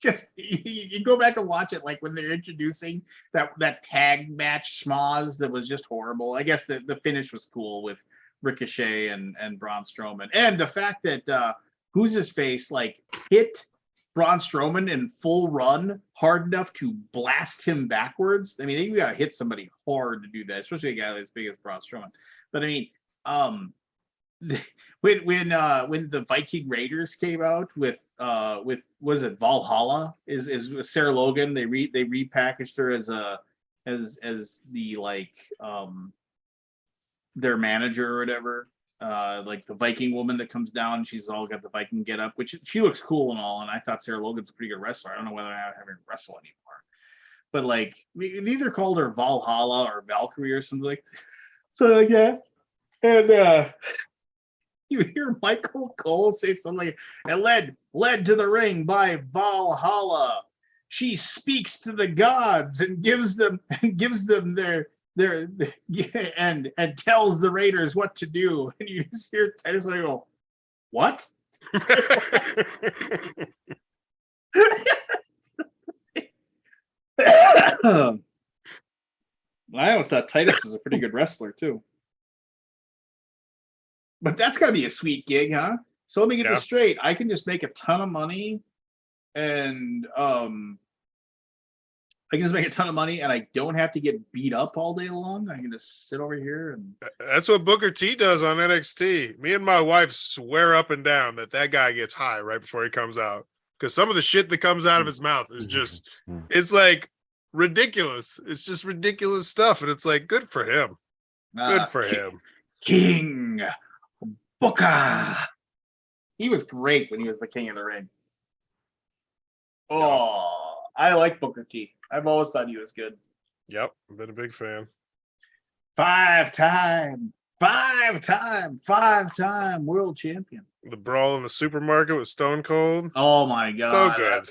just you go back and watch it, like when they're introducing that tag match schmoz that was just horrible. I guess the finish was cool with Ricochet and Braun Strowman, and the fact that who's his face like hit Braun Strowman in full run hard enough to blast him backwards. I mean, you gotta hit somebody hard to do that, especially a guy as big as Braun Strowman. But I mean, when the Viking Raiders came out with was it Valhalla is Sarah Logan, they repackaged her as the like their manager or whatever, like the Viking woman that comes down. She's all got the Viking get up, which she looks cool and all. And I thought Sarah Logan's a pretty good wrestler. I don't know whether I have her wrestle anymore, but like they either called her Valhalla or Valkyrie or something like that. And you hear Michael Cole say something like, "And led to the ring by Valhalla. She speaks to the gods and gives them their and tells the Raiders what to do." And you just hear Titus go, "What?" I always thought Titus was a pretty good wrestler too. But that's got to be a sweet gig, huh? So let me get this straight. I can just make a ton of money and I don't have to get beat up all day long. I can just sit over here and that's what Booker T does on NXT. Me and my wife swear up and down that guy gets high right before he comes out, because some of the shit that comes out of his mouth is just it's like ridiculous. It's just ridiculous stuff, and it's like good for him. Good for him. King Booker. He was great when he was the king of the ring. Oh, I like Booker T. I've always thought he was good. Yep, I've been a big fan. Five-time world champion. The brawl in the supermarket with Stone Cold. Oh my God. So good.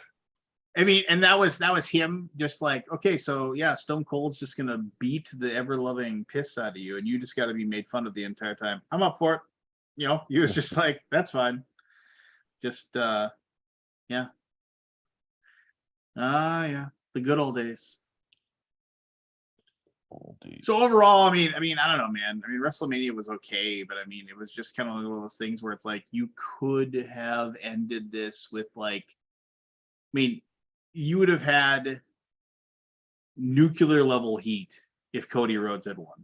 I mean, and that was him just like, okay, so yeah, Stone Cold's just gonna beat the ever-loving piss out of you, and you just gotta be made fun of the entire time. I'm up for it. You know, he was just like, that's fine. Just yeah. Yeah. The good old days. So overall, I mean, I don't know, man. I mean, WrestleMania was okay, but I mean, it was just kind of one of those things where it's like you could have ended this with like, I mean, you would have had nuclear level heat if Cody Rhodes had won.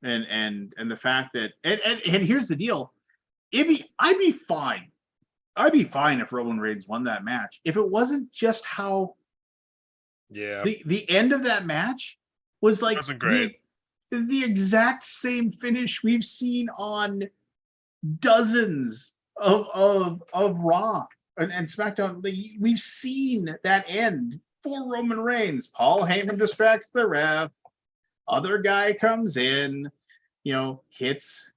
And the fact that and here's the deal. I'd be fine. I'd be fine if Roman Reigns won that match if it wasn't just how the end of that match was like the exact same finish we've seen on dozens of Raw and SmackDown. We've seen that end for Roman Reigns. Paul Heyman distracts the ref. Other guy comes in, you know, hits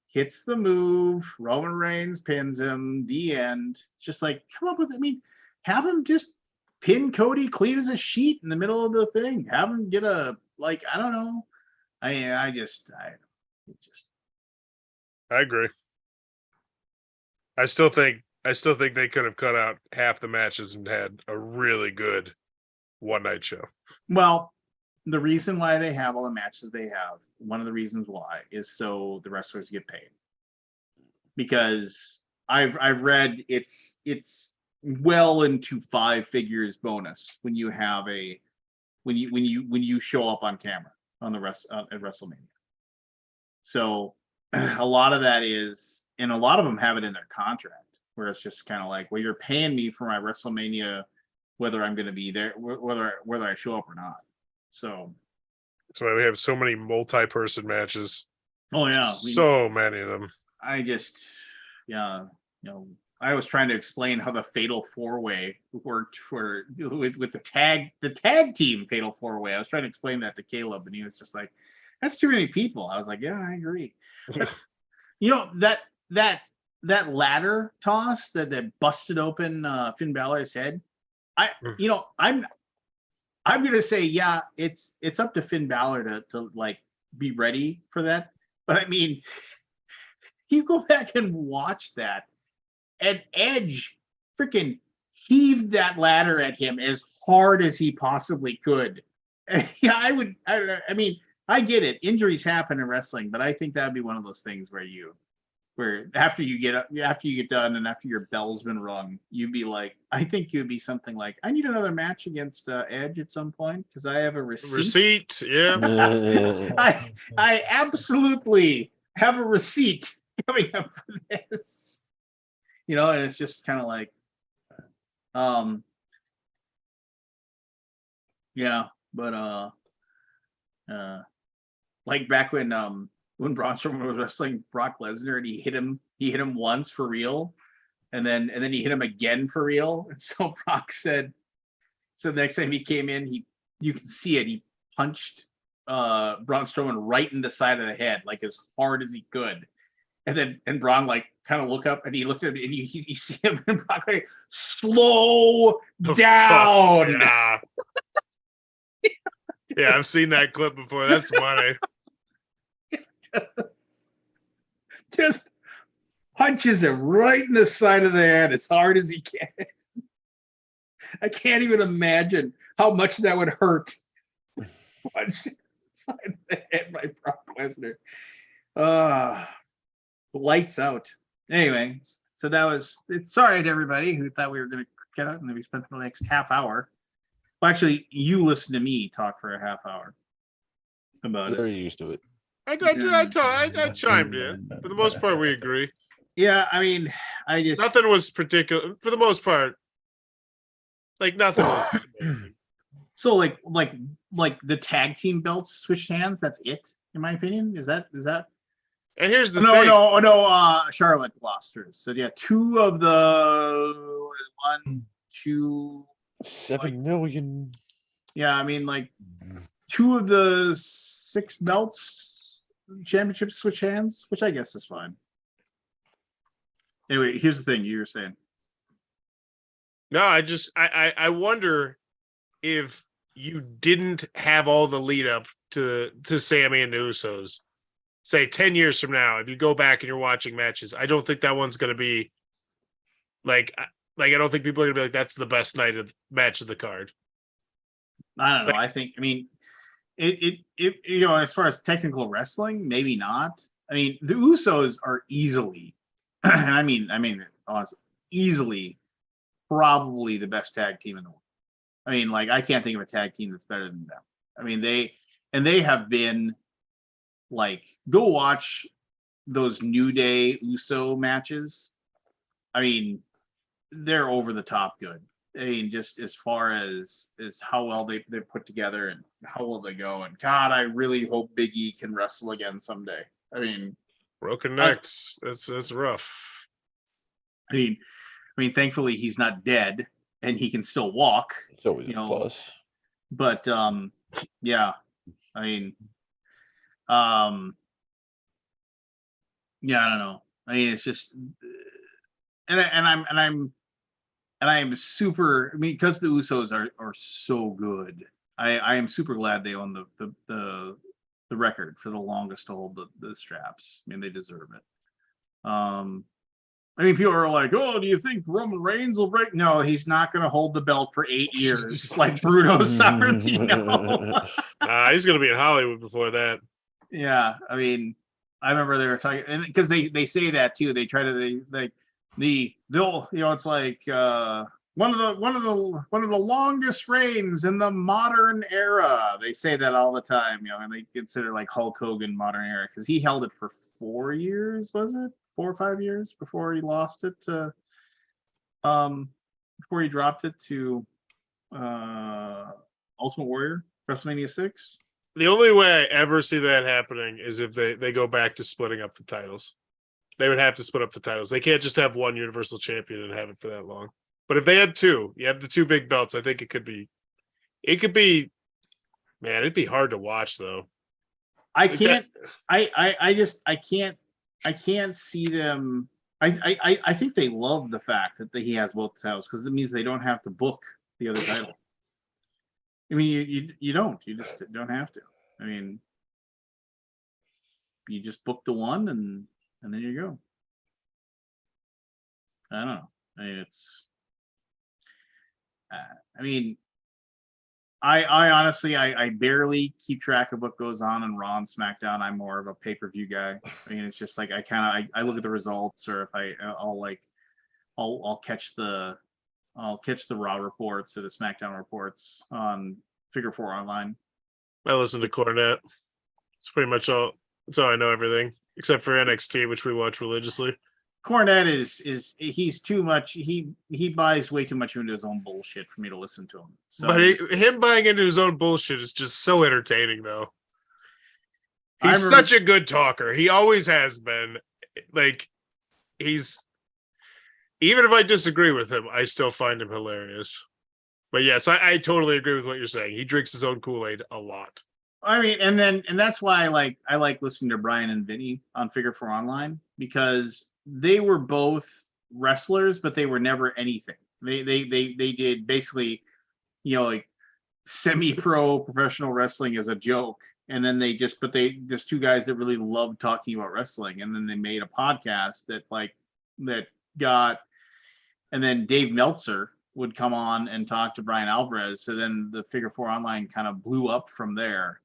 the move. Roman Reigns pins him. The end. It's just like, come up with it. I mean, have him just pin Cody clean as a sheet in the middle of the thing. Have him get a, like, I don't know. I agree. I still think they could have cut out half the matches and had a really good one night show. Well, the reason why they have all the matches they have, one of the reasons why, is so the wrestlers get paid. Because I've read it's well into 5 figures bonus when you have when you show up on camera on the at WrestleMania. So a lot of that is, and a lot of them have it in their contract. where it's just kind of like, well, you're paying me for my WrestleMania, whether I'm going to be there, whether I show up or not. So That's why we have so many multi-person matches. oh yeah, So many of them. I just, yeah, I was trying to explain how the Fatal 4-Way worked for with the tag team Fatal 4-Way. I was trying to explain that to Caleb, and he was just like, "That's too many people." I was like, "Yeah, I agree." But, that ladder toss that busted open Finn Balor's head. I'm gonna say, yeah, it's up to Finn Balor to like be ready for that. But I mean, you go back and watch that, and Edge freaking heaved that ladder at him as hard as he possibly could. Yeah, I mean, I get it. Injuries happen in wrestling, but I think that'd be one of those things where after you get done and after your bell's been rung, you'd be like, I think you'd be something like, I need another match against Edge at some point because I have a receipt. Yeah. I absolutely have a receipt coming up for this. And it's just kind of like, yeah, but like back when Braun Strowman was wrestling Brock Lesnar and he hit him once for real, and then he hit him again for real. And so Brock said, so the next time he came in, you can see it, he punched Braun Strowman right in the side of the head, like as hard as he could. And Braun like kind of look up and he looked at it and you see him and Brock like, slow down. Yeah. Yeah, I've seen that clip before. That's funny. Just punches him right in the side of the head as hard as he can. I can't even imagine how much that would hurt. Punch in the side of the head by Brock Lesnar. Lights out. Anyway, so that was it's. Sorry to everybody who thought we were going to get out and then we spent the next half hour. Well, actually, you listen to me talk for a half hour about They're it. used to it. I chimed in. For the most part, we agree. Yeah, I mean, nothing was particular for the most part. Like nothing was amazing. So like the tag team belts switched hands. That's it, in my opinion. Is that? And here's the thing. No. Charlotte lost hers. So yeah, 2 of the 1, 2, 7 million. Yeah, I mean, like 2 of the 6 belts championships switch hands, which I guess is fine. Anyway, here's the thing you were saying. No, I wonder if you didn't have all the lead up to Sammy and the Usos. Say 10 years from now, if you go back and you're watching matches, I don't think that one's going to be like I don't think people are going to be like, that's the best match of the card. I don't know. I mean, it as far as technical wrestling, maybe not. I mean, the Usos are easily, I mean, honestly, easily probably the best tag team in the world. I mean, like, I can't think of a tag team that's better than them. I mean, they have been like, go watch those New Day Uso matches. I mean, they're over the top good. I mean, just as far as how well they're put together and how well they go. And God, I really hope Big E can wrestle again someday. I mean, broken necks. That's rough. I mean, thankfully he's not dead and he can still walk. It's always a plus. But yeah, I mean, yeah, I don't know. I mean, it's just, and I am super. I mean, because the Usos are so good. I am super glad they own the record for the longest to hold the straps. I mean, they deserve it. I mean, people are like, "Oh, do you think Roman Reigns will break?" No, he's not going to hold the belt for 8 years like Bruno Sammartino. He's going to be in Hollywood before that. Yeah, I mean, I remember they were talking, and because they say that too. They try to it's like one of the longest reigns in the modern era. They say that all the time, and they consider like Hulk Hogan modern era because he held it for 4 years, was it 4 or 5 years before he lost it to before he dropped it to Ultimate Warrior WrestleMania 6. The only way I ever see that happening is if they go back to splitting up the titles. They would have to split up the titles. They can't just have one Universal Champion and have it for that long. But if they had two, you have the two big belts. I think it could be. Man, it'd be hard to watch though. I can't. I can't see them. I think they love the fact that he has both titles because it means they don't have to book the other title. I mean, you don't. You just don't have to. I mean, you just book the one and there you go. I don't know. I mean, it's. I mean, I honestly, I barely keep track of what goes on in Raw and SmackDown. I'm more of a pay-per-view guy. I mean, it's just like I look at the results, or if I'll catch the Raw reports or the SmackDown reports on Figure 4 Online. I listen to Cornette. It's pretty much all. That's all I know. Everything except for NXT, which we watch religiously. Cornette is he's too much. He buys way too much into his own bullshit for me to listen to him. So But him buying into his own bullshit is just so entertaining, though. He's such a good talker. He always has been. Like, even if I disagree with him, I still find him hilarious. But yes, I totally agree with what you're saying. He drinks his own Kool-Aid a lot. I mean, and that's why I like listening to Brian and Vinny on Figure 4 Online, because they were both wrestlers, but they were never anything. They did basically, like semi-pro professional wrestling as a joke, and then they just two guys that really loved talking about wrestling, and then they made a podcast that got, and then Dave Meltzer would come on and talk to Brian Alvarez. So then the Figure 4 Online kind of blew up from there.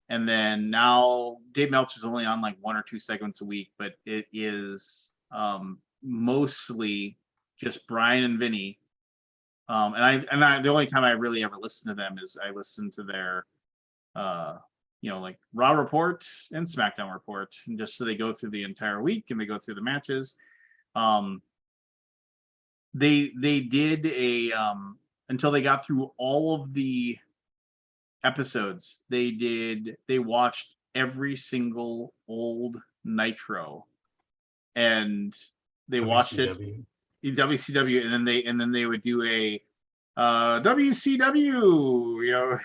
And then now Dave Meltzer's only on like 1 or 2 segments a week, but it is mostly just Brian and Vinny. And I the only time I really ever listen to them is I listen to their like Raw Report and SmackDown Report, and just so they go through the entire week and they go through the matches. They did a until they got through all of the episodes. They watched every single old Nitro, and they watched it WCW, and then they would do a WCW,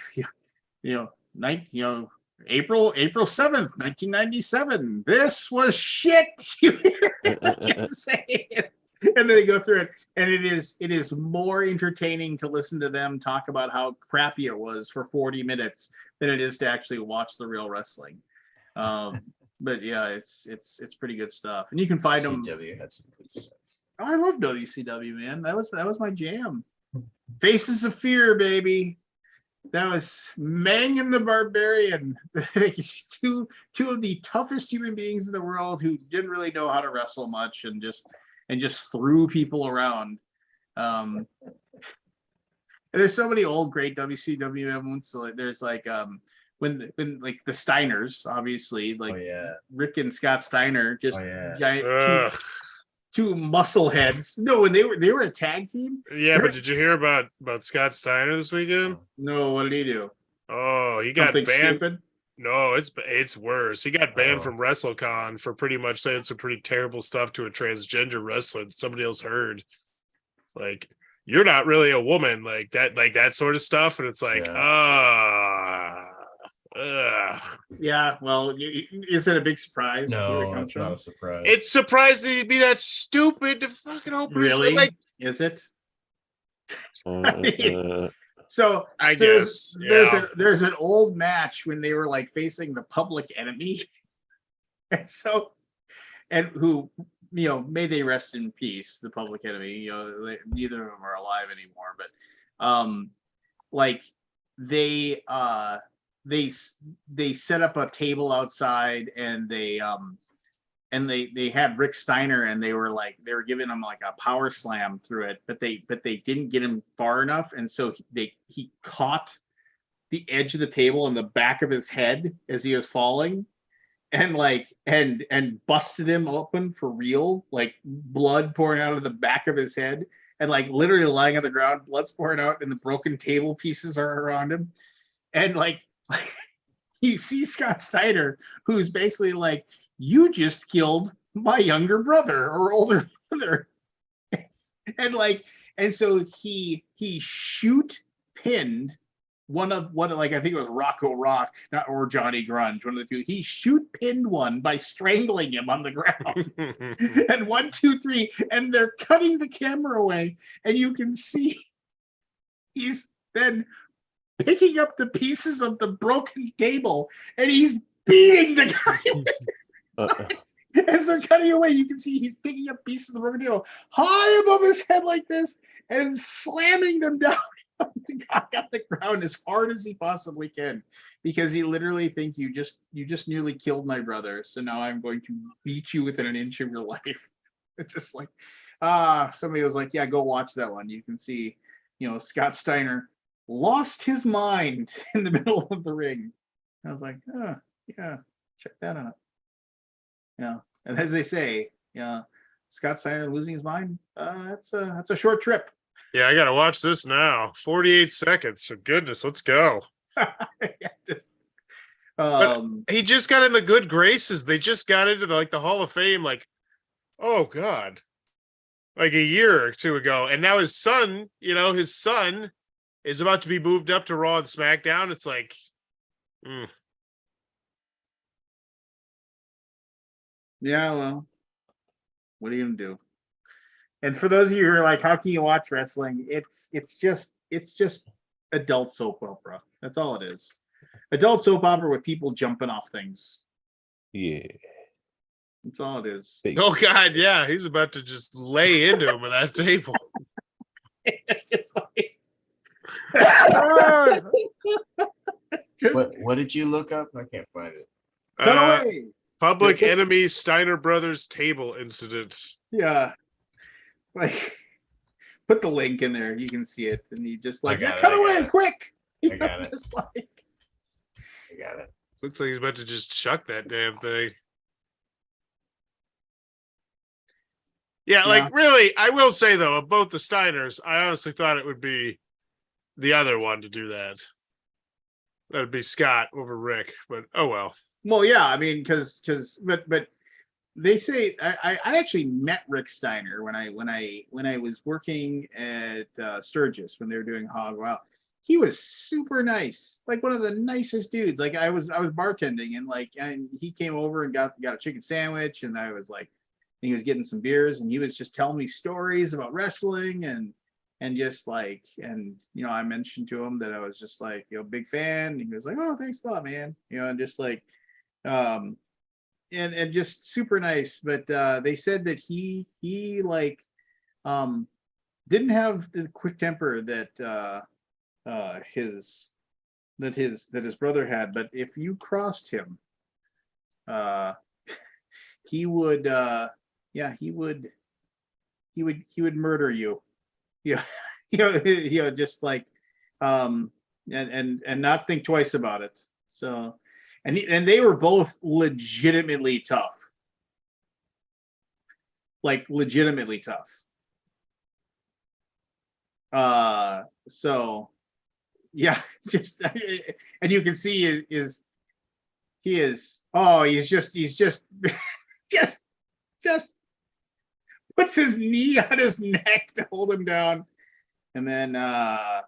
April 7th, 1997. This was shit. You hear him say it. And then they go through it, and it is more entertaining to listen to them talk about how crappy it was for 40 minutes than it is to actually watch the real wrestling. But yeah, it's pretty good stuff, and you can find them. CW had some good stuff. Oh, I love WCW, man. That was my jam. Faces of Fear, baby. That was Meng and the Barbarian, two of the toughest human beings in the world who didn't really know how to wrestle much and just threw people around. There's so many old great WCW moments. So there's when like the Steiners, obviously, like Rick and Scott Steiner, just giant two muscle heads. No, when they were a tag team. Yeah, but did you hear about Scott Steiner this weekend? No, what did he do? Oh, he got Something banned. Stupid? No, it's worse. He got banned from WrestleCon for pretty much saying some pretty terrible stuff to a transgender wrestler that somebody else heard. Like, you're not really a woman, like that sort of stuff. And it's like, yeah, well, is it a big surprise? No, it's not a surprise. It's surprising he'd be that stupid to fucking open. Really? Like, is it? So I guess there's an old match when they were like facing the Public Enemy, and who may they rest in peace, the Public Enemy. Neither of them are alive anymore, but they set up a table outside, and they had Rick Steiner, and they were giving him like a power slam through it, but they didn't get him far enough, and so he caught the edge of the table in the back of his head as he was falling, and busted him open for real, like blood pouring out of the back of his head, and like literally lying on the ground, blood's pouring out, and the broken table pieces are around him. And like you see Scott Steiner, who's basically like, you just killed my younger brother or older brother. And so he shoot pinned one of like I think it was Rocco Rock, not or Johnny Grunge, one of the few. He shoot pinned one by strangling him on the ground. And 1, 2, 3, and they're cutting the camera away, and you can see he's then picking up the pieces of the broken table, and he's beating the guy with it. As they're cutting away, you can see he's picking up pieces of the broken table high above his head like this and slamming them down on the guy on the ground as hard as he possibly can, because he literally think you just nearly killed my brother, so now I'm going to beat you within an inch of your life. It's just like somebody was like, yeah, go watch that one. You can see, Scott Steiner lost his mind in the middle of the ring. I was like, oh yeah, check that out. Yeah, and as they say, Scott Steiner losing his mind, that's a short trip. Yeah, I gotta watch this now. 48 seconds. So goodness, let's go. He just got in the good graces. They just got into the Hall of Fame, like, oh God, like a year or two ago. And now his son is about to be moved up to Raw and SmackDown. It's like, Yeah, well, what are you gonna do? And for those of you who are like, how can you watch wrestling? It's just adult soap opera. That's all it is. Adult soap opera with people jumping off things. Yeah. That's all it is. oh God, yeah, he's about to just lay into him with that table. It's just like What did you look up? I can't find it. cut away. Public Enemy Steiner Brothers table incidents. Yeah. Like, put the link in there. You can see it. And he just like, I got cut it, away, quick. I got it. Just like, I got it. Looks like he's about to just chuck that damn thing. Yeah, like really, I will say though, of both the Steiners, I honestly thought it would be the other one to do that. That'd be Scott over Rick, but oh well. well, yeah, I mean, but they say I actually met Rick Steiner when I was working at Sturgis when they were doing Hog Wild. He was super nice, like one of the nicest dudes. Like I was bartending and he came over and got a chicken sandwich, and I was like, and he was getting some beers, and he was just telling me stories about wrestling and just like, and I mentioned to him that I was just like, big fan, and he was like, oh, thanks a lot, man, and just like and just super nice. But they said that he like didn't have the quick temper that his brother had, but if you crossed him, he would murder you. Just like and not think twice about it. So and they were both legitimately tough. Like legitimately tough. So yeah, just and you can see he's just puts his knee on his neck to hold him down, and then I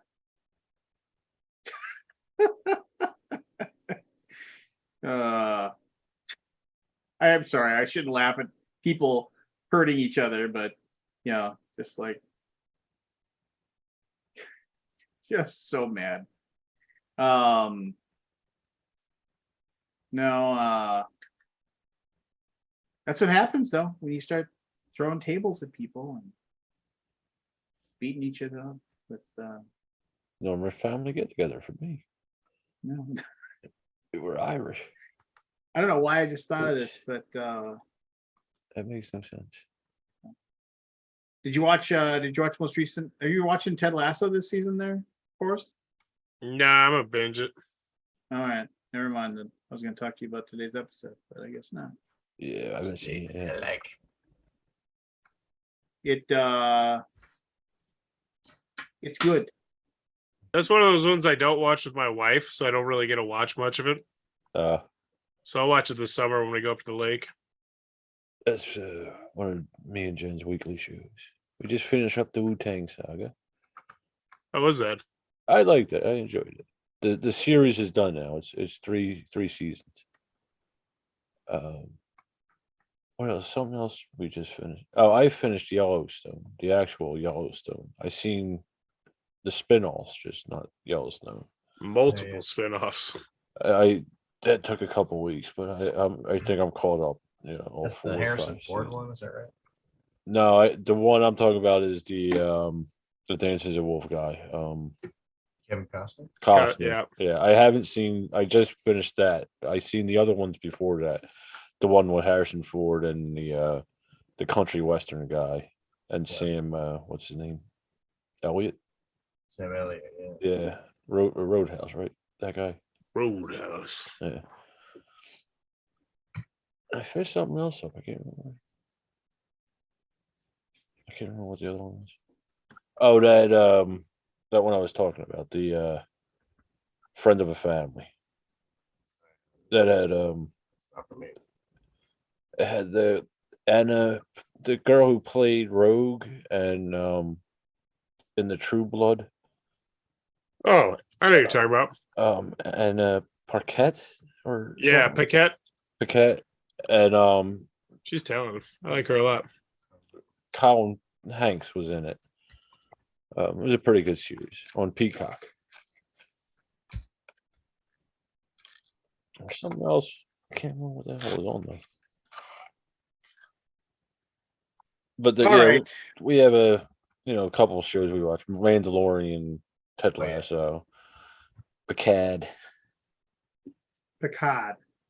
am sorry, I shouldn't laugh at people hurting each other, but just like just so mad. No, that's what happens though when you start throwing tables at people and beating each other up with No more family get together for me. no. We were Irish. I don't know why I just thought of this, but That makes no sense. did you watch most recent? Are you watching Ted Lasso this season there, Forrest? Nah, I'm gonna binge it. All right, never mind then. I was going to talk to you about today's episode, but I guess not. Yeah, I've been seeing it. Like It It's good. That's one of those ones I don't watch with my wife, so I don't really get to watch much of it. So I'll watch it this summer when we go up to the lake. That's one of me and Jen's weekly shows. We just finished up the Wu-Tang Saga. How was that? I liked it. I enjoyed it. The series is done now. It's three seasons. What else? Something else we just finished. Oh, I finished Yellowstone, the actual Yellowstone. I seen the spin-offs, just not Yellowstone. Multiple spin-offs. That took a couple weeks, but I think I'm caught up. You know, all That's the 4 or Harrison 5 Ford seasons. one, is that right? No, the one I'm talking about is the Dances of Wolf guy. Kevin Costner. Costner. Yeah. I haven't seen. I just finished that. I seen the other ones before that. The one with Harrison Ford and the country western guy and Sam. What's his name? Elliot. Sam Elliott. Yeah. Yeah. Roadhouse, right? That guy. Roadhouse. Yeah. I finished something else up. I can't remember what the other one was. Oh, that one I was talking about, the Friend of a Family. That had Not for me. it had the girl who played Rogue and in the True Blood. Oh, I know what you're talking about. And Parquette or Yeah, something. Paquette. And She's talented. I like her a lot. Colin Hanks was in it. It was a pretty good series on Peacock. Or something else. I can't remember what the hell was on there. But All right. we have a couple of shows we watch. Mandalorian, Ted Lasso, Picard.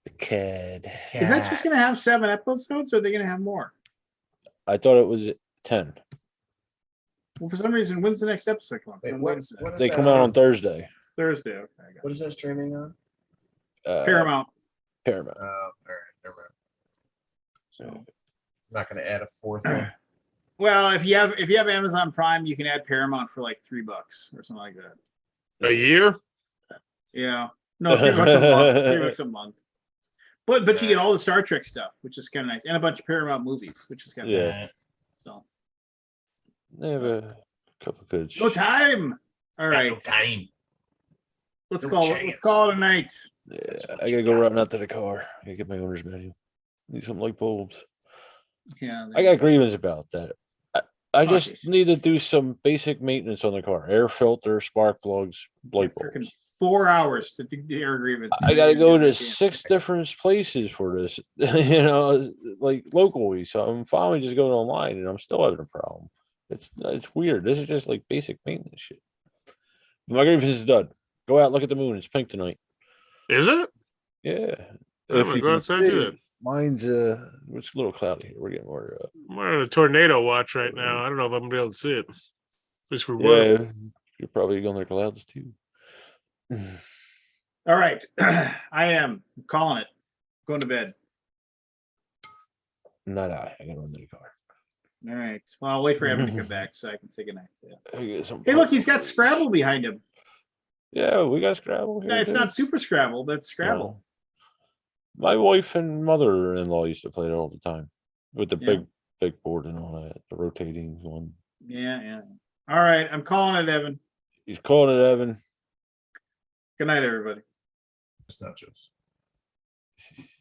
Is that just going to have 7 episodes, or are they going to have more? I thought it was 10. Well, for some reason, when's the next episode come up? Wait, On what Wednesday. is They that come out on Thursday. Thursday. Okay. I got What is that streaming on? Paramount. Paramount. All right, never mind. So. I'm not going to add a 4th one. Well, if you have Amazon Prime, you can add Paramount for like $3 or something like that. A year? Yeah. No, $3 a month. $3 a month. But you get all the Star Trek stuff, which is kind of nice, and a bunch of Paramount movies, which is kind of nice. So They have a couple good. No time. All right. No time. Let's No call it a night. Yeah, I gotta go running out to the car. I gotta get my owner's manual. Need some light bulbs. Yeah. I got grievance about that. I just Jeez. need to do some basic maintenance on the car. Air filter, spark plugs, light bulbs. 4 hours to do the air grievance. I got to go to 6 different places for this, like locally. So I'm finally just going online, and I'm still having a problem. It's weird. This is just like basic maintenance shit. My grievance is done. Go out, look at the moon. It's pink tonight. Is it? Yeah. I'm gonna go outside and do that. Mine's it's a little cloudy here. We're getting more. We're in a tornado watch right now. I don't know if I'm gonna be able to see it. At least for Yeah, work. you're probably on the clouds too. All right. I am calling it. Going to bed. Not I gotta run to the car. All right. Well, I'll wait for Evan to come back so I can say goodnight. Hey, look, he's got Scrabble behind him. Yeah, we got Scrabble here. Yeah, it's too. not Super Scrabble, but it's Scrabble. No. My wife and mother-in-law used to play it all the time with the big board and all that, the rotating one. Yeah. All right. I'm calling it, Evan. He's calling it, Evan. Good night, everybody. It's not just.